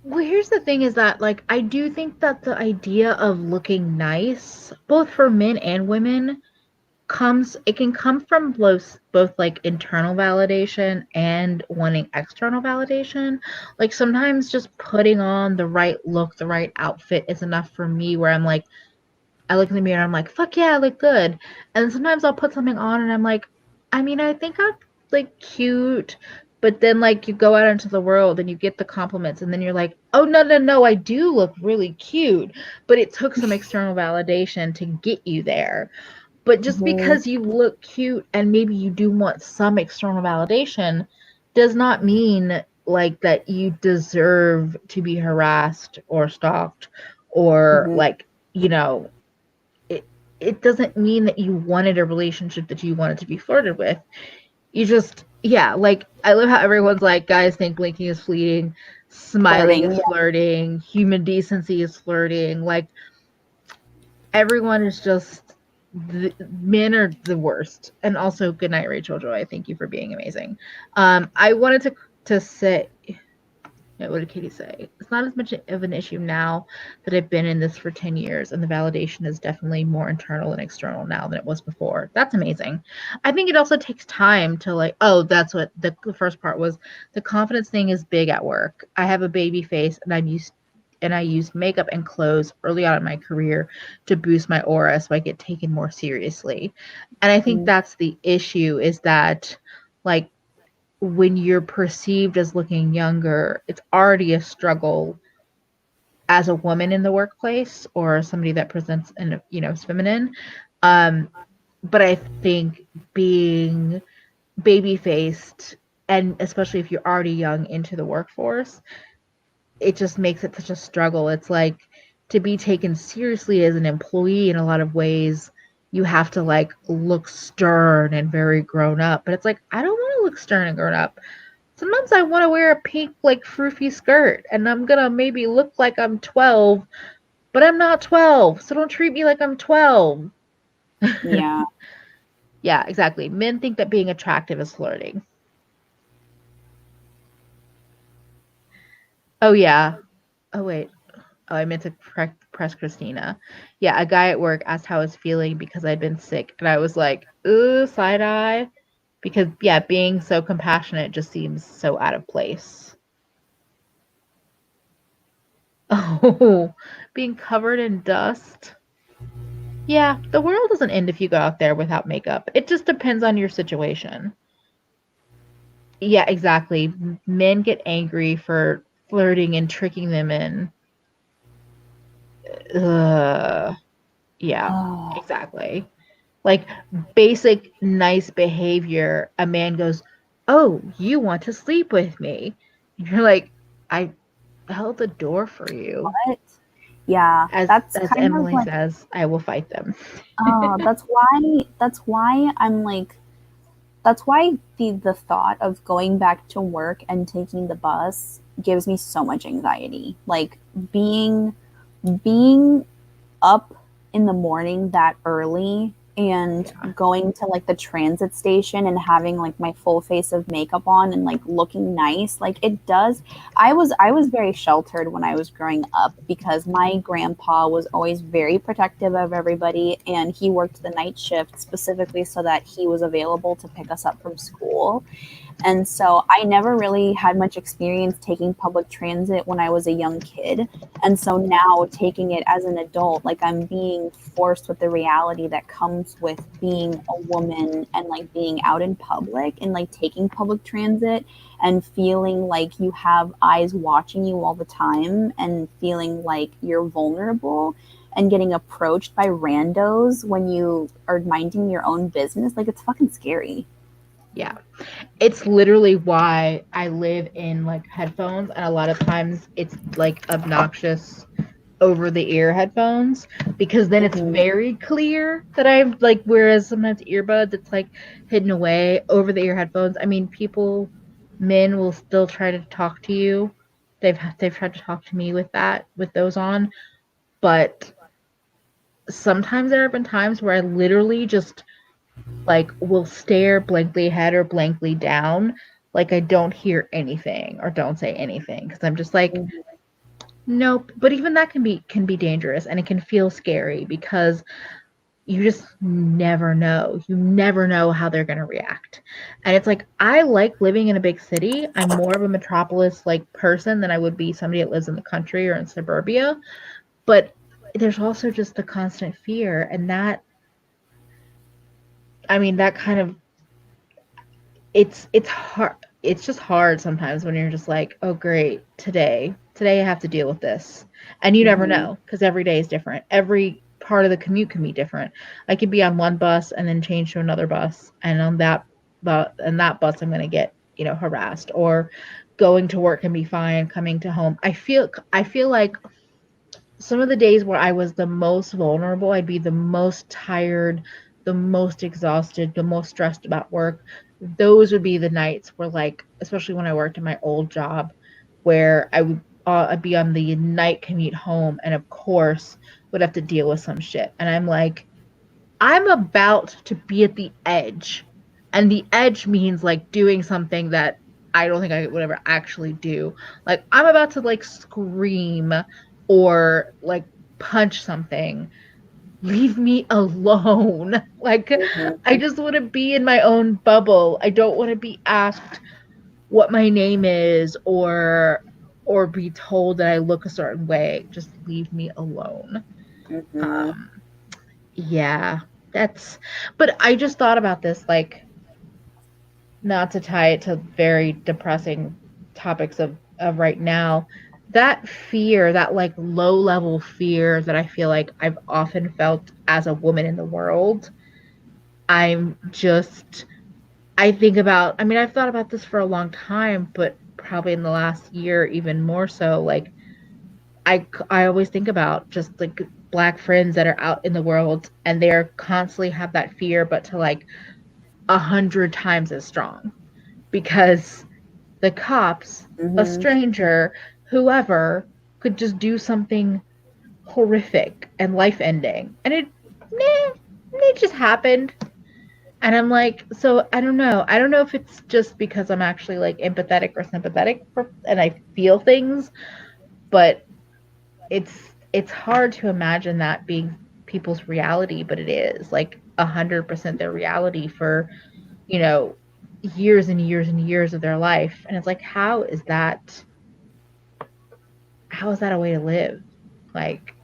Well, here's the thing is that like I do think that the idea of looking nice, both for men and women, can come from both like internal validation and wanting external validation. Like sometimes just putting on the right look, the right outfit is enough for me, where I'm like, I look in the mirror and I'm like, fuck yeah, I look good. And then sometimes I'll put something on and I'm like, I mean, I think I'm like cute. But then like you go out into the world and you get the compliments and then you're like, oh no, I do look really cute. But it took some external validation to get you there. But just because you look cute and maybe you do want some external validation does not mean like that you deserve to be harassed or stalked or like, you know, it doesn't mean that you wanted a relationship that you wanted to be flirted with. You just, like, I love how everyone's like, guys think blinking is fleeting, smiling is flirting, human decency is flirting. Like, everyone is just, men are the worst. And also, good night, Rachel Joy. Thank you for being amazing. I wanted to say, what did Katie say? It's not as much of an issue now that I've been in this for 10 years, and the validation is definitely more internal and external now than it was before. That's amazing. I think it also takes time to like, that's what the first part was. The confidence thing is big at work. I have a baby face, and I used makeup and clothes early on in my career to boost my aura so I get taken more seriously. And I think that's the issue, is that like when you're perceived as looking younger, it's already a struggle as a woman in the workplace or somebody that presents and is feminine. But I think being baby faced, and especially if you're already young into the workforce, it just makes it such a struggle. It's like, to be taken seriously as an employee in a lot of ways, you have to like look stern and very grown up. But it's like, I don't want to look stern and grown up. Sometimes I want to wear a pink like froofy skirt and I'm gonna maybe look like I'm 12, but I'm not 12, so don't treat me like I'm 12.
Yeah.
Yeah, exactly. Men think that being attractive is flirting. Oh yeah. Oh wait. Oh, I meant to press Christina. Yeah, a guy at work asked how I was feeling because I'd been sick, and I was like, ooh, side eye. Because, being so compassionate just seems so out of place. Oh, being covered in dust. Yeah, the world doesn't end if you go out there without makeup. It just depends on your situation. Yeah, exactly. Men get angry for flirting and tricking them in. Yeah, exactly. Like basic nice behavior, a man goes, oh, you want to sleep with me? And you're like, I held the door for you.
What? Yeah,
As Emily like, says, I will fight them.
That's why I'm like, that's why the thought of going back to work and taking the bus gives me so much anxiety. Like being up in the morning that early and going to like the transit station and having like my full face of makeup on and like looking nice, like it does. I was very sheltered when I was growing up because my grandpa was always very protective of everybody, and he worked the night shift specifically so that he was available to pick us up from school. And so I never really had much experience taking public transit when I was a young kid. And so now taking it as an adult, like I'm being forced with the reality that comes with being a woman and like being out in public and like taking public transit and feeling like you have eyes watching you all the time and feeling like you're vulnerable and getting approached by randos when you are minding your own business. Like it's fucking scary.
Yeah. It's literally why I live in like headphones, and a lot of times it's like obnoxious over the ear headphones, because then it's very clear that I'm like, whereas sometimes earbuds it's like hidden away. Over the ear headphones, I mean, men will still try to talk to you. They've tried to talk to me with those on, but sometimes there have been times where I literally just like will stare blankly ahead or blankly down, like I don't hear anything or don't say anything, because I'm just like, nope. But even that can be dangerous, and it can feel scary because you just never know. You never know how they're going to react. And it's like, I like living in a big city. I'm more of a metropolis like person than I would be somebody that lives in the country or in suburbia. But there's also just the constant fear, and that, I mean, that kind of, it's hard. It's just hard sometimes when you're just like, oh great, today I have to deal with this. And you never know, because every day is different. Every part of the commute can be different. I could be on one bus and then change to another bus, and on that bus I'm going to get, harassed, or going to work can be fine, coming to home. I feel like some of the days where I was the most vulnerable, I'd be the most tired, the most exhausted, the most stressed about work. Those would be the nights where, like, especially when I worked in my old job, where I'd be on the night commute home, and of course would have to deal with some shit. And I'm like, I'm about to be at the edge. And the edge means like doing something that I don't think I would ever actually do. Like, I'm about to like scream or like punch something. Leave me alone. Like, I just want to be in my own bubble. I don't want to be asked what my name is, or be told that I look a certain way. Just leave me alone. Yeah, but I just thought about this, like, not to tie it to very depressing topics of right now, that fear, that like low level fear that I feel like I've often felt as a woman in the world. I think about, I mean, I've thought about this for a long time, but probably in the last year, even more so, like, I always think about just like Black friends that are out in the world, and they're constantly have that fear, but to like 100 times as strong, because the cops, a stranger, whoever, could just do something horrific and life ending, and it just happened. And I'm like, so I don't know. I don't know if it's just because I'm actually like empathetic or sympathetic and I feel things, but it's hard to imagine that being people's reality, but it is like 100% their reality for, you know, years and years and years of their life. And it's like, how is that a way to live? Like,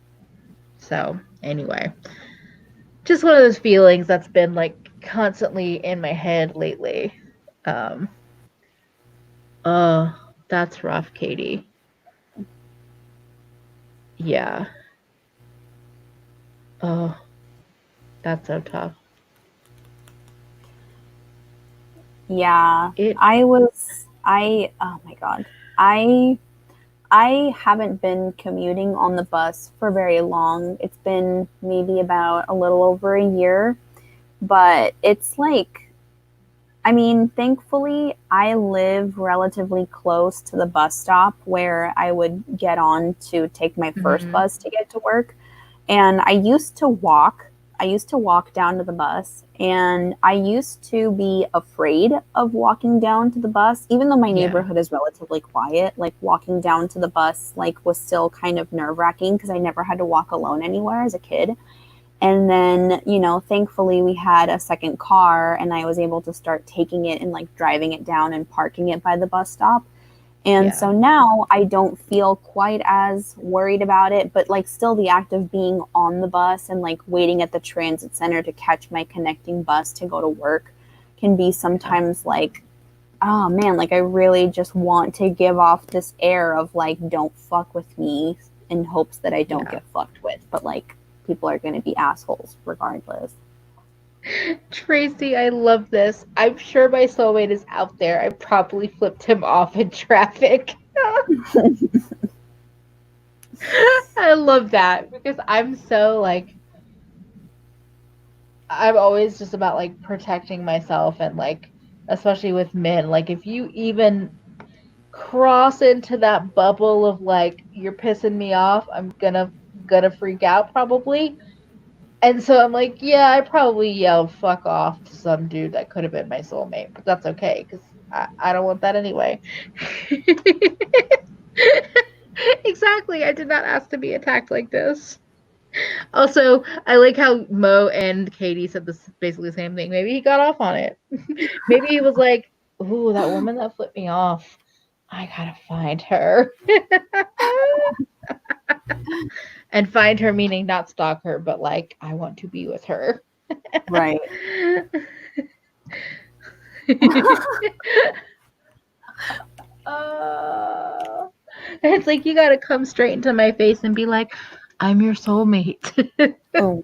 so anyway, just one of those feelings that's been like constantly in my head lately. Um, that's rough, Katie. Yeah. Oh, that's so tough.
Yeah. Oh my God. I haven't been commuting on the bus for very long. It's been maybe about a little over a year, but it's like, I mean, thankfully, I live relatively close to the bus stop where I would get on to take my first bus to get to work. And I used to walk. I used to walk down to the bus, and I used to be afraid of walking down to the bus, even though my neighborhood is relatively quiet. Like walking down to the bus, like was still kind of nerve wracking because I never had to walk alone anywhere as a kid. And then, you know, thankfully we had a second car and I was able to start taking it and like driving it down and parking it by the bus stop. And so now I don't feel quite as worried about it, but like still the act of being on the bus and like waiting at the transit center to catch my connecting bus to go to work can be sometimes like, oh man, like I really just want to give off this air of like, don't fuck with me in hopes that I don't get fucked with. But like, people are going to be assholes regardless.
Tracy, I love this. I'm sure my soulmate is out there. I probably flipped him off in traffic. I love that because I'm so like, I'm always just about like protecting myself and like, especially with men, like if you even cross into that bubble of like, you're pissing me off, I'm gonna freak out probably. And so I'm like, yeah, I probably yelled fuck off to some dude that could have been my soulmate, but that's okay because I don't want that anyway. Exactly. I did not ask to be attacked like this. Also, I like how Mo and Katie said this basically the same thing. Maybe he got off on it. Maybe he was like, ooh, that woman that flipped me off. I gotta find her. And find her meaning not stalk her, but like I want to be with her.
Right.
It's like you gotta come straight into my face and be like, I'm your soulmate.
Oh.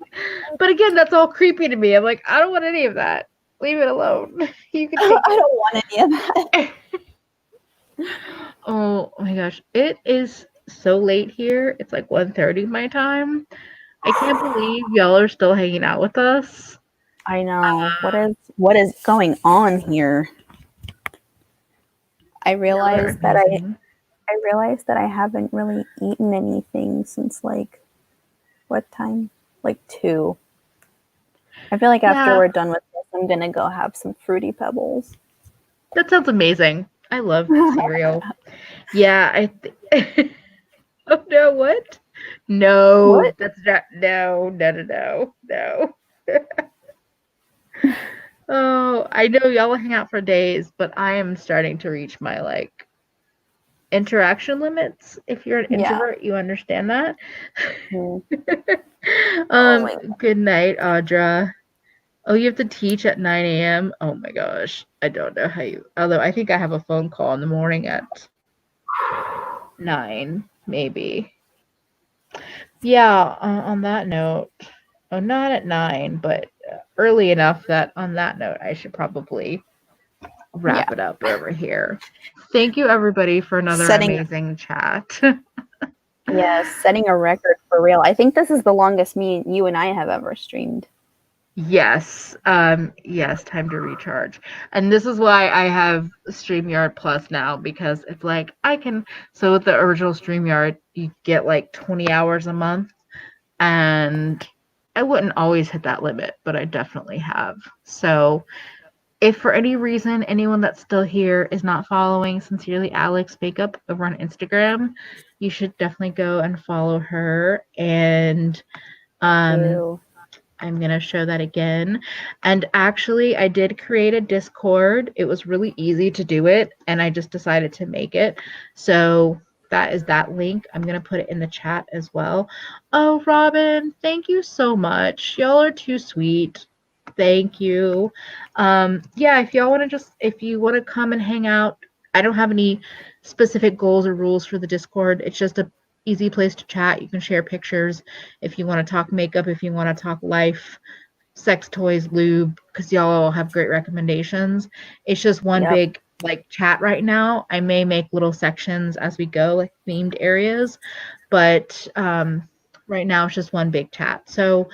But again, that's all creepy to me. I'm like, I don't want any of that. Leave it alone. You can take
I don't want any of that.
Oh my gosh. It is so late here. It's like 1:30 my time. I can't believe y'all are still hanging out with us.
I know. What is going on here? I realized that I haven't really eaten anything since like what time? Like 2. I feel like after we're done with this, I'm gonna go have some Fruity Pebbles.
That sounds amazing. I love cereal. Yeah, oh no, what? No,
What?
that's not. No. Oh, I know y'all will hang out for days, but I am starting to reach my like interaction limits. If you're an introvert, you understand that. Good night, Audra. Oh, you have to teach at 9 a.m. Oh my gosh. I don't know how you, although I think I have a phone call in the morning at 9, maybe. Yeah, on that note, oh, not at 9, but early enough that on that note, I should probably wrap it up over here. Thank you, everybody, for another amazing chat.
Yes, setting a record for real. I think this is the longest you and I have ever streamed.
Yes. Yes, time to recharge. And this is why I have StreamYard Plus now, because it's like so with the original StreamYard, you get like 20 hours a month, and I wouldn't always hit that limit, but I definitely have. So if for any reason anyone that's still here is not following Sincerely Alex Makeup over on Instagram, you should definitely go and follow her. And I'm going to show that again. And actually, I did create a Discord. It was really easy to do it, and I just decided to make it. So that is that link. I'm going to put it in the chat as well. Oh, Robin, thank you so much. Y'all are too sweet. Thank you. Yeah, if y'all want to if you want to come and hang out, I don't have any specific goals or rules for the Discord. It's just a easy place to chat. You can share pictures if you want to talk makeup, if you want to talk life, sex toys, lube, because y'all all have great recommendations. It's just one big like chat right now. I may make little sections as we go, like themed areas, but right now it's just one big chat. So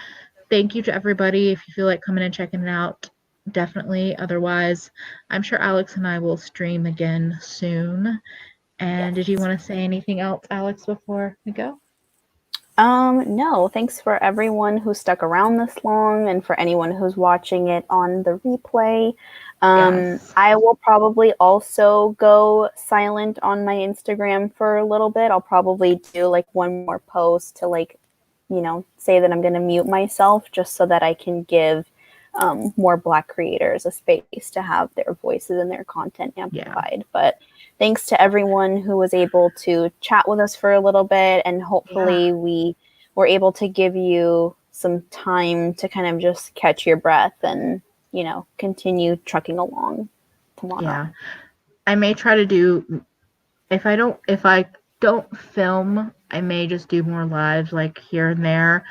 thank you to everybody. If you feel like coming and checking it out, definitely. Otherwise, I'm sure Alex and I will stream again soon. And did you want to say anything else, Alex, before we go?
No, thanks for everyone who stuck around this long and for anyone who's watching it on the replay. I will probably also go silent on my Instagram for a little bit. I'll probably do like one more post to like say that I'm going to mute myself just so that I can give more Black creators a space to have their voices and their content amplified. But thanks to everyone who was able to chat with us for a little bit, and hopefully we were able to give you some time to kind of just catch your breath and, continue trucking along tomorrow.
Yeah. I may try to do, if I don't film, I may just do more lives like here and there.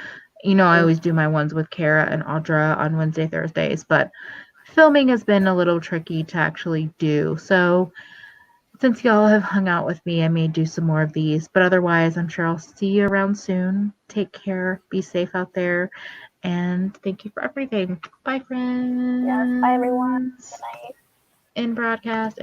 I always do my ones with Kara and Audra on Wednesday, Thursdays, but filming has been a little tricky to actually do. So since y'all have hung out with me, I may do some more of these, but otherwise I'm sure I'll see you around soon. Take care, be safe out there, and thank you for everything. Bye, friends.
Yes, bye everyone. Good night.
In broadcast.